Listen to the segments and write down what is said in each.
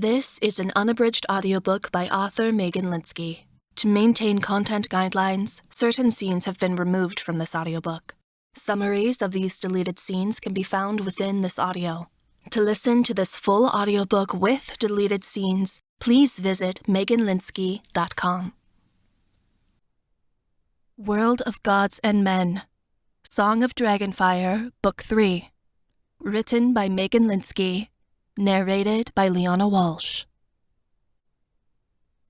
This is an unabridged audiobook by author Megan Linski. To maintain content guidelines, certain scenes have been removed from this audiobook. Summaries of these deleted scenes can be found within this audio. To listen to this full audiobook with deleted scenes, please visit meganlinsky.com. World of Gods and Men, Song of Dragonfire, Book 3. Written by Megan Linski. Narrated by Leona Walsh.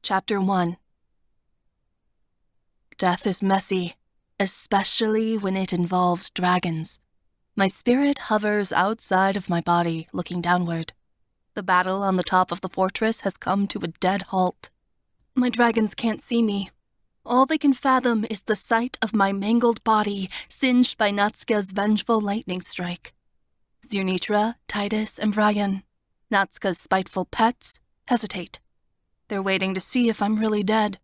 Chapter 1. Death is messy, especially when it involves dragons. My spirit hovers outside of my body, looking downward. The battle on the top of the fortress has come to a dead halt. My dragons can't see me. All they can fathom is the sight of my mangled body singed by Natska's vengeful lightning strike. Zirnitra, Titus, and Brian, Natska's spiteful pets, hesitate. They're waiting to see if I'm really dead.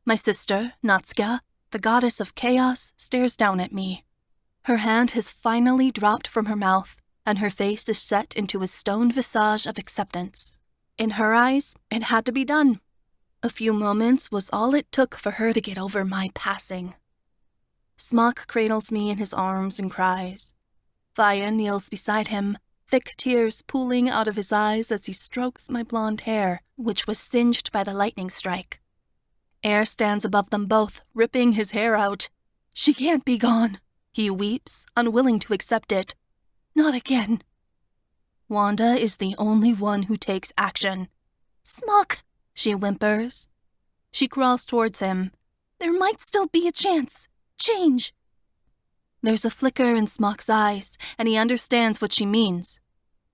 My sister, Natska, the goddess of chaos, stares down at me. Her hand has finally dropped from her mouth, and her face is set into a stone visage of acceptance. In her eyes, it had to be done. A few moments was all it took for her to get over my passing. Smock cradles me in his arms and cries. Faya kneels beside him, thick tears pooling out of his eyes as he strokes my blonde hair, which was singed by the lightning strike. Air stands above them both, ripping his hair out. She can't be gone. He weeps, unwilling to accept it. Not again. Wanda is the only one who takes action. Smock, she whimpers. She crawls towards him. There might still be a chance. Change. There's a flicker in Smock's eyes, and he understands what she means.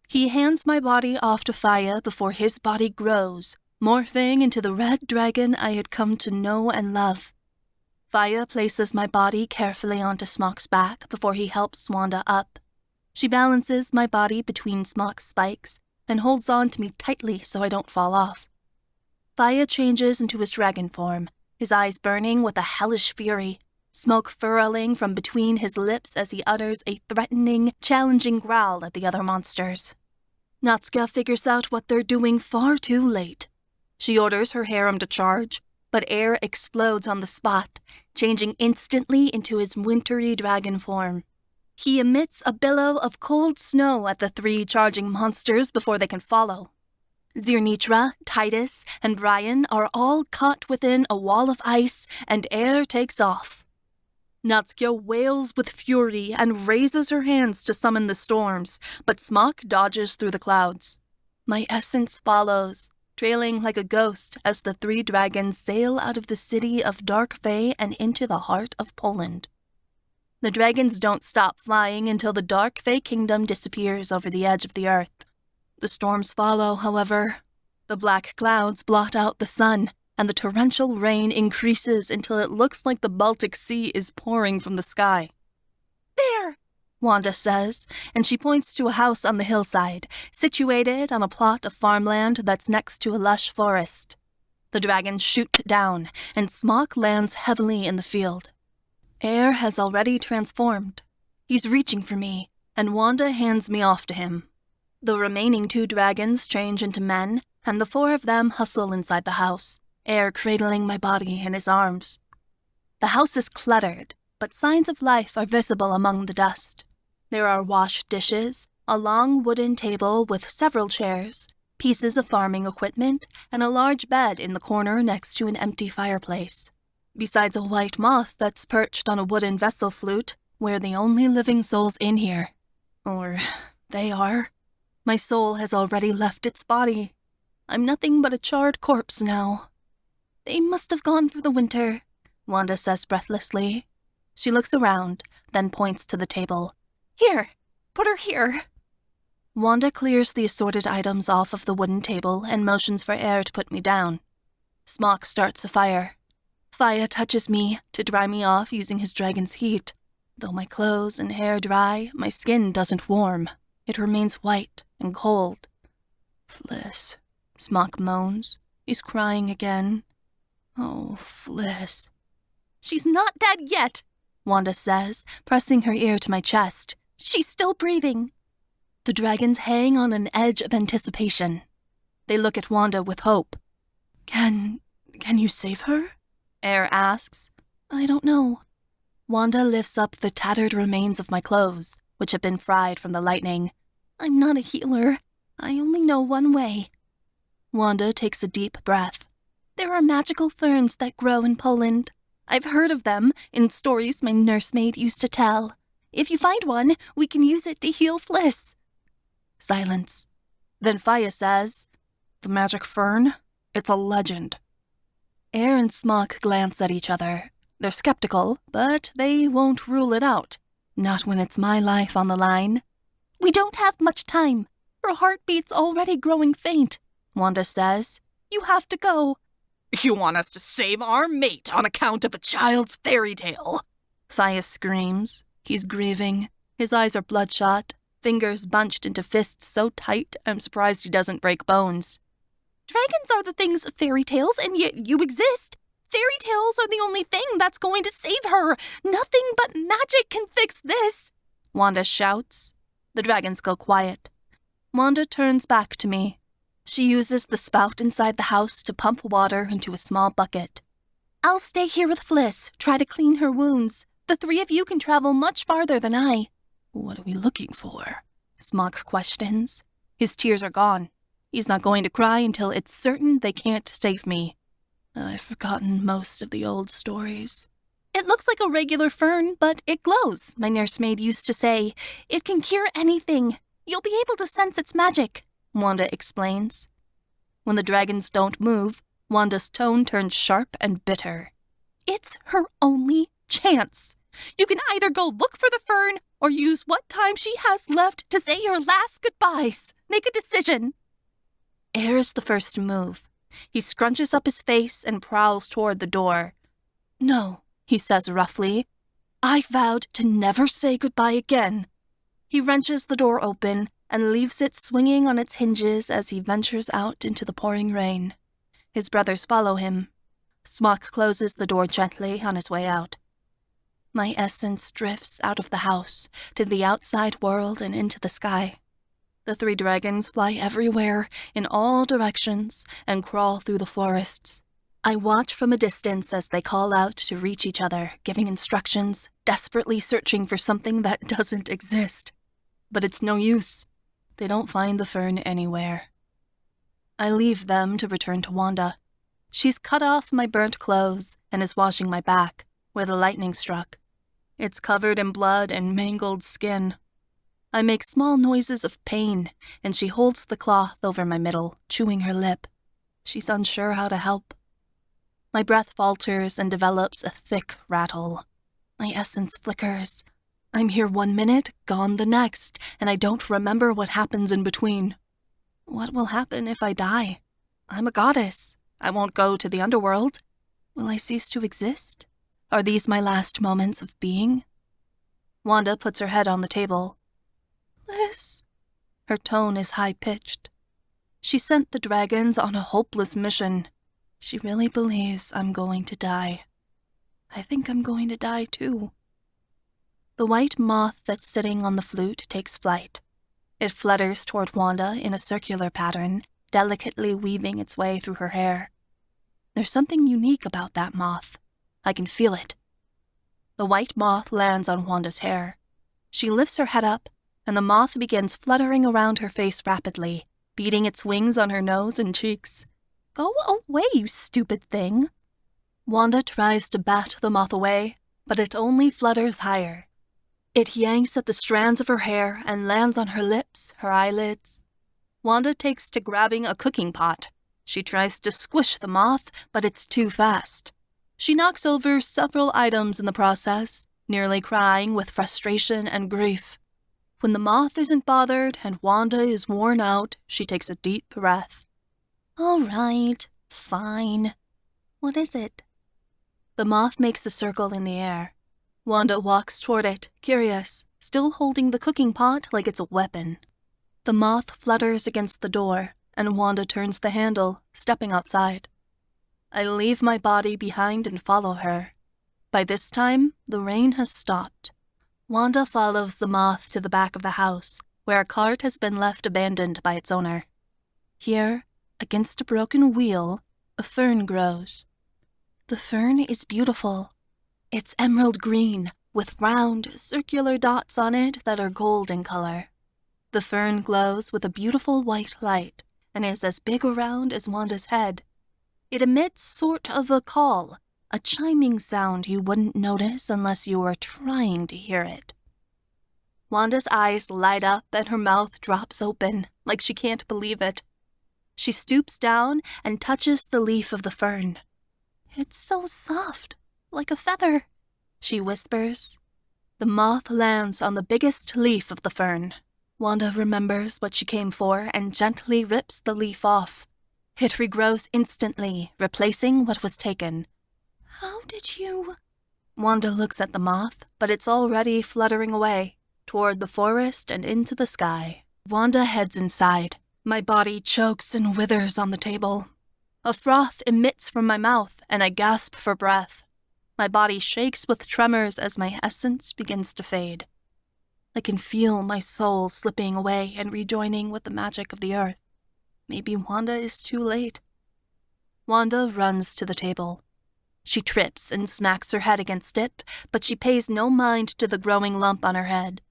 He hands my body off to Faya before his body grows, morphing into the red dragon I had come to know and love. Faya places my body carefully onto Smock's back before he helps Wanda up. She balances my body between Smock's spikes and holds on to me tightly so I don't fall off. Faya changes into his dragon form, his eyes burning with a hellish fury, smoke furling from between his lips as he utters a threatening, challenging growl at the other monsters. Natska figures out what they're doing far too late. She orders her harem to charge, but air explodes on the spot, changing instantly into his wintry dragon form. He emits a billow of cold snow at the three charging monsters before they can follow. Zirnitra, Titus, and Brian are all caught within a wall of ice, and air takes off. Natska wails with fury and raises her hands to summon the storms, but Smock dodges through the clouds. My essence follows, trailing like a ghost as the three dragons sail out of the city of Dark Fae and into the heart of Poland. The dragons don't stop flying until the Dark Fae kingdom disappears over the edge of the earth. The storms follow, however. The black clouds blot out the sun, and the torrential rain increases until it looks like the Baltic Sea is pouring from the sky. There, Wanda says, and she points to a house on the hillside, situated on a plot of farmland that's next to a lush forest. The dragons shoot down, and Smock lands heavily in the field. Air has already transformed. He's reaching for me, and Wanda hands me off to him. The remaining two dragons change into men, and the four of them hustle inside the house, Air cradling my body in his arms. The house is cluttered, but signs of life are visible among the dust. There are washed dishes, a long wooden table with several chairs, pieces of farming equipment, and a large bed in the corner next to an empty fireplace. Besides a white moth that's perched on a wooden vessel flute, we're the only living souls in here. Or they are. My soul has already left its body. I'm nothing but a charred corpse now. They must have gone for the winter, Wanda says breathlessly. She looks around, then points to the table. Here, put her here. Wanda clears the assorted items off of the wooden table and motions for Air to put me down. Smock starts a fire. Faya touches me to dry me off using his dragon's heat. Though my clothes and hair dry, my skin doesn't warm. It remains white and cold. Fliss, Smock moans. He's crying again. Oh, Fliss. She's not dead yet, Wanda says, pressing her ear to my chest. She's still breathing. The dragons hang on an edge of anticipation. They look at Wanda with hope. Can you save her? Air asks. I don't know. Wanda lifts up the tattered remains of my clothes, which have been fried from the lightning. I'm not a healer. I only know one way. Wanda takes a deep breath. There are magical ferns that grow in Poland. I've heard of them in stories my nursemaid used to tell. If you find one, we can use it to heal Fliss. Silence. Then Faya says, The magic fern? It's a legend. Air and Smock glance at each other. They're skeptical, but they won't rule it out. Not when it's my life on the line. We don't have much time. Her heartbeat's already growing faint, Wanda says. You have to go. You want us to save our mate on account of a child's fairy tale? Faya screams. He's grieving. His eyes are bloodshot, fingers bunched into fists so tight I'm surprised he doesn't break bones. Dragons are the things of fairy tales, and yet you exist. Fairy tales are the only thing that's going to save her. Nothing but magic can fix this, Wanda shouts. The dragons go quiet. Wanda turns back to me. She uses the spout inside the house to pump water into a small bucket. I'll stay here with Fliss, try to clean her wounds. The three of you can travel much farther than I. What are we looking for? Smock questions. His tears are gone. He's not going to cry until it's certain they can't save me. I've forgotten most of the old stories. It looks like a regular fern, but it glows, my nursemaid used to say. It can cure anything. You'll be able to sense its magic, Wanda explains. When the dragons don't move, Wanda's tone turns sharp and bitter. It's her only chance. You can either go look for the fern or use what time she has left to say your last goodbyes. Make a decision. Air is the first to move. He scrunches up his face and prowls toward the door. No, he says roughly. I vowed to never say goodbye again. He wrenches the door open and leaves it swinging on its hinges as he ventures out into the pouring rain. His brothers follow him. Smock closes the door gently on his way out. My essence drifts out of the house, to the outside world and into the sky. The three dragons fly everywhere, in all directions, and crawl through the forests. I watch from a distance as they call out to reach each other, giving instructions, desperately searching for something that doesn't exist. But it's no use. They don't find the fern anywhere. I leave them to return to Wanda. She's cut off my burnt clothes and is washing my back, where the lightning struck. It's covered in blood and mangled skin. I make small noises of pain, and she holds the cloth over my middle, chewing her lip. She's unsure how to help. My breath falters and develops a thick rattle. My essence flickers. I'm here 1 minute, gone the next, and I don't remember what happens in between. What will happen if I die? I'm a goddess. I won't go to the underworld. Will I cease to exist? Are these my last moments of being? Wanda puts her head on the table. Fliss. Her tone is high-pitched. She sent the dragons on a hopeless mission. She really believes I'm going to die. I think I'm going to die too. The white moth that's sitting on the flute takes flight. It flutters toward Wanda in a circular pattern, delicately weaving its way through her hair. There's something unique about that moth. I can feel it. The white moth lands on Wanda's hair. She lifts her head up, and the moth begins fluttering around her face rapidly, beating its wings on her nose and cheeks. Go away, you stupid thing. Wanda tries to bat the moth away, but it only flutters higher. It yanks at the strands of her hair and lands on her lips, her eyelids. Wanda takes to grabbing a cooking pot. She tries to squish the moth, but it's too fast. She knocks over several items in the process, nearly crying with frustration and grief. When the moth isn't bothered and Wanda is worn out, she takes a deep breath. All right, fine. What is it? The moth makes a circle in the air. Wanda walks toward it, curious, still holding the cooking pot like it's a weapon. The moth flutters against the door, and Wanda turns the handle, stepping outside. I leave my body behind and follow her. By this time, the rain has stopped. Wanda follows the moth to the back of the house, where a cart has been left abandoned by its owner. Here, against a broken wheel, a fern grows. The fern is beautiful. It's emerald green, with round, circular dots on it that are gold in color. The fern glows with a beautiful white light and is as big around as Wanda's head. It emits sort of a call, a chiming sound you wouldn't notice unless you were trying to hear it. Wanda's eyes light up and her mouth drops open, like she can't believe it. She stoops down and touches the leaf of the fern. "It's so soft, like a feather," she whispers. The moth lands on the biggest leaf of the fern. Wanda remembers what she came for and gently rips the leaf off. It regrows instantly, replacing what was taken. "How did you—" Wanda looks at the moth, but it's already fluttering away, toward the forest and into the sky. Wanda heads inside. My body chokes and withers on the table. A froth emits from my mouth, and I gasp for breath. My body shakes with tremors as my essence begins to fade. I can feel my soul slipping away and rejoining with the magic of the earth. Maybe Wanda is too late. Wanda runs to the table. She trips and smacks her head against it, but she pays no mind to the growing lump on her head.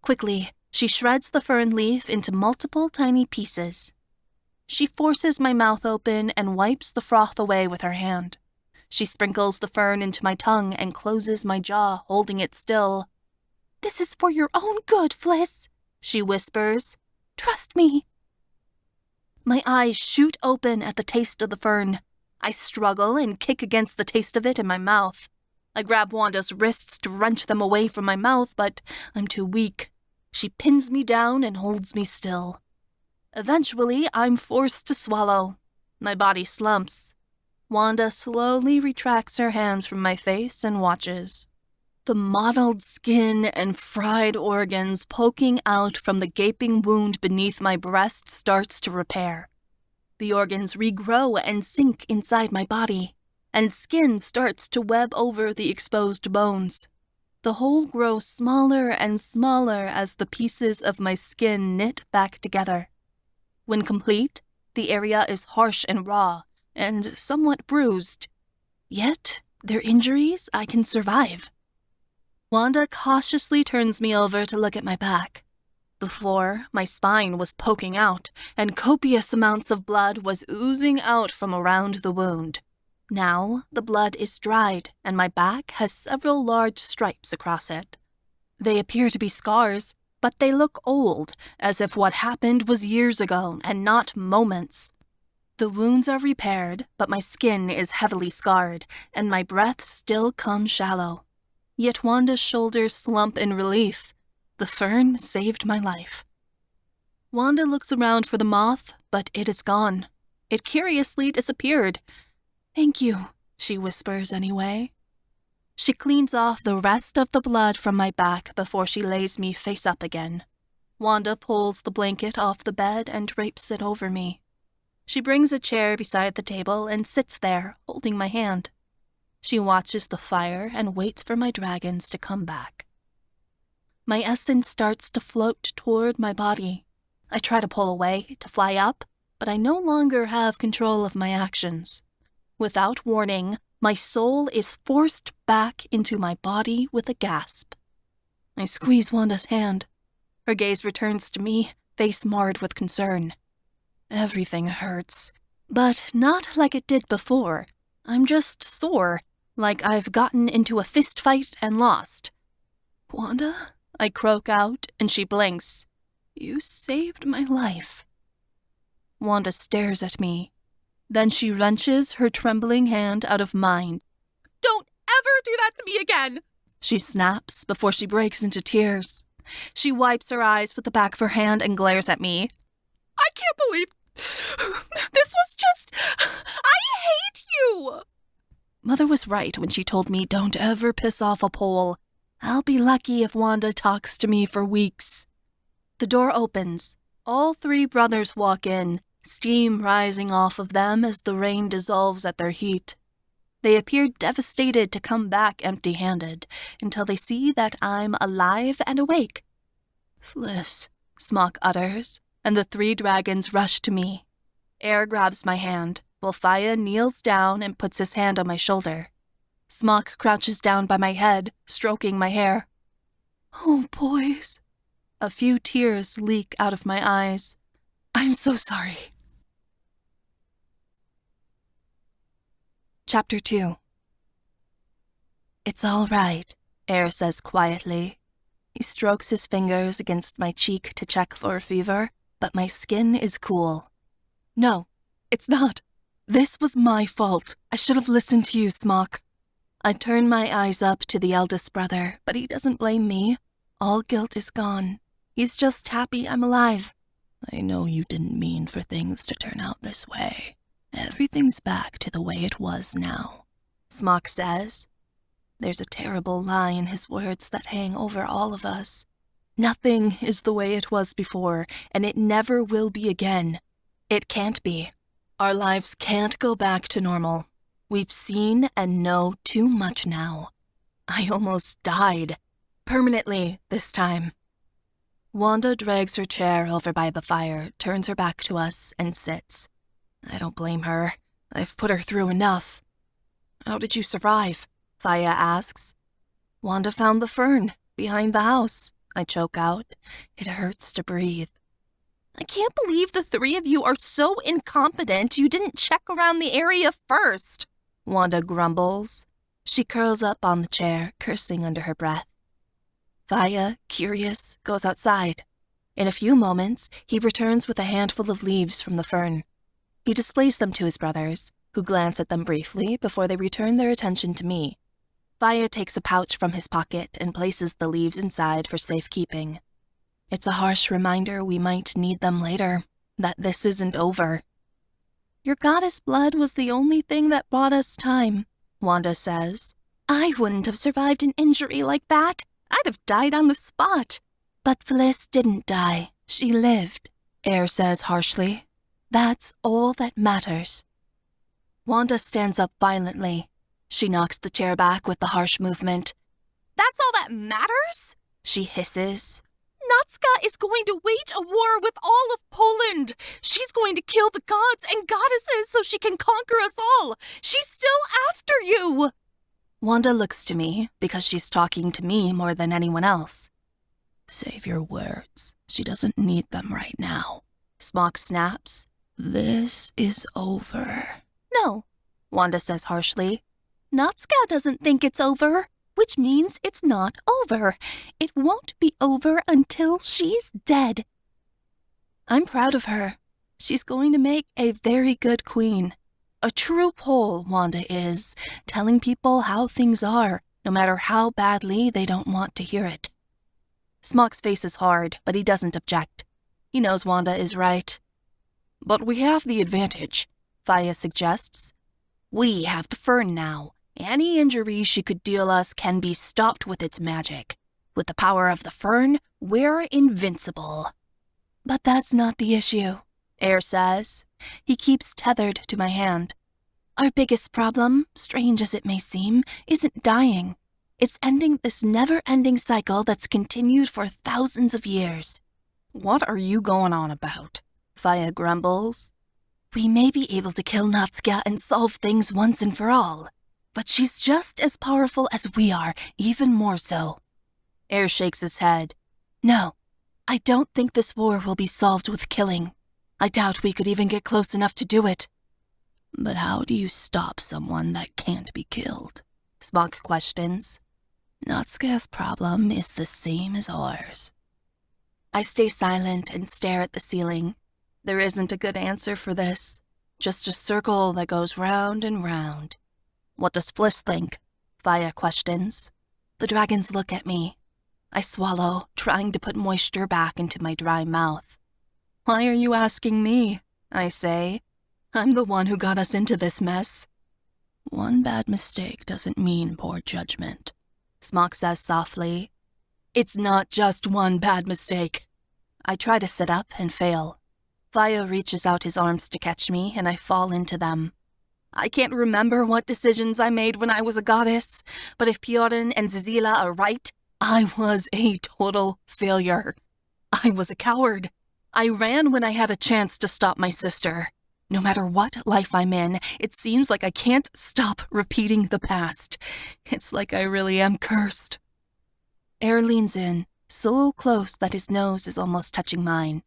Quickly, she shreds the fern leaf into multiple tiny pieces. She forces my mouth open and wipes the froth away with her hand. She sprinkles the fern into my tongue and closes my jaw, holding it still. "This is for your own good, Fliss," she whispers. "Trust me." My eyes shoot open at the taste of the fern. I struggle and kick against the taste of it in my mouth. I grab Wanda's wrists to wrench them away from my mouth, but I'm too weak. She pins me down and holds me still. Eventually, I'm forced to swallow. My body slumps. Wanda slowly retracts her hands from my face and watches. The mottled skin and fried organs poking out from the gaping wound beneath my breast starts to repair. The organs regrow and sink inside my body, and skin starts to web over the exposed bones. The hole grows smaller and smaller as the pieces of my skin knit back together. When complete, the area is harsh and raw, and somewhat bruised. Yet, their injuries I can survive. Wanda cautiously turns me over to look at my back. Before, my spine was poking out, and copious amounts of blood was oozing out from around the wound. Now, the blood is dried, and my back has several large stripes across it. They appear to be scars, but they look old, as if what happened was years ago and not moments. The wounds are repaired, but my skin is heavily scarred, and my breath still comes shallow. Yet Wanda's shoulders slump in relief. The fern saved my life. Wanda looks around for the moth, but it is gone. It curiously disappeared. "Thank you," she whispers anyway. She cleans off the rest of the blood from my back before she lays me face up again. Wanda pulls the blanket off the bed and drapes it over me. She brings a chair beside the table and sits there, holding my hand. She watches the fire and waits for my dragons to come back. My essence starts to float toward my body. I try to pull away, to fly up, but I no longer have control of my actions. Without warning, my soul is forced back into my body with a gasp. I squeeze Wanda's hand. Her gaze returns to me, face marred with concern. Everything hurts, but not like it did before. I'm just sore, like I've gotten into a fist fight and lost. "Wanda?" I croak out, and she blinks. "You saved my life." Wanda stares at me. Then she wrenches her trembling hand out of mine. "Don't ever do that to me again!" she snaps before she breaks into tears. She wipes her eyes with the back of her hand and glares at me. "I can't believe this was just... I hate you!" Mother was right when she told me don't ever piss off a pole. I'll be lucky if Wanda talks to me for weeks. The door opens. All three brothers walk in, steam rising off of them as the rain dissolves at their heat. They appear devastated to come back empty-handed, until they see that I'm alive and awake. "Fliss," Smock utters, and the three dragons rush to me. Air grabs my hand, while Faya kneels down and puts his hand on my shoulder. Smock crouches down by my head, stroking my hair. Oh, boys. A few tears leak out of my eyes. I'm so sorry. Chapter 2. It's all right, Air says quietly. He strokes his fingers against my cheek to check for a fever, but my skin is cool. No, it's not. This was my fault. I should have listened to you, Smock. I turn my eyes up to the eldest brother, but he doesn't blame me. All guilt is gone. He's just happy I'm alive. I know you didn't mean for things to turn out this way. Everything's back to the way it was now, Smock says. There's a terrible lie in his words that hang over all of us. Nothing is the way it was before, and it never will be again. It can't be. Our lives can't go back to normal. We've seen and know too much now. I almost died. Permanently this time. Wanda drags her chair over by the fire, turns her back to us, and sits. I don't blame her. I've put her through enough. How did you survive? Faya asks. Wanda found the fern behind the house, I choke out. It hurts to breathe. I can't believe the three of you are so incompetent you didn't check around the area first, Wanda grumbles. She curls up on the chair, cursing under her breath. Faya, curious, goes outside. In a few moments, he returns with a handful of leaves from the fern. He displays them to his brothers, who glance at them briefly before they return their attention to me. Faya takes a pouch from his pocket and places the leaves inside for safekeeping. It's a harsh reminder we might need them later, that this isn't over. Your goddess blood was the only thing that brought us time, Wanda says. I wouldn't have survived an injury like that. I'd have died on the spot. But Fliss didn't die. She lived, Air says harshly. That's all that matters. Wanda stands up violently. She knocks the chair back with the harsh movement. That's all that matters? She hisses. Natska is going to wage a war with all of Poland. She's going to kill the gods and goddesses so she can conquer us all. She's still after you. Wanda looks to me because she's talking to me more than anyone else. Save your words. She doesn't need them right now. Smock snaps. This is over. No, Wanda says harshly. Natska doesn't think it's over, which means it's not over. It won't be over until she's dead. I'm proud of her. She's going to make a very good queen. A true Pole, Wanda is, telling people how things are, no matter how badly they don't want to hear it. Smock's face is hard, but he doesn't object. He knows Wanda is right. But we have the advantage, Faya suggests. We have the fern now. Any injury she could deal us can be stopped with its magic. With the power of the fern, we're invincible. But that's not the issue, Air says. He keeps tethered to my hand. Our biggest problem, strange as it may seem, isn't dying. It's ending this never-ending cycle that's continued for thousands of years. What are you going on about? Faya grumbles. We may be able to kill Natska and solve things once and for all. But she's just as powerful as we are, even more so. Air shakes his head. No, I don't think this war will be solved with killing. I doubt we could even get close enough to do it. But how do you stop someone that can't be killed? Smock questions. Natska's problem is the same as ours. I stay silent and stare at the ceiling. There isn't a good answer for this. Just a circle that goes round and round. What does Fliss think? Faya questions. The dragons look at me. I swallow, trying to put moisture back into my dry mouth. Why are you asking me? I say. I'm the one who got us into this mess. One bad mistake doesn't mean poor judgment, Smock says softly. It's not just one bad mistake. I try to sit up and fail. Faya reaches out his arms to catch me, and I fall into them. I can't remember what decisions I made when I was a goddess, but if Piorin and Zizila are right, I was a total failure. I was a coward. I ran when I had a chance to stop my sister. No matter what life I'm in, it seems like I can't stop repeating the past. It's like I really am cursed. Air leans in, so close that his nose is almost touching mine.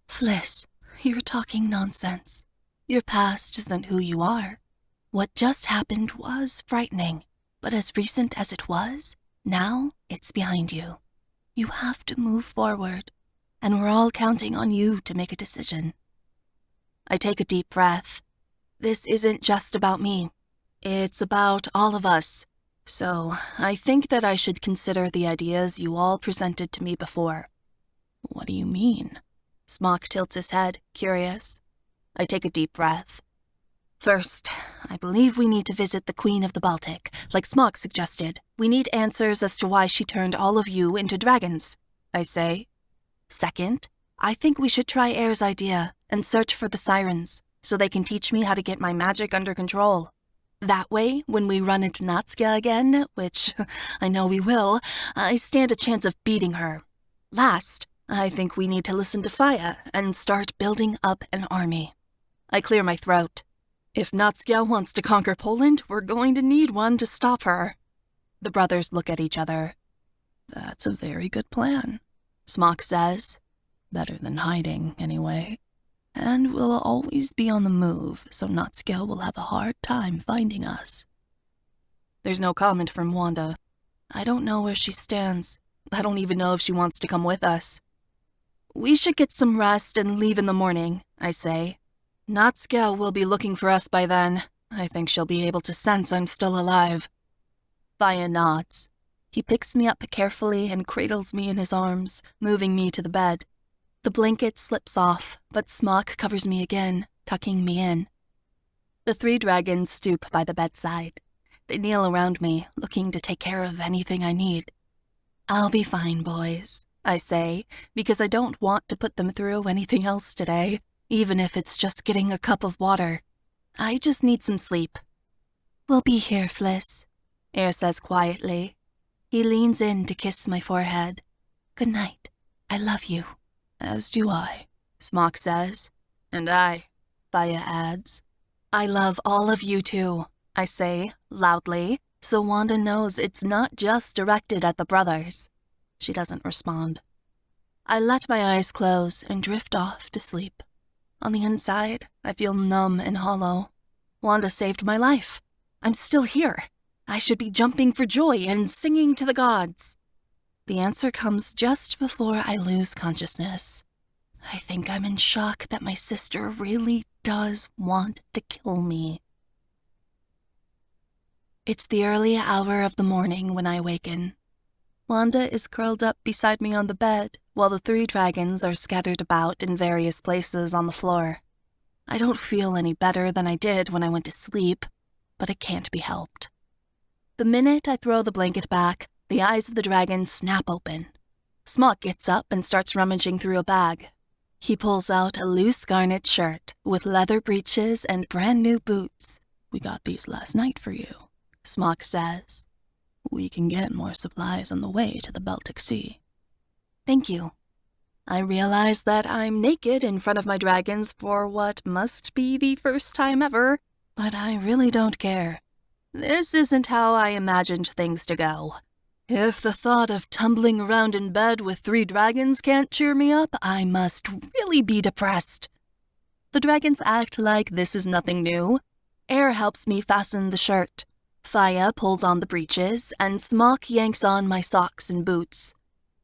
Fliss, you're talking nonsense. Your past isn't who you are. What just happened was frightening, but as recent as it was, now it's behind you. You have to move forward, and we're all counting on you to make a decision. I take a deep breath. This isn't just about me. It's about all of us. So I think that I should consider the ideas you all presented to me before. What do you mean? Smock tilts his head, curious. I take a deep breath. First, I believe we need to visit the Queen of the Baltic, like Smock suggested. We need answers as to why she turned all of you into dragons, I say. Second, I think we should try Air's idea and search for the sirens, so they can teach me how to get my magic under control. That way, when we run into Natsuka again, which I know we will, I stand a chance of beating her. Last, I think we need to listen to Faya and start building up an army. I clear my throat. If Natsuka wants to conquer Poland, we're going to need one to stop her. The brothers look at each other. That's a very good plan, Smock says. Better than hiding, anyway. And we'll always be on the move, so Natsuka will have a hard time finding us. There's no comment from Wanda. I don't know where she stands. I don't even know if she wants to come with us. We should get some rest and leave in the morning, I say. Natsuka will be looking for us by then. I think she'll be able to sense I'm still alive. Faya nods. He picks me up carefully and cradles me in his arms, moving me to the bed. The blanket slips off, but Smock covers me again, tucking me in. The three dragons stoop by the bedside. They kneel around me, looking to take care of anything I need. I'll be fine, boys, I say, because I don't want to put them through anything else today, even if it's just getting a cup of water. I just need some sleep. We'll be here, Fliss, Air says quietly. He leans in to kiss my forehead. Good night. I love you. As do I, Smock says. And I, Faya adds. I love all of you too, I say, loudly, so Wanda knows it's not just directed at the brothers. She doesn't respond. I let my eyes close and drift off to sleep. On the inside, I feel numb and hollow. Wanda saved my life. I'm still here. I should be jumping for joy and singing to the gods. The answer comes just before I lose consciousness. I think I'm in shock that my sister really does want to kill me. It's the early hour of the morning when I awaken. Wanda is curled up beside me on the bed, while the three dragons are scattered about in various places on the floor. I don't feel any better than I did when I went to sleep, but it can't be helped. The minute I throw the blanket back, the eyes of the dragon snap open. Smock gets up and starts rummaging through a bag. He pulls out a loose garnet shirt with leather breeches and brand new boots. We got these last night for you, Smock says. We can get more supplies on the way to the Baltic Sea. Thank you. I realize that I'm naked in front of my dragons for what must be the first time ever, but I really don't care. This isn't how I imagined things to go. If the thought of tumbling around in bed with three dragons can't cheer me up, I must really be depressed. The dragons act like this is nothing new. Air helps me fasten the shirt. Faya pulls on the breeches, and Smock yanks on my socks and boots.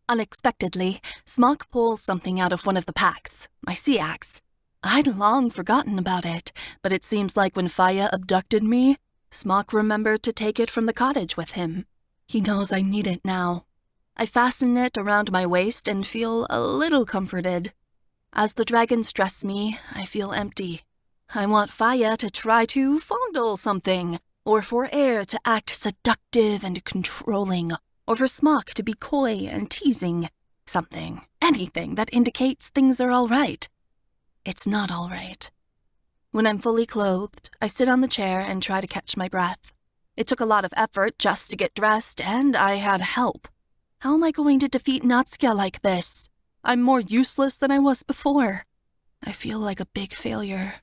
Unexpectedly, Smock pulls something out of one of the packs, my sea axe. I'd long forgotten about it, but it seems like when Faya abducted me, Smock remembered to take it from the cottage with him. He knows I need it now. I fasten it around my waist and feel a little comforted. As the dragons dress me, I feel empty. I want Faya to try to fondle something, or for Air to act seductive and controlling, or for Smock to be coy and teasing. Something, anything that indicates things are all right. It's not all right. When I'm fully clothed, I sit on the chair and try to catch my breath. It took a lot of effort just to get dressed, and I had help. How am I going to defeat Natsuka like this? I'm more useless than I was before. I feel like a big failure.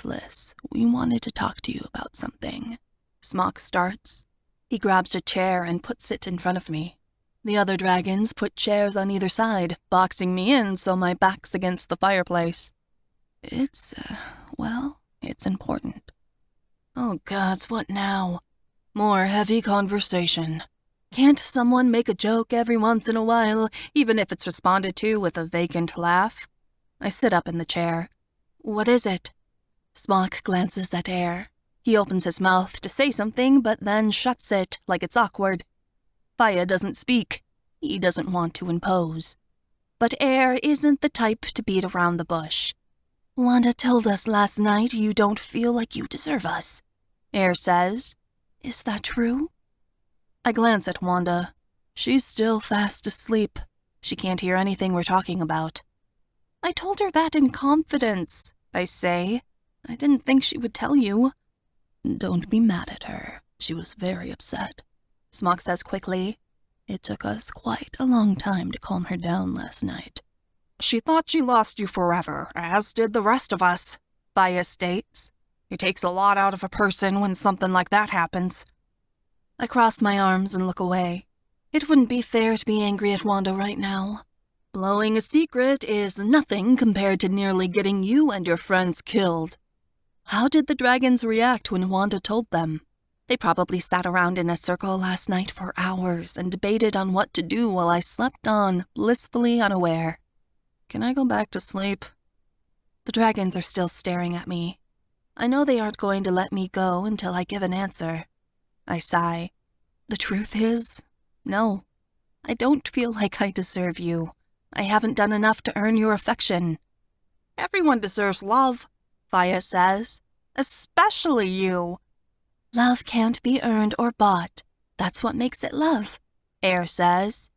Fliss, we wanted to talk to you about something. Smock starts. He grabs a chair and puts it in front of me. The other dragons put chairs on either side, boxing me in so my back's against the fireplace. It's important. Oh gods, what now? More heavy conversation. Can't someone make a joke every once in a while, even if it's responded to with a vacant laugh? I sit up in the chair. What is it? Smock glances at Air. He opens his mouth to say something, but then shuts it like it's awkward. Faya doesn't speak. He doesn't want to impose. But Air isn't the type to beat around the bush. Wanda told us last night you don't feel like you deserve us, Air says. Is that true? I glance at Wanda. She's still fast asleep. She can't hear anything we're talking about. I told her that in confidence, I say. I didn't think she would tell you. Don't be mad at her. She was very upset, Smock says quickly. It took us quite a long time to calm her down last night. She thought she lost you forever, as did the rest of us, Faya states. It takes a lot out of a person when something like that happens. I cross my arms and look away. It wouldn't be fair to be angry at Wanda right now. Blowing a secret is nothing compared to nearly getting you and your friends killed. How did the dragons react when Wanda told them? They probably sat around in a circle last night for hours and debated on what to do while I slept on, blissfully unaware. Can I go back to sleep? The dragons are still staring at me. I know they aren't going to let me go until I give an answer. I sigh. The truth is, no. I don't feel like I deserve you. I haven't done enough to earn your affection. Everyone deserves love, Faya says. Especially you. Love can't be earned or bought. That's what makes it love, Air says.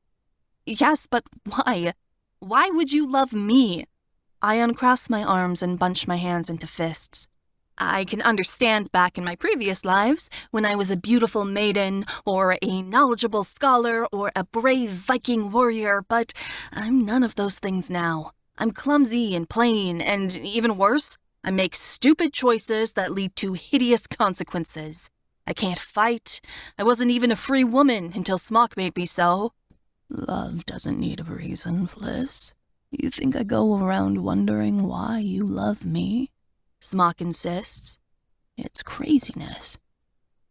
Yes, but why? Why would you love me? I uncross my arms and bunch my hands into fists. I can understand back in my previous lives when I was a beautiful maiden or a knowledgeable scholar or a brave Viking warrior, but I'm none of those things now. I'm clumsy and plain, and even worse, I make stupid choices that lead to hideous consequences. I can't fight. I wasn't even a free woman until Smock made me so. Love doesn't need a reason, Fliss. You think I go around wondering why you love me? Smock insists. It's craziness.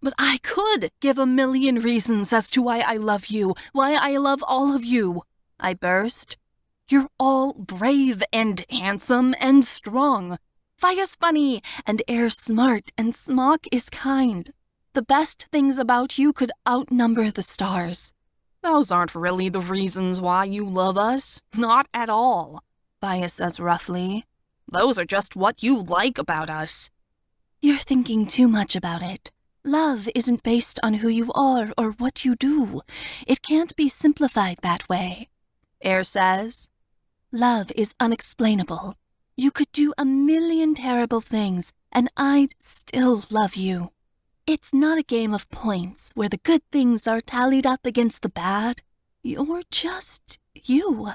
But I could give a million reasons as to why I love you, why I love all of you, I burst. You're all brave and handsome and strong. Faya's funny, and Air's smart, and Smock is kind. The best things about you could outnumber the stars. Those aren't really the reasons why you love us. Not at all, Faya says roughly. Those are just what you like about us. You're thinking too much about it. Love isn't based on who you are or what you do. It can't be simplified that way, Air says. Love is unexplainable. You could do a million terrible things, and I'd still love you. It's not a game of points where the good things are tallied up against the bad. You're just you.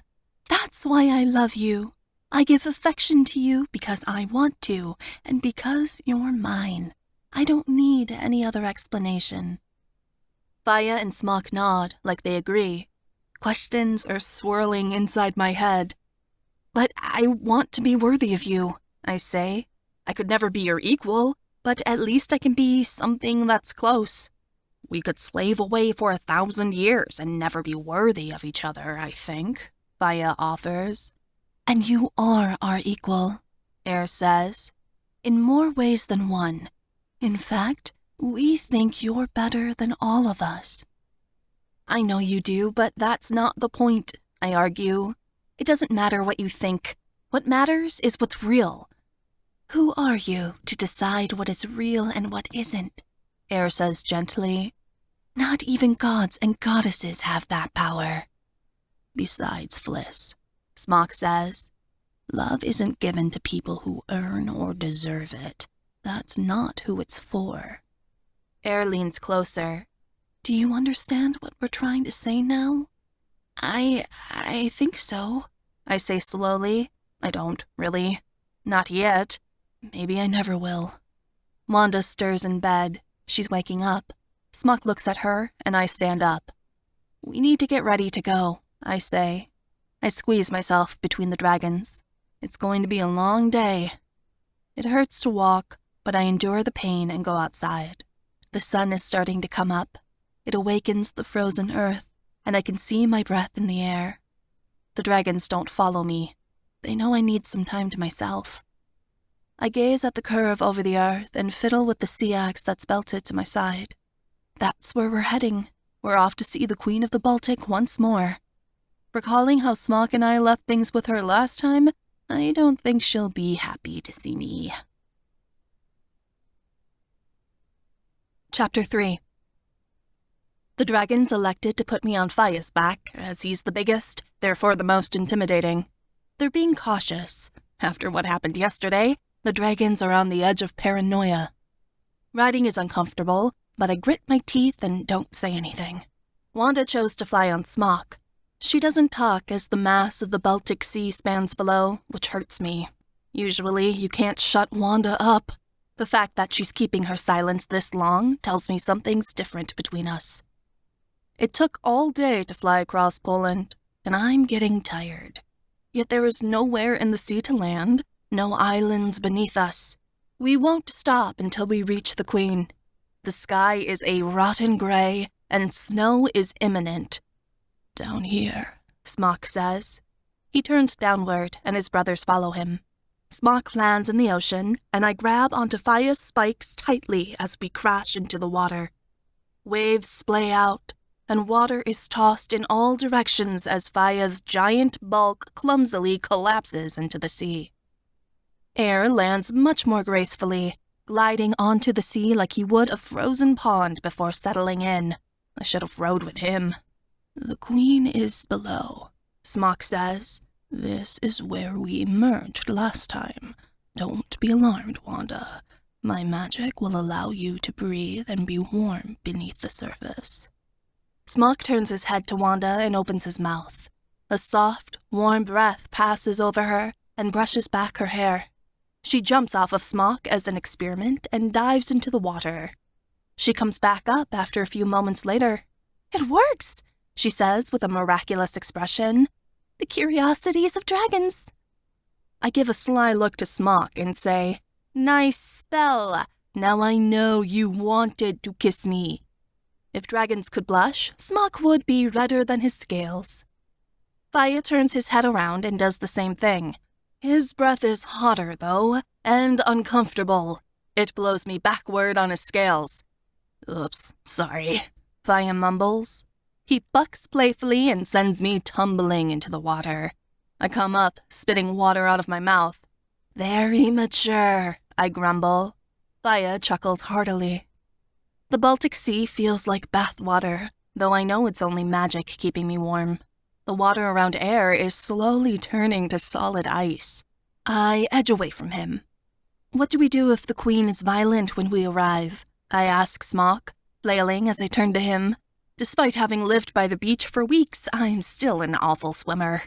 That's why I love you. I give affection to you because I want to, and because you're mine. I don't need any other explanation. Faya and Smock nod like they agree. Questions are swirling inside my head. But I want to be worthy of you, I say. I could never be your equal, but at least I can be something that's close. We could slave away for 1,000 years and never be worthy of each other, I think, Faya offers. And you are our equal, Air says, in more ways than one. In fact, we think you're better than all of us. I know you do, but that's not the point, I argue. It doesn't matter what you think. What matters is what's real. Who are you to decide what is real and what isn't? Air says gently. Not even gods and goddesses have that power. Besides, Fliss, Smock says, love isn't given to people who earn or deserve it. That's not who it's for. Air leans closer. Do you understand what we're trying to say now? I think so, I say slowly. I don't, really. Not yet. Maybe I never will. Wanda stirs in bed. She's waking up. Smock looks at her, and I stand up. We need to get ready to go, I say. I squeeze myself between the dragons. It's going to be a long day. It hurts to walk, but I endure the pain and go outside. The sun is starting to come up. It awakens the frozen earth, and I can see my breath in the air. The dragons don't follow me. They know I need some time to myself. I gaze at the curve over the earth and fiddle with the sea axe that's belted to my side. That's where we're heading. We're off to see the Queen of the Baltic once more. Recalling how Smock and I left things with her last time, I don't think she'll be happy to see me. Chapter 3. The dragons elected to put me on Fia's back, as he's the biggest, therefore the most intimidating. They're being cautious. After what happened yesterday, the dragons are on the edge of paranoia. Riding is uncomfortable, but I grit my teeth and don't say anything. Wanda chose to fly on Smock. She doesn't talk as the mass of the Baltic Sea spans below, which hurts me. Usually, you can't shut Wanda up. The fact that she's keeping her silence this long tells me something's different between us. It took all day to fly across Poland, and I'm getting tired. Yet there is nowhere in the sea to land, no islands beneath us. We won't stop until we reach the Queen. The sky is a rotten gray, and snow is imminent. Down here, Smock says. He turns downward, and his brothers follow him. Smock lands in the ocean, and I grab onto Fia's spikes tightly as we crash into the water. Waves splay out, and water is tossed in all directions as Fia's giant bulk clumsily collapses into the sea. Air lands much more gracefully, gliding onto the sea like he would a frozen pond before settling in. I should have rowed with him. The Queen is below, Smock says. This is where we emerged last time. Don't be alarmed, Wanda. My magic will allow you to breathe and be warm beneath the surface. Smock turns his head to Wanda and opens his mouth. A soft, warm breath passes over her and brushes back her hair. She jumps off of Smock as an experiment and dives into the water. She comes back up after a few moments later. It works, she says with a miraculous expression. The curiosities of dragons. I give a sly look to Smock and say, Nice spell. Now I know you wanted to kiss me. If dragons could blush, Smock would be redder than his scales. Fia turns his head around and does the same thing. His breath is hotter, though, and uncomfortable. It blows me backward on his scales. Oops, sorry, Fia mumbles. He bucks playfully and sends me tumbling into the water. I come up, spitting water out of my mouth. Very mature, I grumble. Fia chuckles heartily. The Baltic Sea feels like bath water, though I know it's only magic keeping me warm. The water around Air is slowly turning to solid ice. I edge away from him. What do we do if the Queen is violent when we arrive? I ask Smock, flailing as I turn to him. Despite having lived by the beach for weeks, I'm still an awful swimmer.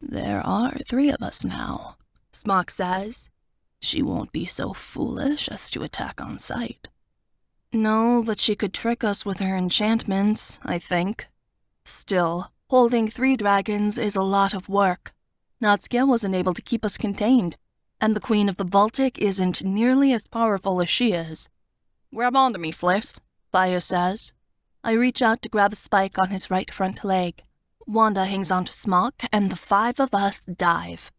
There are 3 of us now, Smock says. She won't be so foolish as to attack on sight. No, but she could trick us with her enchantments, I think. Still, holding 3 dragons is a lot of work. Natsukia wasn't able to keep us contained, and the Queen of the Baltic isn't nearly as powerful as she is. Grab onto me, Fliss, Fia says. I reach out to grab a spike on his right front leg. Wanda hangs onto Smock, and the 5 of us dive.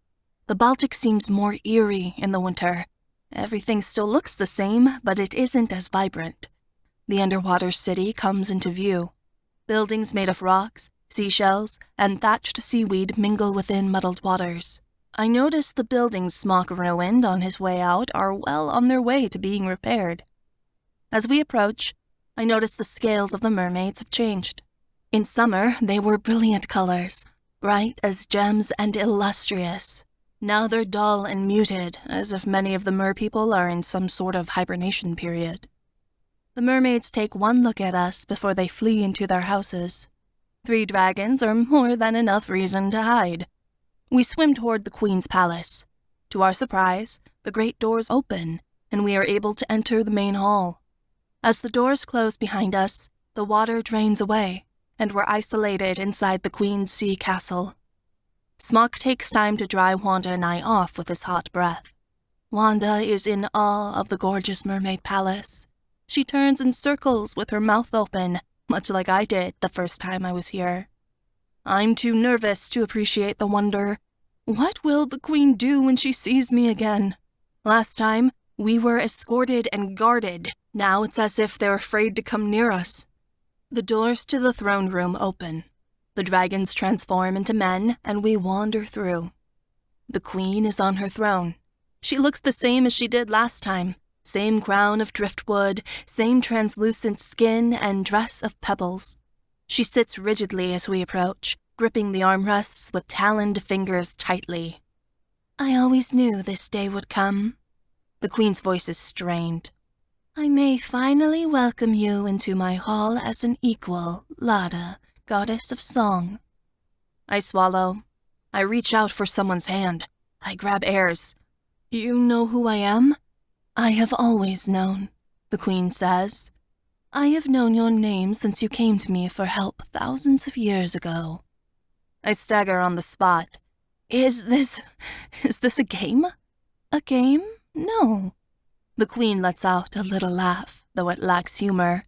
The Baltic seems more eerie in the winter. Everything still looks the same, but it isn't as vibrant. The underwater city comes into view. Buildings made of rocks, seashells, and thatched seaweed mingle within muddled waters. I notice the buildings Smock ruined on his way out are well on their way to being repaired. As we approach, I notice the scales of the mermaids have changed. In summer, they were brilliant colors, bright as gems and illustrious. Now they're dull and muted, as if many of the merpeople are in some sort of hibernation period. The mermaids take one look at us before they flee into their houses. 3 dragons are more than enough reason to hide. We swim toward the Queen's palace. To our surprise, The great doors open, and we are able to enter the main hall. As the doors close behind us, the water drains away, and we're isolated inside the Queen's Sea Castle. Smock takes time to dry Wanda and I off with his hot breath. Wanda is in awe of the gorgeous mermaid palace. She turns in circles with her mouth open, much like I did the first time I was here. I'm too nervous to appreciate the wonder. What will the Queen do when she sees me again? Last time, we were escorted and guarded. Now it's as if they're afraid to come near us. The doors to the throne room open. The dragons transform into men, and we wander through. The Queen is on her throne. She looks the same as she did last time. Same crown of driftwood, same translucent skin and dress of pebbles. She sits rigidly as we approach, gripping the armrests with taloned fingers tightly. I always knew this day would come. The Queen's voice is strained. I may finally welcome you into my hall as an equal, Lada, goddess of song. I swallow. I reach out for someone's hand. I grab Air's. You know who I am? I have always known, the Queen says. I have known your name since you came to me for help thousands of years ago. I stagger on the spot. Is this a game? A game? No. The Queen lets out a little laugh, though it lacks humor.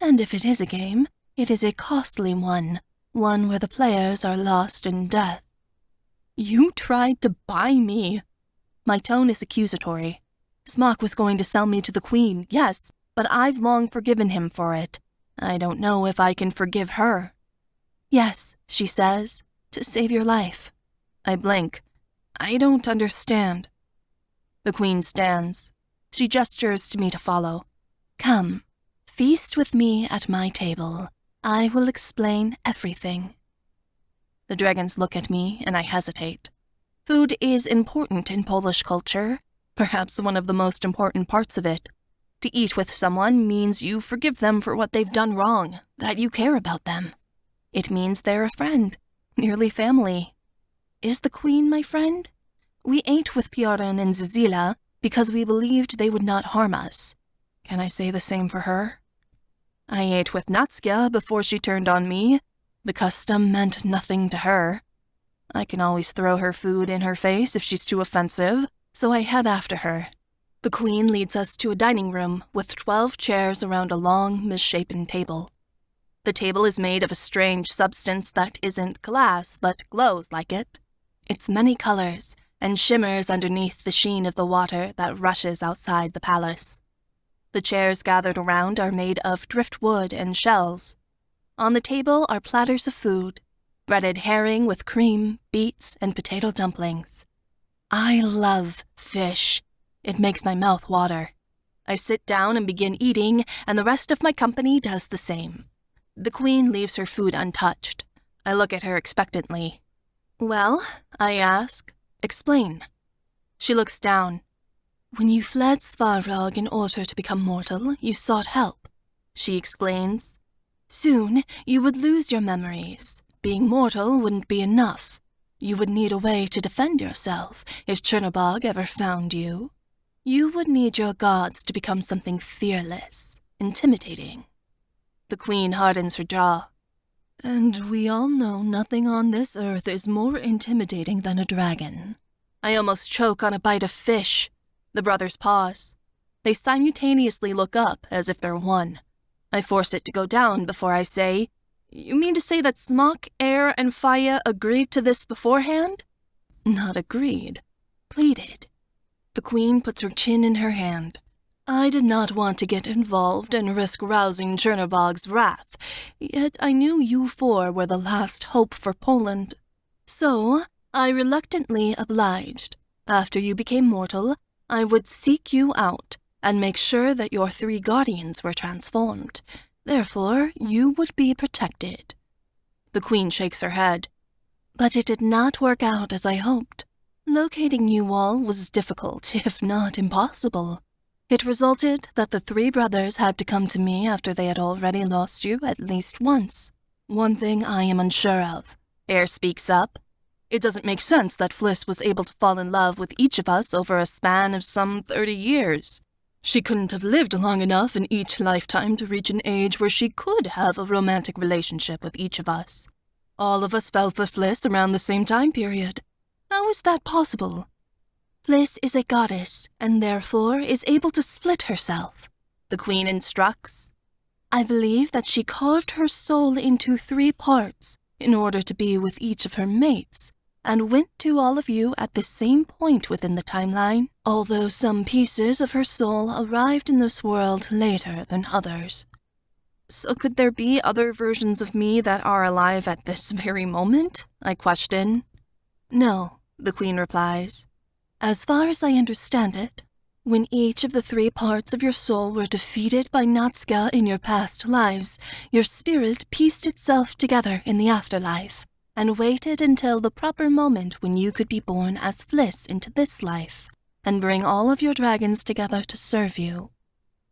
And if it is a game, it is a costly one where the players are lost in death. You tried to buy me. My tone is accusatory. Smock was going to sell me to the Queen, yes, but I've long forgiven him for it. I don't know if I can forgive her. Yes, she says, to save your life. I blink. I don't understand. The Queen stands. She gestures to me to follow. Come, feast with me at my table. I will explain everything. The dragons look at me, and I hesitate. Food is important in Polish culture, perhaps one of the most important parts of it. To eat with someone means you forgive them for what they've done wrong, that you care about them. It means they're a friend, nearly family. Is the Queen my friend? We ate with Piorin and Zazila because we believed they would not harm us. Can I say the same for her? I ate with Natsukia before she turned on me. The custom meant nothing to her. I can always throw her food in her face if she's too offensive, so I head after her. The Queen leads us to a dining room with 12 chairs around a long, misshapen table. The table is made of a strange substance that isn't glass, but glows like it. It's many colors and shimmers underneath the sheen of the water that rushes outside the palace. The chairs gathered around are made of driftwood and shells. On the table are platters of food, breaded herring with cream, beets, and potato dumplings. I love fish. It makes my mouth water. I sit down and begin eating, and the rest of my company does the same. The Queen leaves her food untouched. I look at her expectantly. Well, I ask, explain. She looks down. When you fled Svarog in order to become mortal, you sought help, she explains. Soon, you would lose your memories. Being mortal wouldn't be enough. You would need a way to defend yourself if Chernobog ever found you. You would need your gods to become something fearless, intimidating. The Queen hardens her jaw. And we all know nothing on this earth is more intimidating than a dragon. I almost choke on a bite of fish. The brothers pause. They simultaneously look up as if they're one. I force it to go down before I say, You mean to say that Smock, Air, and Faya agreed to this beforehand? Not agreed. Pleaded. The Queen puts her chin in her hand. I did not want to get involved and risk rousing Chernobog's wrath, yet I knew you four were the last hope for Poland. So, I reluctantly obliged. After you became mortal, I would seek you out and make sure that your 3 guardians were transformed. Therefore, you would be protected. The Queen shakes her head. But it did not work out as I hoped. Locating you all was difficult, if not impossible. It resulted that the 3 brothers had to come to me after they had already lost you at least once. One thing I am unsure of. Air speaks up. It doesn't make sense that Fliss was able to fall in love with each of us over a span of some 30 years. She couldn't have lived long enough in each lifetime to reach an age where she could have a romantic relationship with each of us. All of us fell for Fliss around the same time period. How is that possible? Fliss is a goddess, and therefore is able to split herself, the queen instructs. I believe that she carved her soul into 3 parts in order to be with each of her mates, and went to all of you at the same point within the timeline, although some pieces of her soul arrived in this world later than others. So could there be other versions of me that are alive at this very moment? I question. No, the queen replies. As far as I understand it, when each of the 3 parts of your soul were defeated by Natsuka in your past lives, your spirit pieced itself together in the afterlife, and waited until the proper moment when you could be born as Fliss into this life, and bring all of your dragons together to serve you.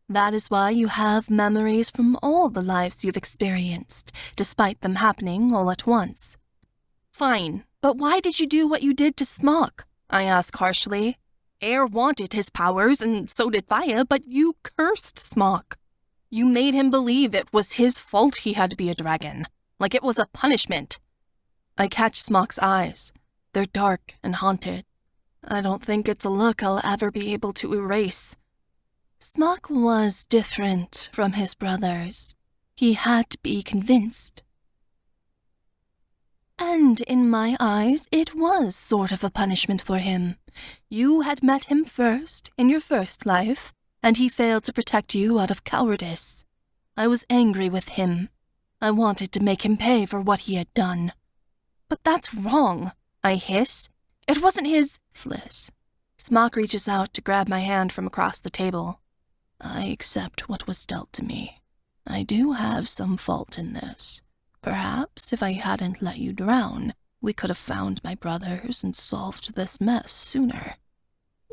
That is why you have memories from all the lives you've experienced, despite them happening all at once. Fine, but why did you do what you did to Smock? I ask harshly. Air wanted his powers, and so did Fire, but you cursed Smock. You made him believe it was his fault he had to be a dragon, like it was a punishment. I catch Smock's eyes. They're dark and haunted. I don't think it's a look I'll ever be able to erase. Smock was different from his brothers. He had to be convinced. And in my eyes, it was sort of a punishment for him. You had met him first, in your first life, and he failed to protect you out of cowardice. I was angry with him. I wanted to make him pay for what he had done. But that's wrong, I hiss. It wasn't his... Fliss. Smock reaches out to grab my hand from across the table. I accept what was dealt to me. I do have some fault in this. Perhaps if I hadn't let you drown, we could have found my brothers and solved this mess sooner.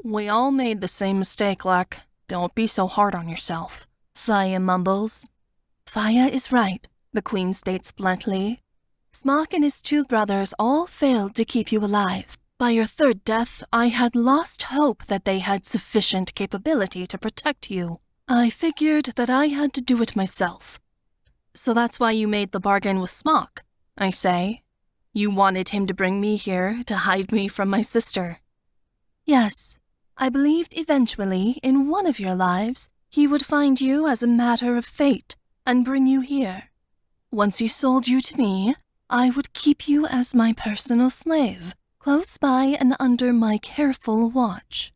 We all made the same mistake, Lark. Don't be so hard on yourself. Faya mumbles. Faya is right, the queen states bluntly. Smock and his 2 brothers all failed to keep you alive. By your 3rd death, I had lost hope that they had sufficient capability to protect you. I figured that I had to do it myself. So that's why you made the bargain with Smock, I say. You wanted him to bring me here to hide me from my sister. Yes, I believed eventually, in one of your lives, he would find you as a matter of fate and bring you here. Once he sold you to me, I would keep you as my personal slave, close by and under my careful watch.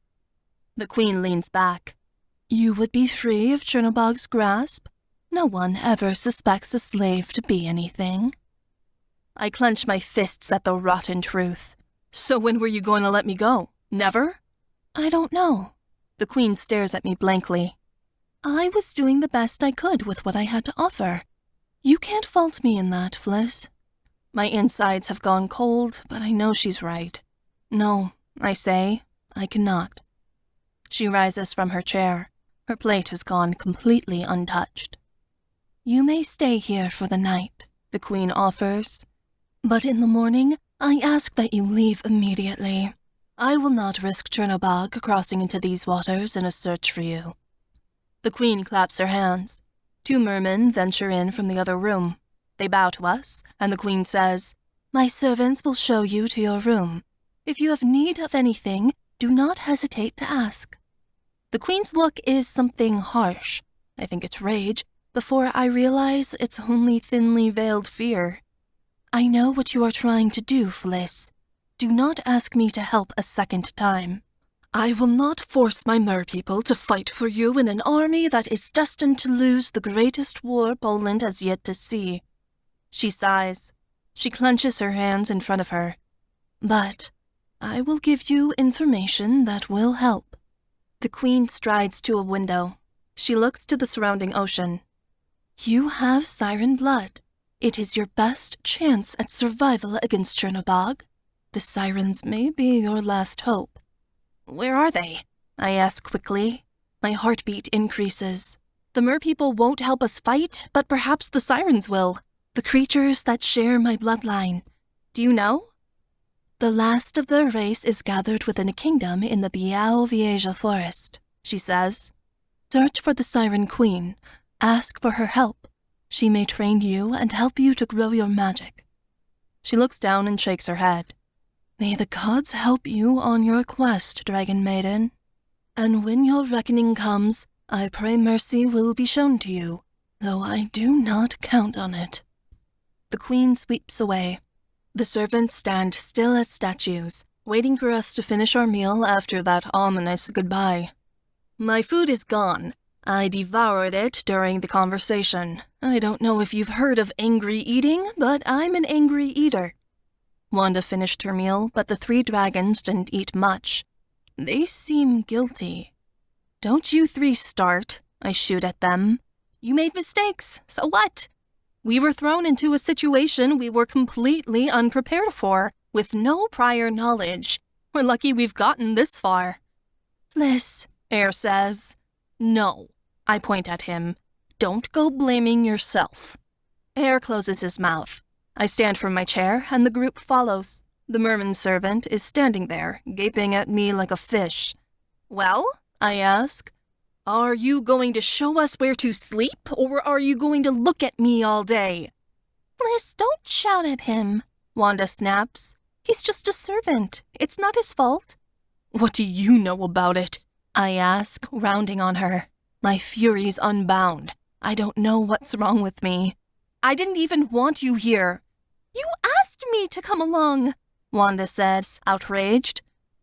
The queen leans back. You would be free of Chernobog's grasp. No one ever suspects a slave to be anything. I clench my fists at the rotten truth. So when were you going to let me go? Never? I don't know. The queen stares at me blankly. I was doing the best I could with what I had to offer. You can't fault me in that, Fliss. My insides have gone cold, but I know she's right. No, I say, I cannot. She rises from her chair. Her plate has gone completely untouched. You may stay here for the night, the queen offers. But in the morning, I ask that you leave immediately. I will not risk Chernobog crossing into these waters in a search for you. The queen claps her hands. 2 mermen venture in from the other room. They bow to us, and the queen says, My servants will show you to your room. If you have need of anything, do not hesitate to ask. The queen's look is something harsh. I think it's rage, before I realize it's only thinly veiled fear. I know what you are trying to do, Fliss. Do not ask me to help a second time. I will not force my merpeople to fight for you in an army that is destined to lose the greatest war Poland has yet to see. She sighs. She clenches her hands in front of her. But I will give you information that will help. The queen strides to a window. She looks to the surrounding ocean. You have siren blood. It is your best chance at survival against Chernobog. The sirens may be your last hope. Where are they? I ask quickly. My heartbeat increases. The merpeople won't help us fight, but perhaps the sirens will. The creatures that share my bloodline. Do you know? The last of the race is gathered within a kingdom in the AUDIOBOOK forest, she says. Search for the Siren Queen. Ask for her help. She may train you and help you to grow your magic. She looks down and shakes her head. May the gods help you on your quest, Dragon Maiden. And when your reckoning comes, I pray mercy will be shown to you, though I do not count on it. The queen sweeps away. The servants stand still as statues, waiting for us to finish our meal after that ominous goodbye. My food is gone. I devoured it during the conversation. I don't know if you've heard of angry eating, but I'm an angry eater. Wanda finished her meal, but the 3 dragons didn't eat much. They seem guilty. Don't you 3 start, I shoot at them. You made mistakes, so what? We were thrown into a situation we were completely unprepared for, with no prior knowledge. We're lucky we've gotten this far. Fliss, Air says. No, I point at him. Don't go blaming yourself. Air closes his mouth. I stand from my chair, and the group follows. The merman servant is standing there, gaping at me like a fish. Well, I ask, are you going to show us where to sleep, or are you going to look at me all day? Fliss, don't shout at him, Wanda snaps. He's just a servant. It's not his fault. What do you know about it? I ask, rounding on her. My fury's unbound. I don't know what's wrong with me. I didn't even want you here. You asked me to come along, Wanda says, outraged.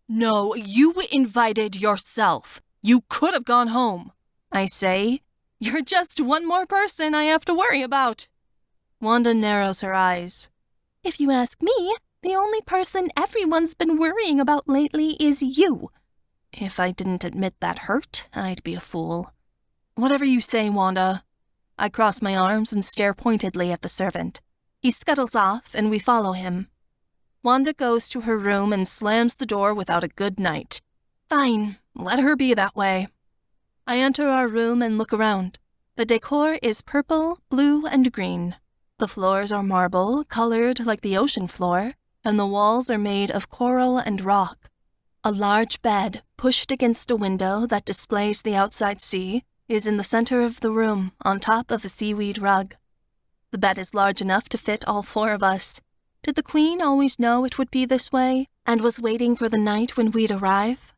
No, you invited yourself. You could have gone home, I say. You're just one more person I have to worry about. Wanda narrows her eyes. If you ask me, the only person everyone's been worrying about lately is you. If I didn't admit that hurt, I'd be a fool. Whatever you say, Wanda. I cross my arms and stare pointedly at the servant. He scuttles off, and we follow him. Wanda goes to her room and slams the door without a good night. Fine, let her be that way. I enter our room and look around. The decor is purple, blue, and green. The floors are marble, colored like the ocean floor, and the walls are made of coral and rock. A large bed, pushed against a window that displays the outside sea, is in the center of the room, on top of a seaweed rug. The bed is large enough to fit all 4 of us. Did the queen always know it would be this way, and was waiting for the night when we'd arrive?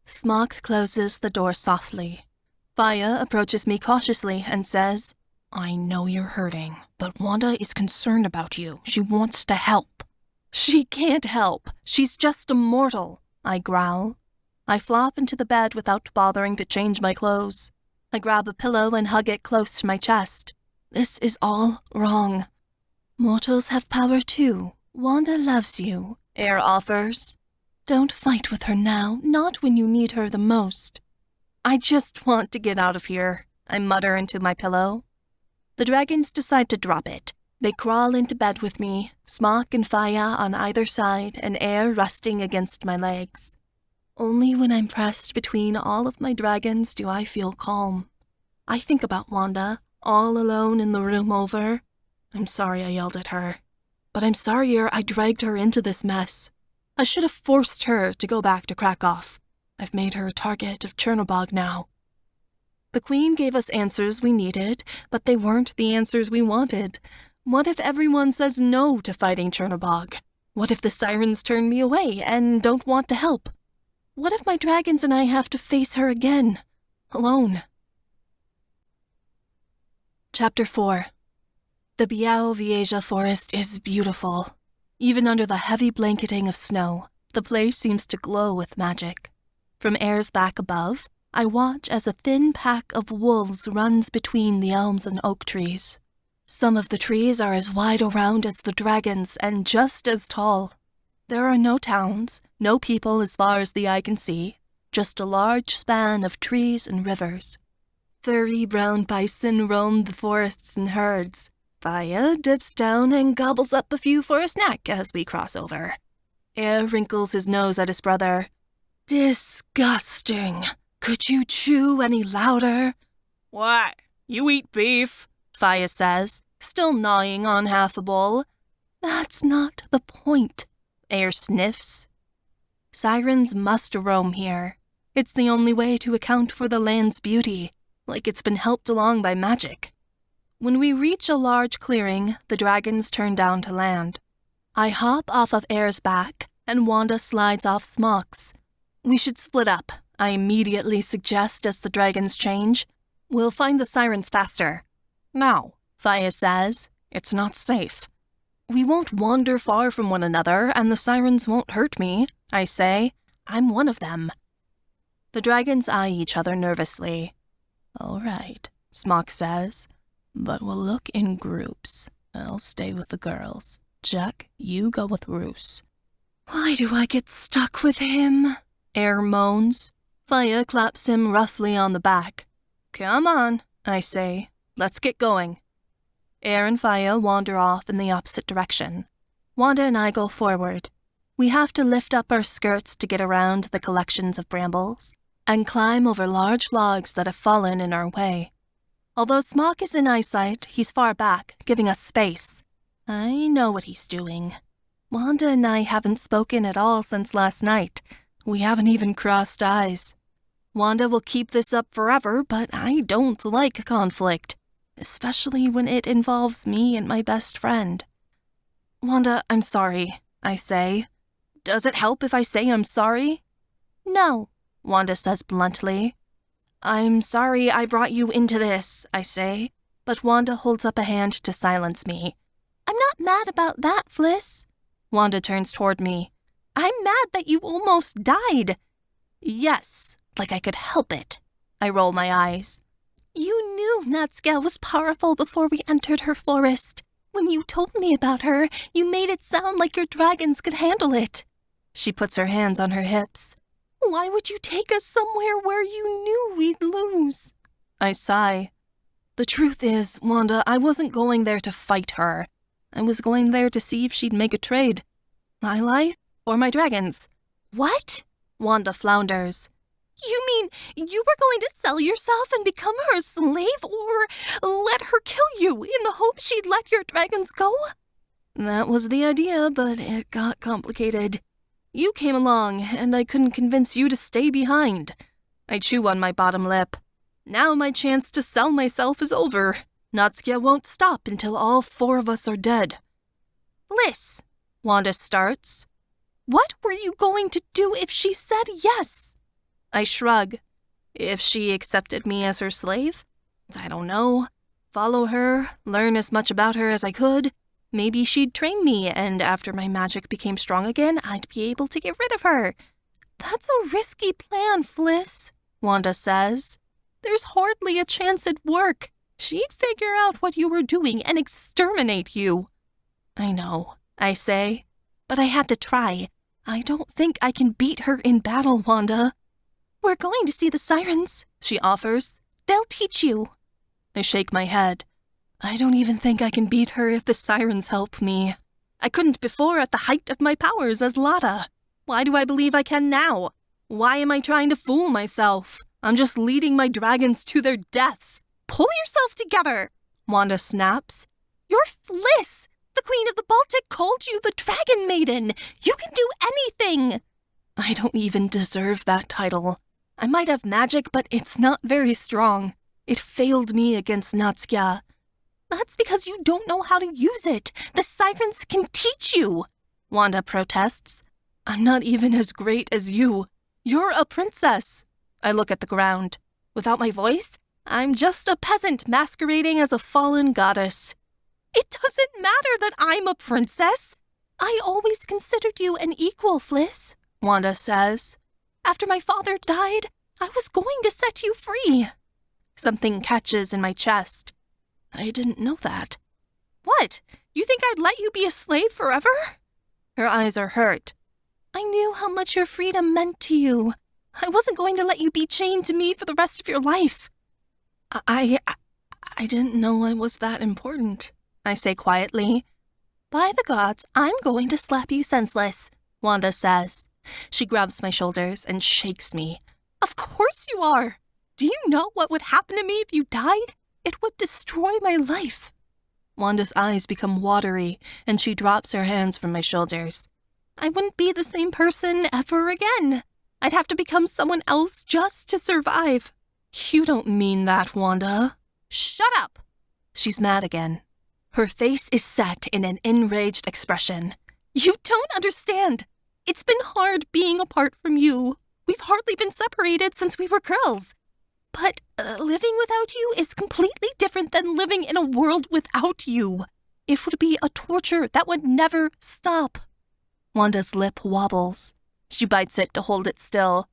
Smock closes the door softly. Faya approaches me cautiously and says, I know you're hurting, but Wanda is concerned about you. She wants to help. She can't help. She's just a mortal, I growl. I flop into the bed without bothering to change my clothes. I grab a pillow and hug it close to my chest. This is all wrong. Mortals have power too. Wanda loves you, Air offers. Don't fight with her now, not when you need her the most. I just want to get out of here, I mutter into my pillow. The dragons decide to drop it. They crawl into bed with me, Smock and Faya on either side, and Air resting against my legs. Only when I'm pressed between all of my dragons do I feel calm. I think about Wanda, all alone in the room over. I'm sorry I yelled at her, but I'm sorrier I dragged her into this mess. I should have forced her to go back to Krakow. I've made her a target of Chernobog now. The queen gave us answers we needed, but they weren't the answers we wanted. What if everyone says no to fighting Chernobog? What if the sirens turn me away and don't want to help? What if my dragons and I have to face her again, alone? Chapter 4. The AUDIOBOOK forest is beautiful. Even under the heavy blanketing of snow, the place seems to glow with magic. From Air's back above, I watch as a thin pack of wolves runs between the elms and oak trees. Some of the trees are as wide around as the dragons and just as tall. There are no towns, no people as far as the eye can see, just a large span of trees and rivers. Furry brown bison roam the forests in herds. Faya dips down and gobbles up a few for a snack as we cross over. Air wrinkles his nose at his brother. Disgusting. Could you chew any louder? What? You eat beef? Faya says, still gnawing on half a bowl. That's not the point. Air sniffs. Sirens must roam here. It's the only way to account for the land's beauty, like it's been helped along by magic. When we reach a large clearing, the dragons turn down to land. I hop off of Air's back, and Wanda slides off Smock's. We should split up, I immediately suggest as the dragons change. We'll find the sirens faster. No, Thea says. It's not safe. We won't wander far from one another, and the sirens won't hurt me, I say. I'm one of them. The dragons eye each other nervously. All right, Smock says. But we'll look in groups. I'll stay with the girls. Jack, you go with Roos. Why do I get stuck with him? Air moans. Thea claps him roughly on the back. Come on, I say. Let's get going. Air and Thea wander off in the opposite direction. Wanda and I go forward. We have to lift up our skirts to get around the collections of brambles and climb over large logs that have fallen in our way. Although Smock is in eyesight, he's far back, giving us space. I know what he's doing. Wanda and I haven't spoken at all since last night. We haven't even crossed eyes. Wanda will keep this up forever, but I don't like conflict, especially when it involves me and my best friend. Wanda, I'm sorry, I say. Does it help if I say I'm sorry? No, Wanda says bluntly. I'm sorry I brought you into this, I say, but Wanda holds up a hand to silence me. I'm not mad about that, Fliss. Wanda turns toward me. I'm mad that you almost died. Yes, like I could help it. I roll my eyes. You knew Natsuka was powerful before we entered her forest. When you told me about her, you made it sound like your dragons could handle it. She puts her hands on her hips. Why would you take us somewhere where you knew we'd lose? I sigh. The truth is, Wanda, I wasn't going there to fight her. I was going there to see if she'd make a trade. My life or my dragons. What? Wanda flounders. You mean you were going to sell yourself and become her slave, or let her kill you in the hope she'd let your dragons go? That was the idea, but it got complicated. You came along, and I couldn't convince you to stay behind. I chew on my bottom lip. Now my chance to sell myself is over. Natsuka won't stop until all 4 of us are dead. Fliss, Wanda starts. What were you going to do if she said yes? I shrug. If she accepted me as her slave? I don't know. Follow her, learn as much about her as I could. Maybe she'd train me, and after my magic became strong again, I'd be able to get rid of her. That's a risky plan, Fliss, Wanda says. There's hardly a chance it'd work. She'd figure out what you were doing and exterminate you. I know, I say, but I had to try. I don't think I can beat her in battle, Wanda. We're going to see the sirens, she offers. They'll teach you. I shake my head. I don't even think I can beat her if the sirens help me. I couldn't before at the height of my powers as Lada. Why do I believe I can now? Why am I trying to fool myself? I'm just leading my dragons to their deaths. Pull yourself together, Wanda snaps. You're Fliss. The Queen of the Baltic called you the Dragon Maiden. You can do anything. I don't even deserve that title. I might have magic, but it's not very strong. It failed me against Natsuka. That's because you don't know how to use it. The sirens can teach you, Wanda protests. I'm not even as great as you. You're a princess. I look at the ground. Without my voice, I'm just a peasant masquerading as a fallen goddess. It doesn't matter that I'm a princess. I always considered you an equal, Fliss, Wanda says. After my father died, I was going to set you free. Something catches in my chest. I didn't know that. What? You think I'd let you be a slave forever? Her eyes are hurt. I knew how much your freedom meant to you. I wasn't going to let you be chained to me for the rest of your life. I didn't know I was that important, I say quietly. By the gods, I'm going to slap you senseless, Wanda says. She grabs my shoulders and shakes me. Of course you are. Do you know what would happen to me if you died? It would destroy my life. Wanda's eyes become watery, and she drops her hands from my shoulders. I wouldn't be the same person ever again. I'd have to become someone else just to survive. You don't mean that, Wanda. Shut up! She's mad again. Her face is set in an enraged expression. You don't understand. It's been hard being apart from you. We've hardly been separated since we were girls. But living without you is completely different than living in a world without you. It would be a torture that would never stop. Wanda's lip wobbles. She bites it to hold it still.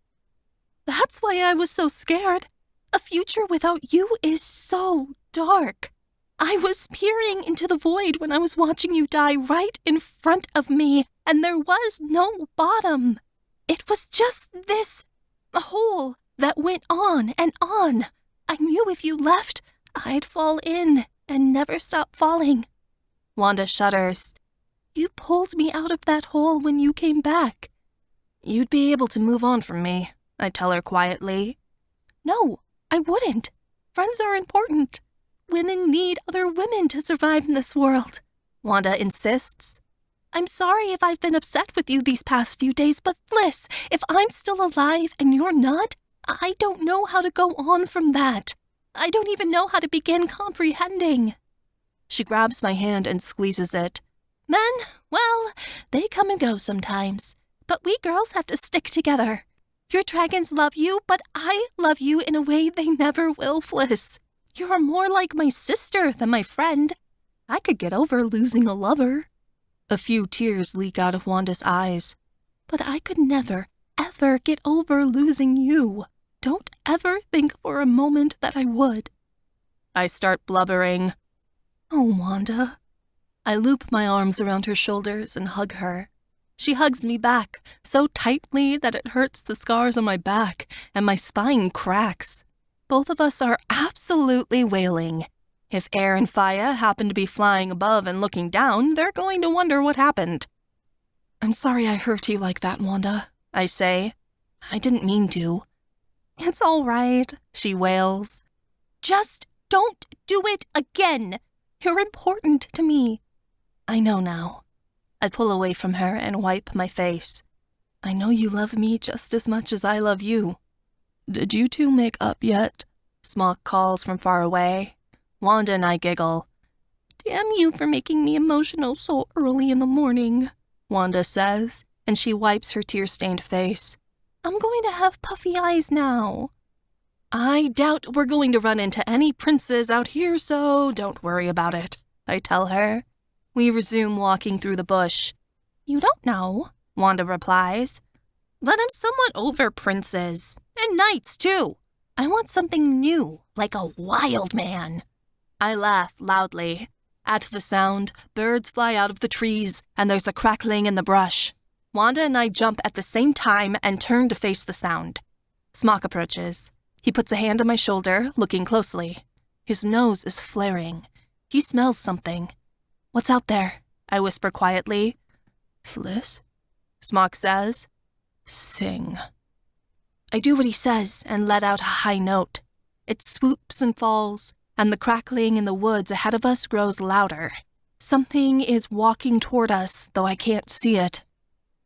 That's why I was so scared. A future without you is so dark. I was peering into the void when I was watching you die right in front of me, and there was no bottom. It was just this hole that went on and on. I knew if you left, I'd fall in and never stop falling. Wanda shudders. You pulled me out of that hole when you came back. You'd be able to move on from me, I tell her quietly. No, I wouldn't. Friends are important. Women need other women to survive in this world, Wanda insists. I'm sorry if I've been upset with you these past few days, but Fliss, if I'm still alive and you're not, I don't know how to go on from that. I don't even know how to begin comprehending. She grabs my hand and squeezes it. Men, well, they come and go sometimes, but we girls have to stick together. Your dragons love you, but I love you in a way they never will, Fliss. You're more like my sister than my friend. I could get over losing a lover. A few tears leak out of Wanda's eyes. But I could never, ever get over losing you. Don't ever think for a moment that I would. I start blubbering. Oh, Wanda. I loop my arms around her shoulders and hug her. She hugs me back so tightly that it hurts the scars on my back and my spine cracks. Both of us are absolutely wailing. If Air and Faya happen to be flying above and looking down, they're going to wonder what happened. I'm sorry I hurt you like that, Wanda, I say. I didn't mean to. It's all right, she wails. Just don't do it again. You're important to me. I know now. I pull away from her and wipe my face. I know you love me just as much as I love you. Did you two make up yet? Smock calls from far away. Wanda and I giggle. Damn you for making me emotional so early in the morning, Wanda says, and she wipes her tear-stained face. I'm going to have puffy eyes now. I doubt we're going to run into any princes out here, so don't worry about it, I tell her. We resume walking through the bush. You don't know, Wanda replies. But I'm somewhat over princes. And knights, too. I want something new, like a wild man. I laugh loudly. At the sound, birds fly out of the trees, and there's a crackling in the brush. Wanda and I jump at the same time and turn to face the sound. Smock approaches. He puts a hand on my shoulder, looking closely. His nose is flaring. He smells something. What's out there? I whisper quietly. Fliss? Smock says. Sing. I do what he says and let out a high note. It swoops and falls, and the crackling in the woods ahead of us grows louder. Something is walking toward us, though I can't see it.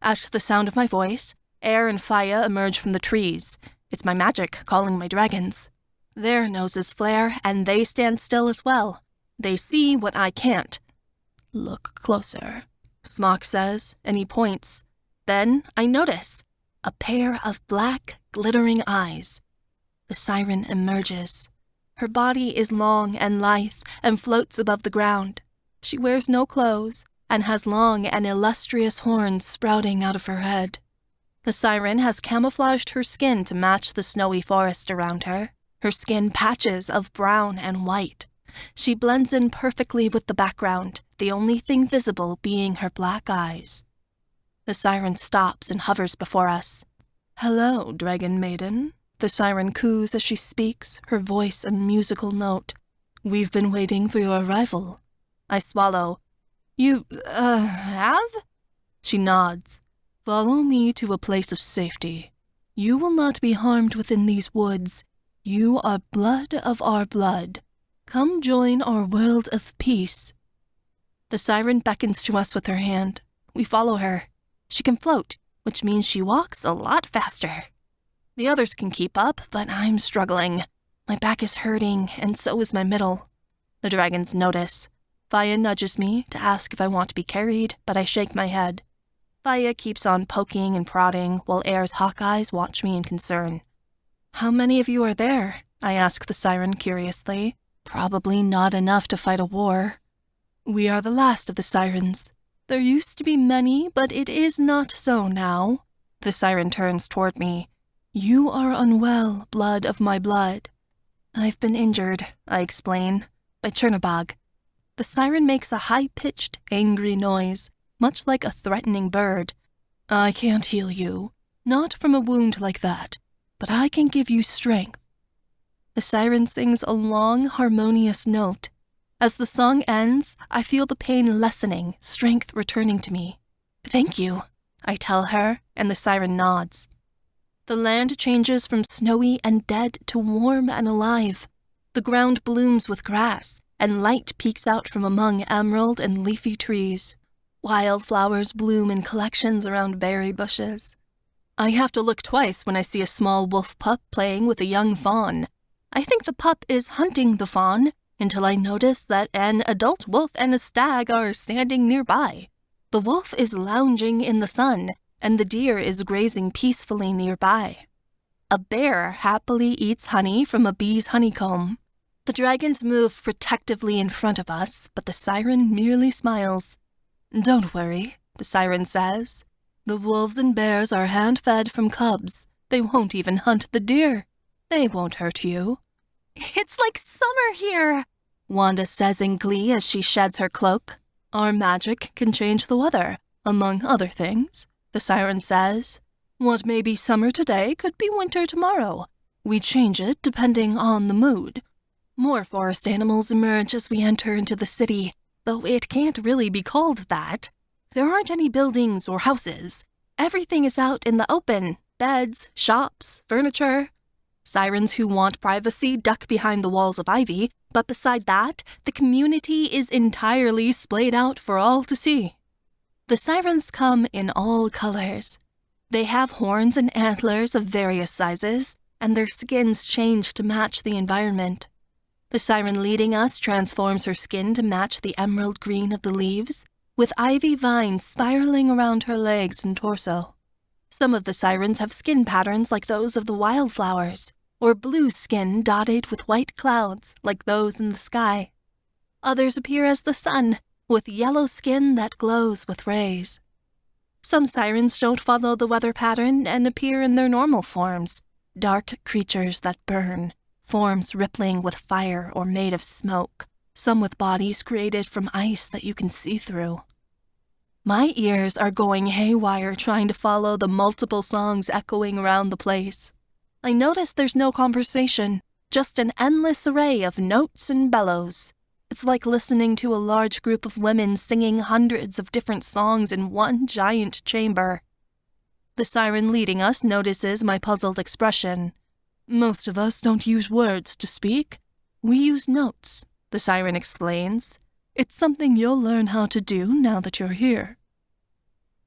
At the sound of my voice, Air and Faya emerge from the trees. It's my magic calling my dragons. Their noses flare, and they stand still as well. They see what I can't. Look closer, Smock says, and he points. Then I notice a pair of black, glittering eyes. The siren emerges. Her body is long and lithe and floats above the ground. She wears no clothes and has long and illustrious horns sprouting out of her head. The siren has camouflaged her skin to match the snowy forest around her. Her skin patches of brown and white. She blends in perfectly with the background, the only thing visible being her black eyes. The siren stops and hovers before us. Hello, dragon maiden. The siren coos as she speaks, her voice a musical note. We've been waiting for your arrival. I swallow. You, have? She nods. Follow me to a place of safety. You will not be harmed within these woods. You are blood of our blood. Come join our world of peace. The siren beckons to us with her hand. We follow her. She can float, which means she walks a lot faster. The others can keep up, but I'm struggling. My back is hurting, and so is my middle. The dragons notice. Faya nudges me to ask if I want to be carried, but I shake my head. Faya keeps on poking and prodding, while Air's hawk eyes watch me in concern. "How many of you are there?" I ask the siren curiously. "Probably not enough to fight a war." "We are the last of the sirens. There used to be many, but it is not so now." The siren turns toward me. "You are unwell, blood of my blood." "I've been injured," I explain, by Chernobog. The siren makes a high-pitched, angry noise, much like a threatening bird. "I can't heal you, not from a wound like that, but I can give you strength." The siren sings a long, harmonious note. As the song ends, I feel the pain lessening, strength returning to me. "Thank you," I tell her, and the siren nods. The land changes from snowy and dead to warm and alive. The ground blooms with grass, and light peeks out from among emerald and leafy trees. Wildflowers bloom in collections around berry bushes. I have to look twice when I see a small wolf pup playing with a young fawn. I think the pup is hunting the fawn, until I notice that an adult wolf and a stag are standing nearby. The wolf is lounging in the sun, and the deer is grazing peacefully nearby. A bear happily eats honey from a bee's honeycomb. The dragons move protectively in front of us, but the siren merely smiles. "Don't worry," the siren says. "The wolves and bears are hand-fed from cubs. They won't even hunt the deer. They won't hurt you." "It's like summer here," Wanda says in glee as she sheds her cloak. "Our magic can change the weather, among other things," the siren says. "What may be summer today could be winter tomorrow. We change it depending on the mood." More forest animals emerge as we enter into the city, though it can't really be called that. There aren't any buildings or houses. Everything is out in the open: beds, shops, furniture. Sirens who want privacy duck behind the walls of ivy, but beside that, the community is entirely splayed out for all to see. The sirens come in all colors. They have horns and antlers of various sizes, and their skins change to match the environment. The siren leading us transforms her skin to match the emerald green of the leaves, with ivy vines spiraling around her legs and torso. Some of the sirens have skin patterns like those of the wildflowers, or blue skin dotted with white clouds like those in the sky. Others appear as the sun, with yellow skin that glows with rays. Some sirens don't follow the weather pattern and appear in their normal forms, dark creatures that burn, forms rippling with fire or made of smoke, some with bodies created from ice that you can see through. My ears are going haywire trying to follow the multiple songs echoing around the place. I notice there's no conversation, just an endless array of notes and bellows. It's like listening to a large group of women singing hundreds of different songs in one giant chamber. The siren leading us notices my puzzled expression. "Most of us don't use words to speak. We use notes," the siren explains. "It's something you'll learn how to do now that you're here."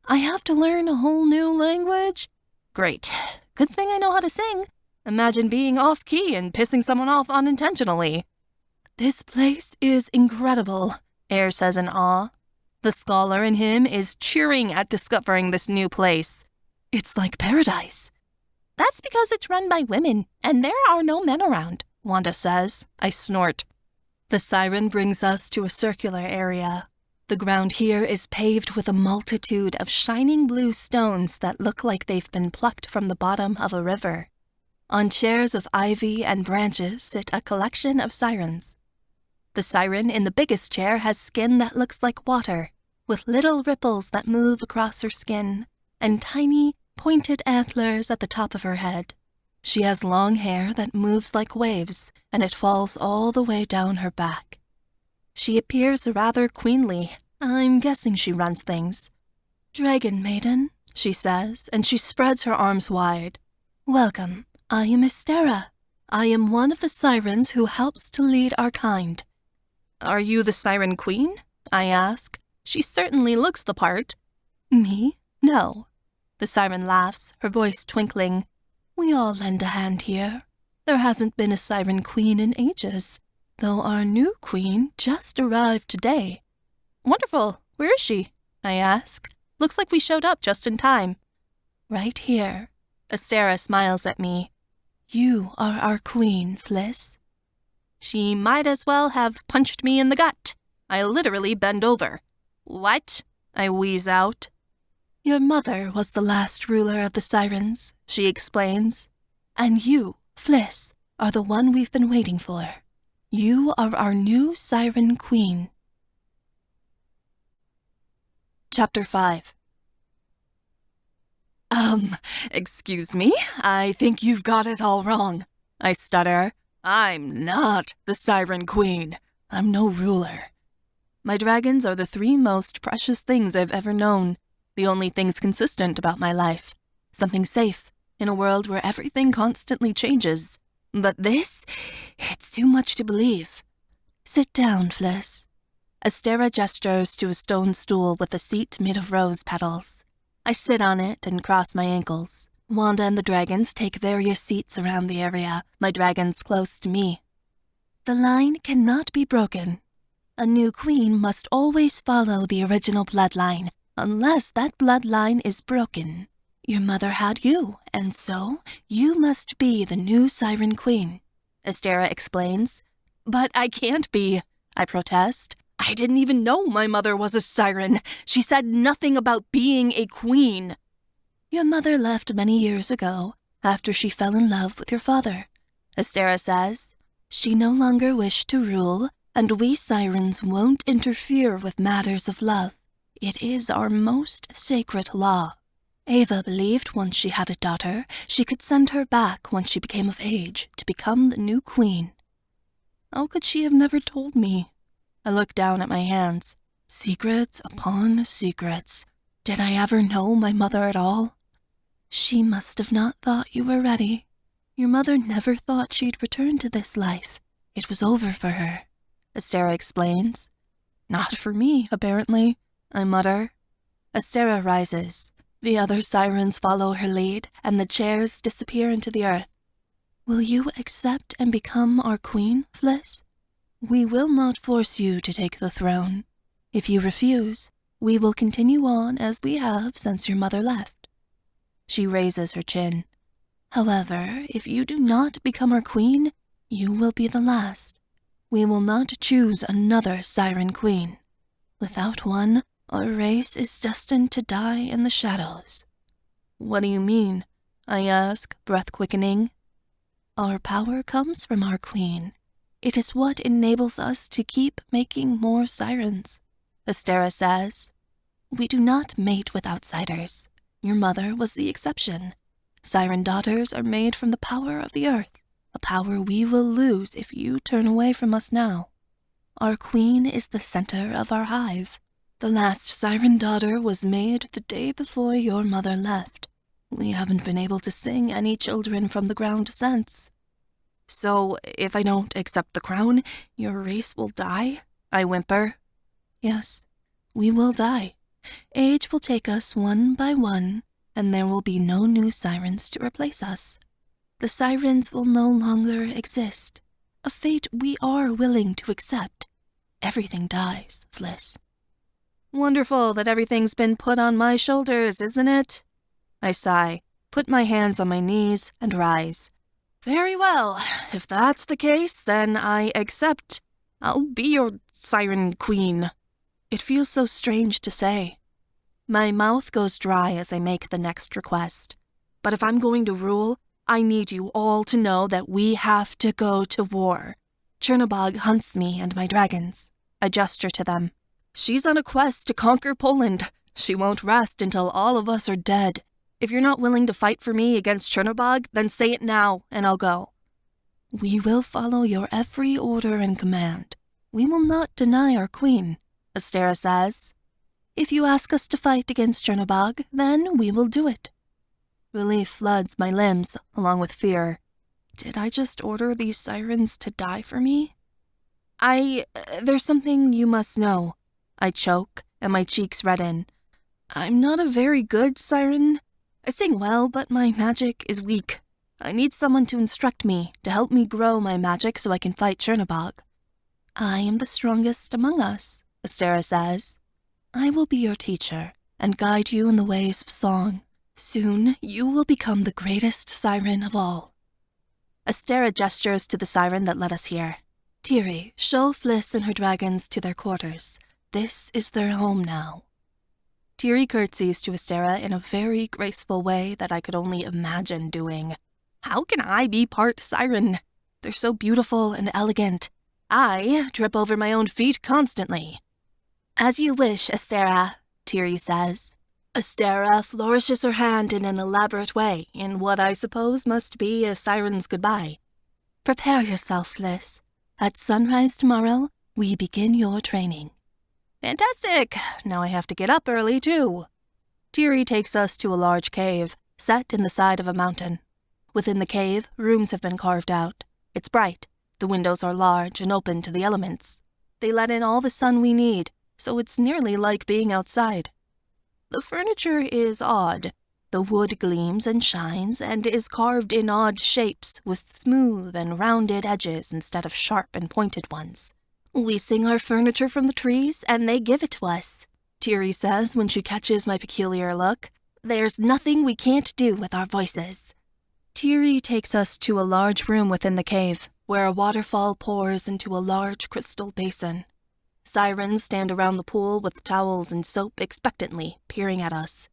I have to learn a whole new language? Great. Good thing I know how to sing. Imagine being off-key and pissing someone off unintentionally. "This place is incredible," Air says in awe. The scholar in him is cheering at discovering this new place. "It's like paradise." "That's because it's run by women, and there are no men around," Wanda says. I snort. The siren brings us to a circular area. The ground here is paved with a multitude of shining blue stones that look like they've been plucked from the bottom of a river. On chairs of ivy and branches sit a collection of sirens. The siren in the biggest chair has skin that looks like water, with little ripples that move across her skin, and tiny, pointed antlers at the top of her head. She has long hair that moves like waves, and it falls all the way down her back. She appears rather queenly. I'm guessing she runs things. "Dragon Maiden," she says, and she spreads her arms wide. "Welcome. I am Estera. I am one of the sirens who helps to lead our kind." "Are you the Siren Queen?" I ask. She certainly looks the part. "Me? No. The siren laughs, her voice twinkling. We all lend a hand here. There hasn't been a siren queen in ages, though our new queen just arrived today. Wonderful. Where is she? I ask. Looks like we showed up just in time. Right here. Astera smiles at me. You are our queen, Fliss. She might as well have punched me in the gut. I literally bend over. What? I wheeze out. Your mother was the last ruler of the sirens, she explains. And you, Fliss, are the one we've been waiting for. You are our new siren queen. Chapter 5. Excuse me, I think you've got it all wrong. I stutter. I'm not the siren queen. I'm no ruler. My dragons are the 3 most precious things I've ever known. The only things consistent about my life. Something safe, in a world where everything constantly changes. But this, it's too much to believe. Sit down, Fliss. Astera gestures to a stone stool with a seat made of rose petals. I sit on it and cross my ankles. Wanda and the dragons take various seats around the area, my dragons close to me. The line cannot be broken. A new queen must always follow the original bloodline, unless that bloodline is broken. Your mother had you, and so you must be the new siren queen, Astera explains. But I can't be, I protest. I didn't even know my mother was a siren. She said nothing about being a queen. Your mother left many years ago, after she fell in love with your father, Astera says. She no longer wished to rule, and we sirens won't interfere with matters of love. It is our most sacred law. Ava believed once she had a daughter, she could send her back once she became of age to become the new queen. How could she have never told me? I look down at my hands. Secrets upon secrets. Did I ever know my mother at all? She must have not thought you were ready. Your mother never thought she'd return to this life. It was over for her, Astera explains. Not for me, apparently, I mutter. Astera rises. The other sirens follow her lead, and the chairs disappear into the earth. Will you accept and become our queen, Fliss? We will not force you to take the throne. If you refuse, we will continue on as we have since your mother left. She raises her chin. However, if you do not become our queen, you will be the last. We will not choose another siren queen. Without one, our race is destined to die in the shadows. What do you mean? I ask, breath quickening. Our power comes from our queen. It is what enables us to keep making more sirens, Astera says. We do not mate with outsiders. Your mother was the exception. Siren daughters are made from the power of the earth, a power we will lose if you turn away from us now. Our queen is the center of our hive. The last siren daughter was made the day before your mother left. We haven't been able to sing any children from the ground since. So, if I don't accept the crown, your race will die? I whimper. Yes, we will die. Age will take us one by one, and there will be no new sirens to replace us. The sirens will no longer exist, a fate we are willing to accept. Everything dies, Fliss. Wonderful that everything's been put on my shoulders, isn't it? I sigh, put my hands on my knees, and rise. Very well. If that's the case, then I accept. I'll be your siren queen. It feels so strange to say. My mouth goes dry as I make the next request. But if I'm going to rule, I need you all to know that we have to go to war. Chernobog hunts me and my dragons. I gesture to them. She's on a quest to conquer Poland. She won't rest until all of us are dead. If you're not willing to fight for me against Chernobog, then say it now, and I'll go. We will follow your every order and command. We will not deny our queen, Astera says. If you ask us to fight against Chernobog, then we will do it. Relief floods my limbs, along with fear. Did I just order these sirens to die for me? There's something you must know. I choke, and my cheeks redden. I'm not a very good siren. I sing well, but my magic is weak. I need someone to instruct me, to help me grow my magic so I can fight Chernobog. I am the strongest among us, Astera says. I will be your teacher and guide you in the ways of song. Soon, you will become the greatest siren of all. Astera gestures to the siren that led us here. Tiri, show Fliss and her dragons to their quarters. This is their home now. Tiri curtsies to Astera in a very graceful way that I could only imagine doing. How can I be part siren? They're so beautiful and elegant. I trip over my own feet constantly. As you wish, Astera, Tiri says. Astera flourishes her hand in an elaborate way, in what I suppose must be a siren's goodbye. Prepare yourself, Fliss. At sunrise tomorrow, we begin your training. Fantastic! Now I have to get up early, too. Tiri takes us to a large cave, set in the side of a mountain. Within the cave, rooms have been carved out. It's bright. The windows are large and open to the elements. They let in all the sun we need, so it's nearly like being outside. The furniture is odd. The wood gleams and shines and is carved in odd shapes with smooth and rounded edges instead of sharp and pointed ones. We sing our furniture from the trees and they give it to us, Tiri says when she catches my peculiar look. There's nothing we can't do with our voices. Tiri takes us to a large room within the cave, where a waterfall pours into a large crystal basin. Sirens stand around the pool with towels and soap expectantly, peering at us.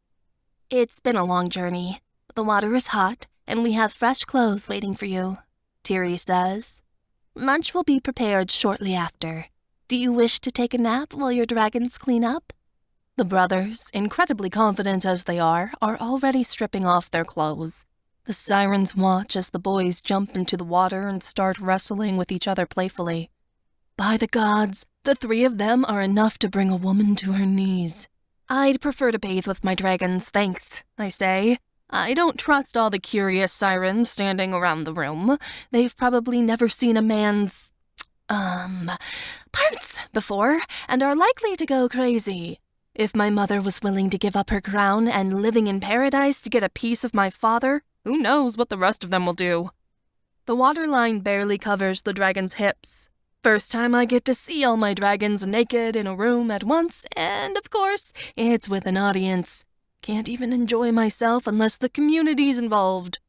It's been a long journey. The water is hot, and we have fresh clothes waiting for you, Tiri says. Lunch will be prepared shortly after. Do you wish to take a nap while your dragons clean up? The brothers, incredibly confident as they are already stripping off their clothes. The sirens watch as the boys jump into the water and start wrestling with each other playfully. By the gods, the three of them are enough to bring a woman to her knees. I'd prefer to bathe with my dragons, thanks, I say. I don't trust all the curious sirens standing around the room. They've probably never seen a man's, parts before, and are likely to go crazy. If my mother was willing to give up her crown and living in paradise to get a piece of my father, who knows what the rest of them will do? The waterline barely covers the dragon's hips. First time I get to see all my dragons naked in a room at once, and of course, it's with an audience. Can't even enjoy myself unless the community's involved.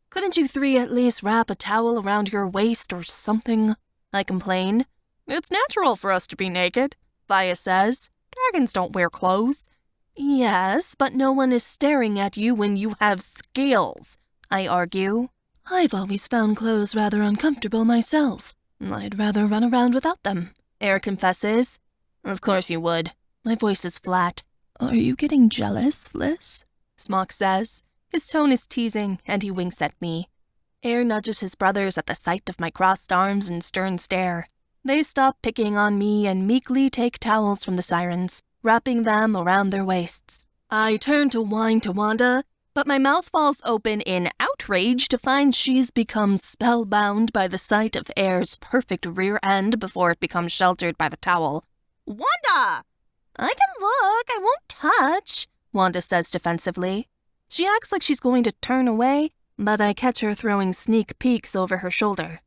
Couldn't you three at least wrap a towel around your waist or something? I complain. It's natural for us to be naked, Vaya says. Dragons don't wear clothes. Yes, but no one is staring at you when you have scales, I argue. I've always found clothes rather uncomfortable myself. I'd rather run around without them, Air confesses. Of course you would. My voice is flat. Are you getting jealous, Fliss? Smock says. His tone is teasing, and he winks at me. Air nudges his brothers at the sight of my crossed arms and stern stare. They stop picking on me and meekly take towels from the sirens, wrapping them around their waists. I turn to whine to Wanda, but my mouth falls open in outrage to find she's become spellbound by the sight of Air's perfect rear end before it becomes sheltered by the towel. Wanda! I can look, I won't touch, Wanda says defensively. She acts like she's going to turn away, but I catch her throwing sneak peeks over her shoulder.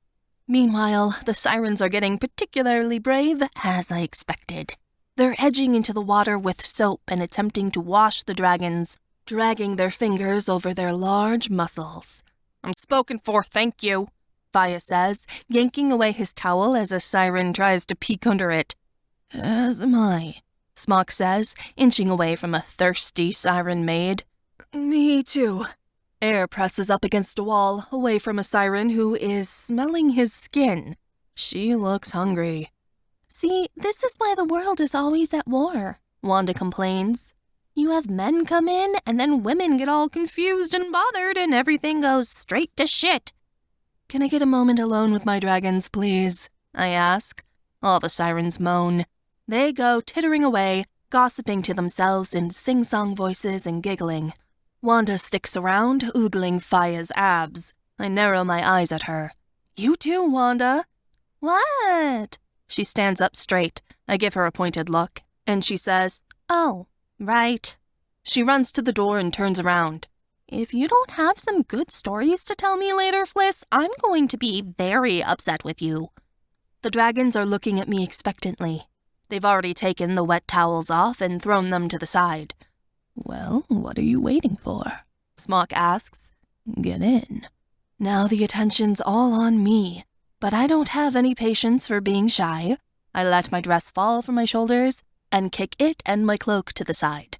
Meanwhile, the sirens are getting particularly brave, as I expected. They're edging into the water with soap and attempting to wash the dragons, dragging their fingers over their large muscles. I'm spoken for, thank you, Vaya says, yanking away his towel as a siren tries to peek under it. As am I, Smock says, inching away from a thirsty siren maid. Me too. Air presses up against a wall, away from a siren who is smelling his skin. She looks hungry. See, this is why the world is always at war, Wanda complains. You have men come in, and then women get all confused and bothered, and everything goes straight to shit. Can I get a moment alone with my dragons, please? I ask. All the sirens moan. They go tittering away, gossiping to themselves in sing-song voices and giggling. Wanda sticks around, oogling Faya's abs. I narrow my eyes at her. You too, Wanda. What? She stands up straight. I give her a pointed look, and she says, Oh, right. She runs to the door and turns around. If you don't have some good stories to tell me later, Fliss, I'm going to be very upset with you. The dragons are looking at me expectantly. They've already taken the wet towels off and thrown them to the side. Well, what are you waiting for? Smock asks. Get in. Now the attention's all on me, but I don't have any patience for being shy. I let my dress fall from my shoulders and kick it and my cloak to the side.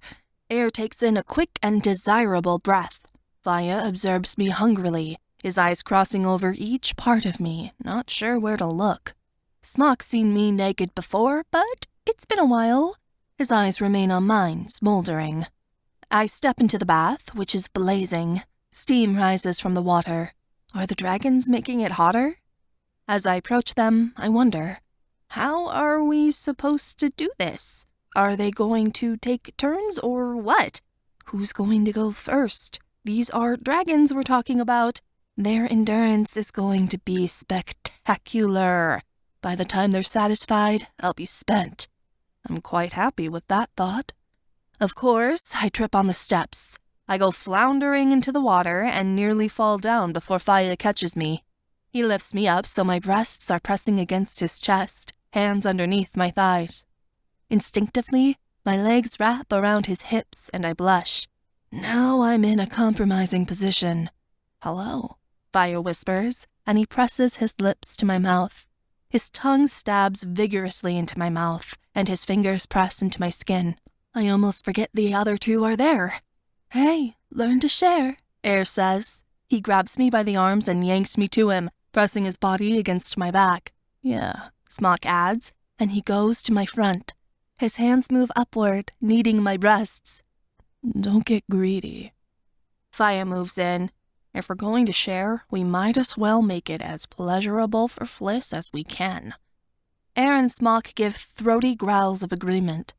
Air takes in a quick and desirable breath. Faya observes me hungrily, his eyes crossing over each part of me, not sure where to look. Smock's seen me naked before, but it's been a while. His eyes remain on mine, smoldering. I step into the bath, which is blazing. Steam rises from the water. Are the dragons making it hotter? As I approach them, I wonder, how are we supposed to do this? Are they going to take turns or what? Who's going to go first? These are dragons we're talking about. Their endurance is going to be spectacular. By the time they're satisfied, I'll be spent. I'm quite happy with that thought. Of course, I trip on the steps. I go floundering into the water and nearly fall down before Faya catches me. He lifts me up so my breasts are pressing against his chest, hands underneath my thighs. Instinctively, my legs wrap around his hips and I blush. Now I'm in a compromising position. Hello, Faya whispers, and he presses his lips to my mouth. His tongue stabs vigorously into my mouth, and his fingers press into my skin. I almost forget the other two are there. Hey, learn to share, Air says. He grabs me by the arms and yanks me to him, pressing his body against my back. Yeah, Smock adds, and he goes to my front. His hands move upward, kneading my breasts. Don't get greedy. Faya moves in. If we're going to share, we might as well make it as pleasurable for Fliss as we can. Air and Smock give throaty growls of agreement.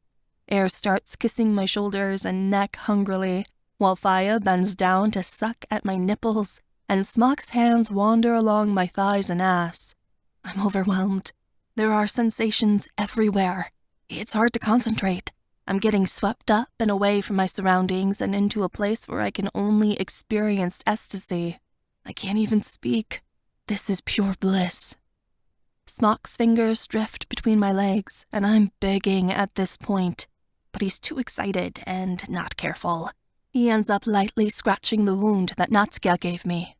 Air starts kissing my shoulders and neck hungrily, while Faya bends down to suck at my nipples, and Smock's hands wander along my thighs and ass. I'm overwhelmed. There are sensations everywhere. It's hard to concentrate. I'm getting swept up and away from my surroundings and into a place where I can only experience ecstasy. I can't even speak. This is pure bliss. Smock's fingers drift between my legs, and I'm begging at this point. But he's too excited and not careful. He ends up lightly scratching the wound that Natsuka gave me.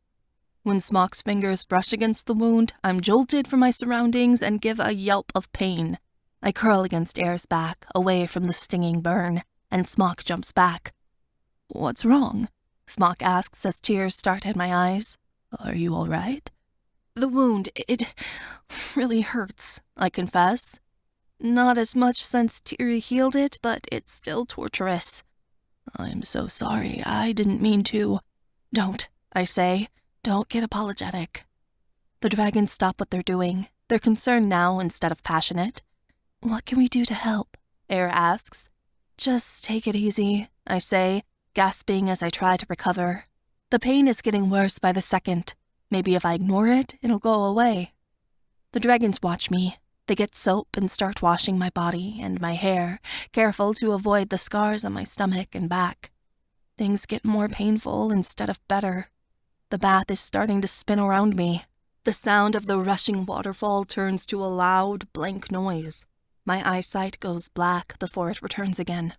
When Smock's fingers brush against the wound, I'm jolted from my surroundings and give a yelp of pain. I curl against Air's back, away from the stinging burn, and Smock jumps back. What's wrong? Smock asks as tears start in my eyes. Are you all right? The wound, it really hurts, I confess. Not as much since Tiri healed it, but it's still torturous. I'm so sorry, I didn't mean to. Don't, I say. Don't get apologetic. The dragons stop what they're doing. They're concerned now instead of passionate. What can we do to help? Air asks. Just take it easy, I say, gasping as I try to recover. The pain is getting worse by the second. Maybe if I ignore it, it'll go away. The dragons watch me. They get soap and start washing my body and my hair, careful to avoid the scars on my stomach and back. Things get more painful instead of better. The bath is starting to spin around me. The sound of the rushing waterfall turns to a loud, blank noise. My eyesight goes black before it returns again.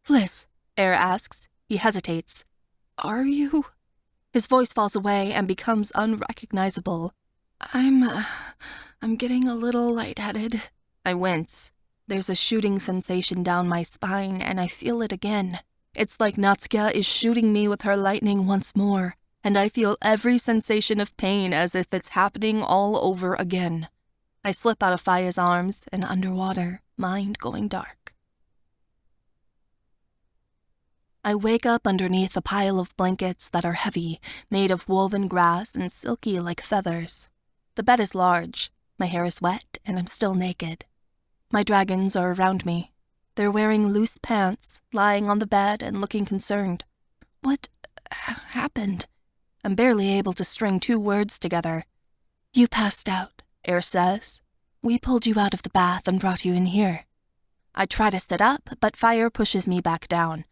Fliss, Air asks. He hesitates. Are you? His voice falls away and becomes unrecognizable. I'm getting a little lightheaded. I wince. There's a shooting sensation down my spine, and I feel it again. It's like Natsuka is shooting me with her lightning once more, and I feel every sensation of pain as if it's happening all over again. I slip out of Faya's arms and underwater, mind going dark. I wake up underneath a pile of blankets that are heavy, made of woven grass and silky like feathers. The bed is large. My hair is wet, and I'm still naked. My dragons are around me. They're wearing loose pants, lying on the bed and looking concerned. What happened? I'm barely able to string 2 words together. You passed out, Air says. We pulled you out of the bath and brought you in here. I try to sit up, but Fire pushes me back down.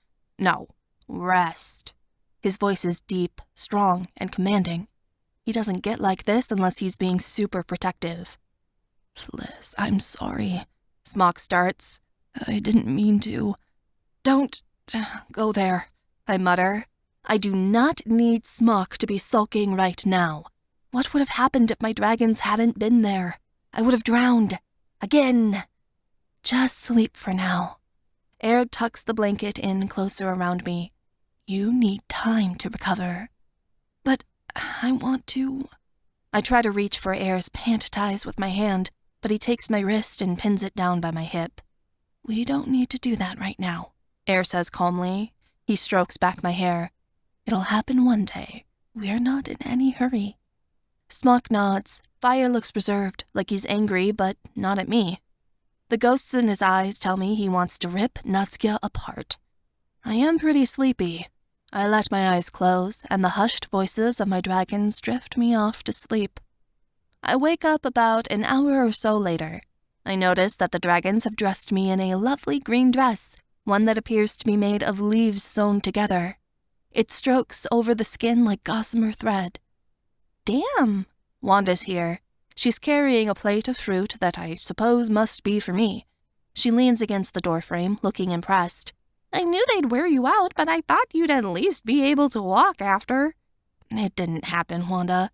No, rest. His voice is deep, strong, and commanding. He doesn't get like this unless he's being super protective. Fliss, I'm sorry. Smock starts. I didn't mean to. Don't go there, I mutter. I do not need Smock to be sulking right now. What would have happened if my dragons hadn't been there? I would have drowned. Again. Just sleep for now. Air tucks the blanket in closer around me. You need time to recover. But I want to... I try to reach for Air's pant ties with my hand, but he takes my wrist and pins it down by my hip. We don't need to do that right now, Air says calmly. He strokes back my hair. It'll happen one day. We're not in any hurry. Smock nods. Fire looks reserved, like he's angry, but not at me. The ghosts in his eyes tell me he wants to rip Natsuki apart. I am pretty sleepy. I let my eyes close, and the hushed voices of my dragons drift me off to sleep. I wake up about an hour or so later. I notice that the dragons have dressed me in a lovely green dress, one that appears to be made of leaves sewn together. It strokes over the skin like gossamer thread. Damn! Wanda's here. She's carrying a plate of fruit that I suppose must be for me. She leans against the doorframe, looking impressed. I knew they'd wear you out, but I thought you'd at least be able to walk after. It didn't happen, Wanda.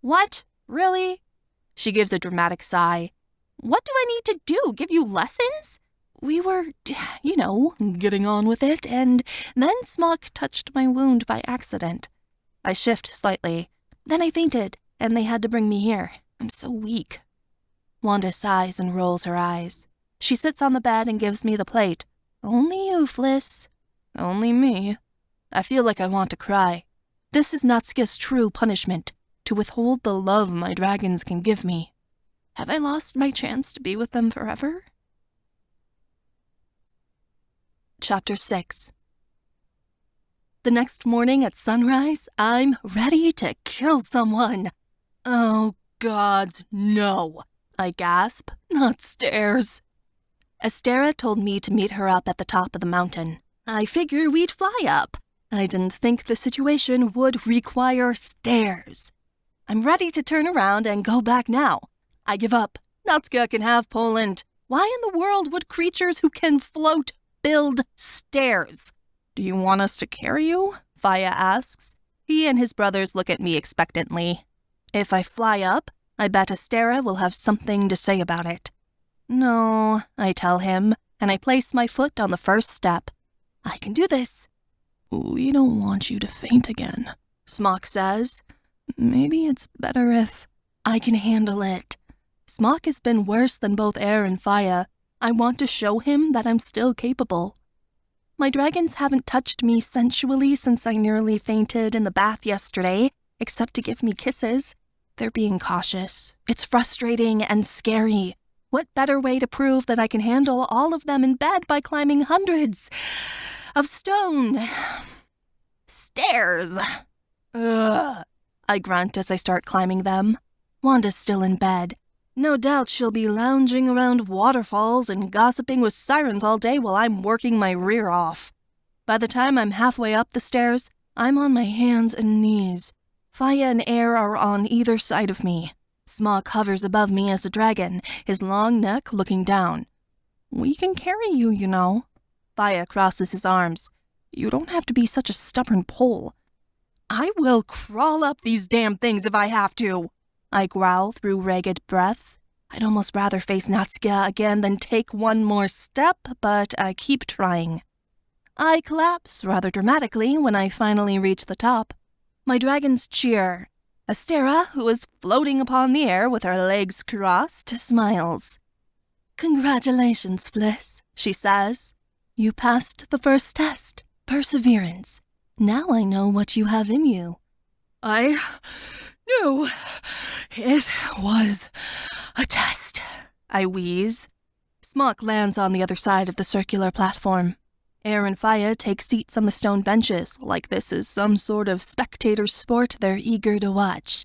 What? Really? She gives a dramatic sigh. What do I need to do? Give you lessons? We were, getting on with it, and then Smock touched my wound by accident. I shift slightly. Then I fainted, and they had to bring me here. I'm so weak. Wanda sighs and rolls her eyes. She sits on the bed and gives me the plate. Only you, Fliss. Only me. I feel like I want to cry. This is Natsuki's true punishment, to withhold the love my dragons can give me. Have I lost my chance to be with them forever? Chapter 6. The next morning at sunrise, I'm ready to kill someone. Oh, gods, no. I gasp. Not stairs. Estera told me to meet her up at the top of the mountain. I figured we'd fly up. I didn't think the situation would require stairs. I'm ready to turn around and go back now. I give up. Natsuki can have Poland. Why in the world would creatures who can float build stairs? Do you want us to carry you? Faya asks. He and his brothers look at me expectantly. If I fly up, I bet Estera will have something to say about it. No, I tell him, and I place my foot on the first step. I can do this. We don't want you to faint again, Smock says. Maybe it's better if I can handle it. Smock has been worse than both Air and Faya. I want to show him that I'm still capable. My dragons haven't touched me sensually since I nearly fainted in the bath yesterday, except to give me kisses. They're being cautious. It's frustrating and scary. What better way to prove that I can handle all of them in bed by climbing hundreds of stone stairs? Ugh. I grunt as I start climbing them. Wanda's still in bed. No doubt she'll be lounging around waterfalls and gossiping with sirens all day while I'm working my rear off. By the time I'm halfway up the stairs, I'm on my hands and knees. Faya and Air are on either side of me. Smock hovers above me as a dragon, his long neck looking down. We can carry you, you know. Faya crosses his arms. You don't have to be such a stubborn pole. I will crawl up these damn things if I have to. I growl through ragged breaths. I'd almost rather face Natsuki again than take one more step, but I keep trying. I collapse rather dramatically when I finally reach the top. My dragons cheer. Estera, who is floating upon the air with her legs crossed, smiles. Congratulations, Fliss, she says. You passed the first test, perseverance. Now I know what you have in you. I knew it was a test, I wheeze. Smock lands on the other side of the circular platform. Air and Faya take seats on the stone benches, like this is some sort of spectator sport they're eager to watch.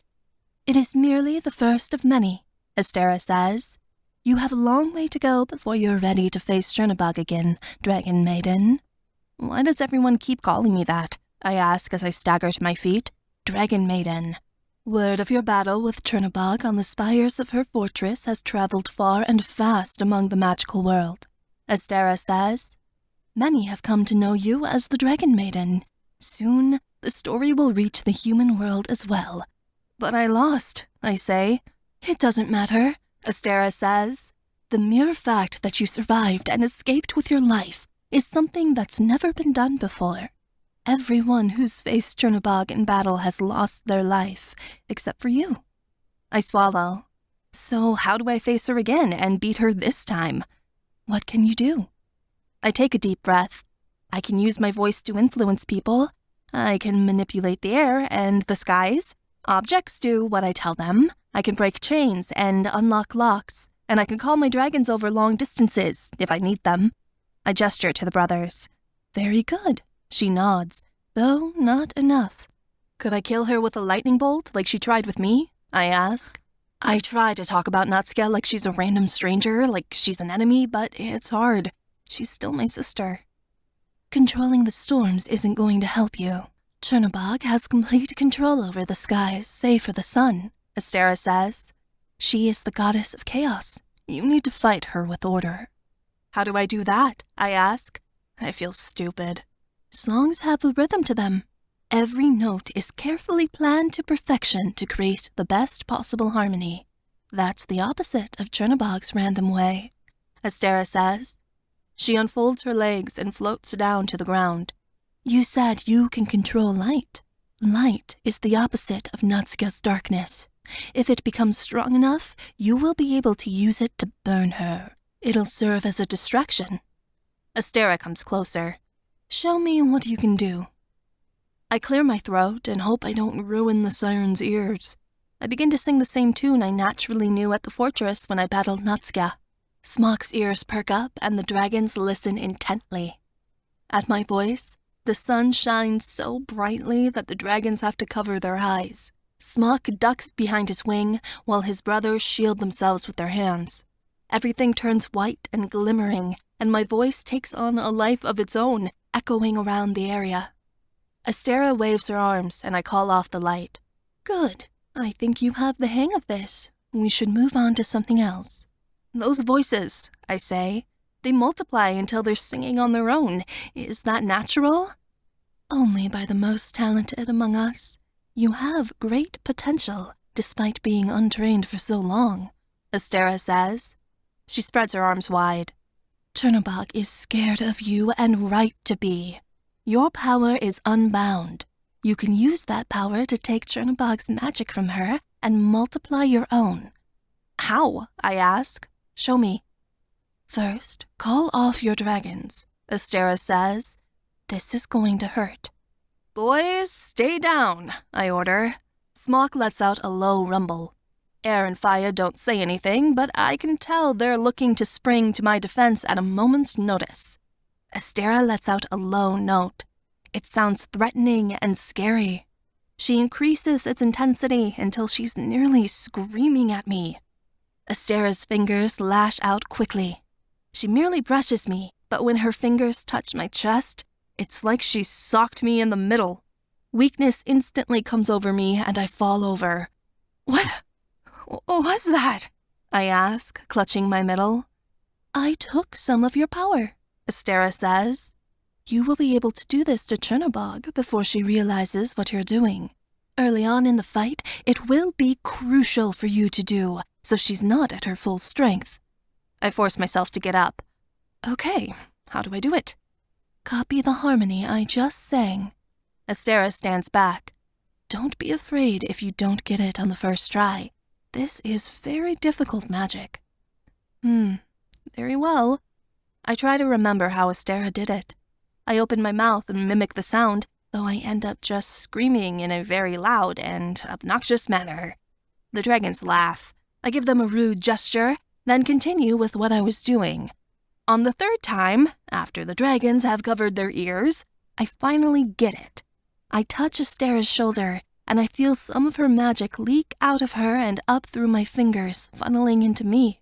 It is merely the first of many, Estera says. You have a long way to go before you're ready to face Chernobog again, Dragon Maiden. Why does everyone keep calling me that? I ask as I stagger to my feet. Dragon Maiden. Word of your battle with Chernobog on the spires of her fortress has traveled far and fast among the magical world. Astera says, many have come to know you as the Dragon Maiden. Soon, the story will reach the human world as well. But I lost, I say. It doesn't matter, Astera says. The mere fact that you survived and escaped with your life is something that's never been done before. Everyone who's faced Chernobog in battle has lost their life, except for you. I swallow. So how do I face her again and beat her this time? What can you do? I take a deep breath. I can use my voice to influence people. I can manipulate the air and the skies. Objects do what I tell them. I can break chains and unlock locks. And I can call my dragons over long distances if I need them. I gesture to the brothers. Very good. She nods, though not enough. Could I kill her with a lightning bolt like she tried with me? I ask. I try to talk about Natsuka like she's a random stranger, like she's an enemy, but it's hard. She's still my sister. Controlling the storms isn't going to help you. Chernobog has complete control over the skies, save for the sun, Astera says. She is the goddess of chaos. You need to fight her with order. How do I do that? I ask. I feel stupid. Songs have a rhythm to them. Every note is carefully planned to perfection to create the best possible harmony. That's the opposite of Chernobog's random way, Astera says. She unfolds her legs and floats down to the ground. You said you can control light. Light is the opposite of Natsuka's darkness. If it becomes strong enough, you will be able to use it to burn her. It'll serve as a distraction. Astera comes closer. Show me what you can do. I clear my throat and hope I don't ruin the sirens' ears. I begin to sing the same tune I naturally knew at the fortress when I battled Natsuka. Smock's ears perk up and the dragons listen intently. At my voice, the sun shines so brightly that the dragons have to cover their eyes. Smock ducks behind his wing while his brothers shield themselves with their hands. Everything turns white and glimmering, and my voice takes on a life of its own, echoing around the area. Astera waves her arms, and I call off the light. Good. I think you have the hang of this. We should move on to something else. Those voices, I say, they multiply until they're singing on their own. Is that natural? Only by the most talented among us. You have great potential, despite being untrained for so long, Astera says. She spreads her arms wide. Chernobog is scared of you and right to be. Your power is unbound. You can use that power to take Chernobog's magic from her and multiply your own. How? I ask. Show me. First, call off your dragons, Astera says. This is going to hurt. Boys, stay down, I order. Smock lets out a low rumble. Air and Faya don't say anything, but I can tell they're looking to spring to my defense at a moment's notice. Astera lets out a low note. It sounds threatening and scary. She increases its intensity until she's nearly screaming at me. Astera's fingers lash out quickly. She merely brushes me, but when her fingers touch my chest, it's like she socked me in the middle. Weakness instantly comes over me and I fall over. What was that? I ask, clutching my middle. I took some of your power, Astera says. You will be able to do this to Chernobog before she realizes what you're doing. Early on in the fight, it will be crucial for you to do, so she's not at her full strength. I force myself to get up. Okay, how do I do it? Copy the harmony I just sang. Astera stands back. Don't be afraid if you don't get it on the first try. This is very difficult magic. Very well. I try to remember how Astera did it. I open my mouth and mimic the sound, though I end up just screaming in a very loud and obnoxious manner. The dragons laugh. I give them a rude gesture, then continue with what I was doing. On the third time, after the dragons have covered their ears, I finally get it. I touch Astera's shoulder, and I feel some of her magic leak out of her and up through my fingers, funneling into me.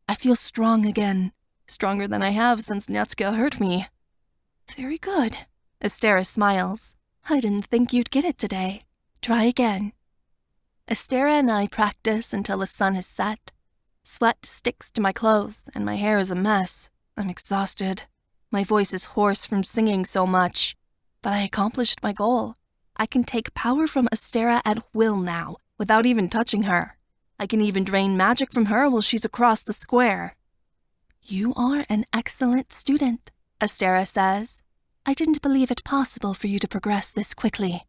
I feel strong again, stronger than I have since Natsuka hurt me. Very good. Astera smiles. I didn't think you'd get it today. Try again. Astera and I practice until the sun has set. Sweat sticks to my clothes, and my hair is a mess. I'm exhausted. My voice is hoarse from singing so much. But I accomplished my goal. I can take power from Astera at will now, without even touching her. I can even drain magic from her while she's across the square. You are an excellent student, Astera says. I didn't believe it possible for you to progress this quickly.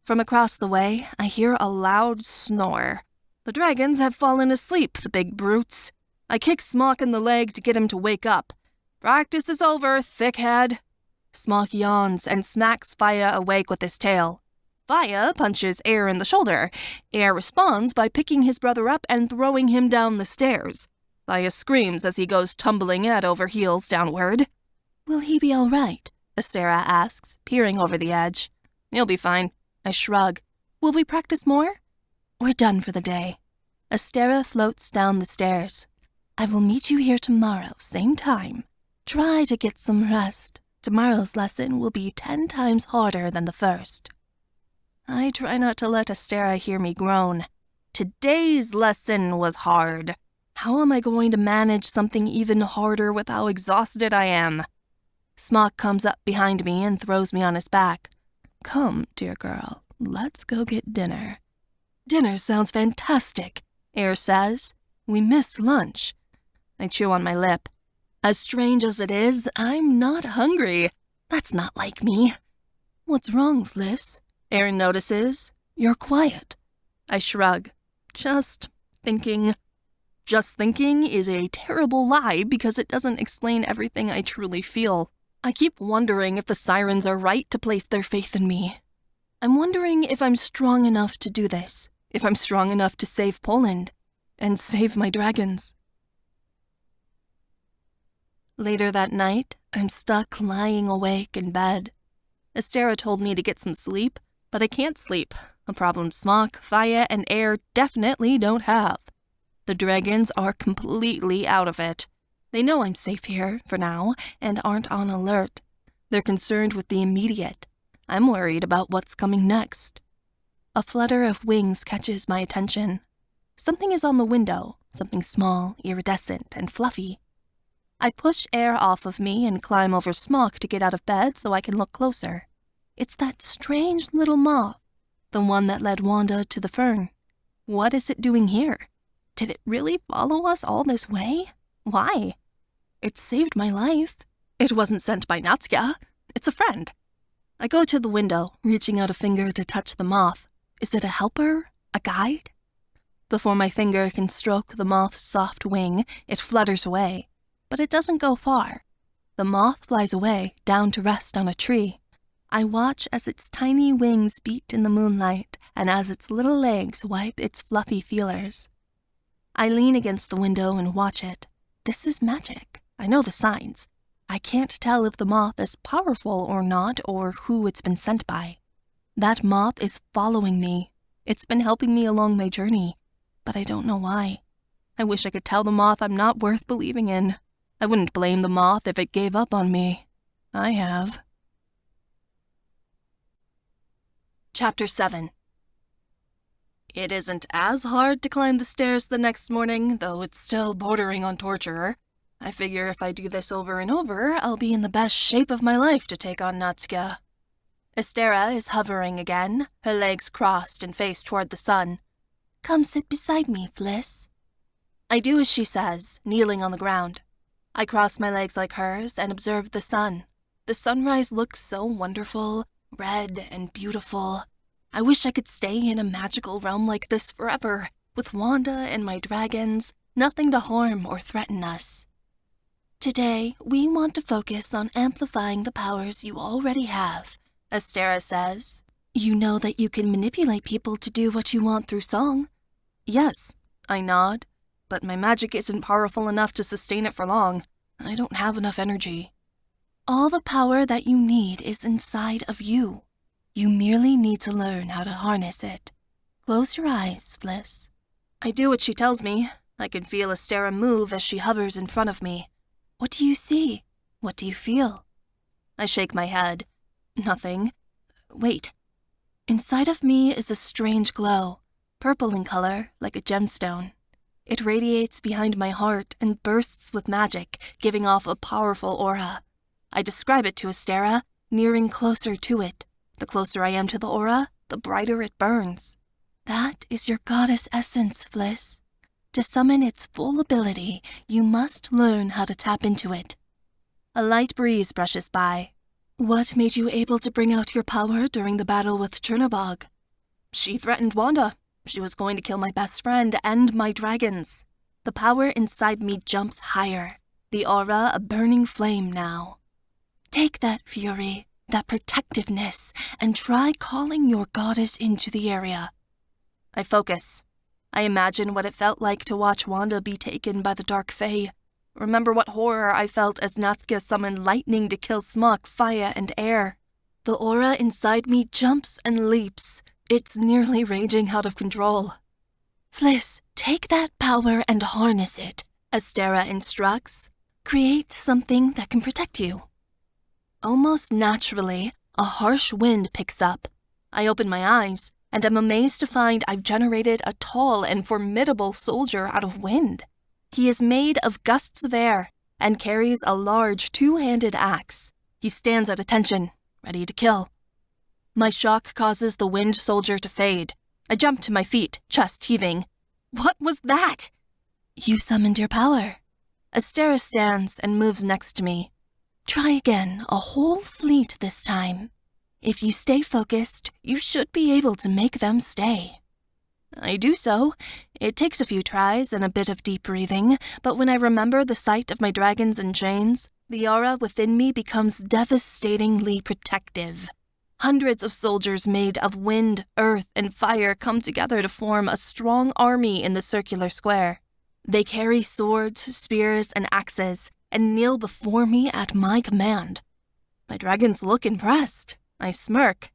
From across the way, I hear a loud snore. The dragons have fallen asleep, the big brutes. I kick Smock in the leg to get him to wake up. Practice is over, thickhead. Smock yawns and smacks Faya awake with his tail. Faya punches Air in the shoulder. Air responds by picking his brother up and throwing him down the stairs. Faya screams as he goes tumbling head over heels downward. Will he be all right? Astera asks, peering over the edge. He'll be fine. I shrug. Will we practice more? We're done for the day. Astera floats down the stairs. I will meet you here tomorrow, same time. Try to get some rest. Tomorrow's lesson will be 10 times harder than the first. I try not to let Astera hear me groan. Today's lesson was hard. How am I going to manage something even harder with how exhausted I am? Smock comes up behind me and throws me on his back. Come, dear girl, let's go get dinner. Dinner sounds fantastic, Air says. We missed lunch. I chew on my lip. As strange as it is, I'm not hungry. That's not like me. What's wrong, Fliss? Air notices. You're quiet. I shrug. Just thinking. Just thinking is a terrible lie because it doesn't explain everything I truly feel. I keep wondering if the sirens are right to place their faith in me. I'm wondering if I'm strong enough to do this, if I'm strong enough to save Poland, and save my dragons. Later that night, I'm stuck lying awake in bed. Astera told me to get some sleep, but I can't sleep, a problem Smock, Faya, and Air definitely don't have. The dragons are completely out of it. They know I'm safe here, for now, and aren't on alert. They're concerned with the immediate. I'm worried about what's coming next. A flutter of wings catches my attention. Something is on the window, something small, iridescent, and fluffy. I push Air off of me and climb over Smock to get out of bed so I can look closer. It's that strange little moth, the one that led Wanda to the fern. What is it doing here? Did it really follow us all this way? Why? It saved my life. It wasn't sent by Natsuya. It's a friend. I go to the window, reaching out a finger to touch the moth. Is it a helper? A guide? Before my finger can stroke the moth's soft wing, it flutters away. But it doesn't go far. The moth flies away, down to rest on a tree. I watch as its tiny wings beat in the moonlight and as its little legs wipe its fluffy feelers. I lean against the window and watch it. This is magic. I know the signs. I can't tell if the moth is powerful or not or who it's been sent by. That moth is following me. It's been helping me along my journey, but I don't know why. I wish I could tell the moth I'm not worth believing in. I wouldn't blame the moth if it gave up on me. I have. Chapter 7. It isn't as hard to climb the stairs the next morning, though it's still bordering on torture. I figure if I do this over and over, I'll be in the best shape of my life to take on Natsuya. Astera is hovering again, her legs crossed and face toward the sun. Come sit beside me, Fliss. I do as she says, kneeling on the ground. I cross my legs like hers and observe the sun. The sunrise looks so wonderful, red and beautiful. I wish I could stay in a magical realm like this forever, with Wanda and my dragons, nothing to harm or threaten us. Today, we want to focus on amplifying the powers you already have, Astera says. You know that you can manipulate people to do what you want through song. Yes, I nod, but my magic isn't powerful enough to sustain it for long. I don't have enough energy. All the power that you need is inside of you. You merely need to learn how to harness it. Close your eyes, Fliss. I do what she tells me. I can feel Astera move as she hovers in front of me. What do you see? What do you feel? I shake my head. Nothing. Wait. Inside of me is a strange glow, purple in color, like a gemstone. It radiates behind my heart and bursts with magic, giving off a powerful aura. I describe it to Astera, nearing closer to it. The closer I am to the aura, the brighter it burns. That is your goddess essence, Fliss. To summon its full ability, you must learn how to tap into it. A light breeze brushes by. What made you able to bring out your power during the battle with Chernobog? She threatened Wanda. She was going to kill my best friend and my dragons. The power inside me jumps higher, the aura a burning flame now. Take that fury, that protectiveness, and try calling your goddess into the area. I focus. I imagine what it felt like to watch Wanda be taken by the Dark Fae. Remember what horror I felt as Natsuka summoned lightning to kill Smok, fire, and air. The aura inside me jumps and leaps. It's nearly raging out of control. Fliss, take that power and harness it, Astera instructs. Create something that can protect you. Almost naturally, a harsh wind picks up. I open my eyes, and am amazed to find I've generated a tall and formidable soldier out of wind. He is made of gusts of air and carries a large two-handed axe. He stands at attention, ready to kill. My shock causes the wind soldier to fade. I jump to my feet, chest heaving. What was that? You summoned your power. Astera stands and moves next to me. Try again, a whole fleet this time. If you stay focused, you should be able to make them stay. I do so. It takes a few tries and a bit of deep breathing, but when I remember the sight of my dragons in chains, the aura within me becomes devastatingly protective. Hundreds of soldiers made of wind, earth, and fire come together to form a strong army in the circular square. They carry swords, spears, and axes, and kneel before me at my command. My dragons look impressed. I smirk.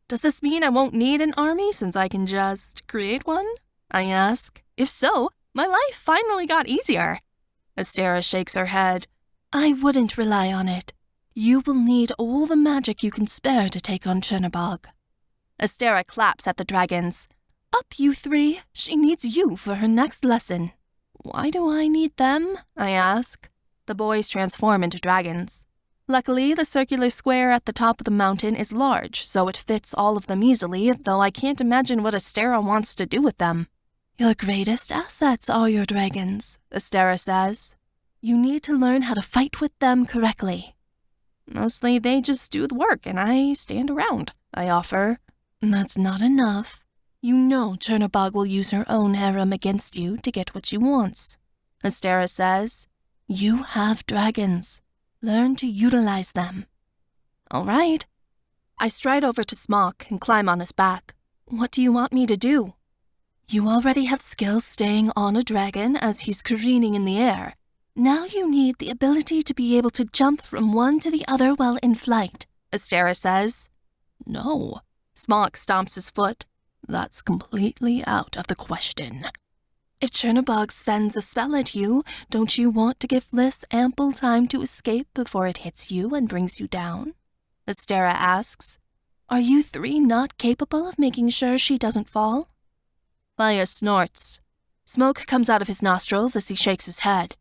Does this mean I won't need an army since I can just create one? I ask. If so, my life finally got easier. Astera shakes her head. I wouldn't rely on it. You will need all the magic you can spare to take on Chernobog. Astera claps at the dragons. Up, you three. She needs you for her next lesson. Why do I need them? I ask. The boys transform into dragons. Luckily, the circular square at the top of the mountain is large, so it fits all of them easily, though I can't imagine what Astera wants to do with them. Your greatest assets are your dragons, Astera says. You need to learn how to fight with them correctly. Mostly they just do the work and I stand around, I offer. That's not enough. You know Chernobog will use her own harem against you to get what she wants. Astera says, you have dragons. Learn to utilize them. All right. I stride over to Smok and climb on his back. What do you want me to do? You already have skills staying on a dragon as he's careening in the air. Now you need the ability to be able to jump from one to the other while in flight, Astera says. No. Smok stomps his foot. That's completely out of the question. If Chernobog sends a spell at you, don't you want to give Fliss ample time to escape before it hits you and brings you down? Astera asks. Are you three not capable of making sure she doesn't fall? Fire snorts. Smoke comes out of his nostrils as he shakes his head.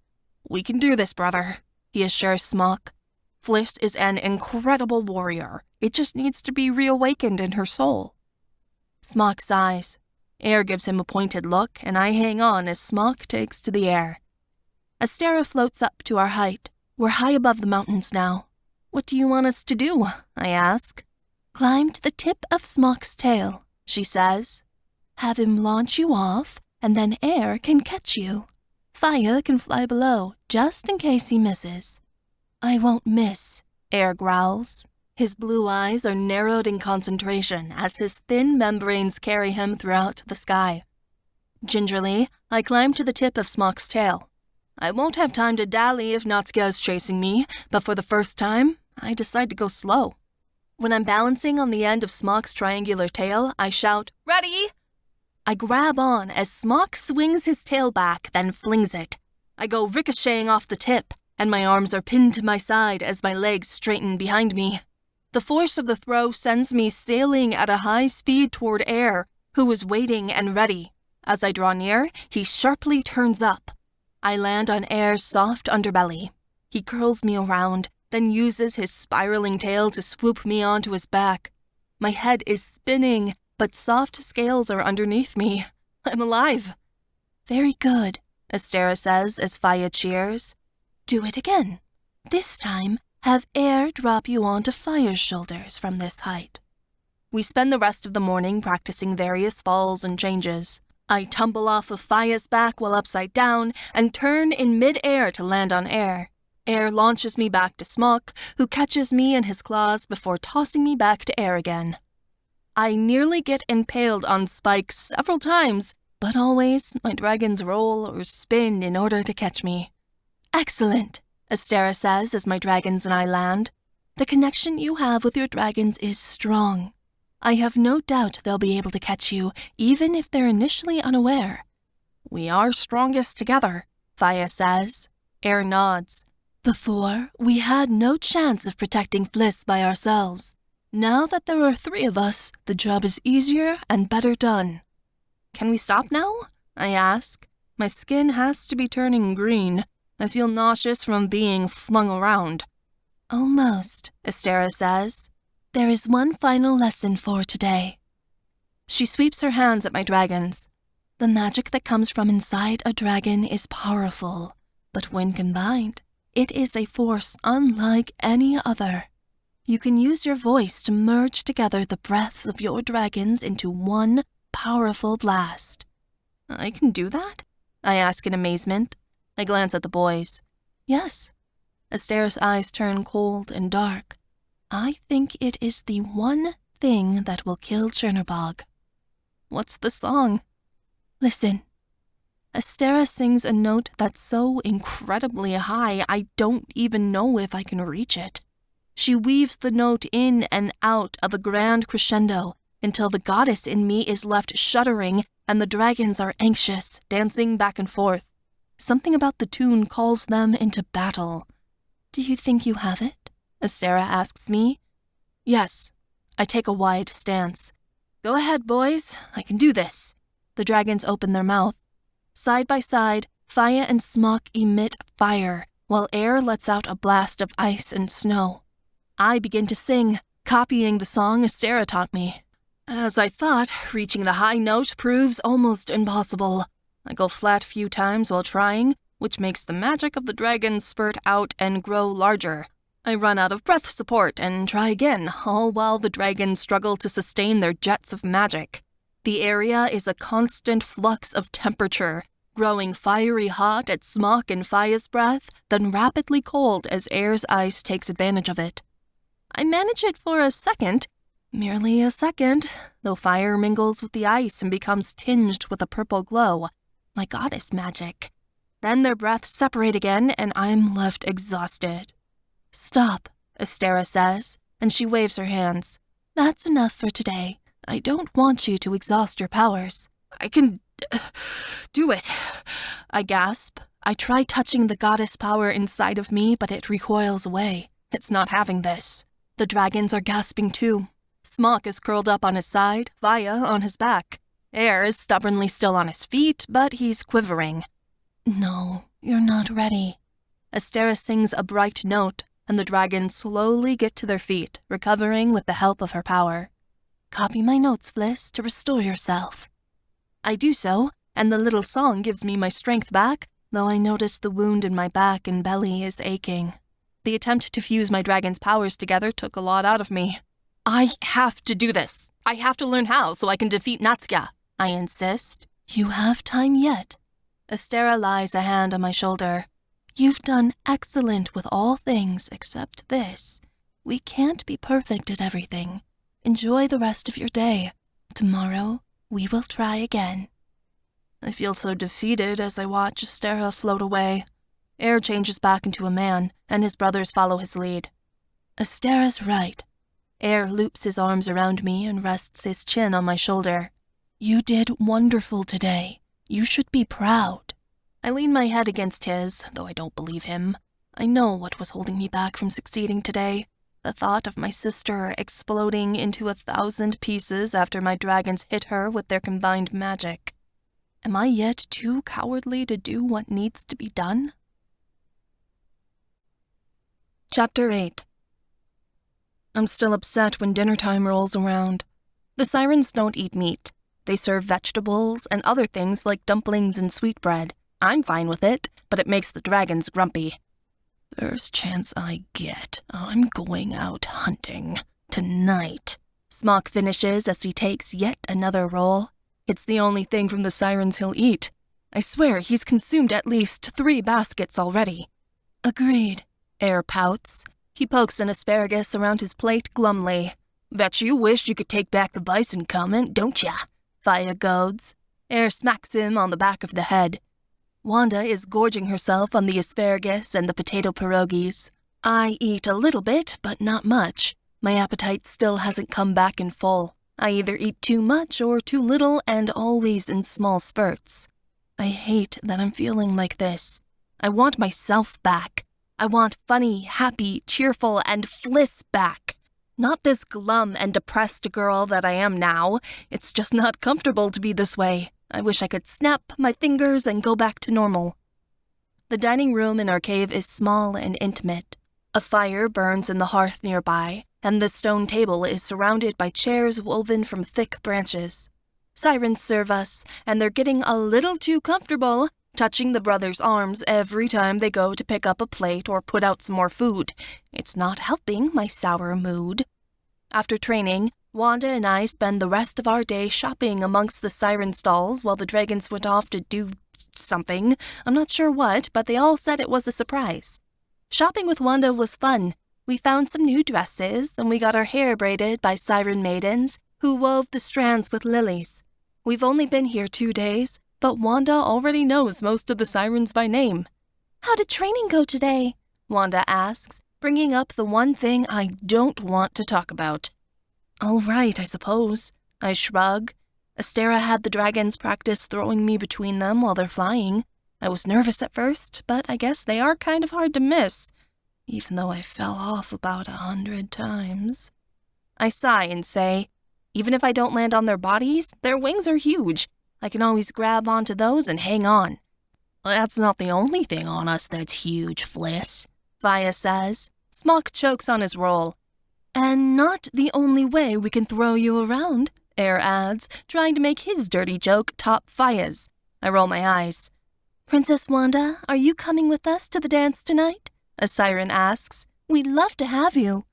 We can do this, brother, he assures Smok. Fliss is an incredible warrior. It just needs to be reawakened in her soul. Smok sighs. Air gives him a pointed look, and I hang on as Smok takes to the air. Astera floats up to our height. We're high above the mountains now. What do you want us to do? I ask. Climb to the tip of Smok's tail, she says. Have him launch you off, and then air can catch you. Fire can fly below, just in case he misses. I won't miss, Air growls. His blue eyes are narrowed in concentration as his thin membranes carry him throughout the sky. Gingerly, I climb to the tip of Smok's tail. I won't have time to dally if Natsuka is chasing me, but for the first time, I decide to go slow. When I'm balancing on the end of Smok's triangular tail, I shout, Ready! I grab on as Smok swings his tail back, then flings it. I go ricocheting off the tip. and my arms are pinned to my side as my legs straighten behind me. The force of the throw sends me sailing at a high speed toward Air, who is waiting and ready. As I draw near, he sharply turns up. I land on Air's soft underbelly. He curls me around, then uses his spiraling tail to swoop me onto his back. My head is spinning, but soft scales are underneath me. I'm alive. Very good, Astera says as Faya cheers. Do it again. This time, have Air drop you onto Fire's shoulders from this height. We spend the rest of the morning practicing various falls and changes. I tumble off of Faya's back while upside down and turn in mid-air to land on Air. Air launches me back to Smock, who catches me in his claws before tossing me back to Air again. I nearly get impaled on spikes several times, but always my dragons roll or spin in order to catch me. Excellent, Astera says as my dragons and I land. The connection you have with your dragons is strong. I have no doubt they'll be able to catch you, even if they're initially unaware. We are strongest together, Faya says. Air nods. Before, we had no chance of protecting Fliss by ourselves. Now that there are 3 of us, the job is easier and better done. Can we stop now? I ask. My skin has to be turning green. I feel nauseous from being flung around. Almost, Astera says. There is one final lesson for today. She sweeps her hands at my dragons. The magic that comes from inside a dragon is powerful, but when combined, it is a force unlike any other. You can use your voice to merge together the breaths of your dragons into one powerful blast. I can do that? I ask in amazement. I glance at the boys. Yes. Astera's eyes turn cold and dark. I think it is the one thing that will kill Chernobog. What's the song? Listen. Astera sings a note that's so incredibly high I don't even know if I can reach it. She weaves the note in and out of a grand crescendo until the goddess in me is left shuddering and the dragons are anxious, dancing back and forth. Something about the tune calls them into battle. Do you think you have it? Astera asks me. Yes. I take a wide stance. Go ahead, boys. I can do this. The dragons open their mouth. Side by side, Faya and Smock emit fire, while Air lets out a blast of ice and snow. I begin to sing, copying the song Astera taught me. As I thought, reaching the high note proves almost impossible. I go flat a few times while trying, which makes the magic of the dragons spurt out and grow larger. I run out of breath support and try again, all while the dragons struggle to sustain their jets of magic. The area is a constant flux of temperature, growing fiery hot at Smock and Faya's breath, then rapidly cold as Air's ice takes advantage of it. I manage it for a second, merely a second, though fire mingles with the ice and becomes tinged with a purple glow, my goddess magic. Then their breaths separate again and I'm left exhausted. Stop, Astera says, and she waves her hands. That's enough for today. I don't want you to exhaust your powers. I can do it, I gasp. I try touching the goddess power inside of me, but it recoils away. It's not having this. The dragons are gasping too. Smock is curled up on his side, Faya on his back. Air is stubbornly still on his feet, but he's quivering. No, you're not ready. Astera sings a bright note, and the dragons slowly get to their feet, recovering with the help of her power. Copy my notes, Fliss, to restore yourself. I do so, and the little song gives me my strength back, though I notice the wound in my back and belly is aching. The attempt to fuse my dragon's powers together took a lot out of me. I have to do this. I have to learn how so I can defeat Natsuka, I insist. You have time yet. Astera lies a hand on my shoulder. You've done excellent with all things except this. We can't be perfect at everything. Enjoy the rest of your day. Tomorrow, we will try again. I feel so defeated as I watch Astera float away. Air changes back into a man, and his brothers follow his lead. Astera's right. Air loops his arms around me and rests his chin on my shoulder. You did wonderful today. You should be proud. I lean my head against his, though I don't believe him. I know what was holding me back from succeeding today. The thought of my sister exploding into 1,000 pieces after my dragons hit her with their combined magic. Am I yet too cowardly to do what needs to be done? Chapter 8. I'm still upset when dinner time rolls around. The sirens don't eat meat. They serve vegetables and other things like dumplings and sweetbread. I'm fine with it, but it makes the dragons grumpy. First chance I get, I'm going out hunting. Tonight. Smock finishes as he takes yet another roll. It's the only thing from the sirens he'll eat. I swear he's consumed at least 3 baskets already. Agreed. Air pouts. He pokes an asparagus around his plate glumly. Bet you wish you could take back the bison comment, don't ya? Faya goads. Air smacks him on the back of the head. Wanda is gorging herself on the asparagus and the potato pierogies. I eat a little bit, but not much. My appetite still hasn't come back in full. I either eat too much or too little, and always in small spurts. I hate that I'm feeling like this. I want myself back. I want funny, happy, cheerful, and Fliss back. Not this glum and depressed girl that I am now. It's just not comfortable to be this way. I wish I could snap my fingers and go back to normal. The dining room in our cave is small and intimate. A fire burns in the hearth nearby, and the stone table is surrounded by chairs woven from thick branches. Sirens serve us, and they're getting a little too comfortable, touching the brothers' arms every time they go to pick up a plate or put out some more food. It's not helping my sour mood. After training, Wanda and I spend the rest of our day shopping amongst the siren stalls while the dragons went off to do something. I'm not sure what, but they all said it was a surprise. Shopping with Wanda was fun. We found some new dresses, and we got our hair braided by siren maidens who wove the strands with lilies. We've only been here 2 days, but Wanda already knows most of the sirens by name. How did training go today? Wanda asks, bringing up the one thing I don't want to talk about. All right, I suppose. I shrug. Astera had the dragons practice throwing me between them while they're flying. I was nervous at first, but I guess they are kind of hard to miss, even though I fell off about 100 times. I sigh and say, even if I don't land on their bodies, their wings are huge. I can always grab onto those and hang on. That's not the only thing on us that's huge, Fliss, Faya says. Smock chokes on his roll. And not the only way we can throw you around, Air adds, trying to make his dirty joke top Faya's. I roll my eyes. Princess Wanda, are you coming with us to the dance tonight? A siren asks. We'd love to have you.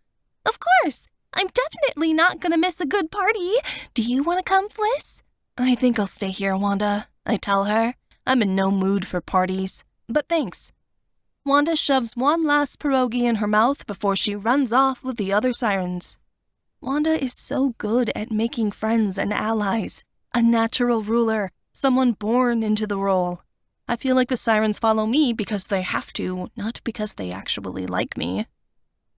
Of course! I'm definitely not gonna miss a good party. Do you want to come, Fliss? I think I'll stay here, Wanda, I tell her. I'm in no mood for parties, but thanks. Wanda shoves one last pierogi in her mouth before she runs off with the other sirens. Wanda is so good at making friends and allies. A natural ruler, someone born into the role. I feel like the sirens follow me because they have to, not because they actually like me.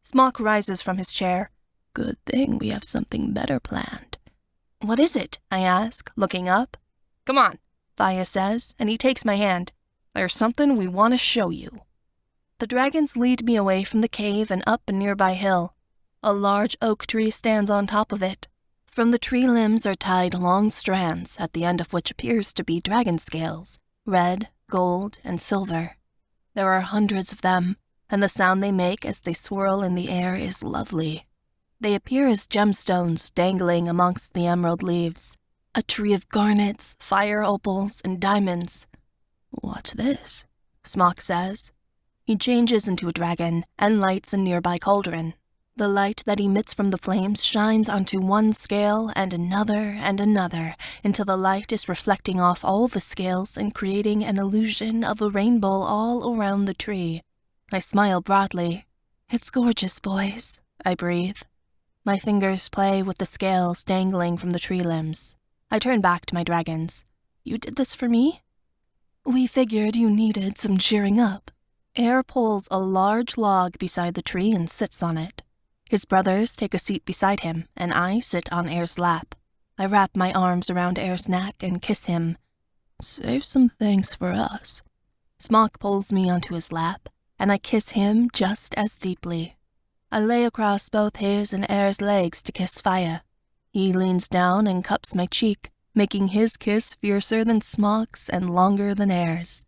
Smock rises from his chair. Good thing we have something better planned. What is it? I ask, looking up. Come on, Faya says, and he takes my hand. There's something we want to show you. The dragons lead me away from the cave and up a nearby hill. A large oak tree stands on top of it. From the tree limbs are tied long strands, at the end of which appears to be dragon scales, red, gold, and silver. There are hundreds of them, and the sound they make as they swirl in the air is lovely. They appear as gemstones dangling amongst the emerald leaves. A tree of garnets, fire opals, and diamonds. Watch this, Smock says. He changes into a dragon and lights a nearby cauldron. The light that emits from the flames shines onto one scale and another, until the light is reflecting off all the scales and creating an illusion of a rainbow all around the tree. I smile broadly. It's gorgeous, boys, I breathe. My fingers play with the scales dangling from the tree limbs. I turn back to my dragons. You did this for me? We figured you needed some cheering up. Air pulls a large log beside the tree and sits on it. His brothers take a seat beside him, and I sit on Air's lap. I wrap my arms around Air's neck and kiss him. Save some thanks for us. Smock pulls me onto his lap. and I kiss him just as deeply. I lay across both his and Air's legs to kiss Fire. He leans down and cups my cheek, making his kiss fiercer than Smock's and longer than Air's.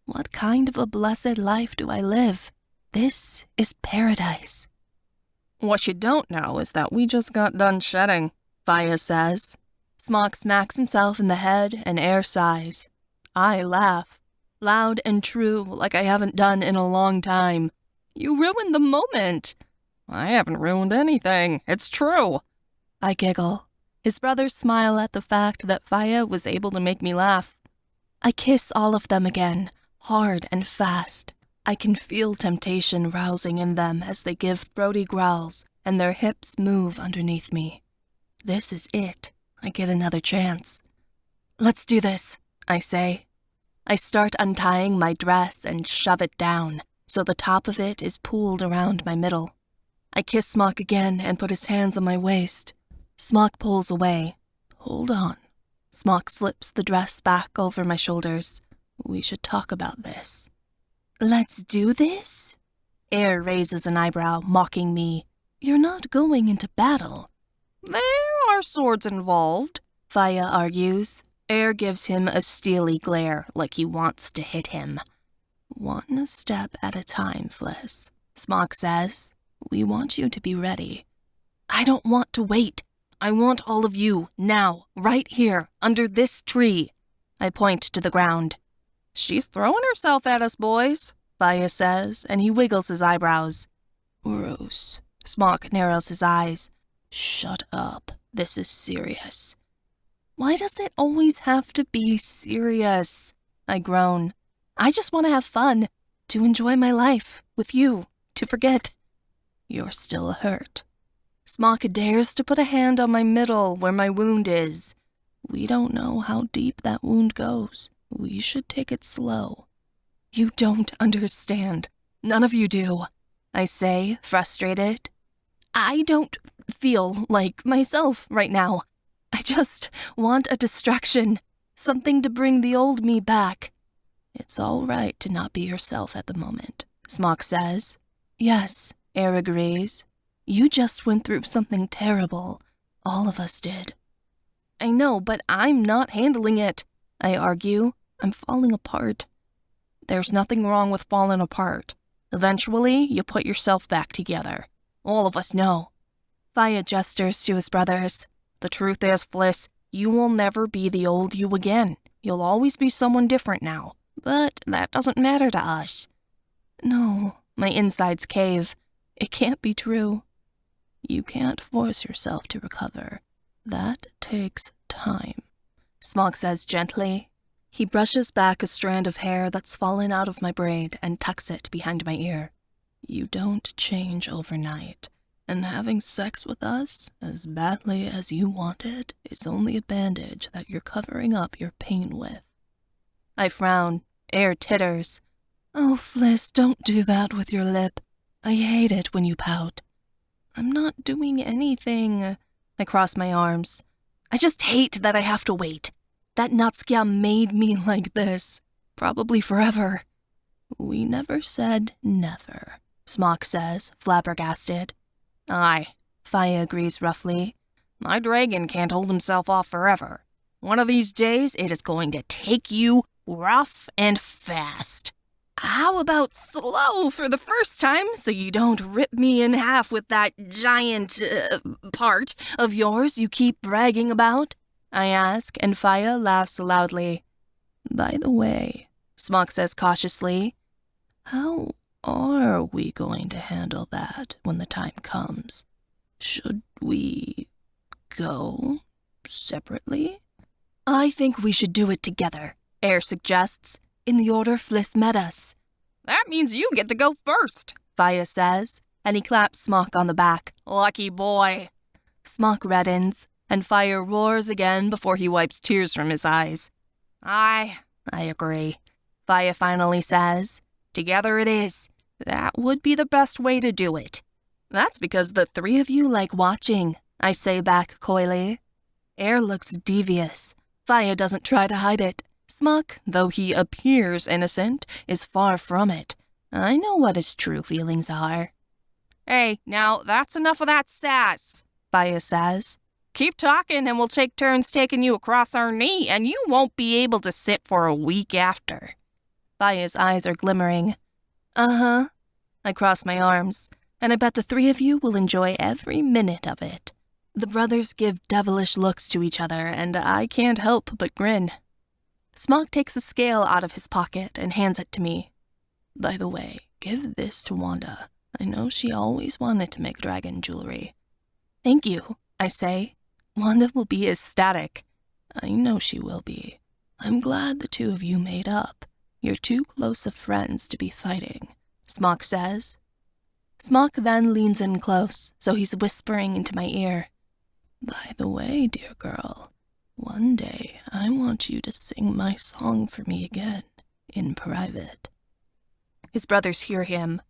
What kind of a blessed life do I live? This is paradise. What you don't know is that we just got done shedding, Fire says. Smock smacks himself in the head and Air sighs. I laugh, loud and true, like I haven't done in a long time. You ruined the moment. I haven't ruined anything. It's true. I giggle. His brothers smile at the fact that Faya was able to make me laugh. I kiss all of them again, hard and fast. I can feel temptation rousing in them as they give throaty growls and their hips move underneath me. This is it. I get another chance. Let's do this, I say. I start untying my dress and shove it down, so the top of it is pooled around my middle. I kiss Smock again and put his hands on my waist. Smock pulls away. Hold on. Smock slips the dress back over my shoulders. We should talk about this. Let's do this? Air raises an eyebrow, mocking me. You're not going into battle. There are swords involved, Faya argues. Air gives him a steely glare, like he wants to hit him. One step at a time, Fliss, Smock says. We want you to be ready. I don't want to wait. I want all of you, now, right here, under this tree. I point to the ground. She's throwing herself at us, boys, Faya says, and he wiggles his eyebrows. Gross. Smock narrows his eyes. Shut up. This is serious. Why does it always have to be serious? I groan. I just want to have fun, to enjoy my life, with you, to forget. You're still hurt. Smock dares to put a hand on my middle where my wound is. We don't know how deep that wound goes. We should take it slow. You don't understand. None of you do, I say, frustrated. I don't feel like myself right now. I just want a distraction, something to bring the old me back. It's all right to not be yourself at the moment, Smock says. Yes, Air agrees. You just went through something terrible. All of us did. I know, but I'm not handling it, I argue. I'm falling apart. There's nothing wrong with falling apart. Eventually, you put yourself back together. All of us know. Faya gestures to his brothers. The truth is, Fliss, you will never be the old you again. You'll always be someone different now. But that doesn't matter to us. No, my insides cave. It can't be true. You can't force yourself to recover. That takes time, Smock says gently. He brushes back a strand of hair that's fallen out of my braid and tucks it behind my ear. You don't change overnight, and having sex with us, as badly as you want it, is only a bandage that you're covering up your pain with. I frown. Air titters. Oh, Fliss, don't do that with your lip. I hate it when you pout. I'm not doing anything. I cross my arms. I just hate that I have to wait. That Natsukia made me like this. Probably forever. We never said never, Smock says, flabbergasted. Aye, Faya agrees roughly. My dragon can't hold himself off forever. One of these days, it is going to take you rough and fast. How about slow for the first time so you don't rip me in half with that giant part of yours you keep bragging about? I ask, and Faya laughs loudly. By the way, Smock says cautiously, how are we going to handle that when the time comes? Should we go separately? I think we should do it together, Air suggests, in the order Fliss met us. That means you get to go first, Faya says, and he claps Smock on the back. Lucky boy. Smock reddens, and Fire roars again before he wipes tears from his eyes. I agree, Faya finally says. Together it is. That would be the best way to do it. That's because the three of you like watching, I say back coyly. Air looks devious. Faya doesn't try to hide it. Smock, though he appears innocent, is far from it. I know what his true feelings are. Hey, now that's enough of that sass, Faya says. Keep talking and we'll take turns taking you across our knee and you won't be able to sit for a week after. Faya's eyes are glimmering. Uh-huh. I cross my arms, and I bet the three of you will enjoy every minute of it. The brothers give devilish looks to each other, and I can't help but grin. Smog takes a scale out of his pocket and hands it to me. By the way, give this to Wanda. I know she always wanted to make dragon jewelry. Thank you, I say. Wanda will be ecstatic. I know she will be. I'm glad the two of you made up. You're too close of friends to be fighting, Smog says. Smog then leans in close, so he's whispering into my ear. By the way, dear girl, one day I want you to sing my song for me again, in private. His brothers hear him.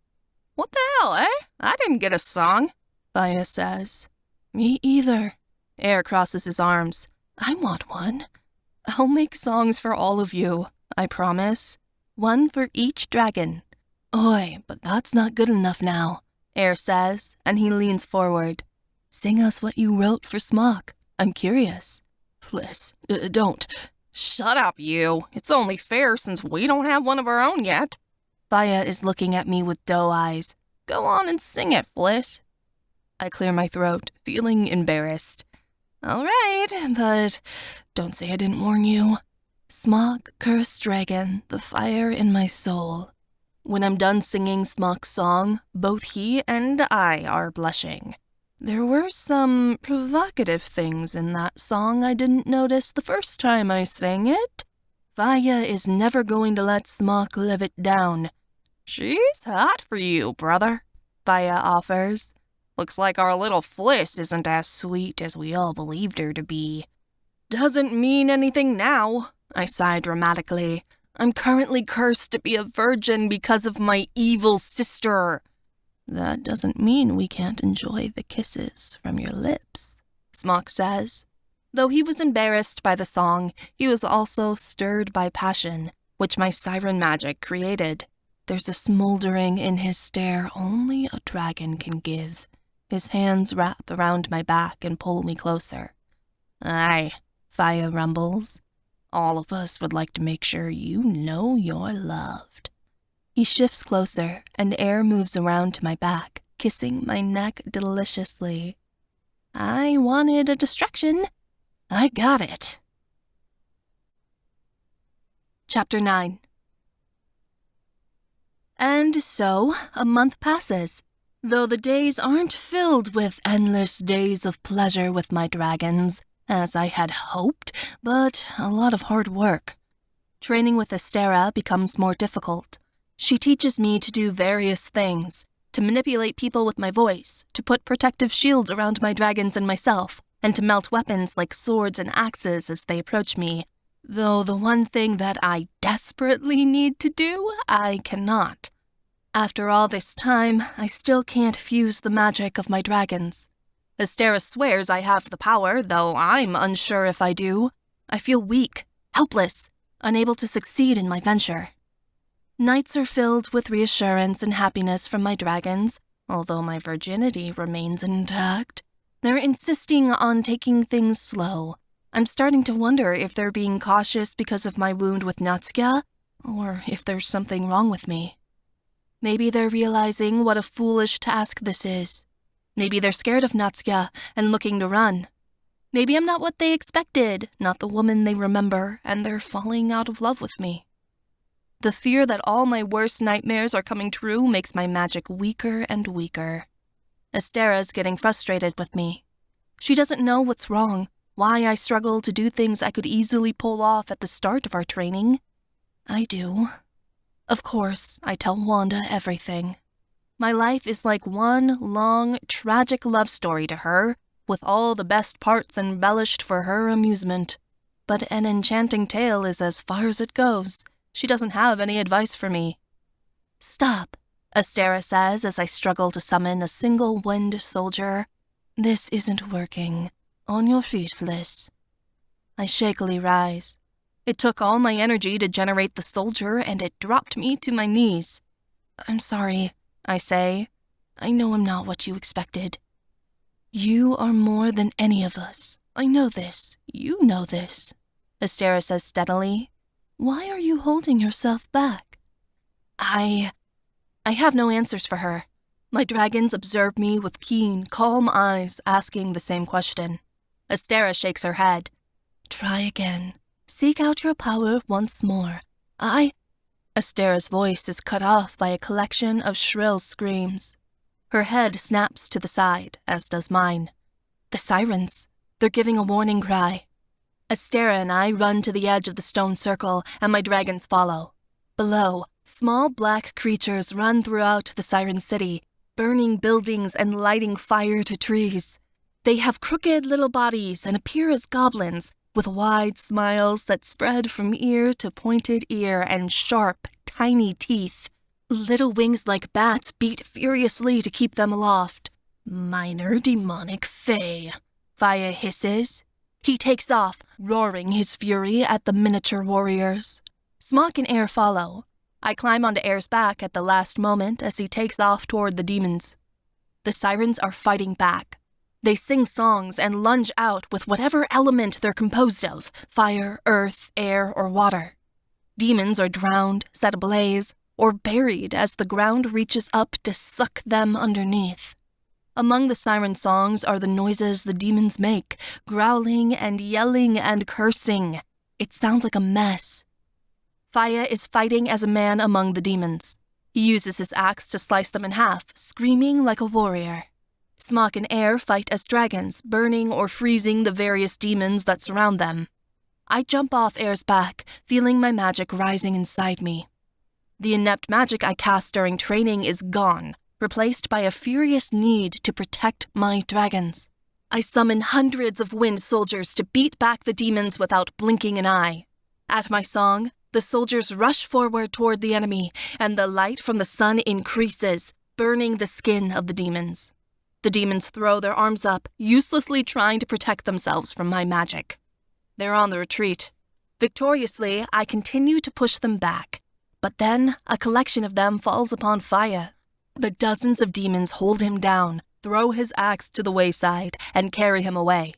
What the hell, eh? I didn't get a song, Faya says. Me either. Air crosses his arms. I want one. I'll make songs for all of you, I promise. One for each dragon. Oi, but that's not good enough now, Air says, and he leans forward. Sing us what you wrote for Smog. I'm curious. Fliss, don't. Shut up, you. It's only fair since we don't have one of our own yet. Faya is looking at me with doe eyes. Go on and sing it, Fliss. I clear my throat, feeling embarrassed. All right, but don't say I didn't warn you. Smog, cursed dragon, the fire in my soul. When I'm done singing Smog's song, both he and I are blushing. There were some provocative things in that song I didn't notice the first time I sang it. Faya is never going to let Smog live it down. She's hot for you, brother, Faya offers. Looks like our little Fliss isn't as sweet as we all believed her to be. Doesn't mean anything now, I sigh dramatically. I'm currently cursed to be a virgin because of my evil sister. That doesn't mean we can't enjoy the kisses from your lips, Smog says. Though he was embarrassed by the song, he was also stirred by passion, which my siren magic created. There's a smoldering in his stare only a dragon can give. His hands wrap around my back and pull me closer. Aye, Faya rumbles. All of us would like to make sure you know you're loved. He shifts closer, and air moves around to my back, kissing my neck deliciously. I wanted a distraction. I got it. Chapter 9. And so, a month passes, though the days aren't filled with endless days of pleasure with my dragons, as I had hoped, but a lot of hard work. Training with Astera becomes more difficult. She teaches me to do various things, to manipulate people with my voice, to put protective shields around my dragons and myself, and to melt weapons like swords and axes as they approach me, though the one thing that I desperately need to do, I cannot. After all this time, I still can't fuse the magic of my dragons. Astera swears I have the power, though I'm unsure if I do. I feel weak, helpless, unable to succeed in my venture. Nights are filled with reassurance and happiness from my dragons, although my virginity remains intact. They're insisting on taking things slow. I'm starting to wonder if they're being cautious because of my wound with Natsuya, or if there's something wrong with me. Maybe they're realizing what a foolish task this is. Maybe they're scared of Natsuya and looking to run. Maybe I'm not what they expected, not the woman they remember, and they're falling out of love with me. The fear that all my worst nightmares are coming true makes my magic weaker and weaker. Astera's getting frustrated with me. She doesn't know what's wrong, why I struggle to do things I could easily pull off at the start of our training. I do. Of course, I tell Wanda everything. My life is like one long, tragic love story to her, with all the best parts embellished for her amusement. But an enchanting tale is as far as it goes. She doesn't have any advice for me. Stop, Astera says as I struggle to summon a single wind soldier. This isn't working. On your feet, Fliss. I shakily rise. It took all my energy to generate the soldier, and it dropped me to my knees. I'm sorry, I say. I know I'm not what you expected. You are more than any of us. I know this. You know this. Astera says steadily. Why are you holding yourself back? I have no answers for her. My dragons observe me with keen, calm eyes, asking the same question. Astera shakes her head. Try again. Seek out your power once more. Astera's voice is cut off by a collection of shrill screams. Her head snaps to the side, as does mine. The sirens. They're giving a warning cry. Astera and I run to the edge of the stone circle, and my dragons follow. Below, small black creatures run throughout the siren city, burning buildings and lighting fire to trees. They have crooked little bodies and appear as goblins, with wide smiles that spread from ear to pointed ear and sharp, tiny teeth. Little wings like bats beat furiously to keep them aloft. Minor demonic fae, Faya hisses. He takes off, roaring his fury at the miniature warriors. Smock and Air follow. I climb onto Air's back at the last moment as he takes off toward the demons. The sirens are fighting back. They sing songs and lunge out with whatever element they're composed of, fire, earth, air, or water. Demons are drowned, set ablaze, or buried as the ground reaches up to suck them underneath. Among the siren songs are the noises the demons make, growling and yelling and cursing. It sounds like a mess. Faya is fighting as a man among the demons. He uses his axe to slice them in half, screaming like a warrior. Smock and Air fight as dragons, burning or freezing the various demons that surround them. I jump off Air's back, feeling my magic rising inside me. The inept magic I cast during training is gone, replaced by a furious need to protect my dragons. I summon hundreds of wind soldiers to beat back the demons without blinking an eye. At my song, the soldiers rush forward toward the enemy, and the light from the sun increases, burning the skin of the demons. The demons throw their arms up, uselessly trying to protect themselves from my magic. They're on the retreat. Victoriously, I continue to push them back. But then, a collection of them falls upon Faya. The dozens of demons hold him down, throw his axe to the wayside, and carry him away.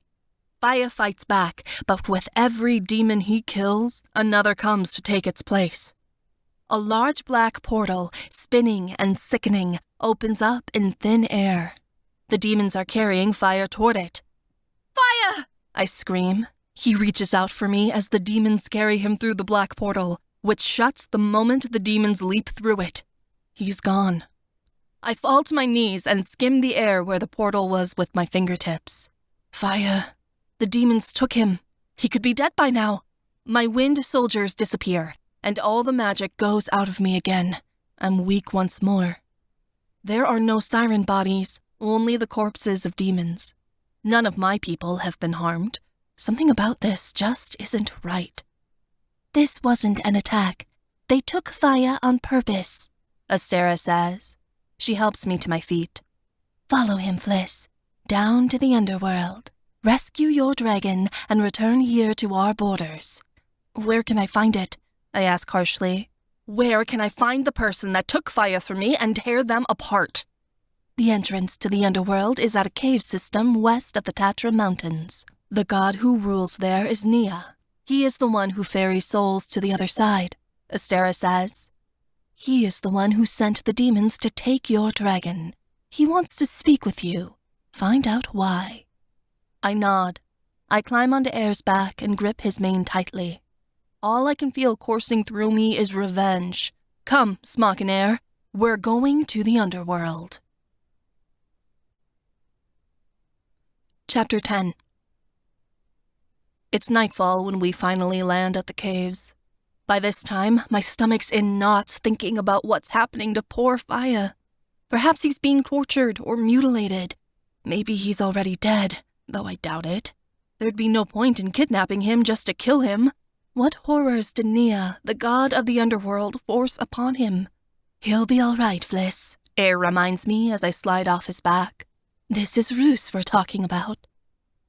Faya fights back, but with every demon he kills, another comes to take its place. A large black portal, spinning and sickening, opens up in thin air. The demons are carrying Faya toward it. Faya! I scream. He reaches out for me as the demons carry him through the black portal, which shuts the moment the demons leap through it. He's gone. I fall to my knees and skim the air where the portal was with my fingertips. Faya, the demons took him. He could be dead by now. My wind soldiers disappear, and all the magic goes out of me again. I'm weak once more. There are no siren bodies, only the corpses of demons. None of my people have been harmed. Something about this just isn't right. This wasn't an attack. They took Faya on purpose, Astera says. She helps me to my feet. Follow him, Fliss. Down to the underworld. Rescue your dragon and return here to our borders. Where can I find it? I ask harshly. Where can I find the person that took Faya from me and tear them apart? The entrance to the underworld is at a cave system west of the Tatra Mountains. The god who rules there is Nia. He is the one who ferries souls to the other side, Astera says. He is the one who sent the demons to take your dragon. He wants to speak with you. Find out why. I nod. I climb onto Air's back and grip his mane tightly. All I can feel coursing through me is revenge. Come, Smock and Air. We're going to the underworld. Chapter 10. It's nightfall when we finally land at the caves. By this time, my stomach's in knots thinking about what's happening to poor Faya. Perhaps he's being tortured or mutilated. Maybe he's already dead, though I doubt it. There'd be no point in kidnapping him just to kill him. What horrors did Nia, the god of the underworld, force upon him? He'll be all right, Fliss, Air reminds me as I slide off his back. This is Roos we're talking about.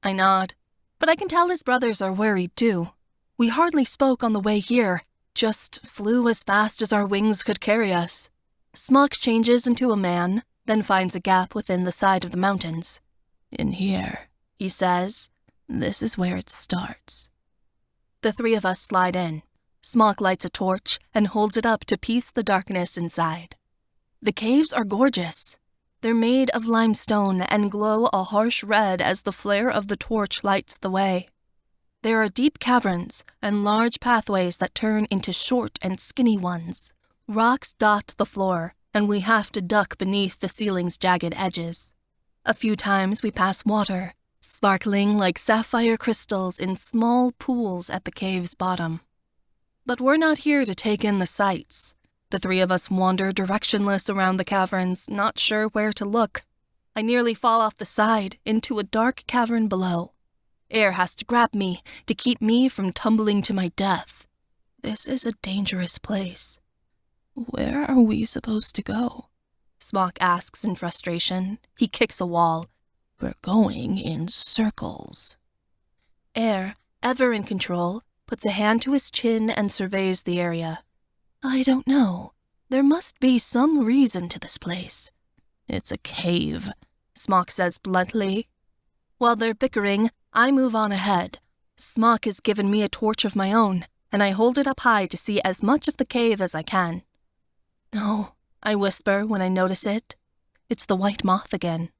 I nod, but I can tell his brothers are worried too. We hardly spoke on the way here, just flew as fast as our wings could carry us. Smock changes into a man, then finds a gap within the side of the mountains. "In here," he says. "This is where it starts." The three of us slide in. Smock lights a torch and holds it up to piece the darkness inside. The caves are gorgeous. They're made of limestone and glow a harsh red as the flare of the torch lights the way. There are deep caverns and large pathways that turn into short and skinny ones. Rocks dot the floor, and we have to duck beneath the ceiling's jagged edges. A few times we pass water, sparkling like sapphire crystals in small pools at the cave's bottom. But we're not here to take in the sights. The three of us wander directionless around the caverns, not sure where to look. I nearly fall off the side into a dark cavern below. Air has to grab me to keep me from tumbling to my death. This is a dangerous place. "Where are we supposed to go?" Smock asks in frustration. He kicks a wall. "We're going in circles." Air, ever in control, puts a hand to his chin and surveys the area. "I don't know. There must be some reason to this place." "It's a cave," Smock says bluntly. While they're bickering, I move on ahead. Smock has given me a torch of my own, and I hold it up high to see as much of the cave as I can. "No," I whisper when I notice it. It's the white moth again.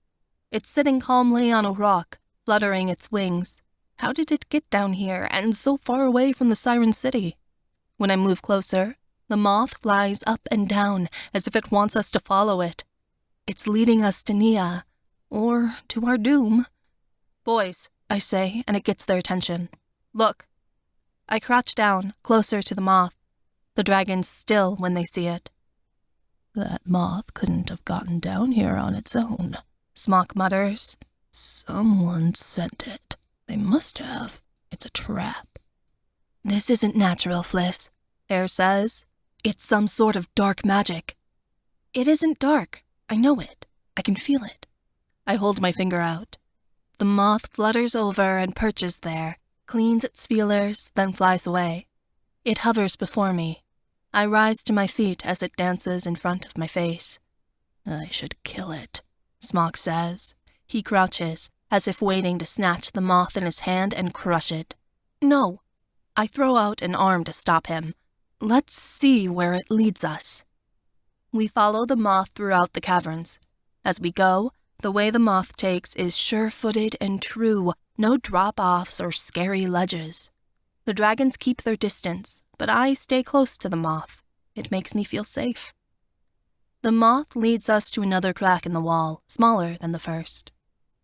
It's sitting calmly on a rock, fluttering its wings. How did it get down here and so far away from the siren city? When I move closer, the moth flies up and down as if it wants us to follow it. It's leading us to Nia, or to our doom. "Boys," I say, and it gets their attention. "Look." I crouch down, closer to the moth. The dragons still when they see it. "That moth couldn't have gotten down here on its own," Smock mutters. "Someone sent it. They must have. It's a trap." "This isn't natural, Fliss," Air says. "It's some sort of dark magic." "It isn't dark. I know it. I can feel it." I hold my finger out. The moth flutters over and perches there, cleans its feelers, then flies away. It hovers before me. I rise to my feet as it dances in front of my face. "I should kill it," Smock says. He crouches, as if waiting to snatch the moth in his hand and crush it. "No." I throw out an arm to stop him. "Let's see where it leads us." We follow the moth throughout the caverns. As we go, the way the moth takes is sure-footed and true, no drop-offs or scary ledges. The dragons keep their distance, but I stay close to the moth. It makes me feel safe. The moth leads us to another crack in the wall, smaller than the first.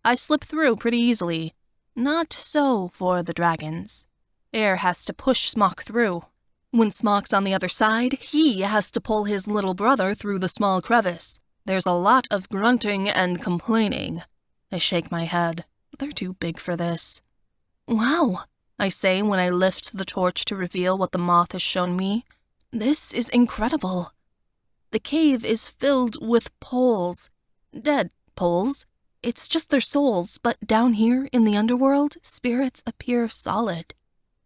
I slip through pretty easily. Not so for the dragons. Air has to push Smock through. When Smock's on the other side, he has to pull his little brother through the small crevice. There's a lot of grunting and complaining. I shake my head. They're too big for this. "Wow," I say when I lift the torch to reveal what the moth has shown me. "This is incredible." The cave is filled with poles. Dead poles. It's just their souls, but down here in the underworld, spirits appear solid.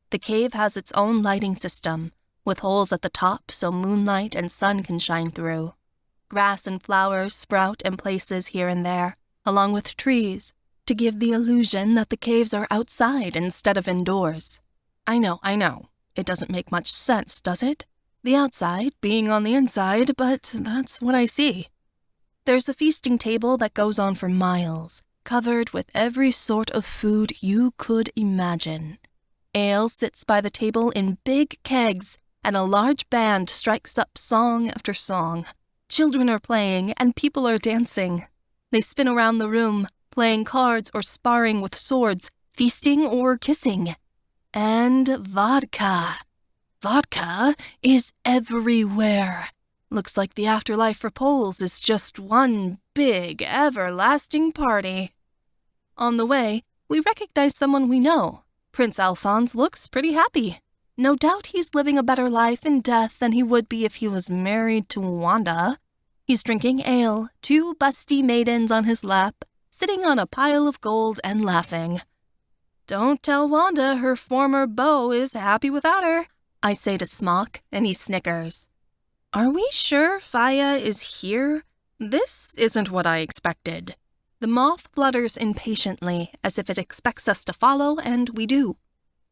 The cave has its own lighting system, with holes at the top so moonlight and sun can shine through. Grass and flowers sprout in places here and there, along with trees, to give the illusion that the caves are outside instead of indoors. I know. It doesn't make much sense, does it? The outside being on the inside, but that's what I see. There's a feasting table that goes on for miles, covered with every sort of food you could imagine. Ale sits by the table in big kegs, and a large band strikes up song after song. Children are playing, and people are dancing. They spin around the room, playing cards or sparring with swords, feasting or kissing. And vodka. Vodka is everywhere. Looks like the afterlife for Poles is just one big, everlasting party. On the way, we recognize someone we know. Prince Alphonse looks pretty happy. No doubt he's living a better life in death than he would be if he was married to Wanda. He's drinking ale, 2 busty maidens on his lap, sitting on a pile of gold and laughing. "Don't tell Wanda her former beau is happy without her," I say to Smock, and he snickers. Are we sure Faya is here? This isn't what I expected. The moth flutters impatiently, as if it expects us to follow, and we do.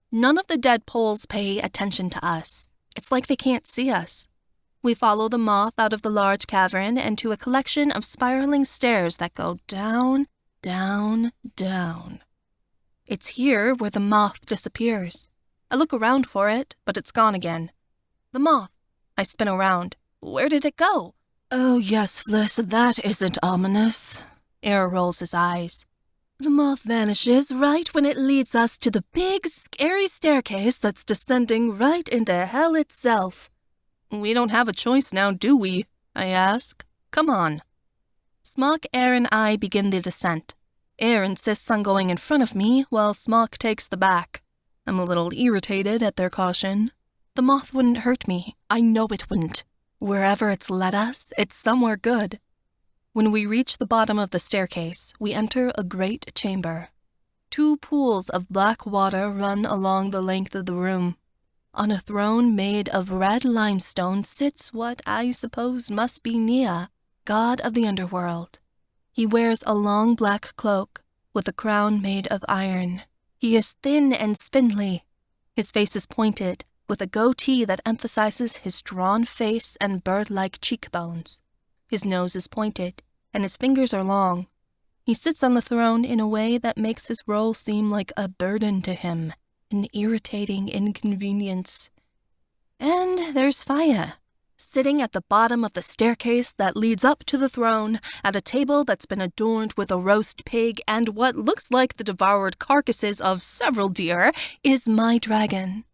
None of the dead poles pay attention to us. It's like they can't see us. We follow the moth out of the large cavern and to a collection of spiraling stairs that go down, down, down. It's here where the moth disappears. I look around for it, but it's gone again. The moth. I spin around. Where did it go? Oh yes, Fliss, that isn't ominous. Air rolls his eyes. The moth vanishes right when it leads us to the big, scary staircase that's descending right into hell itself. We don't have a choice now, do we? I ask. Come on. Smock, Air, and I begin the descent. Air insists on going in front of me, while Smock takes the back. I'm a little irritated at their caution. The moth wouldn't hurt me. I know it wouldn't. Wherever it's led us, it's somewhere good. When we reach the bottom of the staircase, we enter a great chamber. 2 pools of black water run along the length of the room. On a throne made of red limestone sits what I suppose must be Nia, god of the underworld. He wears a long black cloak, with a crown made of iron. He is thin and spindly. His face is pointed, with a goatee that emphasizes his drawn face and bird-like cheekbones. His nose is pointed, and his fingers are long. He sits on the throne in a way that makes his role seem like a burden to him, an irritating inconvenience. And there's Faya, sitting at the bottom of the staircase that leads up to the throne, at a table that's been adorned with a roast pig and what looks like the devoured carcasses of several deer, is my dragon.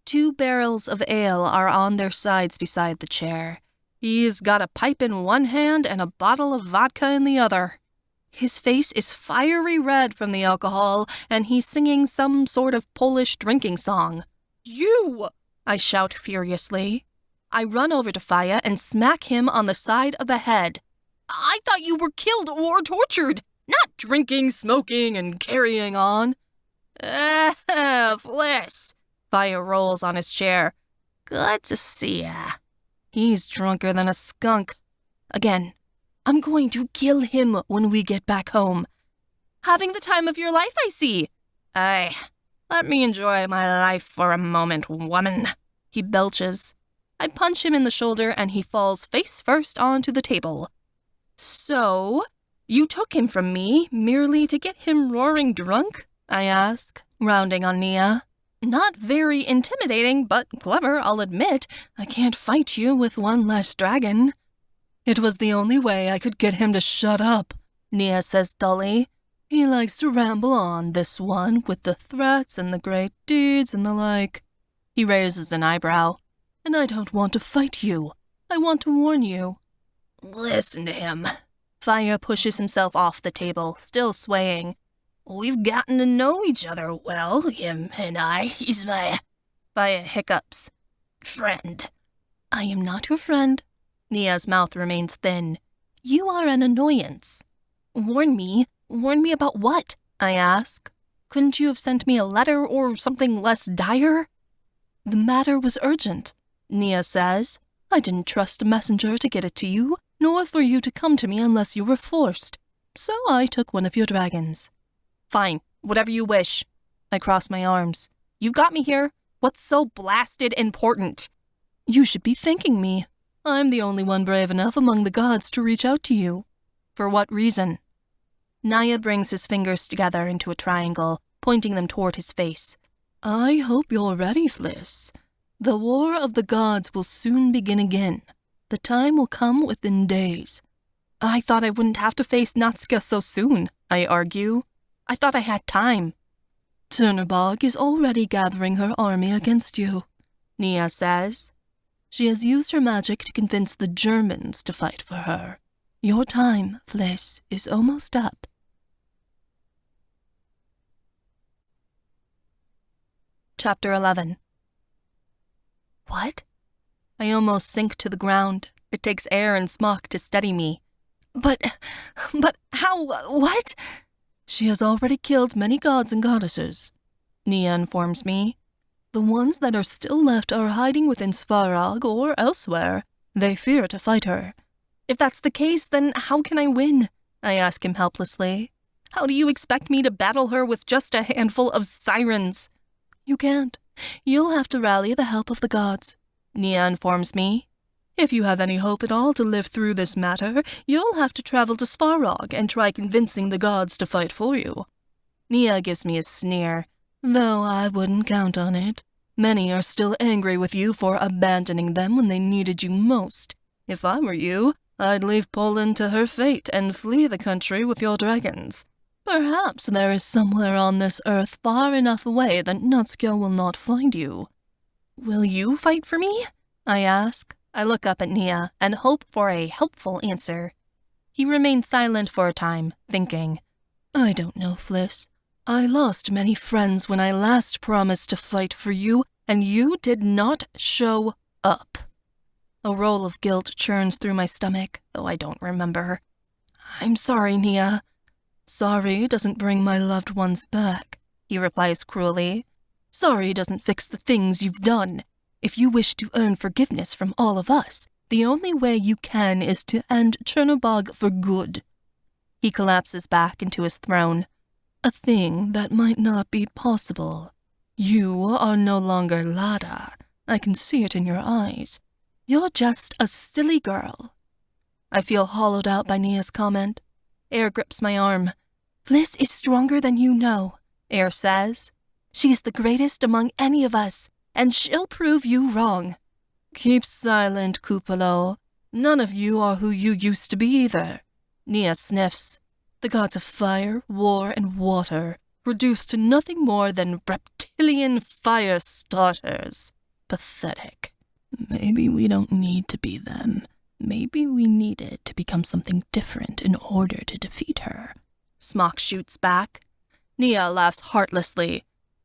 2 barrels of ale are on their sides beside the chair. He's got a pipe in one hand and a bottle of vodka in the other. His face is fiery red from the alcohol, and he's singing some sort of Polish drinking song. You! I shout furiously. I run over to Faya and smack him on the side of the head. I thought you were killed or tortured, not drinking, smoking, and carrying on. Fliss. Faya rolls on his chair. Good to see ya. He's drunker than a skunk. Again, I'm going to kill him when we get back home. Having the time of your life, I see. Aye, let me enjoy my life for a moment, woman. He belches. I punch him in the shoulder and he falls face first onto the table. So, you took him from me merely to get him roaring drunk? I ask, rounding on Nia. Not very intimidating, but clever, I'll admit. I can't fight you with one less dragon. It was the only way I could get him to shut up, Nia says dully. He likes to ramble on, this one, with the threats and the great deeds and the like. He raises an eyebrow. And I don't want to fight you. I want to warn you. Listen to him. Faya pushes himself off the table, still swaying. We've gotten to know each other well, him and I. He's my... Faya hiccups. Friend. I am not your friend. Nia's mouth remains thin. You are an annoyance. Warn me? Warn me about what? I ask. Couldn't you have sent me a letter or something less dire? The matter was urgent, Nia says. I didn't trust a messenger to get it to you, nor for you to come to me unless you were forced. So I took one of your dragons. Fine, whatever you wish. I cross my arms. You've got me here. What's so blasted important? You should be thanking me. I'm the only one brave enough among the gods to reach out to you. For what reason? Nia brings his fingers together into a triangle, pointing them toward his face. I hope you're ready, Fliss. The war of the gods will soon begin again. The time will come within days. I thought I wouldn't have to face Natska so soon, I argue. I thought I had time. Turnabog is already gathering her army against you, Nia says. She has used her magic to convince the Germans to fight for her. Your time, Fliss, is almost up. Chapter 11. What? I almost sink to the ground. It takes Air and Smock to steady me. But how, what? She has already killed many gods and goddesses, Nia informs me. The ones that are still left are hiding within Svarog or elsewhere. They fear to fight her. If that's the case, then how can I win? I ask him helplessly. How do you expect me to battle her with just a handful of sirens? You can't. You'll have to rally the help of the gods, Nia informs me. If you have any hope at all to live through this matter, you'll have to travel to Svarog and try convincing the gods to fight for you. Nia gives me a sneer, though I wouldn't count on it. Many are still angry with you for abandoning them when they needed you most. If I were you, I'd leave Poland to her fate and flee the country with your dragons. Perhaps there is somewhere on this earth far enough away that Nutska will not find you. Will you fight for me? I ask. I look up at Nia and hope for a helpful answer. He remains silent for a time, thinking. I don't know, Fliss. I lost many friends when I last promised to fight for you, and you did not show up. A roll of guilt churns through my stomach, though I don't remember. I'm sorry, Nia. Sorry doesn't bring my loved ones back, he replies cruelly. Sorry doesn't fix the things you've done. If you wish to earn forgiveness from all of us, the only way you can is to end Chernobog for good. He collapses back into his throne. A thing that might not be possible. You are no longer Lada. I can see it in your eyes. You're just a silly girl. I feel hollowed out by Nia's comment. Air grips my arm. Fliss is stronger than you know, Air says. She's the greatest among any of us, and she'll prove you wrong. Keep silent, Kupalo. None of you are who you used to be either. Nia sniffs. The gods of fire, war, and water, reduced to nothing more than reptilian fire starters. Pathetic. Maybe we don't need to be them. Maybe we needed to become something different in order to defeat her. Smock shoots back. Nia laughs heartlessly.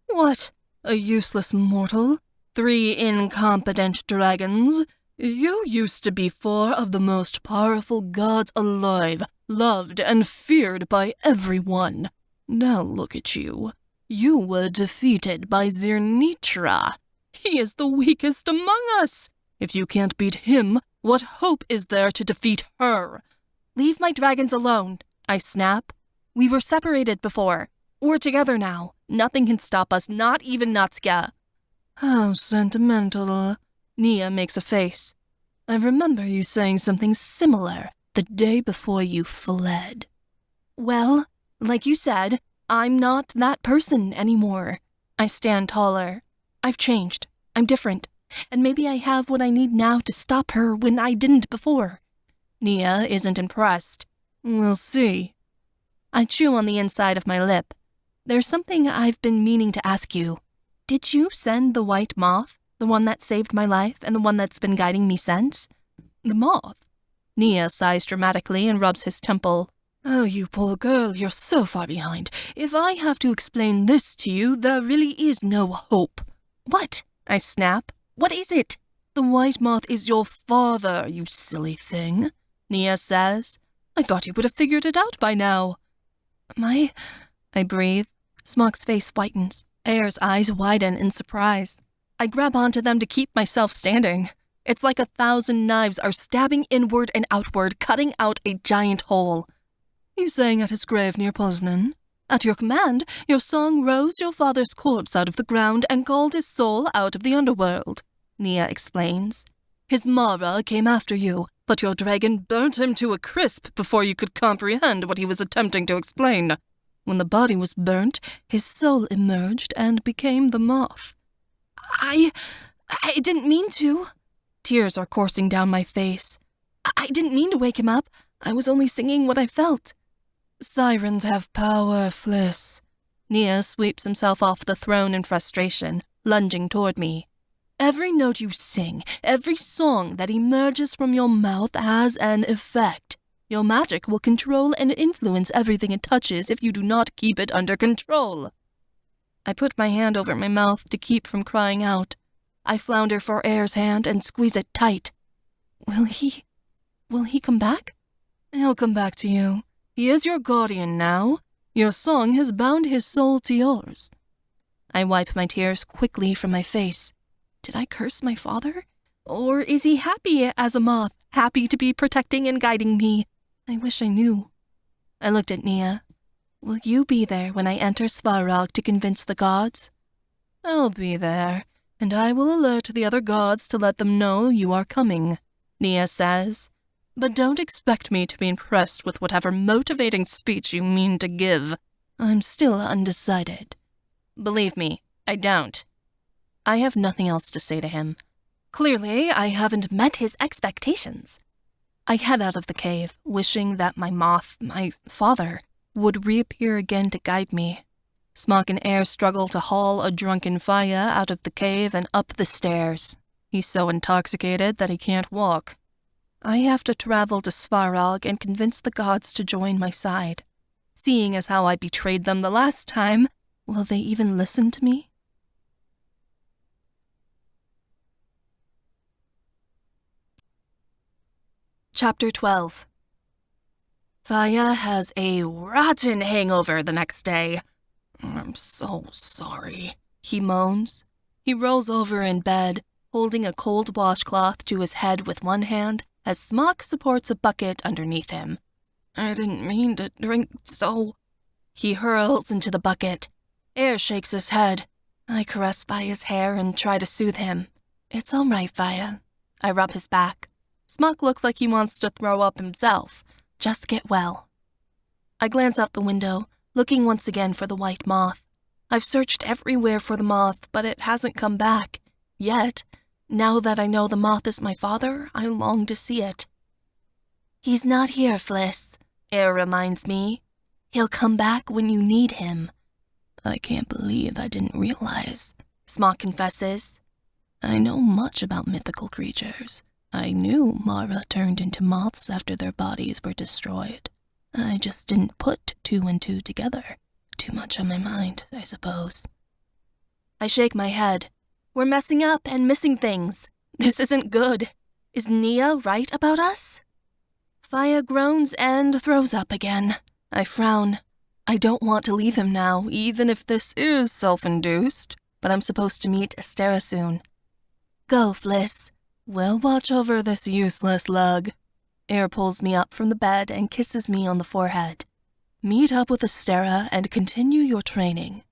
What? A useless mortal? 3 incompetent dragons? You used to be 4 of the most powerful gods alive, loved and feared by everyone. Now look at you. You were defeated by Zirnitra. He is the weakest among us. If you can't beat him, what hope is there to defeat her? Leave my dragons alone, I snap. We were separated before. We're together now. Nothing can stop us, not even Nutska. How sentimental. Nia makes a face. I remember you saying something similar the day before you fled. Well, like you said, I'm not that person anymore. I stand taller. I've changed. I'm different. And maybe I have what I need now to stop her when I didn't before. Nia isn't impressed. We'll see. I chew on the inside of my lip. There's something I've been meaning to ask you. Did you send the white moth? The one that saved my life and the one that's been guiding me since? The moth? Nia sighs dramatically and rubs his temple. Oh, you poor girl, you're so far behind. If I have to explain this to you, there really is no hope. What? I snap. What is it? The white moth is your father, you silly thing, Nia says. I thought you would have figured it out by now. I breathe. Smock's face whitens. Air's eyes widen in surprise. I grab onto them to keep myself standing. It's like 1,000 knives are stabbing inward and outward, cutting out a giant hole. You sang at his grave near Poznan. At your command, your song rose your father's corpse out of the ground and called his soul out of the underworld, Nia explains. His Mara came after you, but your dragon burnt him to a crisp before you could comprehend what he was attempting to explain. When the body was burnt, his soul emerged and became the moth. I didn't mean to. Tears are coursing down my face. I didn't mean to wake him up. I was only singing what I felt. Sirens have power, Fliss. Nia sweeps himself off the throne in frustration, lunging toward me. Every note you sing, every song that emerges from your mouth has an effect. Your magic will control and influence everything it touches if you do not keep it under control. I put my hand over my mouth to keep from crying out. I flounder for Air's hand and squeeze it tight. Will he come back? He'll come back to you. He is your guardian now. Your song has bound his soul to yours. I wipe my tears quickly from my face. Did I curse my father? Or is he happy as a moth, happy to be protecting and guiding me? I wish I knew. I looked at Nia. Will you be there when I enter Svarog to convince the gods? I'll be there, and I will alert the other gods to let them know you are coming, Nia says. But don't expect me to be impressed with whatever motivating speech you mean to give. I'm still undecided. Believe me, I don't. I have nothing else to say to him. Clearly, I haven't met his expectations. I head out of the cave, wishing that my moth, my father, would reappear again to guide me. Smock and Air struggle to haul a drunken Faya out of the cave and up the stairs. He's so intoxicated that he can't walk. I have to travel to Svarog and convince the gods to join my side. Seeing as how I betrayed them the last time, will they even listen to me? Chapter 12. Faya has a rotten hangover the next day. I'm so sorry, he moans. He rolls over in bed, holding a cold washcloth to his head with one hand as Smock supports a bucket underneath him. I didn't mean to drink so. He hurls into the bucket. Air shakes his head. I caress Faya's hair and try to soothe him. It's all right, Faya. I rub his back. Smock looks like he wants to throw up himself. Just get well. I glance out the window, looking once again for the white moth. I've searched everywhere for the moth, but it hasn't come back. Yet, now that I know the moth is my father, I long to see it. He's not here, Fliss, Air reminds me. He'll come back when you need him. I can't believe I didn't realize, Smock confesses. I know much about mythical creatures. I knew Mara turned into moths after their bodies were destroyed. I just didn't put 2 and 2 together. Too much on my mind, I suppose. I shake my head. We're messing up and missing things. This isn't good. Is Nia right about us? Faya groans and throws up again. I frown. I don't want to leave him now, even if this is self-induced, but I'm supposed to meet Astera soon. Go, Fliss. We'll watch over this useless lug. Air pulls me up from the bed and kisses me on the forehead. Meet up with Astera and continue your training.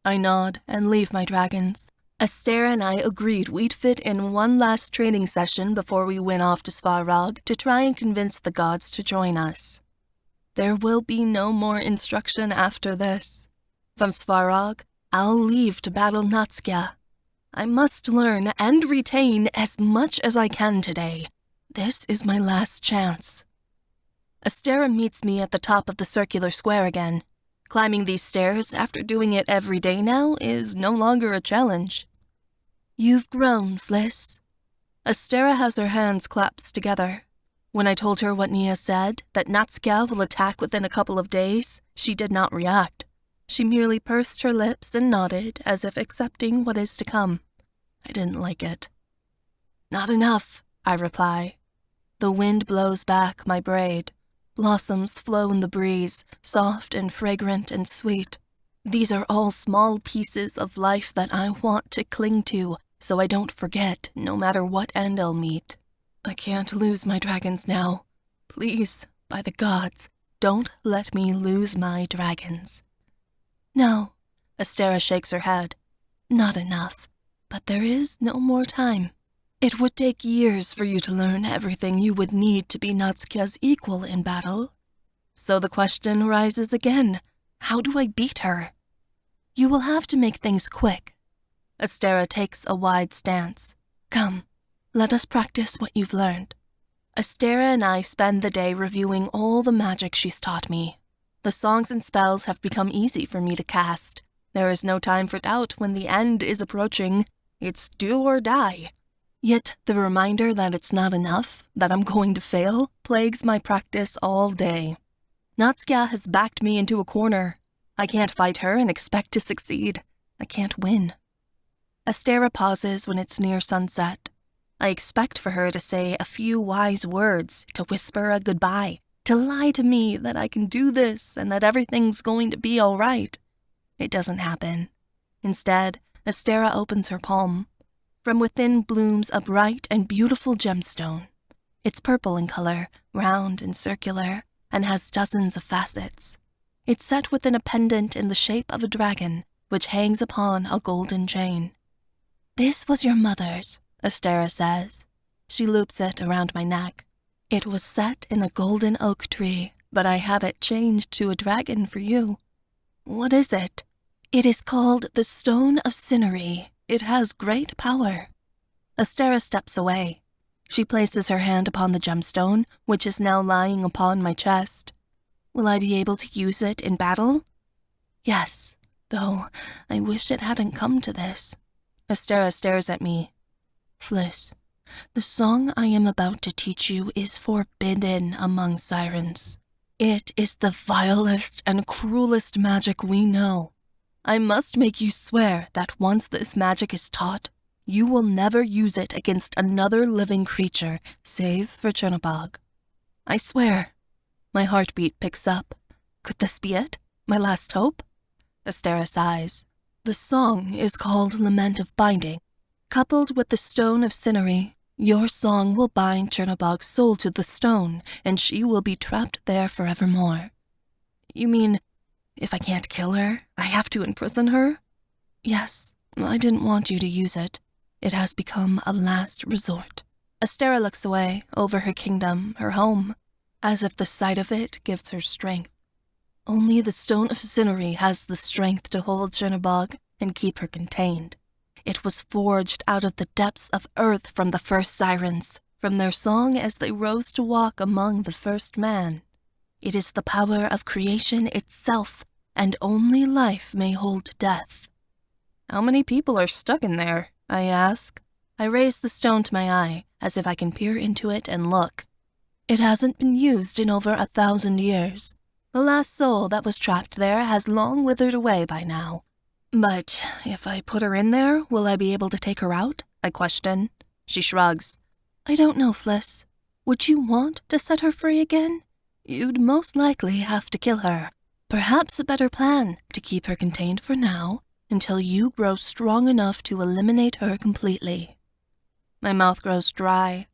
I nod and leave my dragons. Astera and I agreed we'd fit in one last training session before we went off to Svarog to try and convince the gods to join us. There will be no more instruction after this. From Svarog, I'll leave to battle Natskja. I must learn and retain as much as I can today. This is my last chance. Astera meets me at the top of the circular square again. Climbing these stairs after doing it every day now is no longer a challenge. You've grown, Fliss. Astera has her hands clasped together. When I told her what Nia said, that Natskja will attack within a couple of days, she did not react. She merely pursed her lips and nodded as if accepting what is to come. I didn't like it. Not enough, I reply. The wind blows back my braid. Blossoms flow in the breeze, soft and fragrant and sweet. These are all small pieces of life that I want to cling to, so I don't forget, no matter what end I'll meet. I can't lose my dragons now. Please, by the gods, don't let me lose my dragons. No, Astera shakes her head. Not enough, but there is no more time. It would take years for you to learn everything you would need to be Natskja's equal in battle. So the question rises again. How do I beat her? You will have to make things quick. Astera takes a wide stance. Come, let us practice what you've learned. Astera and I spend the day reviewing all the magic she's taught me. The songs and spells have become easy for me to cast. There is no time for doubt when the end is approaching. It's do or die. Yet the reminder that it's not enough, that I'm going to fail, plagues my practice all day. Natskja has backed me into a corner. I can't fight her and expect to succeed. I can't win. Astera pauses when it's near sunset. I expect for her to say a few wise words, to whisper a goodbye, to lie to me that I can do this and that everything's going to be all right. It doesn't happen. Instead, Astera opens her palm. From within blooms a bright and beautiful gemstone. It's purple in color, round and circular, and has dozens of facets. It's set within a pendant in the shape of a dragon, which hangs upon a golden chain. "This was your mother's," Astera says. She loops it around my neck. "It was set in a golden oak tree, but I had it changed to a dragon for you." "What is it?" "It is called the Stone of Sinery. It has great power." Astera steps away. She places her hand upon the gemstone, which is now lying upon my chest. "Will I be able to use it in battle?" "Yes, though I wish it hadn't come to this." Astera stares at me. "Fliss, the song I am about to teach you is forbidden among sirens. It is the vilest and cruelest magic we know. I must make you swear that once this magic is taught, you will never use it against another living creature, save for Chernobog." "I swear." My heartbeat picks up. Could this be it? My last hope? Astera sighs. "The song is called Lament of Binding. Coupled with the Stone of Sinery, your song will bind Chernobog's soul to the stone, and she will be trapped there forevermore." "You mean, if I can't kill her, I have to imprison her?" "Yes, I didn't want you to use it. It has become a last resort." Astera looks away, over her kingdom, her home, as if the sight of it gives her strength. Only the Stone of Sinery has the strength to hold Chernobog and keep her contained. It was forged out of the depths of earth from the first sirens, from their song as they rose to walk among the first man. It is the power of creation itself, and only life may hold death. "How many people are stuck in there?" I ask. I raise the stone to my eye, as if I can peer into it and look. It hasn't been used in over 1,000 years. The last soul that was trapped there has long withered away by now. "But if I put her in there, will I be able to take her out?" I question. She shrugs. "I don't know, Fliss. Would you want to set her free again? You'd most likely have to kill her. Perhaps a better plan, to keep her contained for now, until you grow strong enough to eliminate her completely." My mouth grows dry.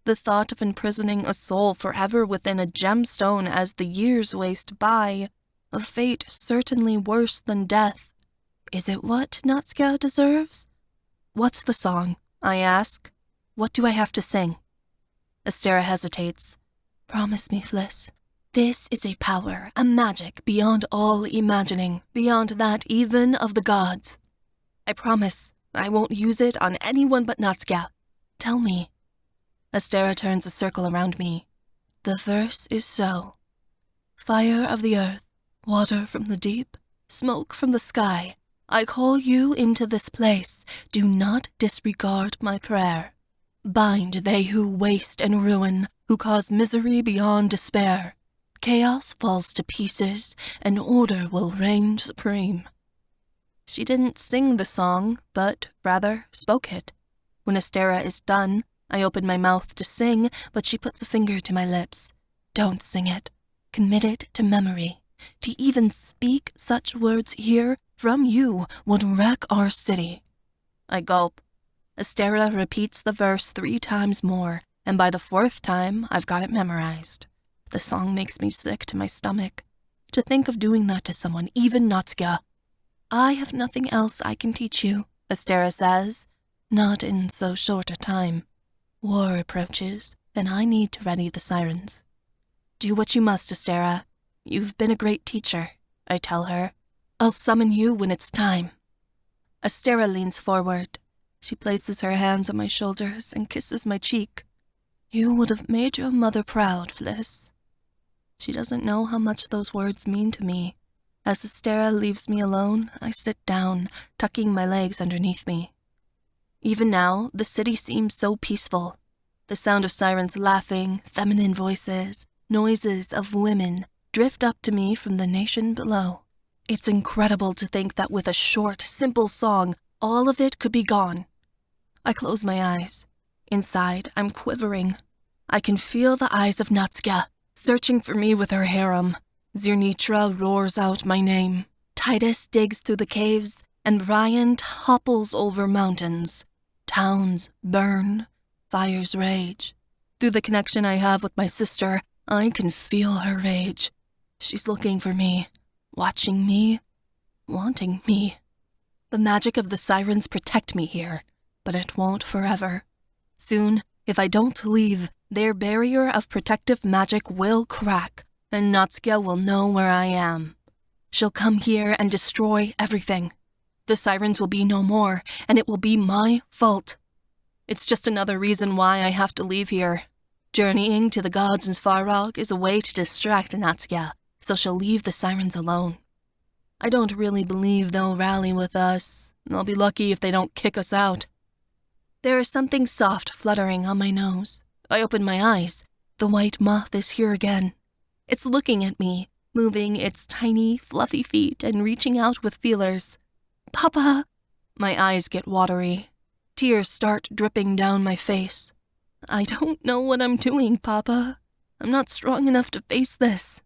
The thought of imprisoning a soul forever within a gemstone as the years waste by, a fate certainly worse than death. Is it what Natsuka deserves? "What's the song?" I ask. "What do I have to sing?" Astera hesitates. "Promise me, Fliss. This is a power, a magic beyond all imagining, beyond that even of the gods." "I promise. I won't use it on anyone but Natsuka. Tell me." Astera turns a circle around me. The verse is so. "Fire of the earth, water from the deep, smoke from the sky, I call you into this place. Do not disregard my prayer. Bind they who waste and ruin, who cause misery beyond despair. Chaos falls to pieces, and order will reign supreme." She didn't sing the song, but rather spoke it. When Astera is done, I open my mouth to sing, but she puts a finger to my lips. "Don't sing it. Commit it to memory. To even speak such words here from you would wreck our city." I gulp. Astera repeats the verse 3 times more, and by the 4th time, I've got it memorized. The song makes me sick to my stomach. To think of doing that to someone, even Natsuka. "I have nothing else I can teach you," Astera says. "Not in so short a time. War approaches, and I need to ready the sirens." "Do what you must, Astera. You've been a great teacher," I tell her. "I'll summon you when it's time." Astera leans forward. She places her hands on my shoulders and kisses my cheek. "You would have made your mother proud, Fliss." She doesn't know how much those words mean to me. As Astera leaves me alone, I sit down, tucking my legs underneath me. Even now, the city seems so peaceful. The sound of sirens laughing, feminine voices, noises of women drift up to me from the nation below. It's incredible to think that with a short, simple song, all of it could be gone. I close my eyes. Inside, I'm quivering. I can feel the eyes of Natsuka, searching for me with her harem. Zirnitra roars out my name. Titus digs through the caves, and Bryant hopples over mountains. Towns burn, fires rage. Through the connection I have with my sister, I can feel her rage. She's looking for me, watching me, wanting me. The magic of the sirens protect me here, but it won't forever. Soon, if I don't leave, their barrier of protective magic will crack, and Natsuka will know where I am. She'll come here and destroy everything. The sirens will be no more, and it will be my fault. It's just another reason why I have to leave here. Journeying to the gods in Svarog is a way to distract Natsuka, so she'll leave the sirens alone. I don't really believe they'll rally with us. They'll be lucky if they don't kick us out. There is something soft fluttering on my nose. I open my eyes. The white moth is here again. It's looking at me, moving its tiny, fluffy feet and reaching out with feelers. Papa! My eyes get watery. Tears start dripping down my face. I don't know what I'm doing, Papa. I'm not strong enough to face this.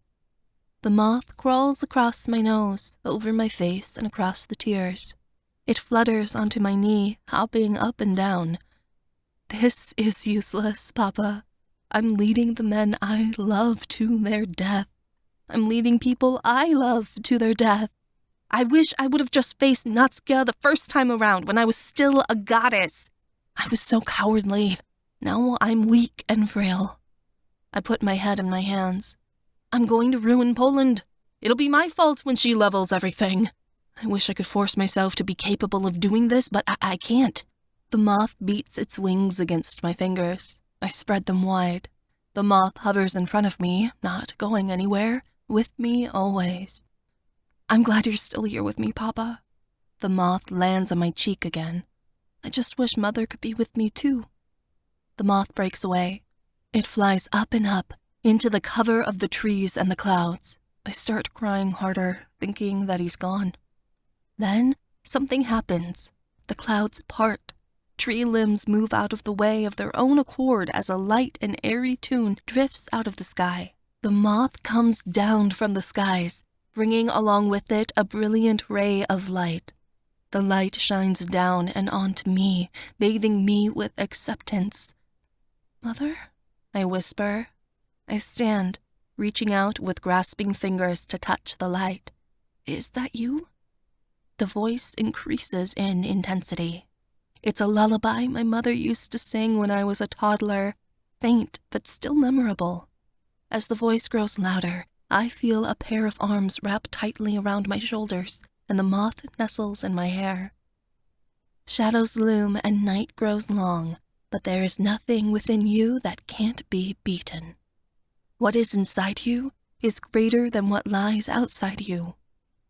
The moth crawls across my nose, over my face, and across the tears. It flutters onto my knee, hopping up and down. This is useless, Papa. I'm leading the men I love to their death. I'm leading people I love to their death. I wish I would have just faced Natsuka the first time around when I was still a goddess. I was so cowardly. Now I'm weak and frail. I put my head in my hands. I'm going to ruin Poland. It'll be my fault when she levels everything. I wish I could force myself to be capable of doing this, but I can't. The moth beats its wings against my fingers. I spread them wide. The moth hovers in front of me, not going anywhere, with me always. I'm glad you're still here with me, Papa. The moth lands on my cheek again. I just wish Mother could be with me too. The moth breaks away. It flies up and up, into the cover of the trees and the clouds. I start crying harder, thinking that he's gone. Then something happens. The clouds part. Tree limbs move out of the way of their own accord as a light and airy tune drifts out of the sky. The moth comes down from the skies, bringing along with it a brilliant ray of light. The light shines down and onto me, bathing me with acceptance. Mother? I whisper. I stand, reaching out with grasping fingers to touch the light. Is that you? The voice increases in intensity. It's a lullaby my mother used to sing when I was a toddler, faint but still memorable. As the voice grows louder, I feel a pair of arms wrap tightly around my shoulders, and the moth nestles in my hair. Shadows loom and night grows long, but there is nothing within you that can't be beaten. What is inside you is greater than what lies outside you.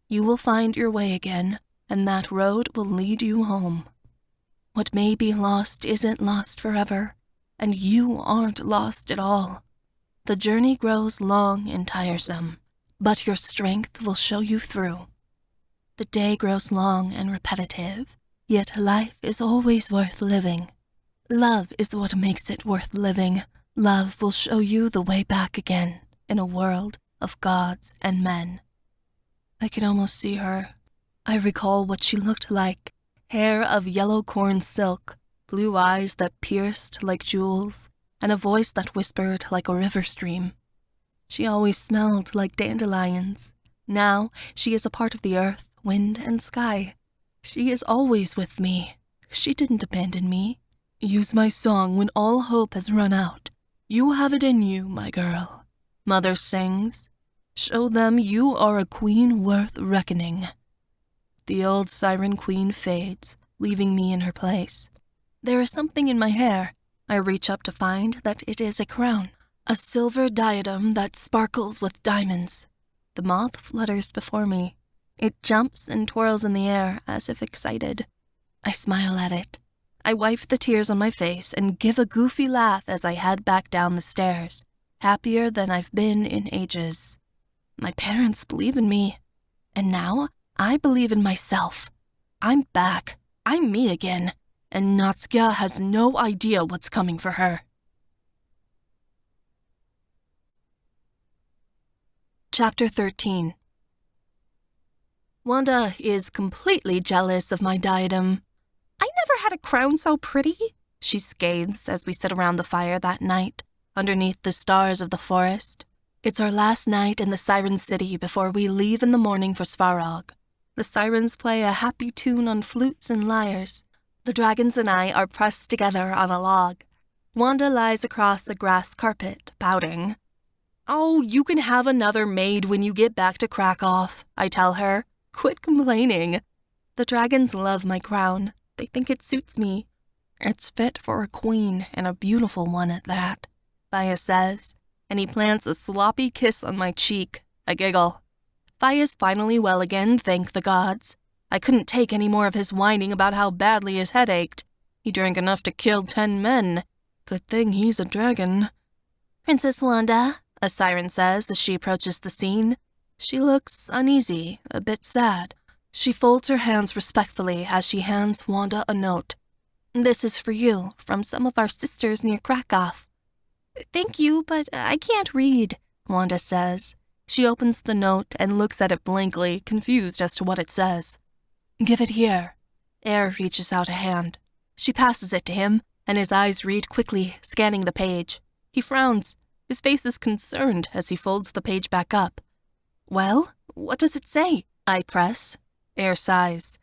You will find your way again, and that road will lead you home. What may be lost isn't lost forever, and you aren't lost at all. The journey grows long and tiresome, but your strength will show you through. The day grows long and repetitive, yet life is always worth living. Love is what makes it worth living. Love will show you the way back again, in a world of gods and men. I can almost see her. I recall what she looked like. Hair of yellow corn silk, blue eyes that pierced like jewels, and a voice that whispered like a river stream. She always smelled like dandelions. Now she is a part of the earth, wind, and sky. She is always with me. She didn't abandon me. Use my song when all hope has run out. You have it in you, my girl. Mother sings. Show them you are a queen worth reckoning. The old siren queen fades, leaving me in her place. There is something in my hair. I reach up to find that it is a crown, a silver diadem that sparkles with diamonds. The moth flutters before me. It jumps and twirls in the air as if excited. I smile at it. I wipe the tears on my face and give a goofy laugh as I head back down the stairs, happier than I've been in ages. My parents believe in me, and now I believe in myself. I'm back. I'm me again, and Natsuka has no idea what's coming for her. Chapter 13. Wanda is completely jealous of my diadem. I never had a crown so pretty, she scathes as we sit around the fire that night, underneath the stars of the forest. It's our last night in the Siren City before we leave in the morning for Svarog. The sirens play a happy tune on flutes and lyres. The dragons and I are pressed together on a log. Wanda lies across a grass carpet, pouting. "Oh, you can have another maid when you get back to Krakow," I tell her. "Quit complaining." The dragons love my crown. They think it suits me. "It's fit for a queen, and a beautiful one at that," Faya says, and he plants a sloppy kiss on my cheek. I giggle. Faya's finally well again, thank the gods. I couldn't take any more of his whining about how badly his head ached. He drank enough to kill 10 men. Good thing he's a dragon. "Princess Wanda," a siren says as she approaches the scene. She looks uneasy, a bit sad. She folds her hands respectfully as she hands Wanda a note. "This is for you, from some of our sisters near Krakow." "Thank you, but I can't read," Wanda says. She opens the note and looks at it blankly, confused as to what it says. "Give it here." Air reaches out a hand. She passes it to him, and his eyes read quickly, scanning the page. He frowns. His face is concerned as he folds the page back up. "Well, what does it say?" I press. Air sighs.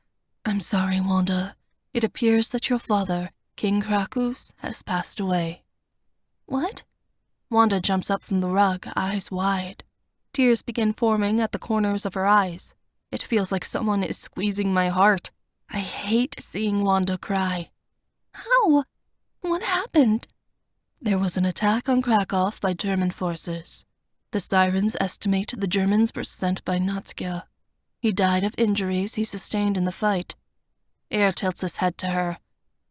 "I'm sorry, Wanda. It appears that your father, King Krakus, has passed away." "What?" Wanda jumps up from the rug, eyes wide. Tears begin forming at the corners of her eyes. It feels like someone is squeezing my heart. I hate seeing Wanda cry. "How? What happened?" "There was an attack on Krakow by German forces. The sirens estimate the Germans were sent by Natsukia. He died of injuries he sustained in the fight." Air tilts his head to her.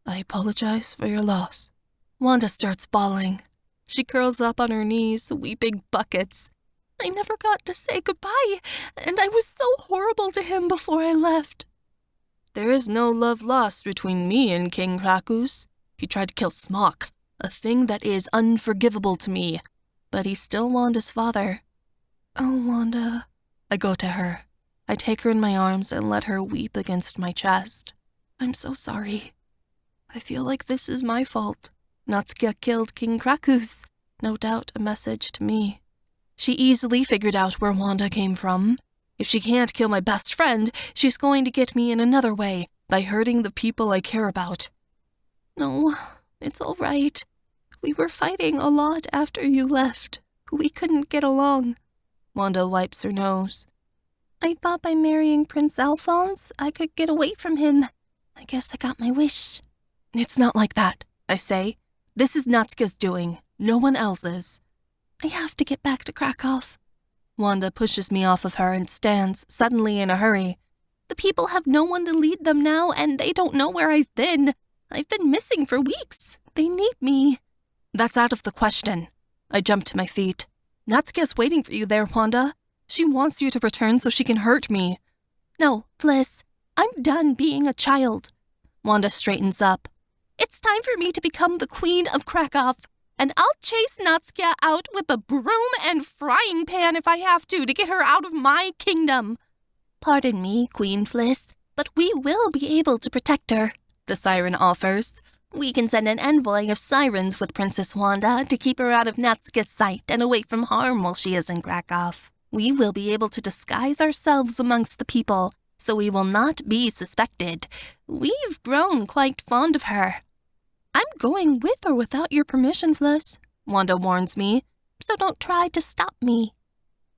"I apologize for your loss." Wanda starts bawling. She curls up on her knees, weeping buckets. "I never got to say goodbye, and I was so horrible to him before I left." "There is no love lost between me and King Krakus. He tried to kill Smock, a thing that is unforgivable to me. But he's still Wanda's father." "Oh, Wanda." I go to her. I take her in my arms and let her weep against my chest. "I'm so sorry. I feel like this is my fault. Natsukia killed King Krakus. No doubt a message to me. She easily figured out where Wanda came from. If she can't kill my best friend, she's going to get me in another way, by hurting the people I care about." "No, it's all right. We were fighting a lot after you left. We couldn't get along." Wanda wipes her nose. "I thought by marrying Prince Alphonse, I could get away from him. I guess I got my wish." "It's not like that," I say. "This is Natsuka's doing, no one else's." "I have to get back to Krakow." Wanda pushes me off of her and stands, suddenly in a hurry. "The people have no one to lead them now, and they don't know where I've been. I've been missing for weeks. They need me." "That's out of the question." I jump to my feet. "Natsuka's waiting for you there, Wanda. She wants you to return so she can hurt me." "No, Fliss, I'm done being a child." Wanda straightens up. "It's time for me to become the Queen of Krakow, and I'll chase Natsukia out with a broom and frying pan if I have to get her out of my kingdom." "Pardon me, Queen Fliss, but we will be able to protect her," the siren offers. "We can send an envoy of sirens with Princess Wanda to keep her out of Natsukia's sight and away from harm while she is in Krakow. We will be able to disguise ourselves amongst the people, so we will not be suspected. We've grown quite fond of her." "I'm going with or without your permission, Fliss," Wanda warns me, "so don't try to stop me."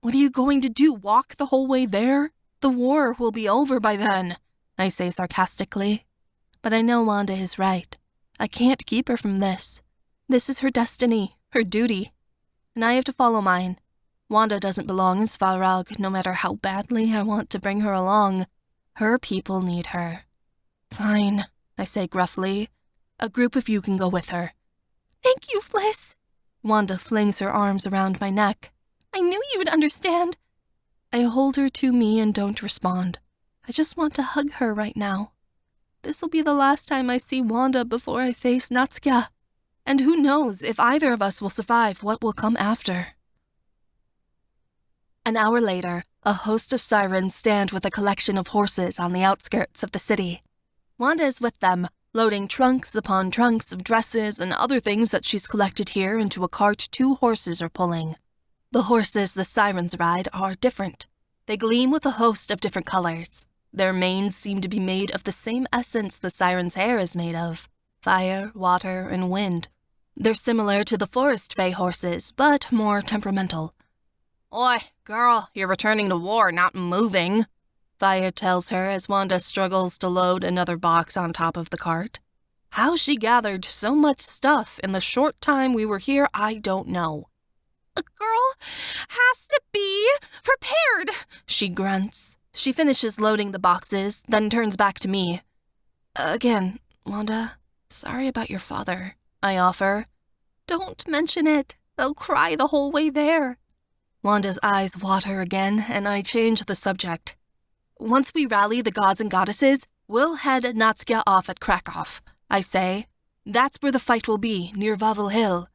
"What are you going to do, walk the whole way there? The war will be over by then," I say sarcastically. But I know Wanda is right. I can't keep her from this. This is her destiny, her duty, and I have to follow mine. Wanda doesn't belong in Svarog, no matter how badly I want to bring her along. Her people need her. "Fine," I say gruffly. "A group of you can go with her." "Thank you, Fliss." Wanda flings her arms around my neck. "I knew you would understand." I hold her to me and don't respond. I just want to hug her right now. This will be the last time I see Wanda before I face Natsukia. And who knows if either of us will survive what will come after. An hour later, a host of sirens stand with a collection of horses on the outskirts of the city. Wanda is with them, loading trunks upon trunks of dresses and other things that she's collected here into a cart 2 horses are pulling. The horses the sirens ride are different. They gleam with a host of different colors. Their manes seem to be made of the same essence the siren's hair is made of: fire, water, and wind. They're similar to the forest fae horses, but more temperamental. "Oi, girl, you're returning to war, not moving," Fire tells her as Wanda struggles to load another box on top of the cart. How she gathered so much stuff in the short time we were here, I don't know. "A girl has to be prepared," she grunts. She finishes loading the boxes, then turns back to me. "Again, Wanda, sorry about your father," I offer. "Don't mention it. They'll cry the whole way there." Wanda's eyes water again, and I change the subject. "Once we rally the gods and goddesses, we'll head Natsukia off at Krakow," I say. "That's where the fight will be, near Vavel Hill."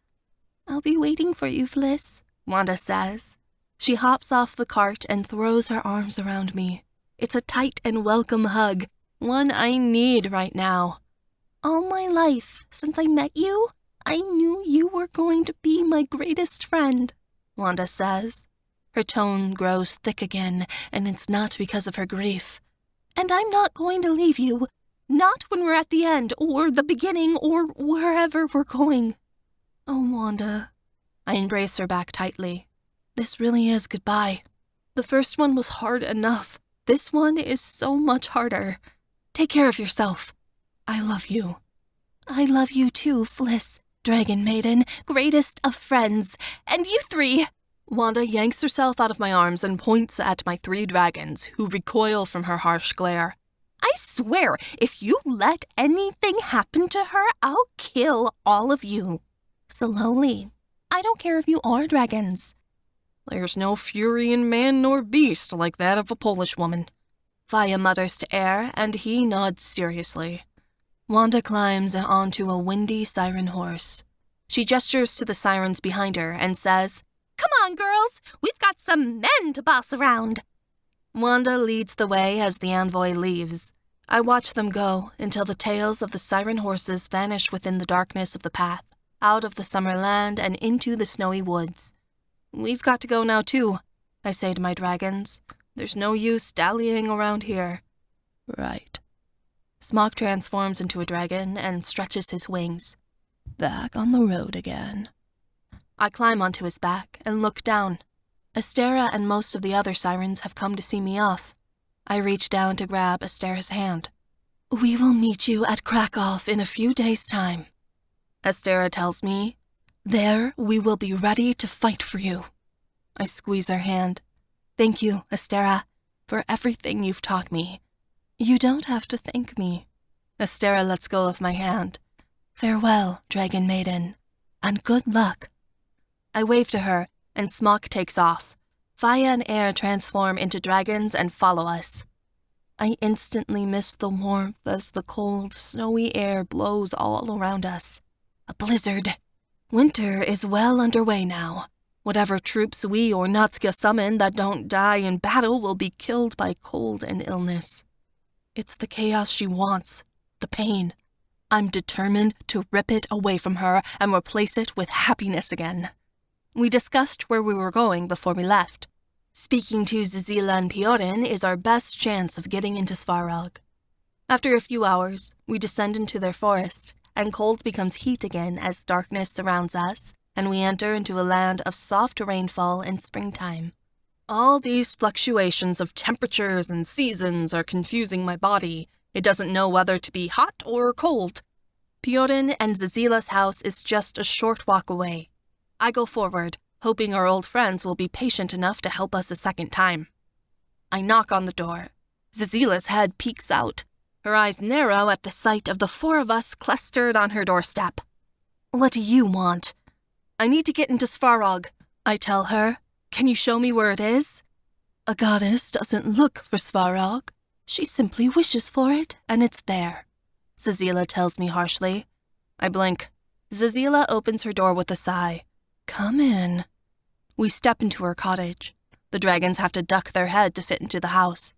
"I'll be waiting for you, Fliss," Wanda says. She hops off the cart and throws her arms around me. It's a tight and welcome hug, one I need right now. "All my life, since I met you, I knew you were going to be my greatest friend," Wanda says. Her tone grows thick again, and it's not because of her grief. "And I'm not going to leave you. Not when we're at the end, or the beginning, or wherever we're going." "Oh, Wanda." I embrace her back tightly. "This really is goodbye. The first one was hard enough. This one is so much harder. Take care of yourself. I love you." "I love you too, Fliss, Dragon Maiden, greatest of friends. And you 3. Wanda yanks herself out of my arms and points at my 3 dragons, who recoil from her harsh glare. "I swear, if you let anything happen to her, I'll kill all of you." "Slowly. I don't care if you are dragons." "There's no fury in man nor beast like that of a Polish woman," Faya mutters to Air, and he nods seriously. Wanda climbs onto a windy siren horse. She gestures to the sirens behind her and says, "Come on, girls, we've got some men to boss around." Wanda leads the way as the envoy leaves. I watch them go until the tails of the siren horses vanish within the darkness of the path, out of the summer land and into the snowy woods. "We've got to go now too," I say to my dragons. "There's no use dallying around here." "Right." Smok transforms into a dragon and stretches his wings. "Back on the road again." I climb onto his back and look down. Astera and most of the other sirens have come to see me off. I reach down to grab Astera's hand. "We will meet you at Krakow in a few days' time," Astera tells me. "There we will be ready to fight for you." I squeeze her hand. "Thank you, Astera, for everything you've taught me." "You don't have to thank me." Astera lets go of my hand. "Farewell, Dragon Maiden, and good luck." I wave to her, and Smok takes off. Faya and Air transform into dragons and follow us. I instantly miss the warmth as the cold, snowy air blows all around us. A blizzard. Winter is well underway now. Whatever troops we or Natsukia summon that don't die in battle will be killed by cold and illness. It's the chaos she wants, the pain. I'm determined to rip it away from her and replace it with happiness again. We discussed where we were going before we left. Speaking to Zazila and Piorin is our best chance of getting into Svarog. After a few hours, we descend into their forest, and cold becomes heat again as darkness surrounds us, and we enter into a land of soft rainfall in springtime. All these fluctuations of temperatures and seasons are confusing my body. It doesn't know whether to be hot or cold. Piorin and Zazila's house is just a short walk away. I go forward, hoping our old friends will be patient enough to help us a second time. I knock on the door. Zazila's head peeks out. Her eyes narrow at the sight of the 4 of us clustered on her doorstep. "What do you want?" "I need to get into Svarog," I tell her. "Can you show me where it is?" "A goddess doesn't look for Svarog. She simply wishes for it, and it's there," Zazila tells me harshly. I blink. Zazila opens her door with a sigh. "Come in." We step into her cottage. The dragons have to duck their head to fit into the house.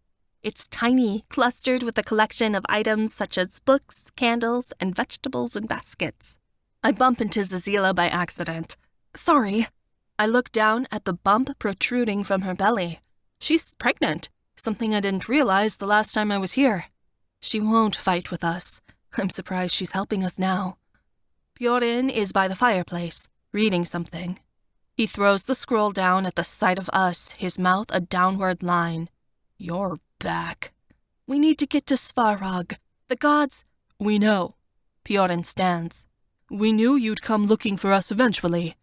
It's tiny, clustered with a collection of items such as books, candles, and vegetables in baskets. I bump into Zazila by accident. Sorry. I look down at the bump protruding from her belly. She's pregnant, something I didn't realize the last time I was here. She won't fight with us. I'm surprised she's helping us now. Piorin is by the fireplace, reading something. He throws the scroll down at the sight of us, his mouth a downward line. You're back. We need to get to Svarog. The gods... We know. Piorin stands. We knew you'd come looking for us eventually.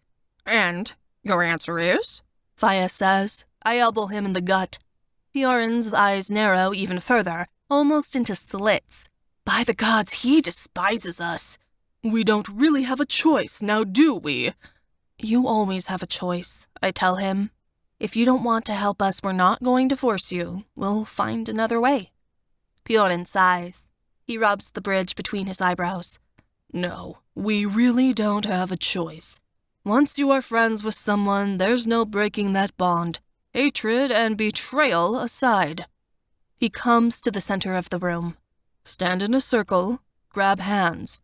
And your answer is? Faya says. I elbow him in the gut. Piorin's eyes narrow even further, almost into slits. By the gods, he despises us. We don't really have a choice, now do we? You always have a choice, I tell him. If you don't want to help us, we're not going to force you. We'll find another way. Piorin sighs. He rubs the bridge between his eyebrows. No, we really don't have a choice. Once you are friends with someone, there's no breaking that bond. Hatred and betrayal aside. He comes to the center of the room. Stand in a circle, grab hands.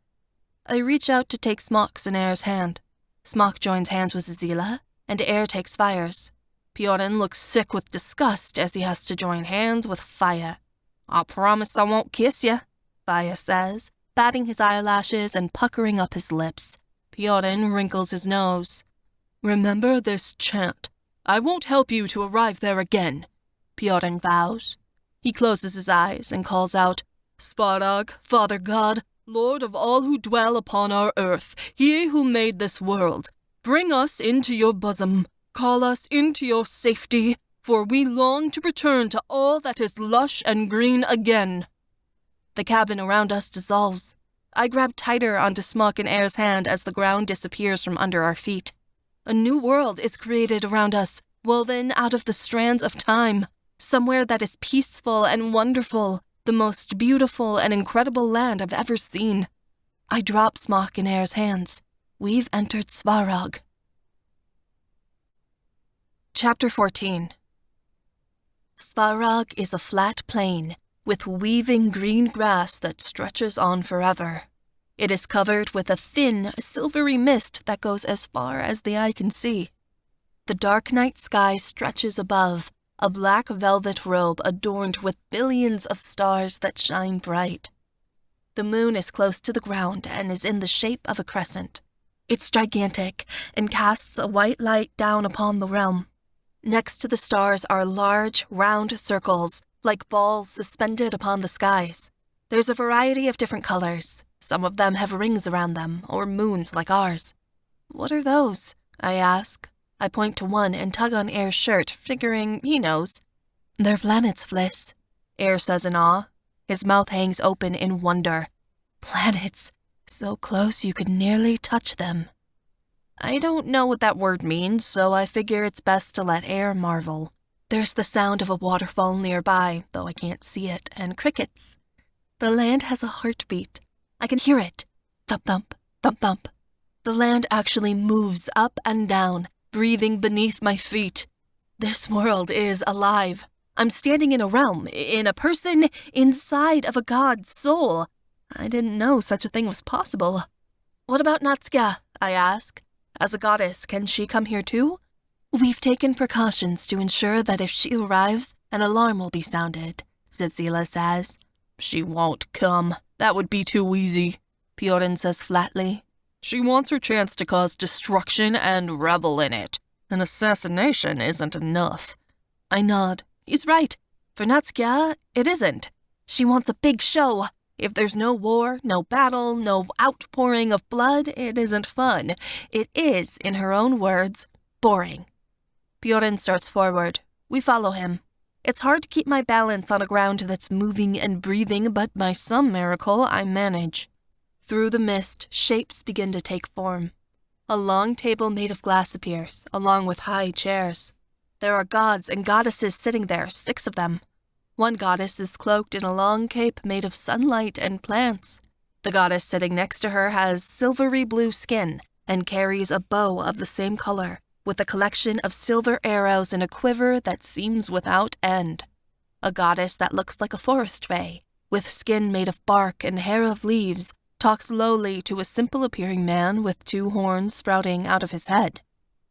I reach out to take Smock's and Air's hand. Smock joins hands with Zazila, and Air takes Fire's. Piorin looks sick with disgust as he has to join hands with Faya. I promise I won't kiss you, Faya says, batting his eyelashes and puckering up his lips. Piorin wrinkles his nose. Remember this chant. I won't help you to arrive there again, Piorin vows. He closes his eyes and calls out, Svarog, Father God, Lord of all who dwell upon our earth, he who made this world, bring us into your bosom, call us into your safety, for we long to return to all that is lush and green again. The cabin around us dissolves. I grab tighter onto Smock and Air's hand as the ground disappears from under our feet. A new world is created around us, woven out of the strands of time, somewhere that is peaceful and wonderful, the most beautiful and incredible land I've ever seen. I drop Smock in Air's hands. We've entered Svarog. Chapter 14. Svarog is a flat plain, with weaving green grass that stretches on forever. It is covered with a thin, silvery mist that goes as far as the eye can see. The dark night sky stretches above, a black velvet robe adorned with billions of stars that shine bright. The moon is close to the ground and is in the shape of a crescent. It's gigantic and casts a white light down upon the realm. Next to the stars are large, round circles, like balls suspended upon the skies. There's a variety of different colors. Some of them have rings around them, or moons like ours. What are those? I ask. I point to one and tug on Air's shirt, figuring he knows. They're planets, Fliss, Air says in awe. His mouth hangs open in wonder. Planets, so close you could nearly touch them. I don't know what that word means, so I figure it's best to let Air marvel. There's the sound of a waterfall nearby, though I can't see it, and crickets. The land has a heartbeat. I can hear it. Thump, thump, thump, thump. The land actually moves up and down, breathing beneath my feet. This world is alive. I'm standing in a realm, in a person, inside of a god's soul. I didn't know such a thing was possible. What about Natsuka? I ask. As a goddess, can she come here too? We've taken precautions to ensure that if she arrives, an alarm will be sounded, Zazila says. She won't come. That would be too easy, Piorin says flatly. She wants her chance to cause destruction and revel in it. An assassination isn't enough. I nod. He's right. For Natsuka, it isn't. She wants a big show. If there's no war, no battle, no outpouring of blood, it isn't fun. It is, in her own words, boring. Piorin starts forward. We follow him. It's hard to keep my balance on a ground that's moving and breathing, but by some miracle, I manage. Through the mist, shapes begin to take form. A long table made of glass appears, along with high chairs. There are gods and goddesses sitting there, 6 of them. One goddess is cloaked in a long cape made of sunlight and plants. The goddess sitting next to her has silvery blue skin and carries a bow of the same color, with a collection of silver arrows in a quiver that seems without end. A goddess that looks like a forest fae, with skin made of bark and hair of leaves, talks lowly to a simple-appearing man with 2 horns sprouting out of his head.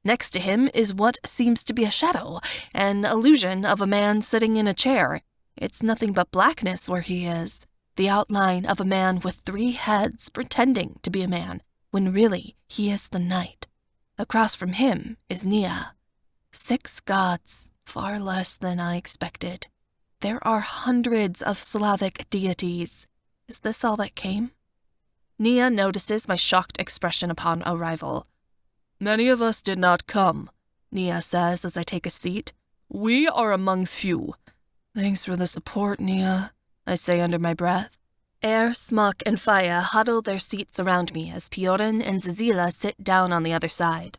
Next to him is what seems to be a shadow, an illusion of a man sitting in a chair. It's nothing but blackness where he is, the outline of a man with 3 heads pretending to be a man, when really he is the night. Across from him is Nia. 6 gods, far less than I expected. There are hundreds of Slavic deities. Is this all that came? Nia notices my shocked expression upon arrival. "Many of us did not come," Nia says as I take a seat. "We are among few." "Thanks for the support, Nia," I say under my breath. Air, Smok, and Faya huddle their seats around me as Piorin and Zazila sit down on the other side.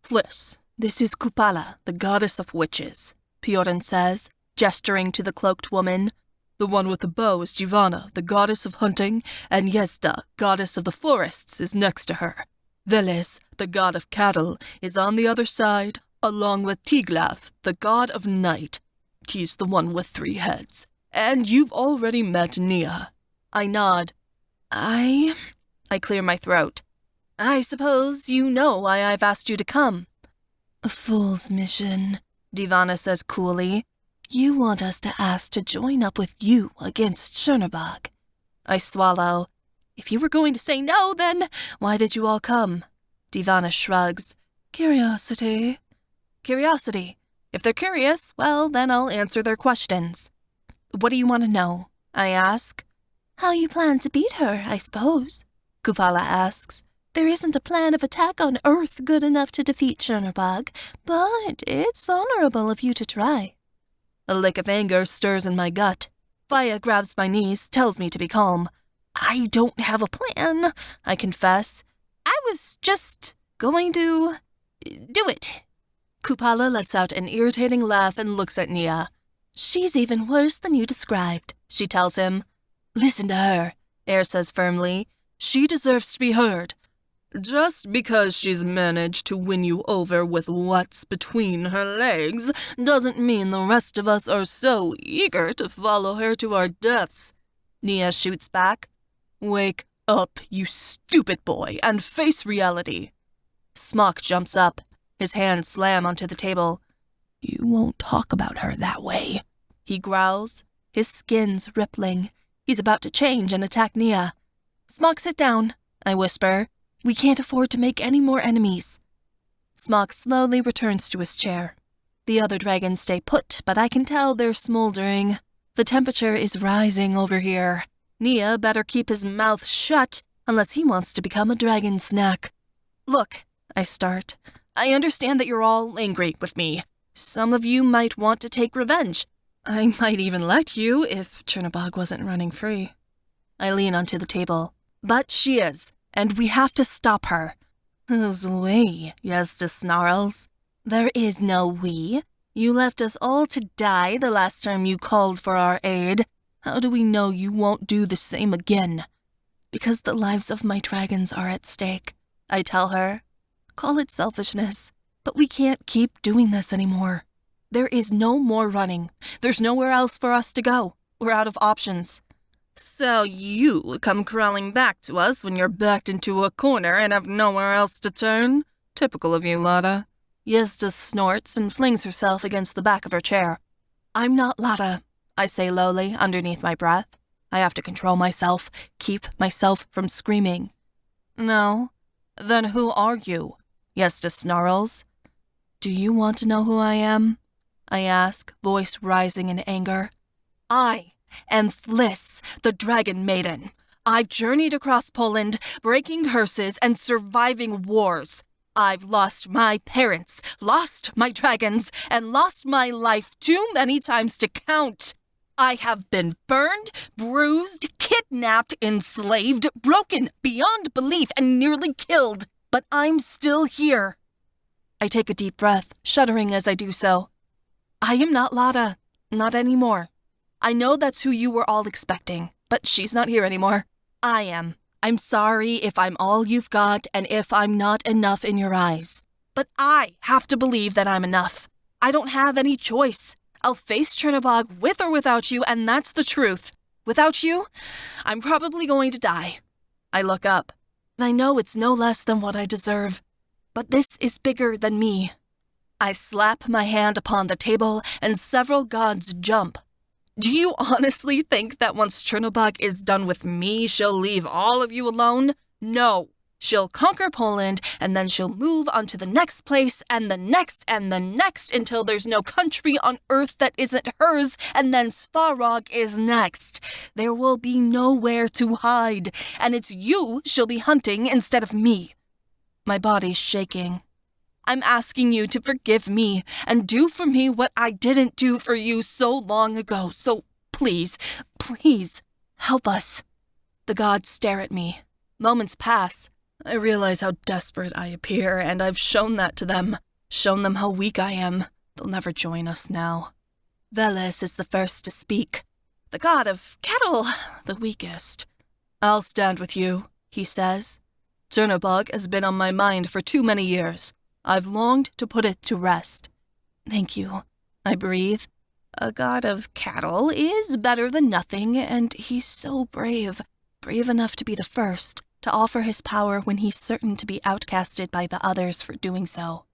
"Fliss, this is Kupala, the goddess of witches," Piorin says, gesturing to the cloaked woman. "The one with the bow is Jivana, the goddess of hunting, and Yezda, goddess of the forests, is next to her. Veles, the god of cattle, is on the other side, along with Tiglav, the god of night. He's the one with 3 heads. And you've already met Nia." I nod. I clear my throat. "I suppose you know why I've asked you to come." "A fool's mission," Divana says coolly. "You want us to ask to join up with you against Chernobog." I swallow. "If you were going to say no, then why did you all come?" Divana shrugs. "Curiosity." "Curiosity. If they're curious, well, then I'll answer their questions." "What do you want to know?" I ask. "How you plan to beat her, I suppose," Kupala asks. "There isn't a plan of attack on Earth good enough to defeat Chernobog, but it's honorable of you to try." A lick of anger stirs in my gut. Faya grabs my knees, tells me to be calm. "I don't have a plan," I confess. "I was just going to do it." Kupala lets out an irritating laugh and looks at Nia. "She's even worse than you described," she tells him. "Listen to her," Air says firmly. "She deserves to be heard. Just because she's managed to win you over with what's between her legs doesn't mean the rest of us are so eager to follow her to our deaths." Nia shoots back. "Wake up, you stupid boy, and face reality." Smok jumps up. His hands slam onto the table. "You won't talk about her that way," he growls, his skin's rippling. He's about to change and attack Nia. "Smok, sit down," I whisper. "We can't afford to make any more enemies." Smok slowly returns to his chair. The other dragons stay put, but I can tell they're smoldering. The temperature is rising over here. Nia better keep his mouth shut unless he wants to become a dragon snack. "Look," I start. "I understand that you're all angry with me. Some of you might want to take revenge. I might even let you if Chernobog wasn't running free." I lean onto the table. "But she is, and we have to stop her." "Who's we?" Yezda snarls. "There is no we. You left us all to die the last time you called for our aid. How do we know you won't do the same again?" "Because the lives of my dragons are at stake," I tell her. "Call it selfishness, but we can't keep doing this anymore. There is no more running. There's nowhere else for us to go. We're out of options." "So you come crawling back to us when you're backed into a corner and have nowhere else to turn? Typical of you, Lada." Yezda snorts and flings herself against the back of her chair. "I'm not Lada," I say lowly underneath my breath. I have to control myself, keep myself from screaming. "No? Then who are you?" Yezda snarls. "Do you want to know who I am?" I ask, voice rising in anger. "I am Fliss, the Dragon Maiden. I've journeyed across Poland, breaking curses and surviving wars. I've lost my parents, lost my dragons, and lost my life too many times to count. I have been burned, bruised, kidnapped, enslaved, broken beyond belief, and nearly killed, but I'm still here." I take a deep breath, shuddering as I do so. "I am not Lada. Not anymore. I know that's who you were all expecting, but she's not here anymore. I am. I'm sorry if I'm all you've got and if I'm not enough in your eyes. But I have to believe that I'm enough. I don't have any choice. I'll face Chernobog with or without you, and that's the truth. Without you, I'm probably going to die. I look up. I know it's no less than what I deserve, but this is bigger than me. I slap my hand upon the table, and several gods jump. Do you honestly think that once Chernobog is done with me, she'll leave all of you alone? No. She'll conquer Poland, and then she'll move on to the next place, and the next, until there's no country on Earth that isn't hers, and then Svarog is next. There will be nowhere to hide, and it's you she'll be hunting instead of me. My body's shaking. I'm asking you to forgive me and do for me what I didn't do for you so long ago. So please, please, help us. The gods stare at me. Moments pass. I realize how desperate I appear, and I've shown that to them. Shown them how weak I am. They'll never join us now. Veles is the first to speak. The god of cattle, the weakest. I'll stand with you, he says. Chernobog has been on my mind for too many years. I've longed to put it to rest. Thank you, I breathe. A god of cattle is better than nothing, and he's so brave. Brave enough to be the first, to offer his power when he's certain to be outcasted by the others for doing so.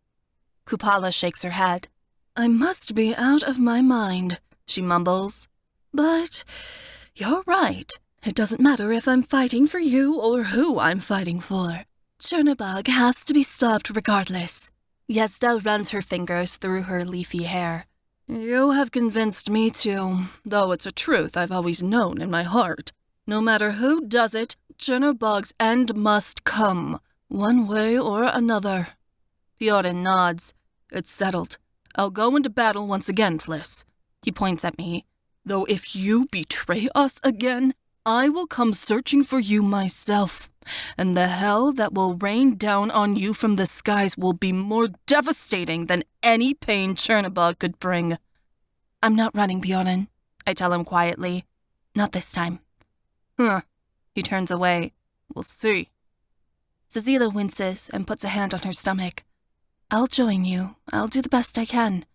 Kupala shakes her head. I must be out of my mind, she mumbles. But you're right. It doesn't matter if I'm fighting for you or who I'm fighting for. Chernobog has to be stopped regardless. Yezda runs her fingers through her leafy hair. You have convinced me too, though it's a truth I've always known in my heart. No matter who does it, Chernobog's end must come, one way or another. Fiorin nods. It's settled. I'll go into battle once again, Fliss. He points at me. Though if you betray us again, I will come searching for you myself, and the hell that will rain down on you from the skies will be more devastating than any pain Chernobog could bring. I'm not running, Fiorin, I tell him quietly. Not this time. Huh. He turns away. We'll see. Zazila winces and puts a hand on her stomach. I'll join you. I'll do the best I can.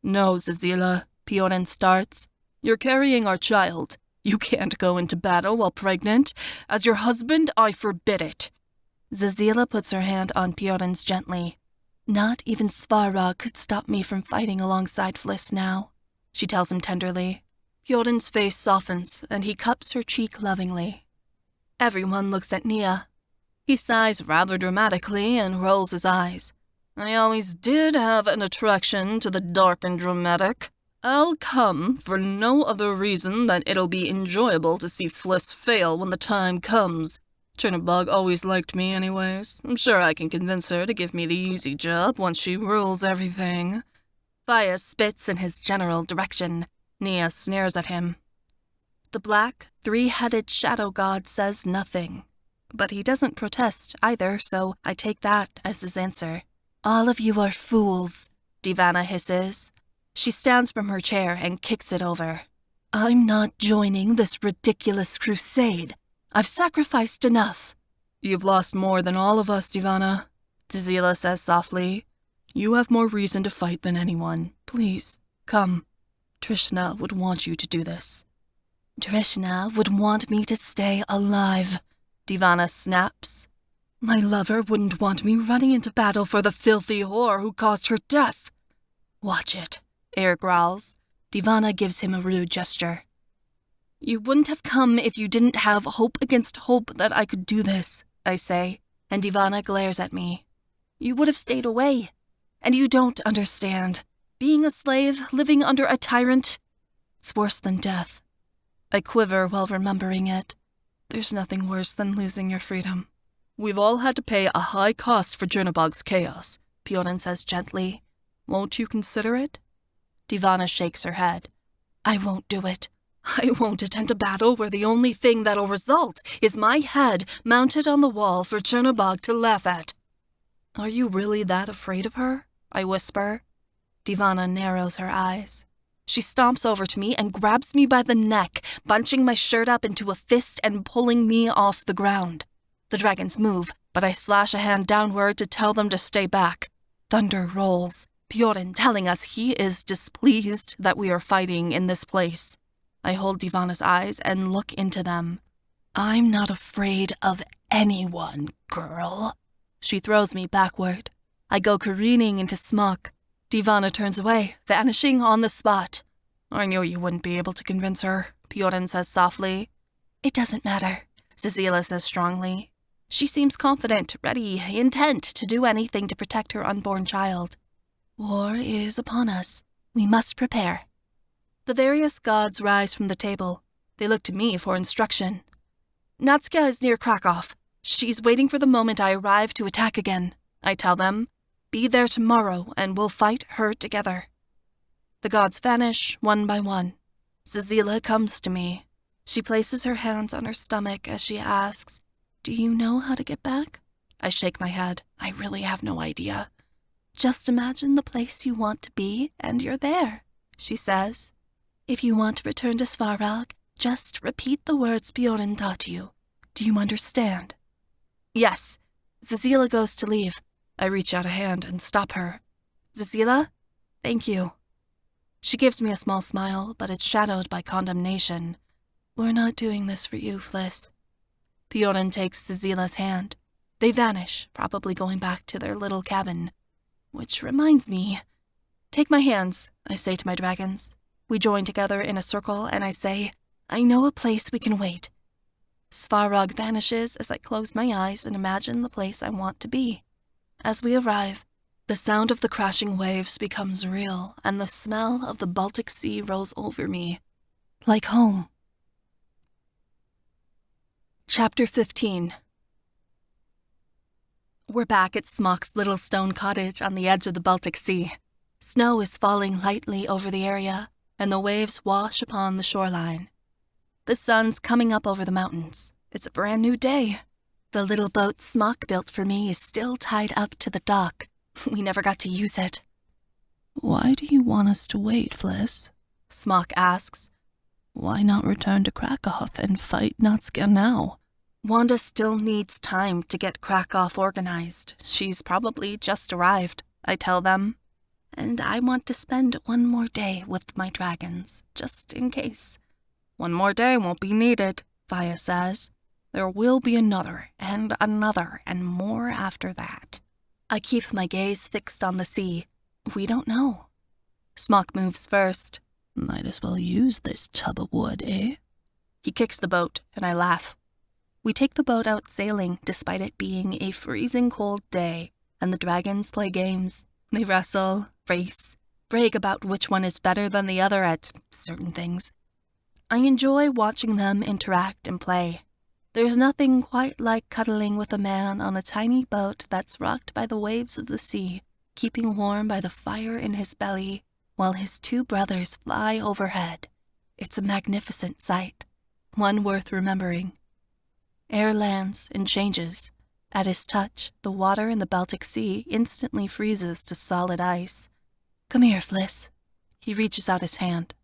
No, Zazila, Fiorin starts. You're carrying our child. You can't go into battle while pregnant. As your husband, I forbid it. Zazila puts her hand on Fiorin's gently. Not even Svarog could stop me from fighting alongside Fliss now, she tells him tenderly. Fiorin's face softens, and he cups her cheek lovingly. Everyone looks at Nia. He sighs rather dramatically and rolls his eyes. I always did have an attraction to the dark and dramatic. I'll come for no other reason than it'll be enjoyable to see Fliss fail when the time comes. Chernobog always liked me anyways. I'm sure I can convince her to give me the easy job once she rules everything. Faya spits in his general direction. Nia sneers at him. The black, three-headed shadow god says nothing. But he doesn't protest either, so I take that as his answer. All of you are fools, Divana hisses. She stands from her chair and kicks it over. I'm not joining this ridiculous crusade. I've sacrificed enough. You've lost more than all of us, Divana, Zazila says softly. You have more reason to fight than anyone. Please, come. Trishna would want you to do this. Trishna would want me to stay alive, Divana snaps. My lover wouldn't want me running into battle for the filthy whore who caused her death. Watch it. Air growls. Divana gives him a rude gesture. You wouldn't have come if you didn't have hope against hope that I could do this, I say, and Divana glares at me. You would have stayed away. And you don't understand. Being a slave, living under a tyrant, it's worse than death. I quiver while remembering it. There's nothing worse than losing your freedom. We've all had to pay a high cost for Chernobog's chaos, Fiorin says gently. Won't you consider it? Divana shakes her head. I won't do it. I won't attend a battle where the only thing that'll result is my head mounted on the wall for Chernobog to laugh at. Are you really that afraid of her? I whisper. Divana narrows her eyes. She stomps over to me and grabs me by the neck, bunching my shirt up into a fist and pulling me off the ground. The dragons move, but I slash a hand downward to tell them to stay back. Thunder rolls. Bjorn telling us he is displeased that we are fighting in this place. I hold Divana's eyes and look into them. I'm not afraid of anyone, girl. She throws me backward. I go careening into smock. Divana turns away, vanishing on the spot. I knew you wouldn't be able to convince her, Bjorn says softly. It doesn't matter, Cecilia says strongly. She seems confident, ready, intent to do anything to protect her unborn child. War is upon us. We must prepare. The various gods rise from the table. They look to me for instruction. Natska is near Krakow. She's waiting for the moment I arrive to attack again. I tell them, be there tomorrow and we'll fight her together. The gods vanish one by one. Cecilia comes to me. She places her hands on her stomach as she asks, do you know how to get back? I shake my head. I really have no idea. Just imagine the place you want to be and you're there, she says. If you want to return to Svarog, just repeat the words Bjorn taught you. Do you understand? Yes. Cecilia goes to leave. I reach out a hand and stop her. Cecilia? Thank you. She gives me a small smile, but it's shadowed by condemnation. We're not doing this for you, Fliss. Bjorn takes Cecilia's hand. They vanish, probably going back to their little cabin. Which reminds me. Take my hands, I say to my dragons. We join together in a circle and I say, I know a place we can wait. Svarog vanishes as I close my eyes and imagine the place I want to be. As we arrive, the sound of the crashing waves becomes real and the smell of the Baltic Sea rolls over me. Like home. Chapter 15. We're back at Smock's little stone cottage on the edge of the Baltic Sea. Snow is falling lightly over the area, and the waves wash upon the shoreline. The sun's coming up over the mountains. It's a brand new day. The little boat Smock built for me is still tied up to the dock. We never got to use it. Why do you want us to wait, Fliss? Smock asks. Why not return to Krakow and fight Natska now? Wanda still needs time to get Krakow organized. She's probably just arrived, I tell them. And I want to spend one more day with my dragons, just in case. One more day won't be needed, Faya says. There will be another, and more after that. I keep my gaze fixed on the sea. We don't know. Smock moves first. Might as well use this tub of wood, eh? He kicks the boat, and I laugh. We take the boat out sailing, despite it being a freezing cold day, and the dragons play games. They wrestle, race, brag about which one is better than the other at certain things. I enjoy watching them interact and play. There's nothing quite like cuddling with a man on a tiny boat that's rocked by the waves of the sea, keeping warm by the fire in his belly, while his two brothers fly overhead. It's a magnificent sight, one worth remembering. Air lands and changes. At his touch, the water in the Baltic Sea instantly freezes to solid ice. Come here, Fliss. He reaches out his hand.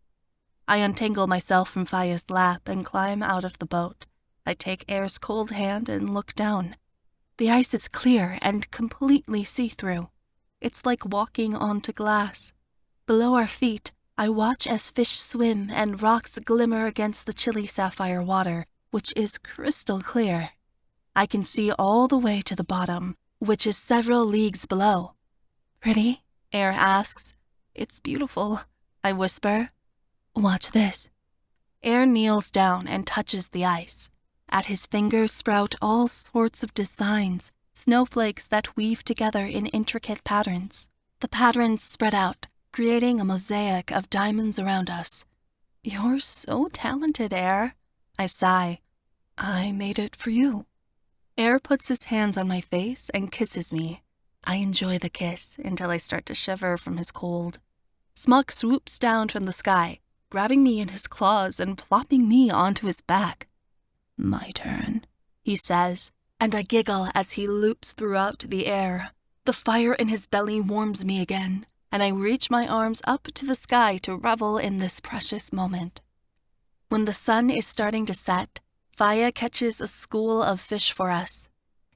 I untangle myself from Faya's lap and climb out of the boat. I take Air's cold hand and look down. The ice is clear and completely see-through. It's like walking onto glass. Below our feet, I watch as fish swim and rocks glimmer against the chilly sapphire water, which is crystal clear. I can see all the way to the bottom, which is several leagues below. Pretty? Air asks. It's beautiful, I whisper. Watch this. Air kneels down and touches the ice. At his fingers sprout all sorts of designs, snowflakes that weave together in intricate patterns. The patterns spread out, creating a mosaic of diamonds around us. You're so talented, Air. I sigh. I made it for you. Air puts his hands on my face and kisses me. I enjoy the kiss until I start to shiver from his cold. Smock swoops down from the sky, grabbing me in his claws and plopping me onto his back. My turn, he says, and I giggle as he loops throughout the air. The fire in his belly warms me again, and I reach my arms up to the sky to revel in this precious moment. When the sun is starting to set, Faya catches a school of fish for us.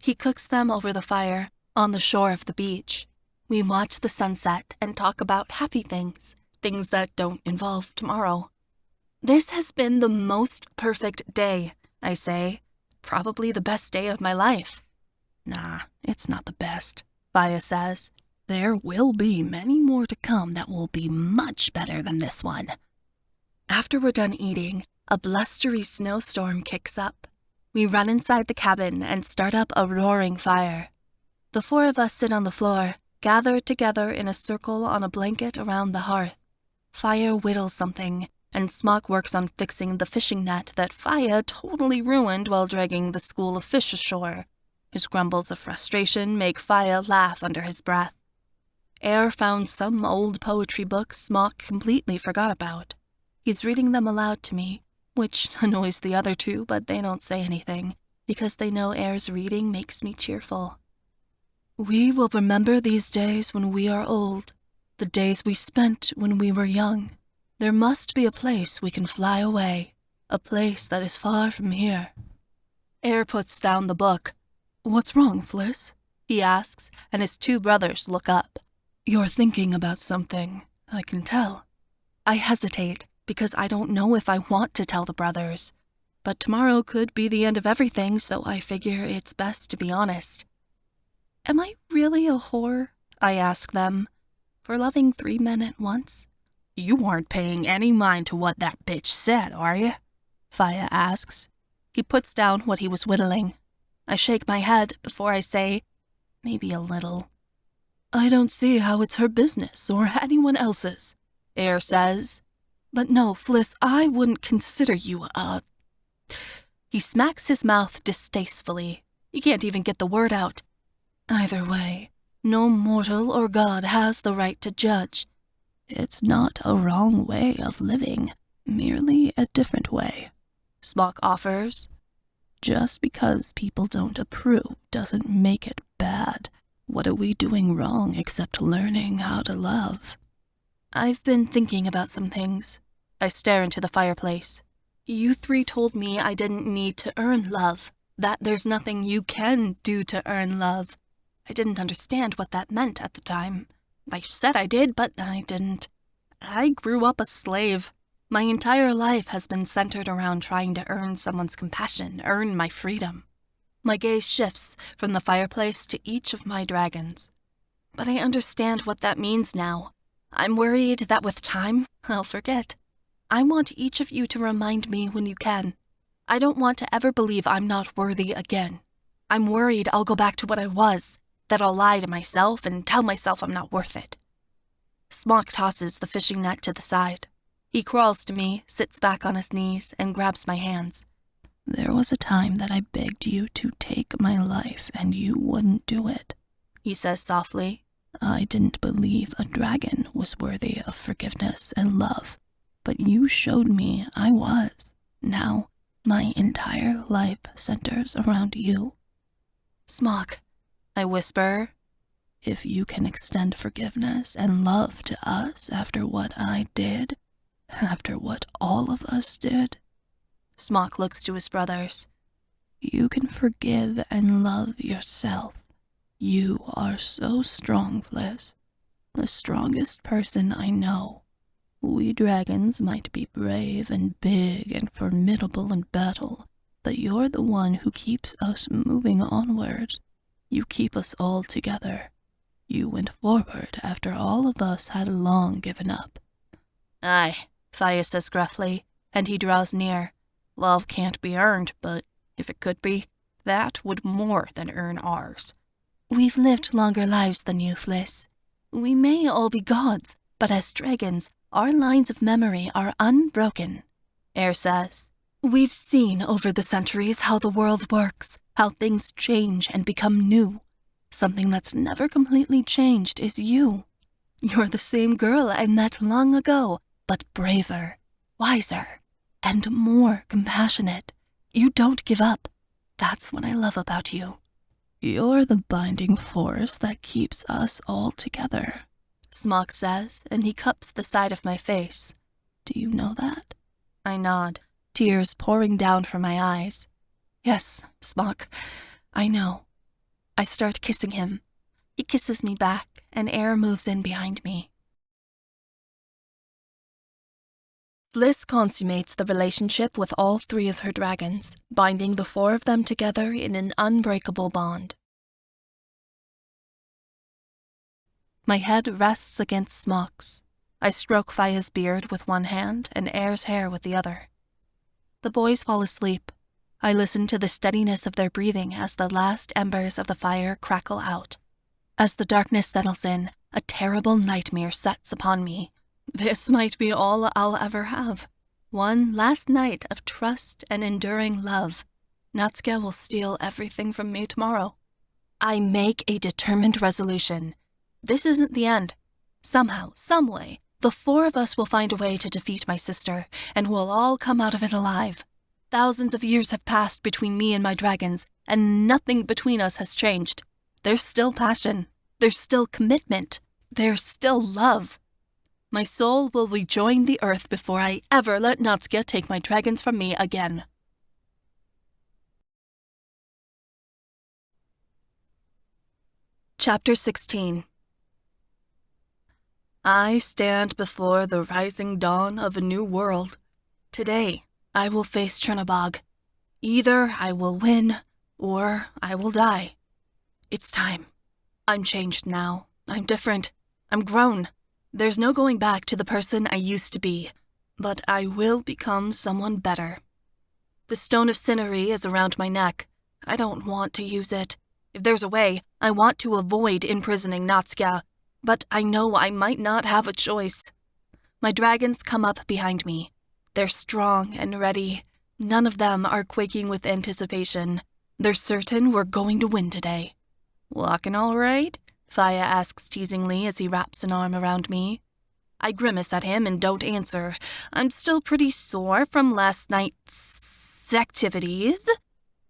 He cooks them over the fire on the shore of the beach. We watch the sunset and talk about happy things, things that don't involve tomorrow. This has been the most perfect day, I say. Probably the best day of my life. Nah, it's not the best, Faya says. There will be many more to come that will be much better than this one. After we're done eating, a blustery snowstorm kicks up. We run inside the cabin and start up a roaring fire. The four of us sit on the floor, gathered together in a circle on a blanket around the hearth. Fire whittles something, and Smock works on fixing the fishing net that Faya totally ruined while dragging the school of fish ashore. His grumbles of frustration make Faya laugh under his breath. Air found some old poetry books Smock completely forgot about. He's reading them aloud to me, which annoys the other two, but they don't say anything, because they know Air's reading makes me cheerful. We will remember these days when we are old, the days we spent when we were young. There must be a place we can fly away, a place that is far from here. Air puts down the book. What's wrong, Fliss? He asks, and his two brothers look up. You're thinking about something, I can tell. I hesitate, because I don't know if I want to tell the brothers. But tomorrow could be the end of everything, so I figure it's best to be honest. Am I really a whore? I ask them. For loving 3 men at once? You aren't paying any mind to what that bitch said, are you? Faya asks. He puts down what he was whittling. I shake my head before I say, maybe a little. I don't see how it's her business or anyone else's, Air says. But no, Fliss, I wouldn't consider you a... He smacks his mouth distastefully. He can't even get the word out. Either way, no mortal or god has the right to judge. It's not a wrong way of living, merely a different way, Smock offers. Just because people don't approve doesn't make it bad. What are we doing wrong except learning how to love? I've been thinking about some things. I stare into the fireplace. You three told me I didn't need to earn love, that there's nothing you can do to earn love. I didn't understand what that meant at the time. I said I did, but I didn't. I grew up a slave. My entire life has been centered around trying to earn someone's compassion, earn my freedom. My gaze shifts from the fireplace to each of my dragons. But I understand what that means now. I'm worried that with time, I'll forget. I want each of you to remind me when you can. I don't want to ever believe I'm not worthy again. I'm worried I'll go back to what I was, that I'll lie to myself and tell myself I'm not worth it. Smock tosses the fishing net to the side. He crawls to me, sits back on his knees, and grabs my hands. There was a time that I begged you to take my life, and you wouldn't do it, he says softly. I didn't believe a dragon was worthy of forgiveness and love, but you showed me I was. Now, my entire life centers around you. Smock, I whisper, if you can extend forgiveness and love to us after what I did, after what all of us did. Smock looks to his brothers. You can forgive and love yourself. You are so strong, Fliss. The strongest person I know. We dragons might be brave and big and formidable in battle, but you're the one who keeps us moving onward. You keep us all together. You went forward after all of us had long given up. Aye, Faya says gruffly, and he draws near. Love can't be earned, but if it could be, that would more than earn ours. We've lived longer lives than you, Fliss. We may all be gods, but as dragons, our lines of memory are unbroken, Air says. We've seen over the centuries how the world works, how things change and become new. Something that's never completely changed is you. You're the same girl I met long ago, but braver, wiser, and more compassionate. You don't give up. That's what I love about you. You're the binding force that keeps us all together, Smock says, and he cups the side of my face. Do you know that? I nod, tears pouring down from my eyes. Yes, Smock, I know. I start kissing him. He kisses me back, and air moves in behind me. Fliss consummates the relationship with all 3 of her dragons, binding the 4 of them together in an unbreakable bond. My head rests against Smock's. I stroke Faya's beard with one hand and Air's hair with the other. The boys fall asleep. I listen to the steadiness of their breathing as the last embers of the fire crackle out. As the darkness settles in, a terrible nightmare sets upon me. This might be all I'll ever have. One last night of trust and enduring love. Natsuka will steal everything from me tomorrow. I make a determined resolution. This isn't the end. Somehow, someway, the 4 of us will find a way to defeat my sister, and we'll all come out of it alive. Thousands of years have passed between me and my dragons, and nothing between us has changed. There's still passion. There's still commitment. There's still love. My soul will rejoin the earth before I ever let Natsuka take my dragons from me again. Chapter 16. I stand before the rising dawn of a new world. Today, I will face Chernobog. Either I will win, or I will die. It's time. I'm changed now. I'm different. I'm grown. There's no going back to the person I used to be, but I will become someone better. The stone of Cineri is around my neck. I don't want to use it. If there's a way, I want to avoid imprisoning Natsuka, but I know I might not have a choice. My dragons come up behind me. They're strong and ready. None of them are quaking with anticipation. They're certain we're going to win today. Walking all right? Faya asks teasingly as he wraps an arm around me. I grimace at him and don't answer. I'm still pretty sore from last night's activities.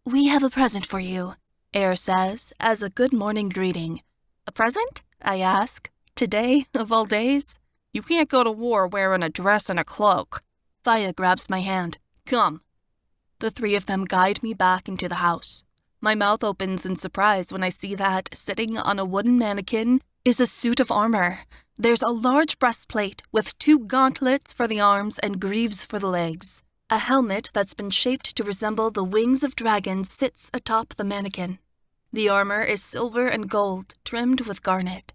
We have a present for you, Air says, as a good morning greeting. A present? I ask. Today, of all days? You can't go to war wearing a dress and a cloak. Faya grabs my hand. Come. The 3 of them guide me back into the house. My mouth opens in surprise when I see that, sitting on a wooden mannequin, is a suit of armor. There's a large breastplate with 2 gauntlets for the arms and greaves for the legs. A helmet that's been shaped to resemble the wings of dragons sits atop the mannequin. The armor is silver and gold, trimmed with garnet.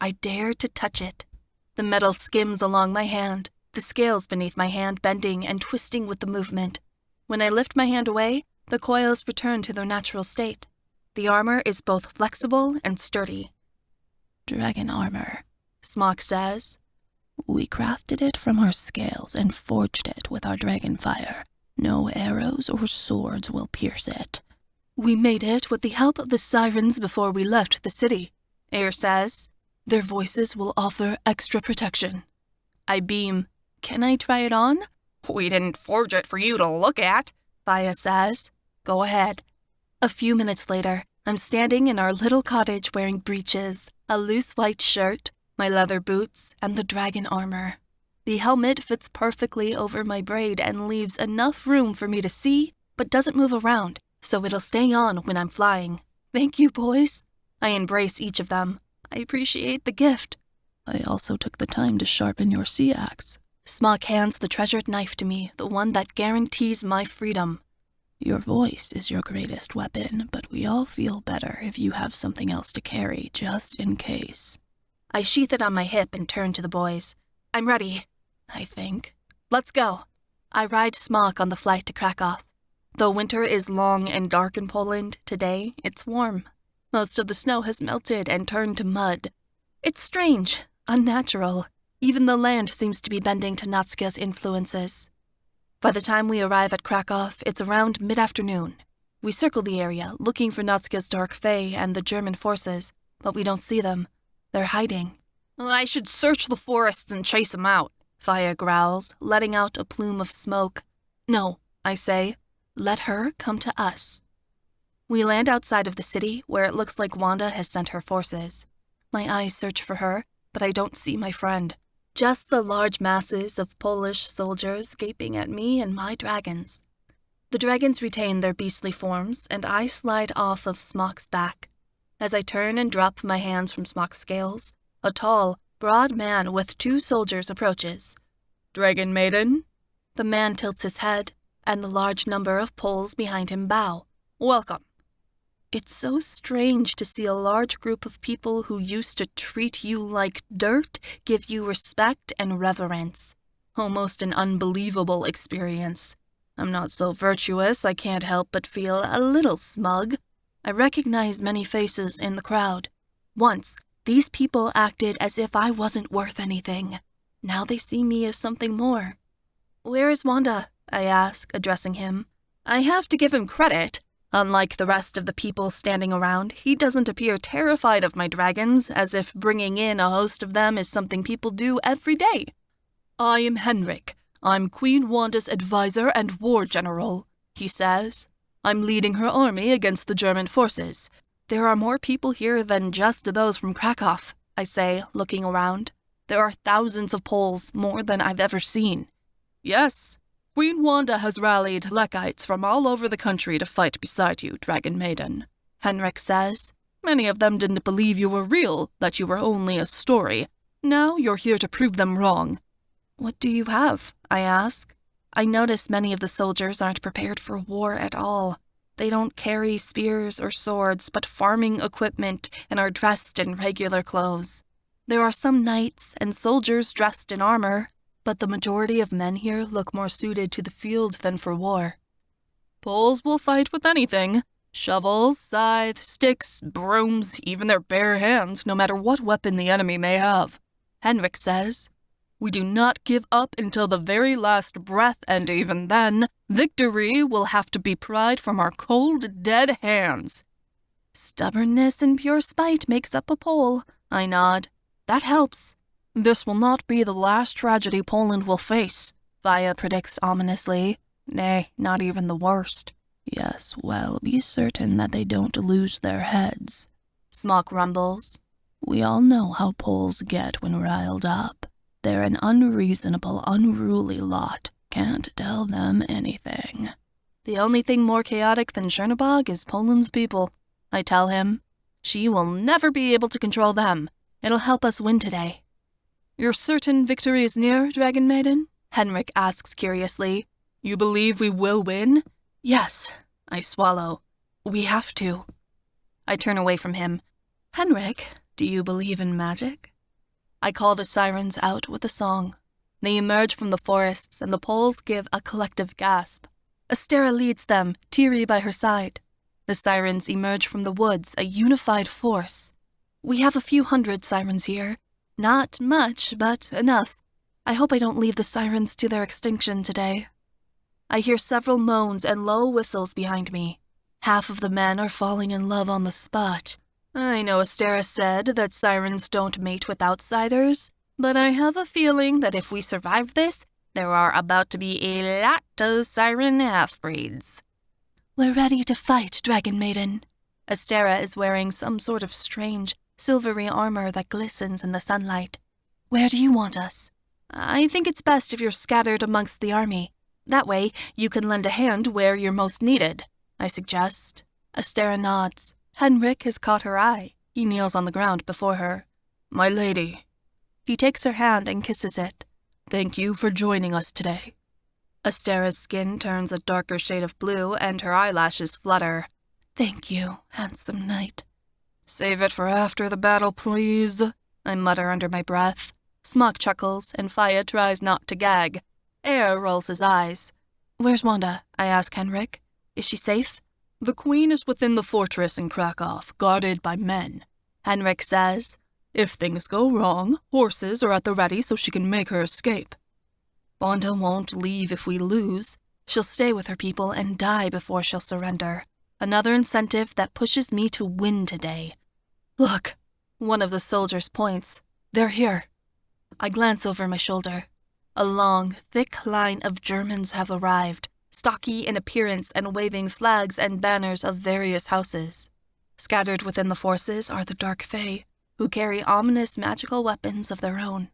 I dare to touch it. The metal skims along my hand, the scales beneath my hand bending and twisting with the movement. When I lift my hand away, the coils return to their natural state. The armor is both flexible and sturdy. Dragon armor, Smock says. We crafted it from our scales and forged it with our dragonfire. No arrows or swords will pierce it. We made it with the help of the sirens before we left the city, Air says. Their voices will offer extra protection. I beam. Can I try it on? We didn't forge it for you to look at, Faya says. Go ahead. A few minutes later, I'm standing in our little cottage wearing breeches, a loose white shirt, my leather boots, and the dragon armor. The helmet fits perfectly over my braid and leaves enough room for me to see, but doesn't move around, so it'll stay on when I'm flying. Thank you, boys. I embrace each of them. I appreciate the gift. I also took the time to sharpen your sea axe. Smock hands the treasured knife to me, the one that guarantees my freedom. Your voice is your greatest weapon, but we all feel better if you have something else to carry, just in case. I sheath it on my hip and turn to the boys. I'm ready, I think. Let's go. I ride Smock on the flight to Krakow. Though winter is long and dark in Poland, today it's warm. Most of the snow has melted and turned to mud. It's strange, unnatural. Even the land seems to be bending to Natsuka's influences. By the time we arrive at Krakow, it's around mid-afternoon. We circle the area, looking for Natsuka's dark fae and the German forces, but we don't see them. They're hiding. I should search the forests and chase them out, Faya growls, letting out a plume of smoke. No, I say. Let her come to us. We land outside of the city, where it looks like Wanda has sent her forces. My eyes search for her, but I don't see my friend. Just the large masses of Polish soldiers gaping at me and my dragons. The dragons retain their beastly forms, and I slide off of Smock's back. As I turn and drop my hands from Smock's scales, a tall, broad man with 2 soldiers approaches. "Dragon Maiden?" The man tilts his head, and the large number of poles behind him bow. "Welcome." It's so strange to see a large group of people who used to treat you like dirt give you respect and reverence. Almost an unbelievable experience. I'm not so virtuous I can't help but feel a little smug. I recognize many faces in the crowd. Once, these people acted as if I wasn't worth anything. Now they see me as something more. "Where is Wanda?" I ask, addressing him. I have to give him credit. Unlike the rest of the people standing around, he doesn't appear terrified of my dragons, as if bringing in a host of them is something people do every day. "I am Henrik. I'm Queen Wanda's advisor and war general," he says. "I'm leading her army against the German forces." "There are more people here than just those from Krakow," I say, looking around. "There are thousands of Poles, more than I've ever seen." "Yes. Queen Wanda has rallied Lekites from all over the country to fight beside you, Dragon Maiden," Henrik says. "Many of them didn't believe you were real, that you were only a story. Now you're here to prove them wrong." "What do you have?" I ask. I notice many of the soldiers aren't prepared for war at all. They don't carry spears or swords, but farming equipment and are dressed in regular clothes. There are some knights and soldiers dressed in armor, but the majority of men here look more suited to the field than for war. "Poles will fight with anything. Shovels, scythes, sticks, brooms, even their bare hands, no matter what weapon the enemy may have," Henrik says. "We do not give up until the very last breath, and even then, victory will have to be pried from our cold, dead hands." "Stubbornness and pure spite makes up a Pole," I nod. "That helps." "This will not be the last tragedy Poland will face," Vaya predicts ominously. "Nay, not even the worst." "Yes, well, be certain that they don't lose their heads," Smock rumbles. "We all know how Poles get when riled up. They're an unreasonable, unruly lot. Can't tell them anything." "The only thing more chaotic than Chernobog is Poland's people," I tell him. "She will never be able to control them. It'll help us win today." "You're certain victory is near, Dragon Maiden?" Henrik asks curiously. "You believe we will win?" "Yes," I swallow. "We have to." I turn away from him. "Henrik, do you believe in magic?" I call the sirens out with a song. They emerge from the forests, and the Poles give a collective gasp. Astera leads them, Tiri by her side. The sirens emerge from the woods, a unified force. We have a few hundred sirens here. Not much, but enough. I hope I don't leave the sirens to their extinction today. I hear several moans and low whistles behind me. Half of the men are falling in love on the spot. I know Astera said that sirens don't mate with outsiders, but I have a feeling that if we survive this, there are about to be a lot of siren half-breeds. "We're ready to fight, Dragon Maiden." Astera is wearing some sort of strange, silvery armor that glistens in the sunlight. "Where do you want us?" "I think it's best if you're scattered amongst the army. That way, you can lend a hand where you're most needed," I suggest. Astera nods. Henrik has caught her eye. He kneels on the ground before her. "My lady." He takes her hand and kisses it. "Thank you for joining us today." Astera's skin turns a darker shade of blue and her eyelashes flutter. "Thank you, handsome knight." "Save it for after the battle, please," I mutter under my breath. Smock chuckles, and Faya tries not to gag. Air rolls his eyes. "Where's Wanda?" I ask Henrik. "Is she safe?" "The queen is within the fortress in Krakow, guarded by men," Henrik says. "If things go wrong, horses are at the ready so she can make her escape." "Wanda won't leave if we lose. She'll stay with her people and die before she'll surrender. Another incentive that pushes me to win today." "Look," one of the soldiers points. "They're here." I glance over my shoulder. A long, thick line of Germans have arrived, stocky in appearance and waving flags and banners of various houses. Scattered within the forces are the Dark Fae, who carry ominous magical weapons of their own.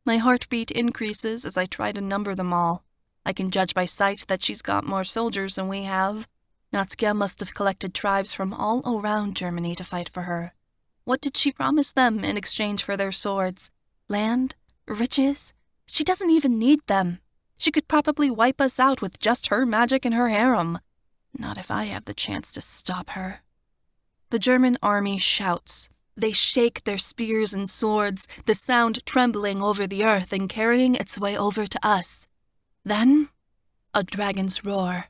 My heartbeat increases as I try to number them all. I can judge by sight that she's got more soldiers than we have. Natsuka must have collected tribes from all around Germany to fight for her. What did she promise them in exchange for their swords? Land? Riches? She doesn't even need them. She could probably wipe us out with just her magic and her harem. Not if I have the chance to stop her. The German army shouts. They shake their spears and swords, the sound trembling over the earth and carrying its way over to us. Then, a dragon's roar.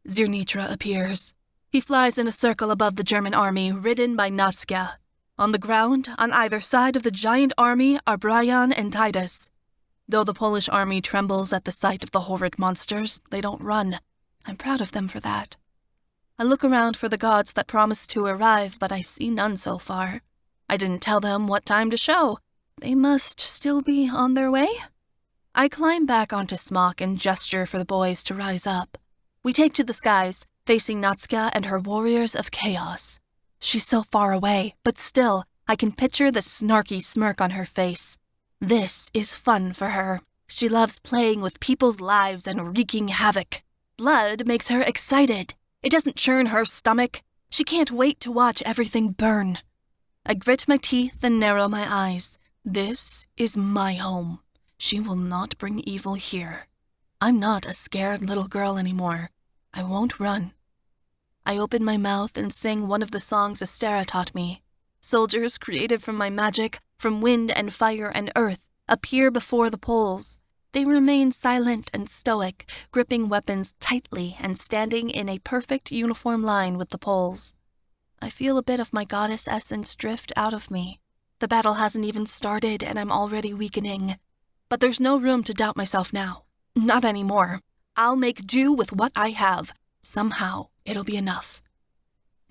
Zirnitra appears. He flies in a circle above the German army, ridden by Natsuka. On the ground, on either side of the giant army, are Brian and Titus. Though the Polish army trembles at the sight of the horrid monsters, they don't run. I'm proud of them for that. I look around for the gods that promised to arrive, but I see none so far. I didn't tell them what time to show. They must still be on their way? I climb back onto Smock and gesture for the boys to rise up. We take to the skies, facing Natsuka and her warriors of chaos. She's so far away, but still, I can picture the snarky smirk on her face. This is fun for her. She loves playing with people's lives and wreaking havoc. Blood makes her excited. It doesn't churn her stomach. She can't wait to watch everything burn. I grit my teeth and narrow my eyes. This is my home. She will not bring evil here. I'm not a scared little girl anymore. I won't run. I open my mouth and sing one of the songs Astera taught me. Soldiers created from my magic, from wind and fire and earth, appear before the poles. They remain silent and stoic, gripping weapons tightly and standing in a perfect uniform line with the poles. I feel a bit of my goddess essence drift out of me. The battle hasn't even started and I'm already weakening. But there's no room to doubt myself now. Not anymore. I'll make do with what I have. Somehow, it'll be enough.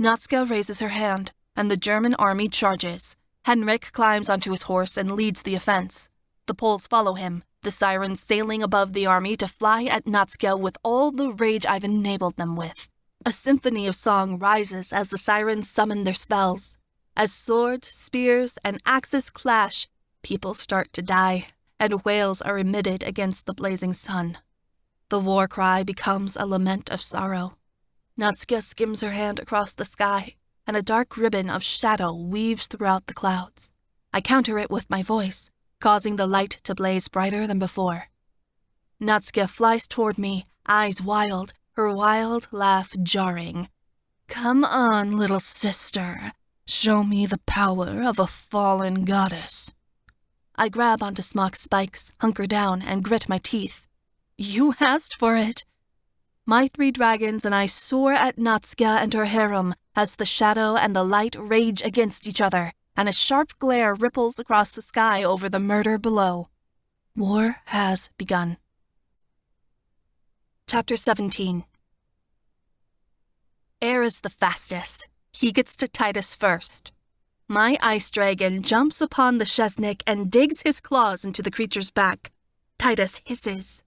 Natsuka raises her hand, and the German army charges. Henrik climbs onto his horse and leads the offense. The Poles follow him, the sirens sailing above the army to fly at Natsuka with all the rage I've enabled them with. A symphony of song rises as the sirens summon their spells. As swords, spears, and axes clash, people start to die, and wails are emitted against the blazing sun. The war cry becomes a lament of sorrow. Natsuka skims her hand across the sky, and a dark ribbon of shadow weaves throughout the clouds. I counter it with my voice, causing the light to blaze brighter than before. Natsuka flies toward me, eyes wild, her wild laugh jarring. "Come on, little sister. Show me the power of a fallen goddess." I grab onto Smock's spikes, hunker down, and grit my teeth. "You asked for it." My 3 dragons and I soar at Natsuka and her harem as the shadow and the light rage against each other, and a sharp glare ripples across the sky over the murder below. War has begun. Chapter 17. Air is the fastest. He gets to Titus first. My ice dragon jumps upon the Sheznik and digs his claws into the creature's back. Titus hisses.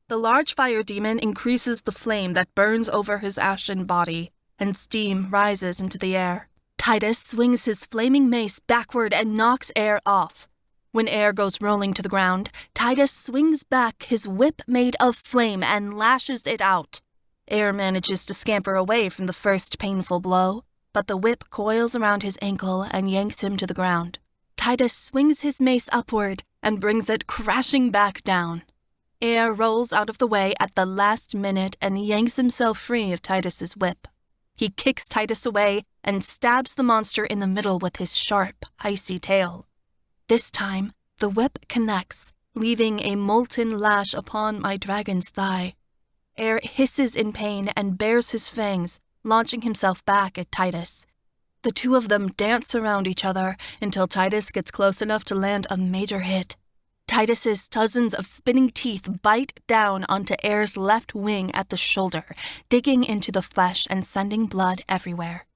The large fire demon increases the flame that burns over his ashen body, and steam rises into the air. Titus swings his flaming mace backward and knocks Air off. When Air goes rolling to the ground, Titus swings back his whip made of flame and lashes it out. Air manages to scamper away from the first painful blow, but the whip coils around his ankle and yanks him to the ground. Titus swings his mace upward and brings it crashing back down. Air rolls out of the way at the last minute and yanks himself free of Titus's whip. He kicks Titus away and stabs the monster in the middle with his sharp, icy tail. This time, the whip connects, leaving a molten lash upon my dragon's thigh. Air hisses in pain and bares his fangs, launching himself back at Titus. The two of them dance around each other until Titus gets close enough to land a major hit. Titus's dozens of spinning teeth bite down onto Air's left wing at the shoulder, digging into the flesh and sending blood everywhere.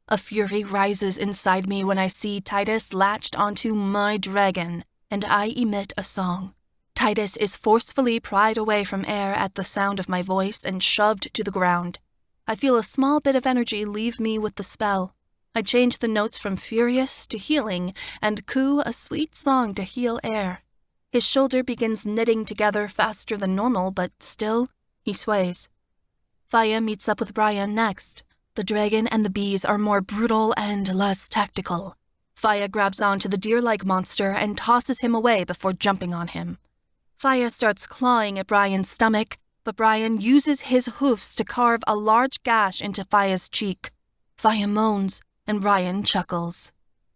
A fury rises inside me when I see Titus latched onto my dragon, and I emit a song. Titus is forcefully pried away from Air at the sound of my voice and shoved to the ground. I feel a small bit of energy leave me with the spell. I change the notes from furious to healing and coo a sweet song to heal Air. His shoulder begins knitting together faster than normal, but still, he sways. Faya meets up with Brian next. The dragon and the bees are more brutal and less tactical. Faya grabs onto the deer-like monster and tosses him away before jumping on him. Faya starts clawing at Brian's stomach, but Brian uses his hoofs to carve a large gash into Faya's cheek. Faya moans, and Brian chuckles.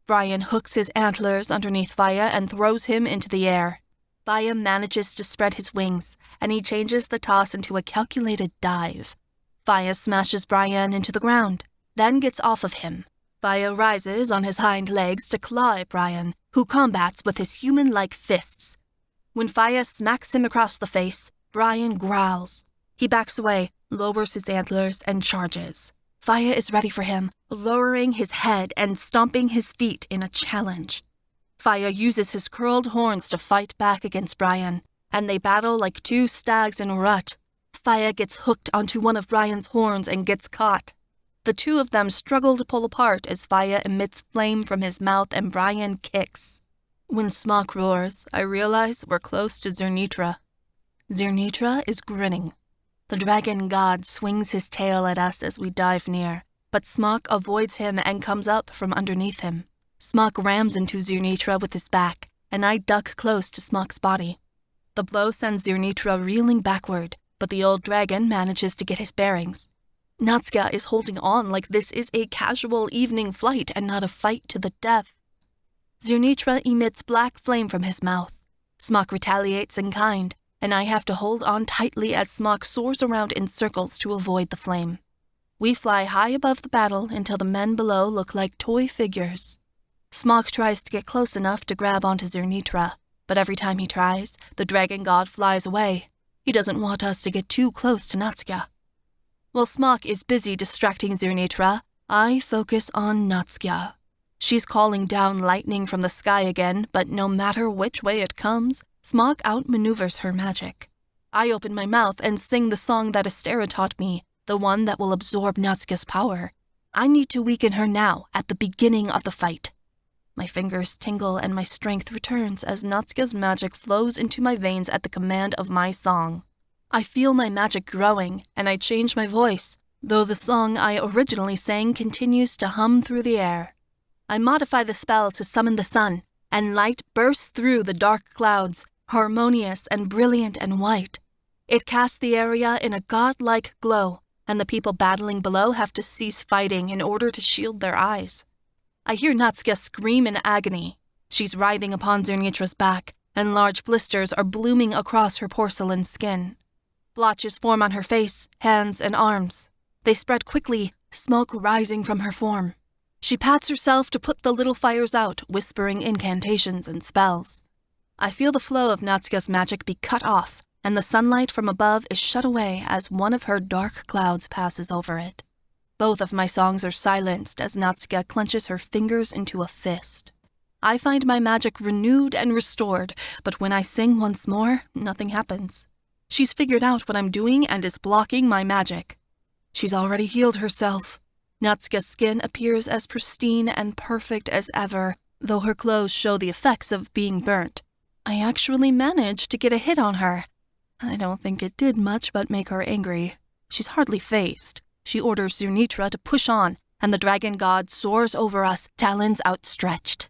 Brian hooks his antlers underneath Faya and throws him into the air. Faya manages to spread his wings, and he changes the toss into a calculated dive. Faya smashes Brian into the ground, then gets off of him. Faya rises on his hind legs to claw at Brian, who combats with his human-like fists. When Faya smacks him across the face, Brian growls. He backs away, lowers his antlers, and charges. Faya is ready for him, lowering his head and stomping his feet in a challenge. Faya uses his curled horns to fight back against Brian, and they battle like two stags in a rut. Faya gets hooked onto one of Brian's horns and gets caught. The two of them struggle to pull apart as Faya emits flame from his mouth and Brian kicks. When Smock roars, I realize we're close to Zernitra. Zernitra is grinning. The dragon god swings his tail at us as we dive near, but Smock avoids him and comes up from underneath him. Smock rams into Zernitra with his back, and I duck close to Smock's body. The blow sends Zernitra reeling backward, but the old dragon manages to get his bearings. Natsuka is holding on like this is a casual evening flight and not a fight to the death. Zernitra emits black flame from his mouth. Smock retaliates in kind, and I have to hold on tightly as Smock soars around in circles to avoid the flame. We fly high above the battle until the men below look like toy figures. Smock tries to get close enough to grab onto Zernitra, but every time he tries, the dragon god flies away. He doesn't want us to get too close to Natsuka. While Smock is busy distracting Zernitra, I focus on Natsuka. She's calling down lightning from the sky again, but no matter which way it comes, Smock outmaneuvers her magic. I open my mouth and sing the song that Astera taught me, the one that will absorb Natsuka's power. I need to weaken her now, at the beginning of the fight. My fingers tingle and my strength returns as Natsuka's magic flows into my veins at the command of my song. I feel my magic growing, and I change my voice, though the song I originally sang continues to hum through the air. I modify the spell to summon the sun, and light bursts through the dark clouds, harmonious and brilliant and white. It casts the area in a godlike glow, and the people battling below have to cease fighting in order to shield their eyes. I hear Natsuka scream in agony. She's writhing upon Zernitra's back, and large blisters are blooming across her porcelain skin. Blotches form on her face, hands, and arms. They spread quickly, smoke rising from her form. She pats herself to put the little fires out, whispering incantations and spells. I feel the flow of Natsuka's magic be cut off, and the sunlight from above is shut away as one of her dark clouds passes over it. Both of my songs are silenced as Natsuka clenches her fingers into a fist. I find my magic renewed and restored, but when I sing once more, nothing happens. She's figured out what I'm doing and is blocking my magic. She's already healed herself. Natsuka's skin appears as pristine and perfect as ever, though her clothes show the effects of being burnt. I actually managed to get a hit on her. I don't think it did much but make her angry. She's hardly fazed. She orders Zernitra to push on, and the dragon god soars over us, talons outstretched.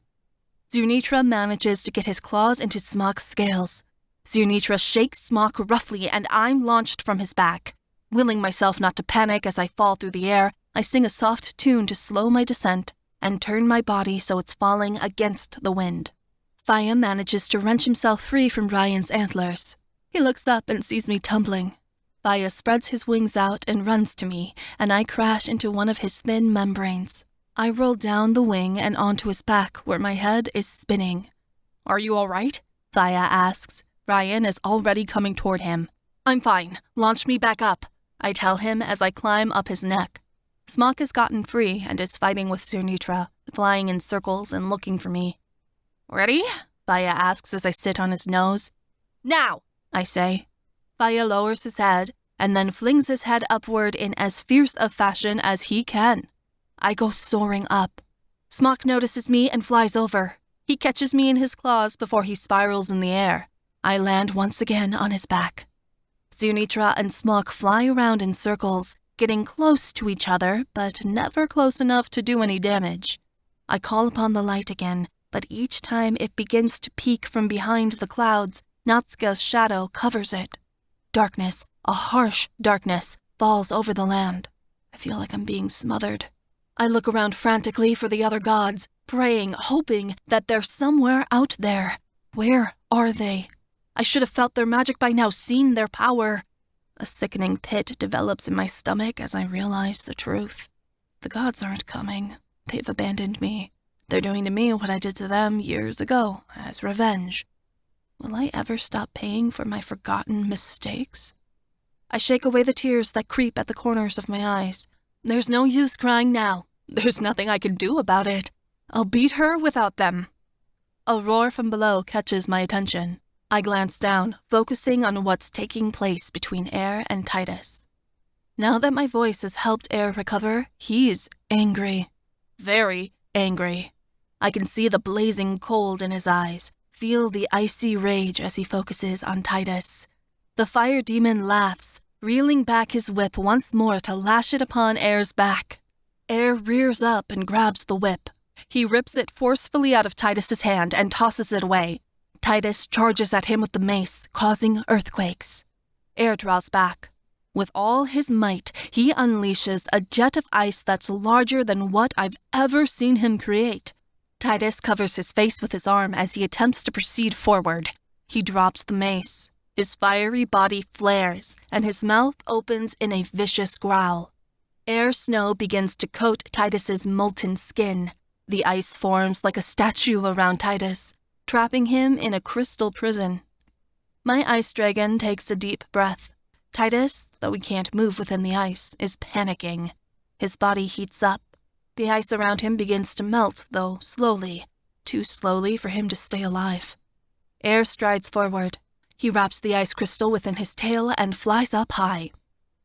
Zernitra manages to get his claws into Smock's scales. Zernitra shakes Smock roughly, and I'm launched from his back. Willing myself not to panic as I fall through the air, I sing a soft tune to slow my descent and turn my body so it's falling against the wind. Faya manages to wrench himself free from Ryan's antlers. He looks up and sees me tumbling. Faya spreads his wings out and runs to me, and I crash into one of his thin membranes. I roll down the wing and onto his back where my head is spinning. "Are you all right?" Faya asks. Ryan is already coming toward him. "I'm fine. Launch me back up," I tell him as I climb up his neck. Smock has gotten free and is fighting with Zernitra, flying in circles and looking for me. "Ready?" Faya asks as I sit on his nose. "Now!" I say. Faya lowers his head and then flings his head upward in as fierce a fashion as he can. I go soaring up. Smock notices me and flies over. He catches me in his claws before he spirals in the air. I land once again on his back. Zirnitra and Smok fly around in circles, getting close to each other, but never close enough to do any damage. I call upon the light again, but each time it begins to peek from behind the clouds, Natska's shadow covers it. Darkness, a harsh darkness, falls over the land. I feel like I'm being smothered. I look around frantically for the other gods, praying, hoping that they're somewhere out there. Where are they? I should have felt their magic by now, seen their power. A sickening pit develops in my stomach as I realize the truth. The gods aren't coming. They've abandoned me. They're doing to me what I did to them years ago, as revenge. Will I ever stop paying for my forgotten mistakes? I shake away the tears that creep at the corners of my eyes. There's no use crying now. There's nothing I can do about it. I'll beat her without them. A roar from below catches my attention. I glance down, focusing on what's taking place between Air and Titus. Now that my voice has helped Air recover, he's angry. Very angry. I can see the blazing cold in his eyes, feel the icy rage as he focuses on Titus. The fire demon laughs, reeling back his whip once more to lash it upon Air's back. Air rears up and grabs the whip. He rips it forcefully out of Titus's hand and tosses it away. Titus charges at him with the mace, causing earthquakes. Air draws back. With all his might, he unleashes a jet of ice that's larger than what I've ever seen him create. Titus covers his face with his arm as he attempts to proceed forward. He drops the mace. His fiery body flares, and his mouth opens in a vicious growl. Air snow begins to coat Titus's molten skin. The ice forms like a statue around Titus, trapping him in a crystal prison. My ice dragon takes a deep breath. Titus, though he can't move within the ice, is panicking. His body heats up. The ice around him begins to melt, though slowly, too slowly for him to stay alive. Air strides forward. He wraps the ice crystal within his tail and flies up high.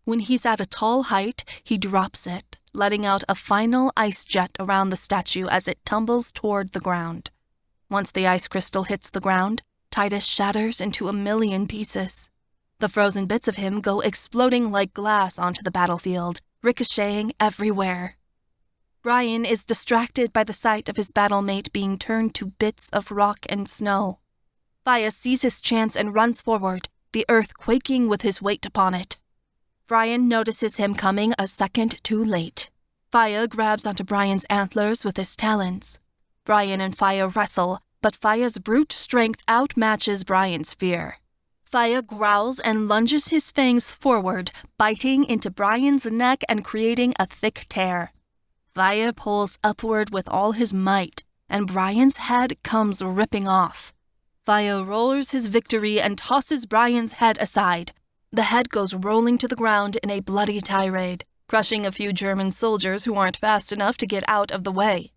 When he's at a tall height, he drops it, letting out a final ice jet around the statue as it tumbles toward the ground. Once the ice crystal hits the ground, Titus shatters into a million pieces. The frozen bits of him go exploding like glass onto the battlefield, ricocheting everywhere. Brian is distracted by the sight of his battlemate being turned to bits of rock and snow. Faya sees his chance and runs forward, the earth quaking with his weight upon it. Brian notices him coming a second too late. Faya grabs onto Brian's antlers with his talons. Brian and Faya wrestle, but Faya's brute strength outmatches Brian's fear. Faya growls and lunges his fangs forward, biting into Brian's neck and creating a thick tear. Faya pulls upward with all his might, and Brian's head comes ripping off. Faya roars his victory and tosses Brian's head aside. The head goes rolling to the ground in a bloody tirade, crushing a few German soldiers who aren't fast enough to get out of the way.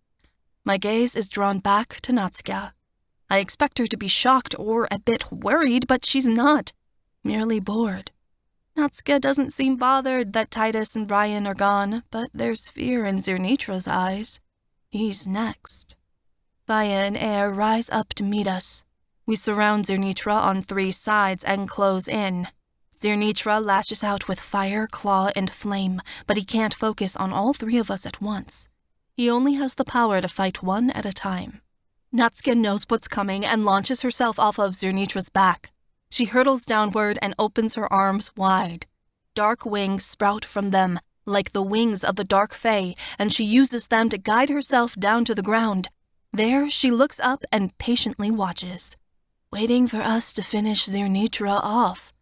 My gaze is drawn back to Natska. I expect her to be shocked or a bit worried, but she's not, merely bored. Natska doesn't seem bothered that Titus and Brian are gone, but there's fear in Zirnitra's eyes. He's next. Faya and Air rise up to meet us. We surround Zirnitra on 3 sides and close in. Zirnitra lashes out with fire, claw, and flame, but he can't focus on all 3 of us at once. He only has the power to fight one at a time. Natska knows what's coming and launches herself off of Zirnitra's back. She hurtles downward and opens her arms wide. Dark wings sprout from them, like the wings of the Dark Fae, and she uses them to guide herself down to the ground. There, she looks up and patiently watches, waiting for us to finish Zirnitra off.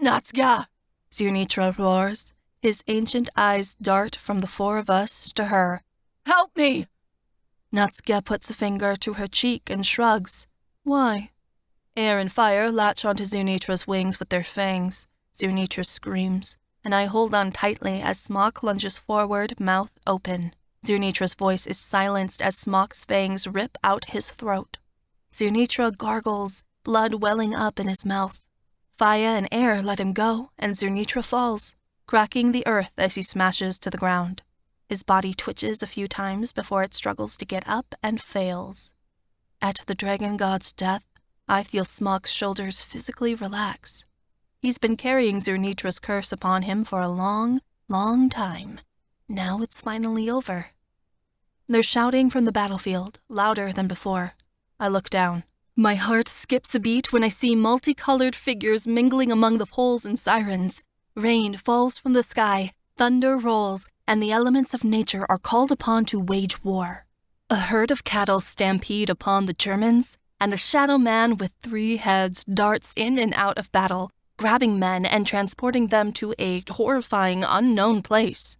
"Natska!" Zirnitra roars. His ancient eyes dart from the 4 of us to her. "Help me!" Natska puts a finger to her cheek and shrugs. "Why?" Air and Fire latch onto Zirnitra's wings with their fangs. Zirnitra screams, and I hold on tightly as Smok lunges forward, mouth open. Zirnitra's voice is silenced as Smok's fangs rip out his throat. Zirnitra gargles, blood welling up in his mouth. Faya and Air let him go, and Zirnitra falls, cracking the earth as he smashes to the ground. His body twitches a few times before it struggles to get up and fails. At the dragon god's death, I feel Smok's shoulders physically relax. He's been carrying Zernitra's curse upon him for a long, long time. Now it's finally over. They're shouting from the battlefield, louder than before. I look down. My heart skips a beat when I see multicolored figures mingling among the poles and sirens. Rain falls from the sky, thunder rolls, and the elements of nature are called upon to wage war. A herd of cattle stampede upon the Germans, and a shadow man with 3 heads darts in and out of battle, grabbing men and transporting them to a horrifying unknown place.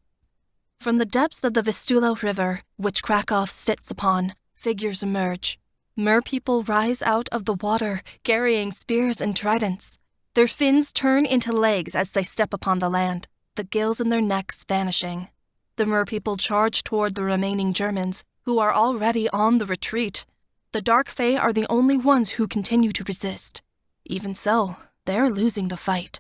From the depths of the Vistula River, which Krakow sits upon, figures emerge. Merpeople rise out of the water, carrying spears and tridents. Their fins turn into legs as they step upon the land, the gills in their necks vanishing. The merpeople charge toward the remaining Germans, who are already on the retreat. The Dark Fae are the only ones who continue to resist. Even so, they're losing the fight.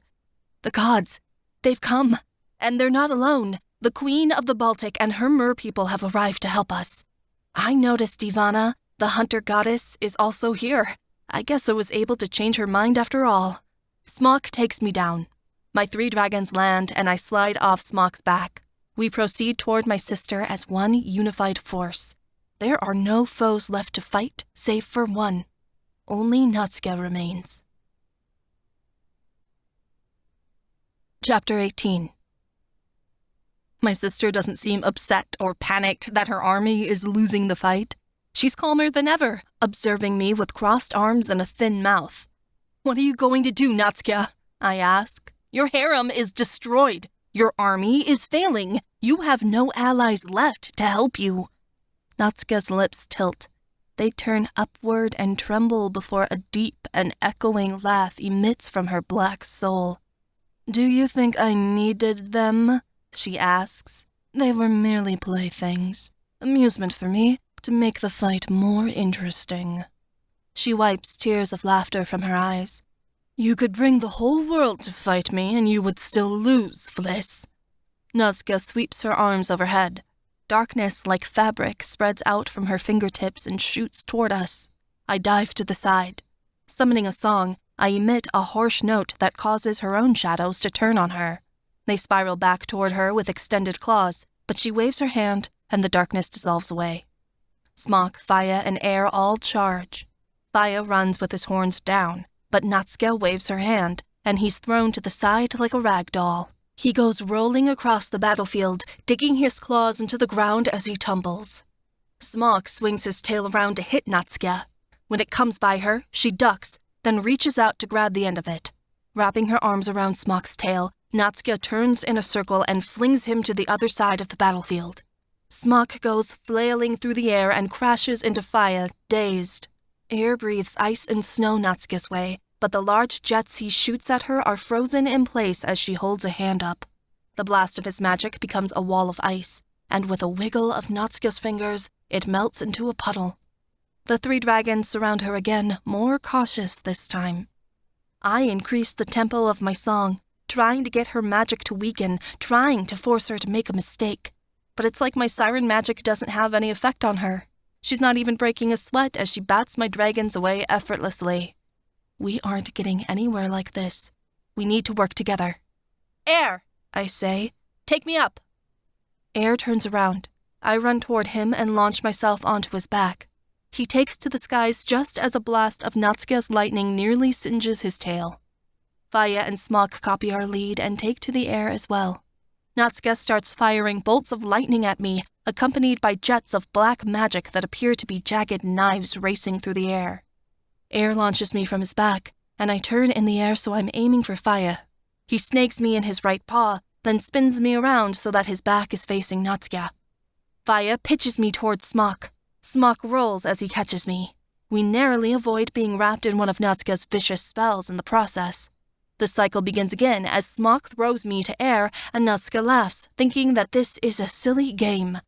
The gods, they've come, and they're not alone. The Queen of the Baltic and her merpeople have arrived to help us. I noticed Ivana, the hunter goddess, is also here. I guess I was able to change her mind after all. Smock takes me down. My 3 dragons land, and I slide off Smock's back. We proceed toward my sister as one unified force. There are no foes left to fight, save for one. Only Natsuka remains. Chapter 18. My sister doesn't seem upset or panicked that her army is losing the fight. She's calmer than ever, observing me with crossed arms and a thin mouth. "What are you going to do, Natsuka?" I ask. "Your harem is destroyed. Your army is failing. You have no allies left to help you." Natsuka's lips tilt. They turn upward and tremble before a deep and echoing laugh emits from her black soul. "Do you think I needed them?" she asks. "They were merely playthings. Amusement for me, to make the fight more interesting." She wipes tears of laughter from her eyes. "You could bring the whole world to fight me and you would still lose, Fliss." Natsuka sweeps her arms overhead. Darkness like fabric spreads out from her fingertips and shoots toward us. I dive to the side. Summoning a song, I emit a harsh note that causes her own shadows to turn on her. They spiral back toward her with extended claws, but she waves her hand and the darkness dissolves away. Smock, Faya, and Air all charge. Faya runs with his horns down, but Natsuka waves her hand, and he's thrown to the side like a rag doll. He goes rolling across the battlefield, digging his claws into the ground as he tumbles. Smock swings his tail around to hit Natsuka. When it comes by her, she ducks, then reaches out to grab the end of it. Wrapping her arms around Smock's tail, Natsuka turns in a circle and flings him to the other side of the battlefield. Smock goes flailing through the air and crashes into Faya, dazed. Air breathes ice and snow Natsuka's way, but the large jets he shoots at her are frozen in place as she holds a hand up. The blast of his magic becomes a wall of ice, and with a wiggle of Natsuka's fingers, it melts into a puddle. The 3 dragons surround her again, more cautious this time. I increase the tempo of my song, trying to get her magic to weaken, trying to force her to make a mistake. But it's like my siren magic doesn't have any effect on her. She's not even breaking a sweat as she bats my dragons away effortlessly. We aren't getting anywhere like this. We need to work together. "Air," I say. "Take me up." Air turns around. I run toward him and launch myself onto his back. He takes to the skies just as a blast of Natsuka's lightning nearly singes his tail. Faya and Smock copy our lead and take to the air as well. Natsuka starts firing bolts of lightning at me, accompanied by jets of black magic that appear to be jagged knives racing through the air. Air launches me from his back, and I turn in the air so I'm aiming for Faya. He snakes me in his right paw, then spins me around so that his back is facing Natsuka. Faya pitches me towards Smock. Smock rolls as he catches me. We narrowly avoid being wrapped in one of Natsuka's vicious spells in the process. The cycle begins again as Smock throws me to Air and Natsuka laughs, thinking that this is a silly game.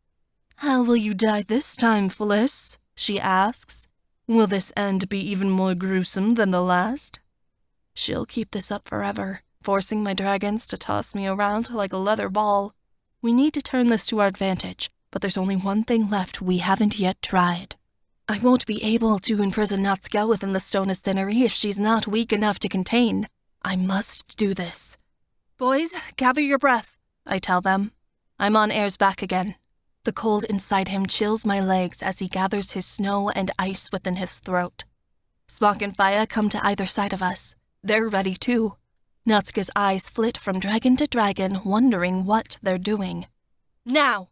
"How will you die this time, Fliss?" she asks. "Will this end be even more gruesome than the last?" She'll keep this up forever, forcing my dragons to toss me around like a leather ball. We need to turn this to our advantage, but there's only one thing left we haven't yet tried. I won't be able to imprison Natsuka within the stone incendiary if she's not weak enough to contain. I must do this. Boys, gather your breath, I tell them. I'm on Air's back again. The cold inside him chills my legs as he gathers his snow and ice within his throat. Spock and Faya come to either side of us. They're ready too. Natsuka's eyes flit from dragon to dragon, wondering what they're doing. Now!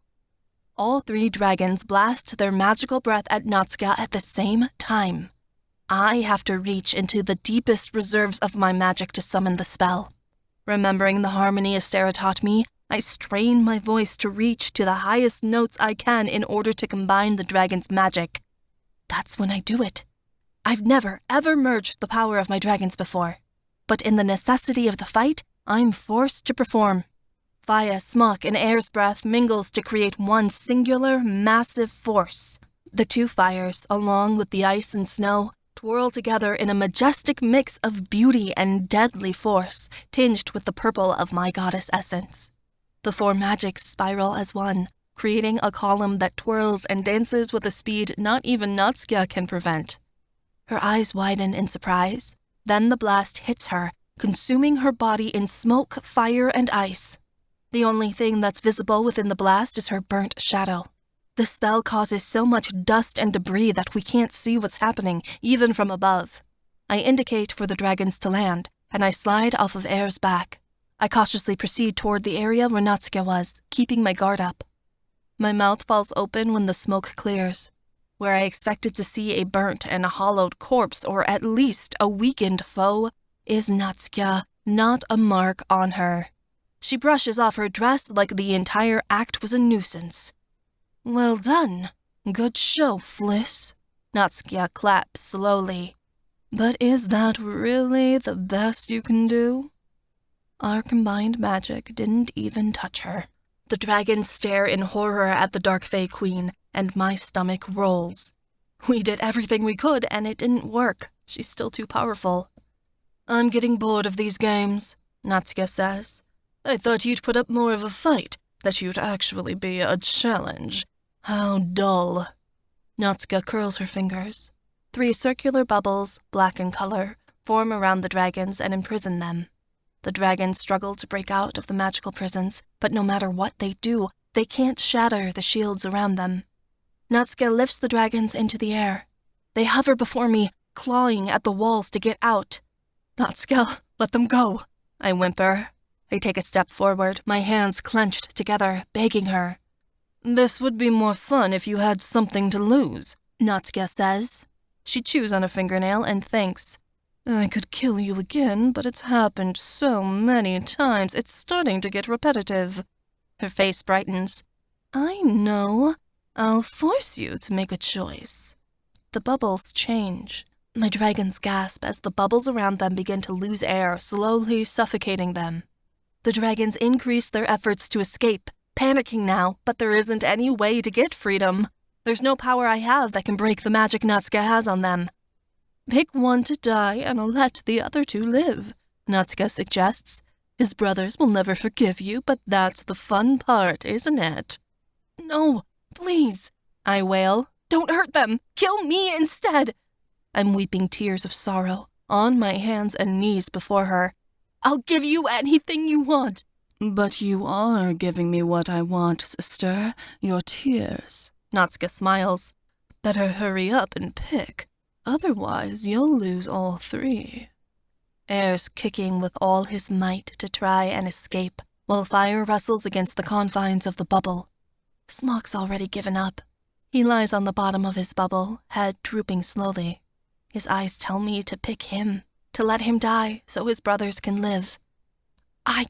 All 3 dragons blast their magical breath at Natsuka at the same time. I have to reach into the deepest reserves of my magic to summon the spell. Remembering the harmony Astera taught me, I strain my voice to reach to the highest notes I can in order to combine the dragon's magic. That's when I do it. I've never, ever merged the power of my dragons before. But in the necessity of the fight, I'm forced to perform. Faya, Smock, and Air's breath mingles to create one singular, massive force. The 2 fires, along with the ice and snow, twirl together in a majestic mix of beauty and deadly force, tinged with the purple of my goddess essence. The 4 magics spiral as one, creating a column that twirls and dances with a speed not even Natsuka can prevent. Her eyes widen in surprise. Then the blast hits her, consuming her body in smoke, fire, and ice. The only thing that's visible within the blast is her burnt shadow. The spell causes so much dust and debris that we can't see what's happening, even from above. I indicate for the dragons to land, and I slide off of Air's back. I cautiously proceed toward the area where Natsuka was, keeping my guard up. My mouth falls open when the smoke clears. Where I expected to see a burnt and hollowed corpse, or at least a weakened foe, is Natsuka, not a mark on her. She brushes off her dress like the entire act was a nuisance. Well done. Good show, Fliss. Natsuka claps slowly. But is that really the best you can do? Our combined magic didn't even touch her. The dragons stare in horror at the Dark Fae Queen, and my stomach rolls. We did everything we could, and it didn't work. She's still too powerful. I'm getting bored of these games, Natsuka says. I thought you'd put up more of a fight, that you'd actually be a challenge. How dull. Natsuka curls her fingers. 3 circular bubbles, black in color, form around the dragons and imprison them. The dragons struggle to break out of the magical prisons, but no matter what they do, they can't shatter the shields around them. Natsuka lifts the dragons into the air. They hover before me, clawing at the walls to get out. Natsuka, let them go, I whimper. I take a step forward, my hands clenched together, begging her. This would be more fun if you had something to lose, Natsuka says. She chews on a fingernail and thinks. I could kill you again, but it's happened so many times, it's starting to get repetitive. Her face brightens. I know. I'll force you to make a choice. The bubbles change. My dragons gasp as the bubbles around them begin to lose air, slowly suffocating them. The dragons increase their efforts to escape, panicking now, but there isn't any way to get freedom. There's no power I have that can break the magic Natsuka has on them. Pick one to die and I'll let the other 2 live, Natsuka suggests. His brothers will never forgive you, but that's the fun part, isn't it? No, please, I wail. Don't hurt them. Kill me instead. I'm weeping tears of sorrow, on my hands and knees before her. I'll give you anything you want. But you are giving me what I want, sister. Your tears. Natsuka smiles. Better hurry up and pick. Otherwise, you'll lose all 3. Air's kicking with all his might to try and escape, while fire wrestles against the confines of the bubble. Smock's already given up. He lies on the bottom of his bubble, head drooping slowly. His eyes tell me to pick him, to let him die so his brothers can live. I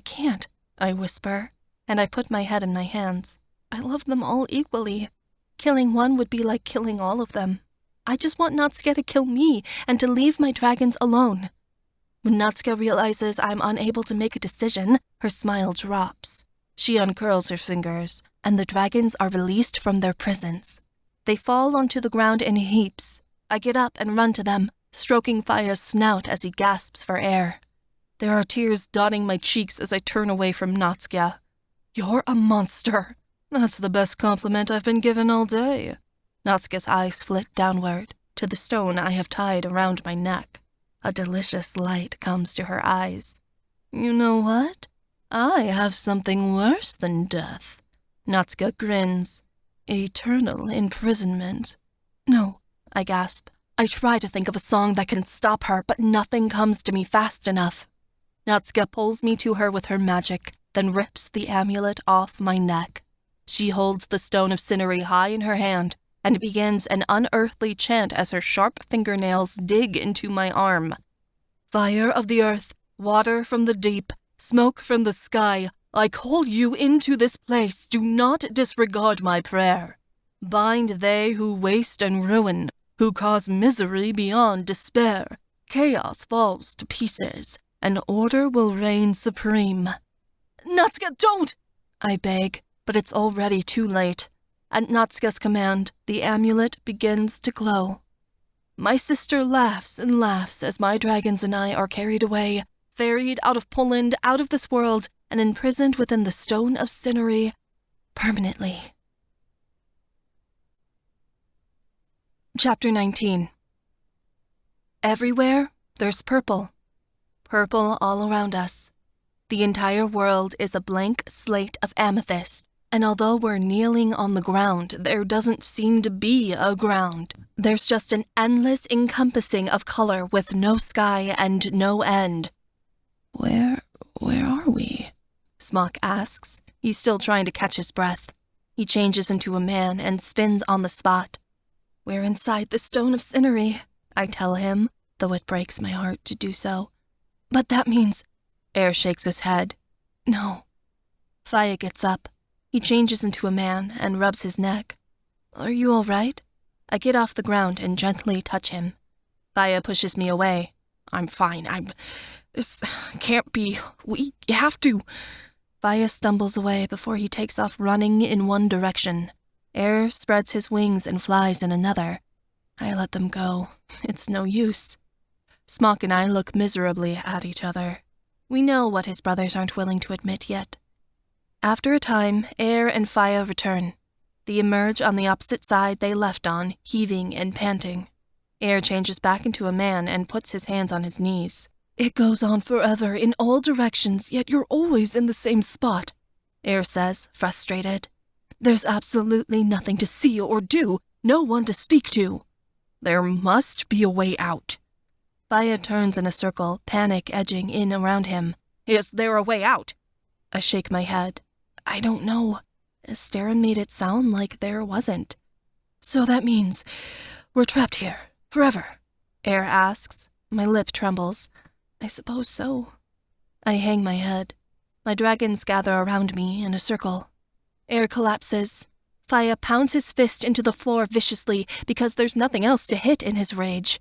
can't, I whisper, and I put my head in my hands. I love them all equally. Killing one would be like killing all of them. I just want Natsuka to kill me and to leave my dragons alone. When Natsuka realizes I'm unable to make a decision, her smile drops. She uncurls her fingers, and the dragons are released from their prisons. They fall onto the ground in heaps. I get up and run to them, stroking Faya's snout as he gasps for air. There are tears dotting my cheeks as I turn away from Natsuka. You're a monster. That's the best compliment I've been given all day. Natsuka's eyes flit downward, to the stone I have tied around my neck. A delicious light comes to her eyes. You know what? I have something worse than death. Natsuka grins. Eternal imprisonment. No, I gasp. I try to think of a song that can stop her, but nothing comes to me fast enough. Natsuka pulls me to her with her magic, then rips the amulet off my neck. She holds the stone of Cinery high in her hand and begins an unearthly chant as her sharp fingernails dig into my arm. Fire of the earth, water from the deep, smoke from the sky, I call you into this place. Do not disregard my prayer. Bind they who waste and ruin, who cause misery beyond despair. Chaos falls to pieces, and order will reign supreme. Natsuka, don't! I beg, but it's already too late. At Natsuka's command, the amulet begins to glow. My sister laughs and laughs as my dragons and I are carried away, ferried out of Poland, out of this world, and imprisoned within the stone of Cinery permanently. Chapter 19. Everywhere, there's purple. Purple all around us. The entire world is a blank slate of amethyst, and although we're kneeling on the ground, there doesn't seem to be a ground. There's just an endless encompassing of color with no sky and no end. Where are we? Smock asks. He's still trying to catch his breath. He changes into a man and spins on the spot. We're inside the stone of Cinery, I tell him, though it breaks my heart to do so. But that means... Air shakes his head. No. Faya gets up. He changes into a man and rubs his neck. Are you all right? I get off the ground and gently touch him. Faya pushes me away. I'm fine. This can't be. We have to. Faya stumbles away before he takes off running in one direction. Air spreads his wings and flies in another. I let them go. It's no use. Smock and I look miserably at each other. We know what his brothers aren't willing to admit yet. After a time, Air and Faya return. They emerge on the opposite side they left on, heaving and panting. Air changes back into a man and puts his hands on his knees. It goes on forever in all directions, yet you're always in the same spot, Air says, frustrated. There's absolutely nothing to see or do, no one to speak to. There must be a way out. Faya turns in a circle, panic edging in around him. Is there a way out? I shake my head. I don't know. Stera made it sound like there wasn't. So that means we're trapped here, forever? Air asks. My lip trembles. I suppose so. I hang my head. My dragons gather around me in a circle. Air collapses. Faya pounds his fist into the floor viciously because there's nothing else to hit in his rage.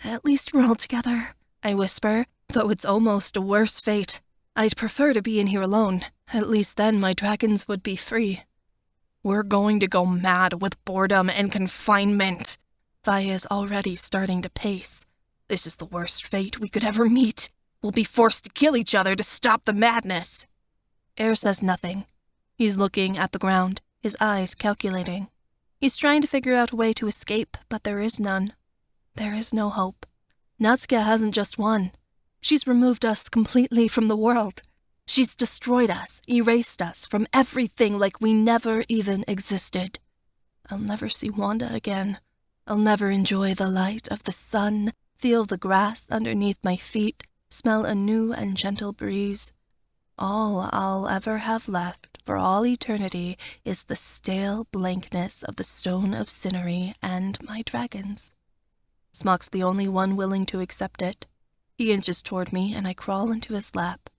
At least we're all together, I whisper, though it's almost a worse fate. I'd prefer to be in here alone. At least then my dragons would be free. We're going to go mad with boredom and confinement. Faya's already starting to pace. This is the worst fate we could ever meet. We'll be forced to kill each other to stop the madness. Air says nothing. He's looking at the ground, his eyes calculating. He's trying to figure out a way to escape, but there is none. There is no hope. Natsuka hasn't just won. She's removed us completely from the world. She's destroyed us, erased us from everything like we never even existed. I'll never see Wanda again. I'll never enjoy the light of the sun, feel the grass underneath my feet, smell a new and gentle breeze. All I'll ever have left for all eternity is the stale blankness of the stone of Cinery and my dragons. Smock's the only one willing to accept it. He inches toward me and I crawl into his lap.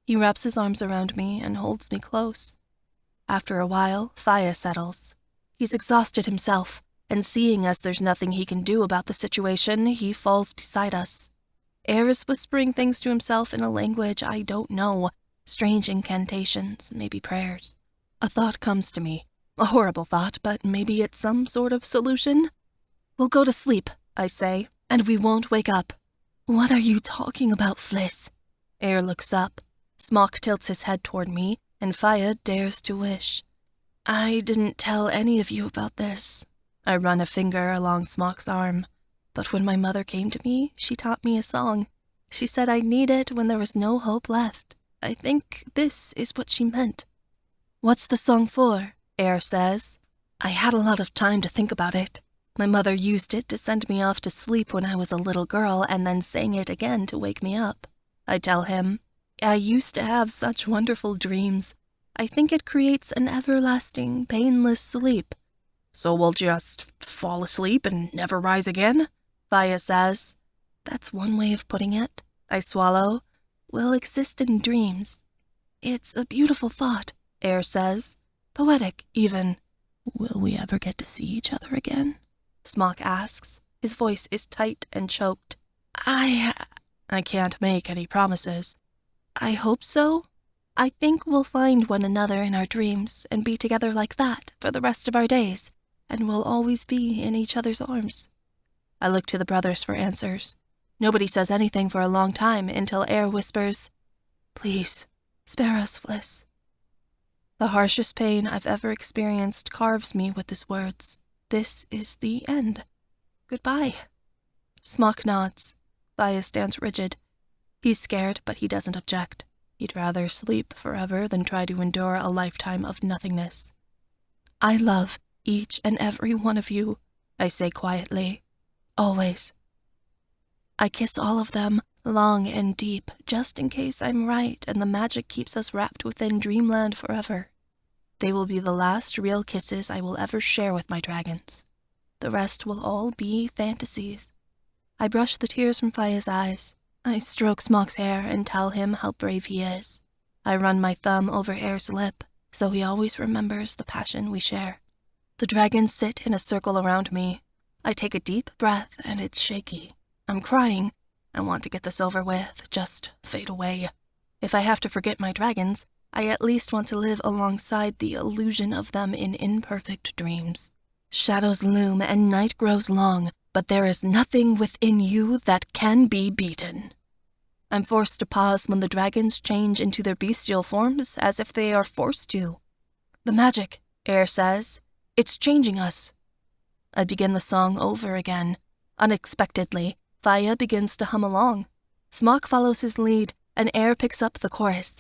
He wraps his arms around me and holds me close. After a while, Faya settles. He's exhausted himself, and seeing as there's nothing he can do about the situation, he falls beside us. Air is whispering things to himself in a language I don't know, strange incantations, maybe prayers. A thought comes to me. A horrible thought, but maybe it's some sort of solution. We'll go to sleep, I say, and we won't wake up. What are you talking about, Fliss? Air looks up. Smock tilts his head toward me, and Faya dares to wish. I didn't tell any of you about this. I run a finger along Smock's arm. But when my mother came to me, she taught me a song. She said I'd need it when there was no hope left. I think this is what she meant. What's the song for? Air says. I had a lot of time to think about it. My mother used it to send me off to sleep when I was a little girl and then sang it again to wake me up. I tell him, I used to have such wonderful dreams. I think it creates an everlasting, painless sleep. So we'll just fall asleep and never rise again? Faya says. That's one way of putting it. I swallow. We'll exist in dreams. It's a beautiful thought, Air says. Poetic, even. Will we ever get to see each other again? Smock asks. His voice is tight and choked. I can't make any promises. I hope so. I think we'll find one another in our dreams and be together like that for the rest of our days, and we'll always be in each other's arms. I look to the brothers for answers. Nobody says anything for a long time until Air whispers, Please, spare us, Fliss. The harshest pain I've ever experienced carves me with his words. This is the end. Goodbye. Smock nods. Faya stands rigid. He's scared, but he doesn't object. He'd rather sleep forever than try to endure a lifetime of nothingness. I love each and every one of you, I say quietly. Always. I kiss all of them, long and deep, just in case I'm right and the magic keeps us wrapped within dreamland forever. They will be the last real kisses I will ever share with my dragons. The rest will all be fantasies. I brush the tears from Faya's eyes. I stroke Smock's hair and tell him how brave he is. I run my thumb over Air's lip, so he always remembers the passion we share. The dragons sit in a circle around me. I take a deep breath and it's shaky. I'm crying. I want to get this over with, just fade away. If I have to forget my dragons, I at least want to live alongside the illusion of them in imperfect dreams. Shadows loom and night grows long, but there is nothing within you that can be beaten. I'm forced to pause when the dragons change into their bestial forms as if they are forced to. The magic, Air says. It's changing us. I begin the song over again. Unexpectedly, Faya begins to hum along. Smock follows his lead, and Air picks up the chorus.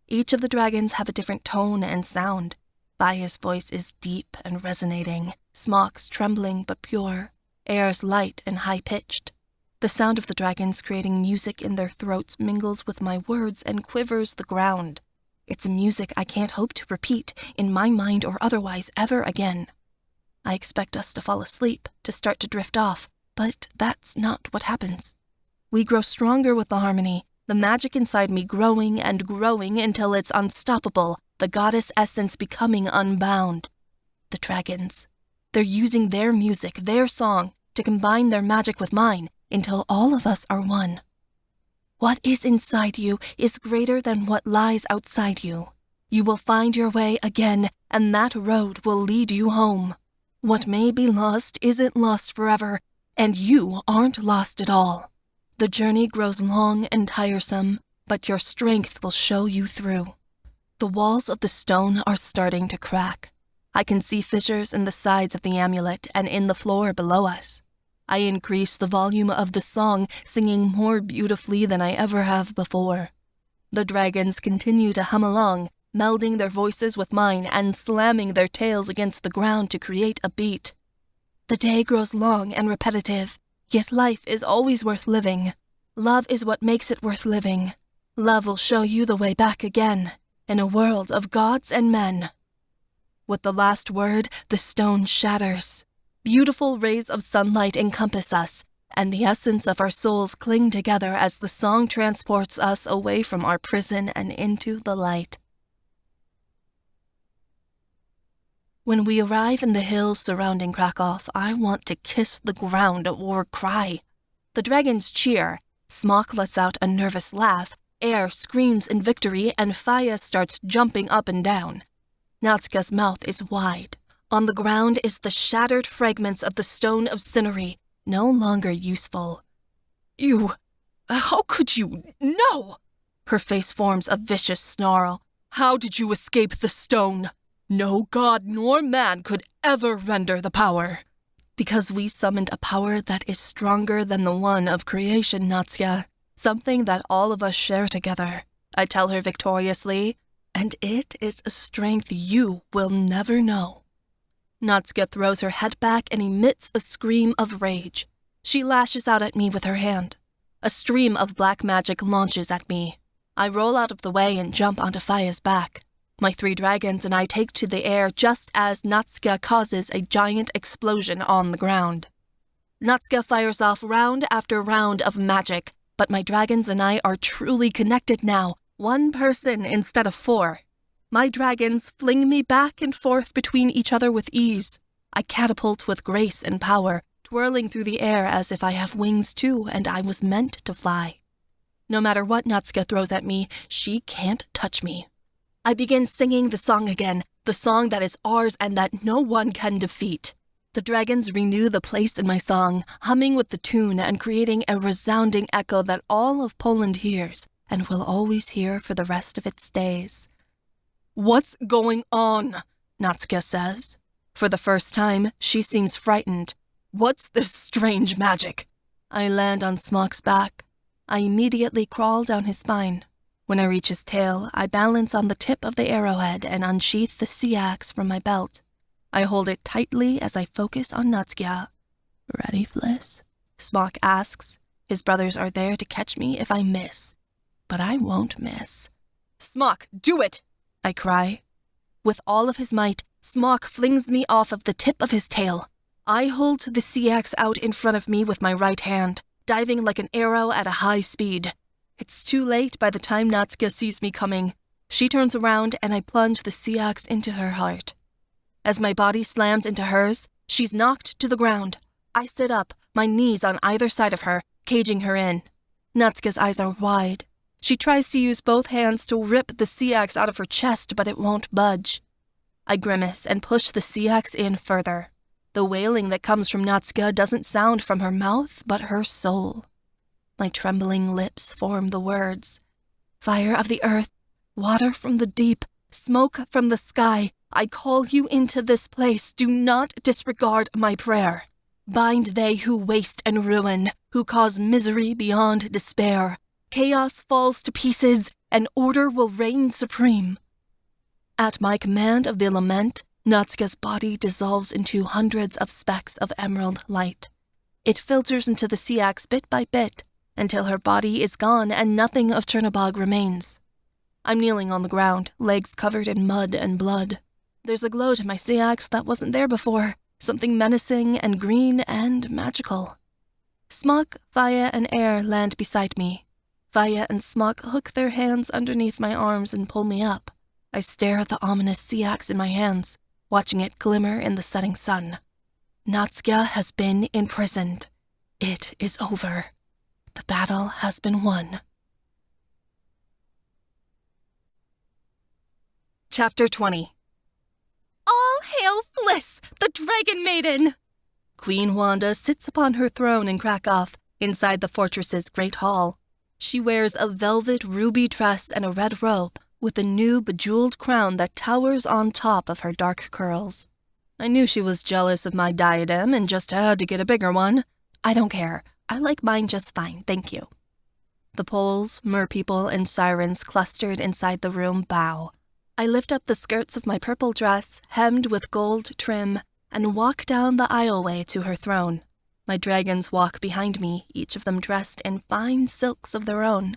Each of the dragons have a different tone and sound. Faya's voice is deep and resonating, Smock's trembling but pure, Air's light and high-pitched. The sound of the dragons creating music in their throats mingles with my words and quivers the ground. It's a music I can't hope to repeat, in my mind or otherwise, ever again. I expect us to fall asleep, to start to drift off, but that's not what happens. We grow stronger with the harmony, the magic inside me growing and growing until it's unstoppable, the goddess essence becoming unbound. The dragons. They're using their music, their song, to combine their magic with mine, until all of us are one. What is inside you is greater than what lies outside you. You will find your way again, and that road will lead you home. What may be lost isn't lost forever, and you aren't lost at all. The journey grows long and tiresome, but your strength will show you through. The walls of the stone are starting to crack. I can see fissures in the sides of the amulet and in the floor below us. I increase the volume of the song, singing more beautifully than I ever have before. The dragons continue to hum along, melding their voices with mine and slamming their tails against the ground to create a beat. The day grows long and repetitive, yet life is always worth living. Love is what makes it worth living. Love will show you the way back again, in a world of gods and men. With the last word, the stone shatters. Beautiful rays of sunlight encompass us, and the essence of our souls cling together as the song transports us away from our prison and into the light. When we arrive in the hills surrounding Krakow, I want to kiss the ground or cry. The dragons cheer. Smock lets out a nervous laugh. Air screams in victory, and Faya starts jumping up and down. Natska's mouth is wide. On the ground is the shattered fragments of the stone of Cineri, no longer useful. How could you? No! Her face forms a vicious snarl. How did you escape the stone? No god nor man could ever render the power. Because we summoned a power that is stronger than the one of creation, Natsuka. Something that all of us share together, I tell her victoriously, and it is a strength you will never know. Natsuka throws her head back and emits a scream of rage. She lashes out at me with her hand. A stream of black magic launches at me. I roll out of the way and jump onto Faya's back. My 3 dragons and I take to the air just as Natsuka causes a giant explosion on the ground. Natsuka fires off round after round of magic, but my dragons and I are truly connected now, 1 person instead of 4. My dragons fling me back and forth between each other with ease. I catapult with grace and power, twirling through the air as if I have wings too and I was meant to fly. No matter what Natsuka throws at me, she can't touch me. I begin singing the song again, the song that is ours and that no one can defeat. The dragons renew the place in my song, humming with the tune and creating a resounding echo that all of Poland hears and will always hear for the rest of its days. "What's going on?" Natsuka says. For the first time, she seems frightened. "What's this strange magic?" I land on Smock's back. I immediately crawl down his spine. When I reach his tail, I balance on the tip of the arrowhead and unsheath the sea axe from my belt. I hold it tightly as I focus on Natsuka. "Ready, Fliss?" Smock asks. His brothers are there to catch me if I miss. But I won't miss. "Smock, do it!" I cry. With all of his might, Smock flings me off of the tip of his tail. I hold the sea axe out in front of me with my right hand, diving like an arrow at a high speed. It's too late by the time Natsuka sees me coming. She turns around and I plunge the sea axe into her heart. As my body slams into hers, she's knocked to the ground. I sit up, my knees on either side of her, caging her in. Natsuka's eyes are wide. She tries to use both hands to rip the sea axe out of her chest, but it won't budge. I grimace and push the sea axe in further. The wailing that comes from Natsuka doesn't sound from her mouth, but her soul. My trembling lips form the words. "Fire of the earth, water from the deep, smoke from the sky, I call you into this place. Do not disregard my prayer. Bind they who waste and ruin, who cause misery beyond despair. Chaos falls to pieces, and order will reign supreme." At my command of the lament, Natsuka's body dissolves into hundreds of specks of emerald light. It filters into the sea axe bit by bit, until her body is gone and nothing of Chernobog remains. I'm kneeling on the ground, legs covered in mud and blood. There's a glow to my sea axe that wasn't there before, something menacing and green and magical. Smock, Faya, and Air land beside me. Faya and Smock hook their hands underneath my arms and pull me up. I stare at the ominous sea axe in my hands, watching it glimmer in the setting sun. Natsuka has been imprisoned. It is over. The battle has been won. Chapter 20. All hail Fliss, the Dragon Maiden! Queen Wanda sits upon her throne in Krakow, inside the fortress's great hall. She wears a velvet ruby dress and a red robe, with a new bejeweled crown that towers on top of her dark curls. I knew she was jealous of my diadem and just had to get a bigger one. I don't care. I like mine just fine, thank you. The Poles, merpeople, and sirens clustered inside the room bow. I lift up the skirts of my purple dress, hemmed with gold trim, and walk down the aisleway to her throne. My dragons walk behind me, each of them dressed in fine silks of their own.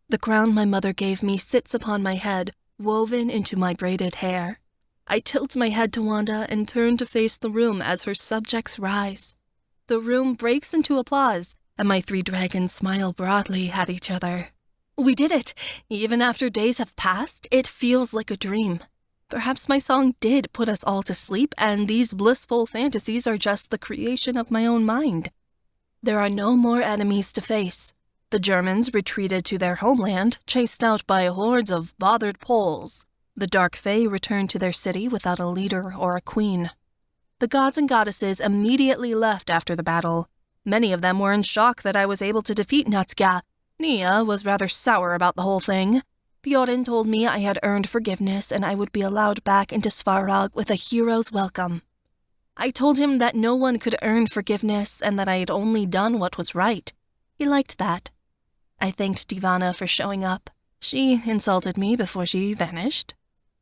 The crown my mother gave me sits upon my head, woven into my braided hair. I tilt my head to Wanda and turn to face the room as her subjects rise. The room breaks into applause, and my 3 dragons smile broadly at each other. We did it! Even after days have passed, it feels like a dream. Perhaps my song did put us all to sleep, and these blissful fantasies are just the creation of my own mind. There are no more enemies to face. The Germans retreated to their homeland, chased out by hordes of bothered Poles. The Dark Fae returned to their city without a leader or a queen. The gods and goddesses immediately left after the battle. Many of them were in shock that I was able to defeat Natsuka. Nia was rather sour about the whole thing. Bjorn told me I had earned forgiveness and I would be allowed back into Svarog with a hero's welcome. I told him that no one could earn forgiveness and that I had only done what was right. He liked that. I thanked Divana for showing up. She insulted me before she vanished.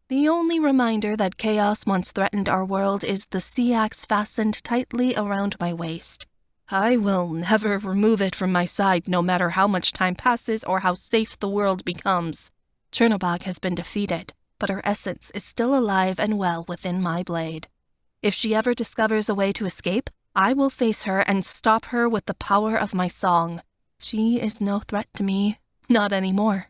The only reminder that chaos once threatened our world is the sea axe fastened tightly around my waist. I will never remove it from my side, no matter how much time passes or how safe the world becomes. Chernobog has been defeated, but her essence is still alive and well within my blade. If she ever discovers a way to escape, I will face her and stop her with the power of my song. She is no threat to me, not anymore.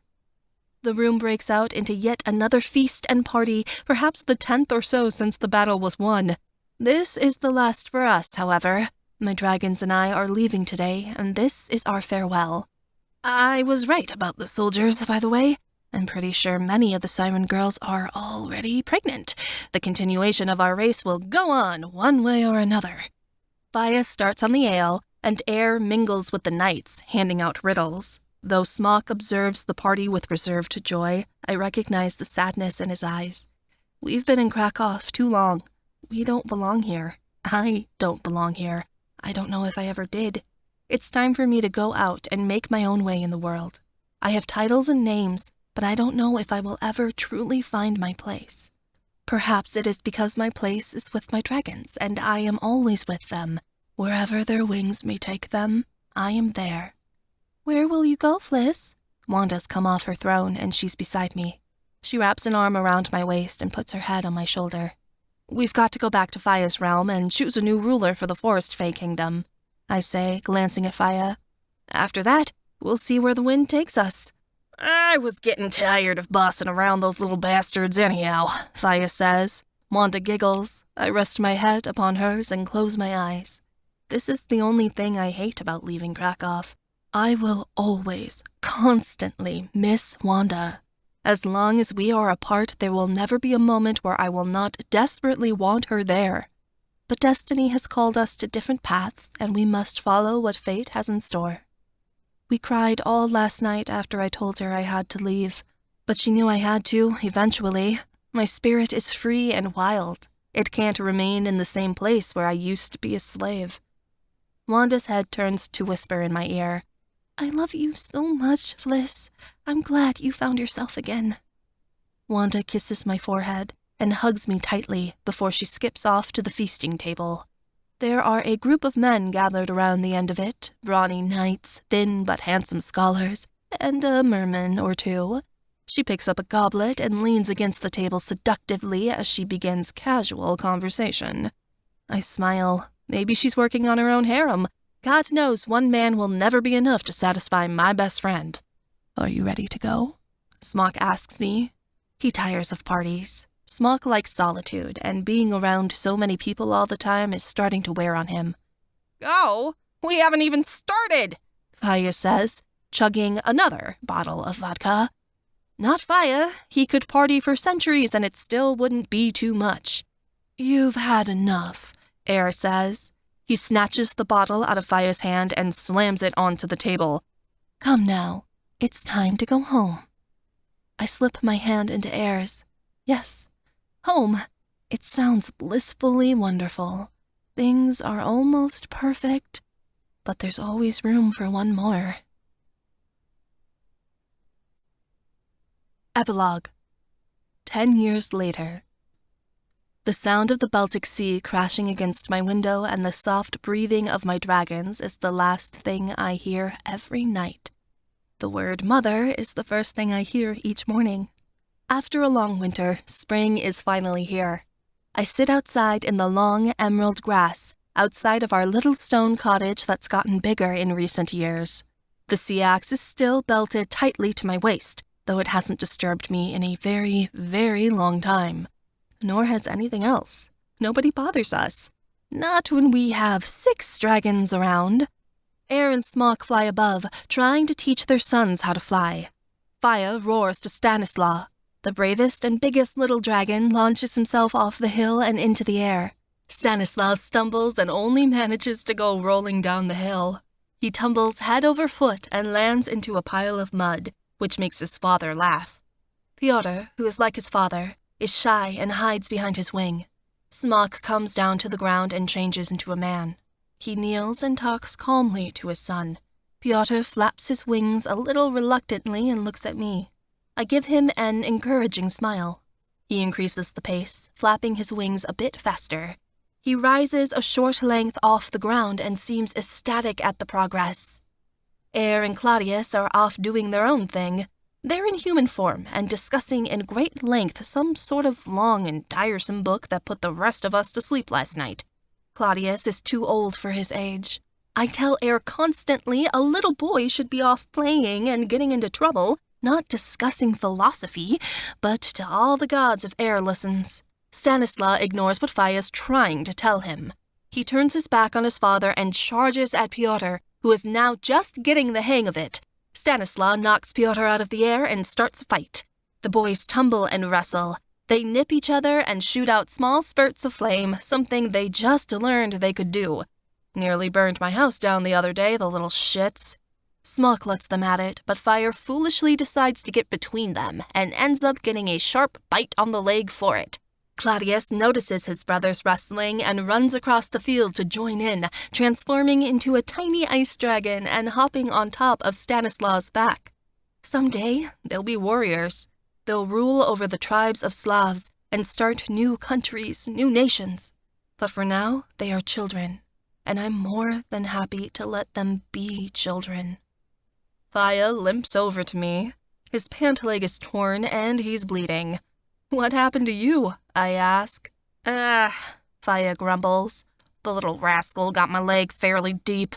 The room breaks out into yet another feast and party, perhaps the 10th or so since the battle was won. This is the last for us, however. My dragons and I are leaving today, and this is our farewell. I was right about the soldiers, by the way. I'm pretty sure many of the siren girls are already pregnant. The continuation of our race will go on, one way or another. Faya starts on the ale, and air mingles with the knights, handing out riddles. Though Smock observes the party with reserved joy, I recognize the sadness in his eyes. We've been in Krakow too long. We don't belong here. I don't belong here. I don't know if I ever did. It's time for me to go out and make my own way in the world. I have titles and names, but I don't know if I will ever truly find my place. Perhaps it is because my place is with my dragons, and I am always with them. Wherever their wings may take them, I am there. Where will you go, Fliss? Wanda's come off her throne, and she's beside me. She wraps an arm around my waist and puts her head on my shoulder. We've got to go back to Faya's realm and choose a new ruler for the Forest Fae Kingdom, I say, glancing at Faya. After that, we'll see where the wind takes us. I was getting tired of bossing around those little bastards anyhow, Faya says. Wanda giggles. I rest my head upon hers and close my eyes. This is the only thing I hate about leaving Krakow. I will always, constantly miss Wanda. As long as we are apart, there will never be a moment where I will not desperately want her there. But destiny has called us to different paths, and we must follow what fate has in store. We cried all last night after I told her I had to leave, but she knew I had to, eventually. My spirit is free and wild. It can't remain in the same place where I used to be a slave. Wanda's head turns to whisper in my ear, I love you so much, Fliss. I'm glad you found yourself again. Wanda kisses my forehead and hugs me tightly before she skips off to the feasting table. There are a group of men gathered around the end of it, brawny knights, thin but handsome scholars, and a merman or two. She picks up a goblet and leans against the table seductively as she begins casual conversation. I smile. Maybe she's working on her own harem. God knows one man will never be enough to satisfy my best friend. Are you ready to go? Smock asks me. He tires of parties. Smock likes solitude, and being around so many people all the time is starting to wear on him. Go? We haven't even started, Faya says, chugging another bottle of vodka. Not Faya. He could party for centuries and it still wouldn't be too much. You've had enough, Air says. He snatches the bottle out of Faya's hand and slams it onto the table. Come now, it's time to go home. I slip my hand into Air's. Yes, home. It sounds blissfully wonderful. Things are almost perfect, but there's always room for one more. Epilogue. 10 years later. The sound of the Baltic Sea crashing against my window and the soft breathing of my dragons is the last thing I hear every night. The word mother is the first thing I hear each morning. After a long winter, spring is finally here. I sit outside in the long emerald grass, outside of our little stone cottage that's gotten bigger in recent years. The sea axe is still belted tightly to my waist, though it hasn't disturbed me in a very, very long time. Nor has anything else. Nobody bothers us. Not when we have 6 dragons around. Air and Smock fly above, trying to teach their sons how to fly. Faya roars to Stanislaw. The bravest and biggest little dragon launches himself off the hill and into the air. Stanislaw stumbles and only manages to go rolling down the hill. He tumbles head over foot and lands into a pile of mud, which makes his father laugh. Pyotr, who is like his father, is shy and hides behind his wing. Smock comes down to the ground and changes into a man. He kneels and talks calmly to his son. Piotr flaps his wings a little reluctantly and looks at me. I give him an encouraging smile. He increases the pace, flapping his wings a bit faster. He rises a short length off the ground and seems ecstatic at the progress. Air and Claudius are off doing their own thing. They're in human form and discussing in great length some sort of long and tiresome book that put the rest of us to sleep last night. Claudius is too old for his age. I tell Air constantly a little boy should be off playing and getting into trouble, not discussing philosophy, but to all the gods if Air listens. Stanislaw ignores what Faya's trying to tell him. He turns his back on his father and charges at Piotr, who is now just getting the hang of it. Stanislaw knocks Piotr out of the air and starts a fight. The boys tumble and wrestle. They nip each other and shoot out small spurts of flame, something they just learned they could do. Nearly burned my house down the other day, the little shits. Smock lets them at it, but Fire foolishly decides to get between them and ends up getting a sharp bite on the leg for it. Claudius notices his brothers wrestling and runs across the field to join in, transforming into a tiny ice dragon and hopping on top of Stanislaw's back. Someday, they'll be warriors. They'll rule over the tribes of Slavs and start new countries, new nations. But for now, they are children, and I'm more than happy to let them be children. Faya limps over to me. His pant leg is torn and he's bleeding. "What happened to you?" I ask. Faya grumbles. "The little rascal got my leg fairly deep."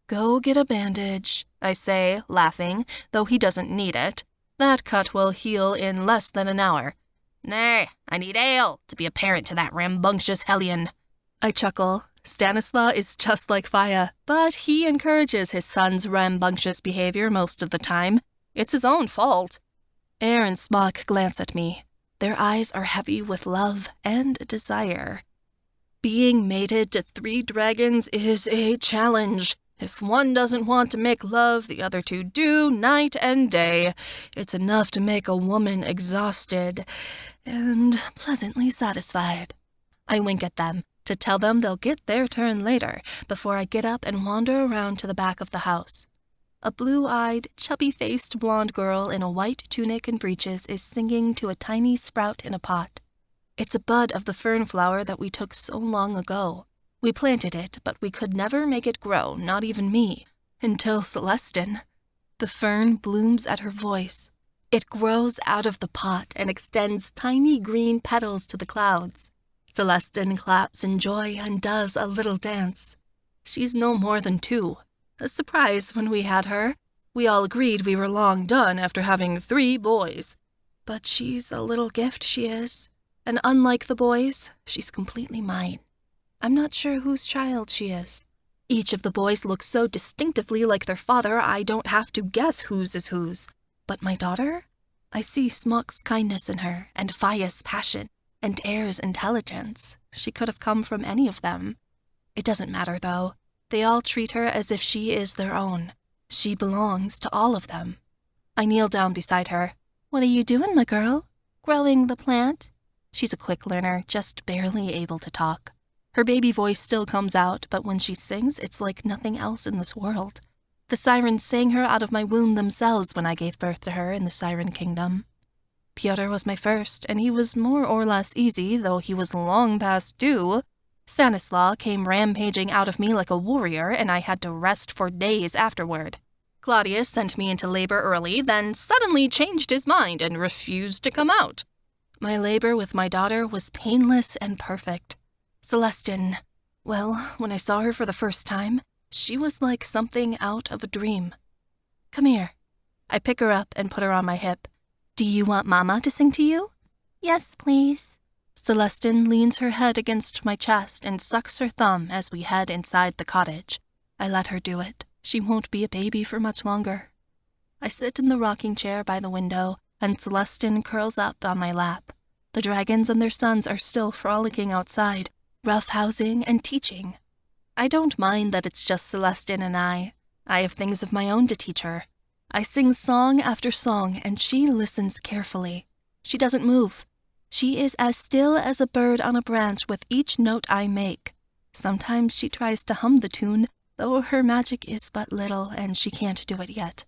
"Go get a bandage," I say, laughing, though he doesn't need it. "That cut will heal in less than an hour." "Nay, I need ale to be a parent to that rambunctious hellion." I chuckle. Stanislaw is just like Faya, but he encourages his son's rambunctious behavior most of the time. It's his own fault. Air and Smock glance at me. Their eyes are heavy with love and desire. Being mated to 3 dragons is a challenge. If one doesn't want to make love, the other 2 do, night and day. It's enough to make a woman exhausted and pleasantly satisfied. I wink at them to tell them they'll get their turn later before I get up and wander around to the back of the house. A blue-eyed, chubby-faced blonde girl in a white tunic and breeches is singing to a tiny sprout in a pot. It's a bud of the fern flower that we took so long ago. We planted it, but we could never make it grow, not even me, until Celestine. The fern blooms at her voice. It grows out of the pot and extends tiny green petals to the clouds. Celestine claps in joy and does a little dance. She's no more than 2. A surprise when we had her. We all agreed we were long done after having 3 boys. But she's a little gift, she is. And unlike the boys, she's completely mine. I'm not sure whose child she is. Each of the boys looks so distinctively like their father, I don't have to guess whose is whose. But my daughter? I see Smock's kindness in her, and Faya's passion, and Air's intelligence. She could have come from any of them. It doesn't matter, though. They all treat her as if she is their own. She belongs to all of them. I kneel down beside her. "What are you doing, my girl? Growing the plant?" She's a quick learner, just barely able to talk. Her baby voice still comes out, but when she sings, it's like nothing else in this world. The sirens sang her out of my womb themselves when I gave birth to her in the Siren Kingdom. Piotr was my first, and he was more or less easy, though he was long past due. Stanislaw came rampaging out of me like a warrior, and I had to rest for days afterward. Claudius sent me into labor early, then suddenly changed his mind and refused to come out. My labor with my daughter was painless and perfect. Celestine, well, when I saw her for the first time, she was like something out of a dream. "Come here." I pick her up and put her on my hip. "Do you want Mama to sing to you?" "Yes, please." Celestine leans her head against my chest and sucks her thumb as we head inside the cottage. I let her do it. She won't be a baby for much longer. I sit in the rocking chair by the window, and Celestine curls up on my lap. The dragons and their sons are still frolicking outside, roughhousing and teaching. I don't mind that it's just Celestine and I. I have things of my own to teach her. I sing song after song, and she listens carefully. She doesn't move. She is as still as a bird on a branch with each note I make. Sometimes she tries to hum the tune, though her magic is but little and she can't do it yet.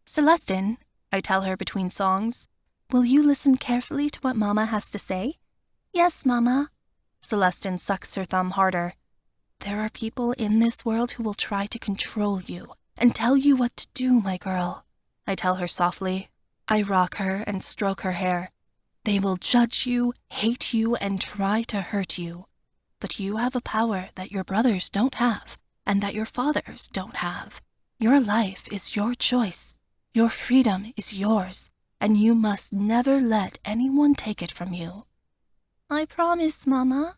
Celestine, I tell her between songs, will you listen carefully to what Mama has to say? Yes, Mama. Celestine sucks her thumb harder. There are people in this world who will try to control you and tell you what to do, my girl, I tell her softly. I rock her and stroke her hair. They will judge you, hate you, and try to hurt you. But you have a power that your brothers don't have, and that your fathers don't have. Your life is your choice. Your freedom is yours, and you must never let anyone take it from you. I promise, Mama.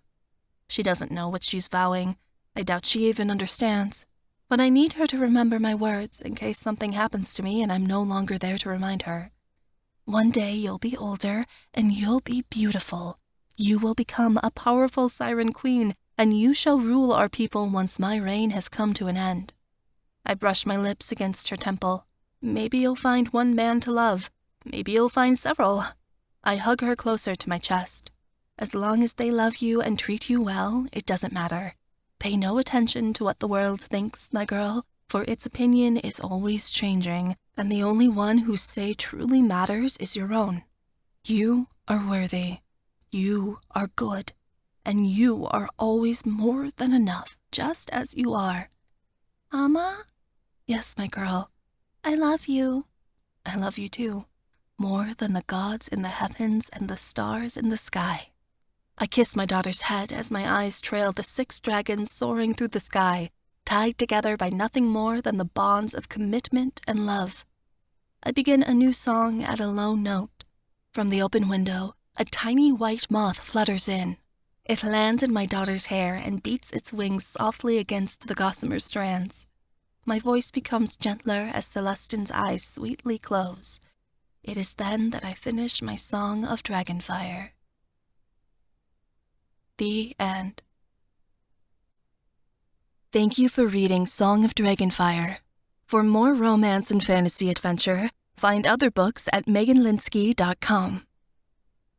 She doesn't know what she's vowing. I doubt she even understands. But I need her to remember my words in case something happens to me and I'm no longer there to remind her. One day you'll be older, and you'll be beautiful. You will become a powerful siren queen, and you shall rule our people once my reign has come to an end. I brush my lips against her temple. Maybe you'll find one man to love. Maybe you'll find several. I hug her closer to my chest. As long as they love you and treat you well, it doesn't matter. Pay no attention to what the world thinks, my girl, for its opinion is always changing, and the only one whose say truly matters is your own. You are worthy. You are good. And you are always more than enough, just as you are. Mama? Yes, my girl. I love you. I love you too. More than the gods in the heavens and the stars in the sky. I kiss my daughter's head as my eyes trail the 6 dragons soaring through the sky, tied together by nothing more than the bonds of commitment and love. I begin a new song at a low note. From the open window, a tiny white moth flutters in. It lands in my daughter's hair and beats its wings softly against the gossamer strands. My voice becomes gentler as Celestine's eyes sweetly close. It is then that I finish my song of Dragonfire. The end. Thank you for reading Song of Dragonfire. For more romance and fantasy adventure, find other books at meganlinski.com.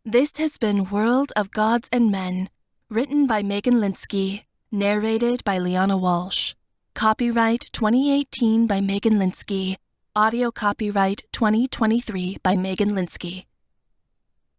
This has been World of Gods and Men, written by Megan Linski, narrated by Liana Walsh. Copyright 2018 by Megan Linski. Audio copyright 2023 by Megan Linski.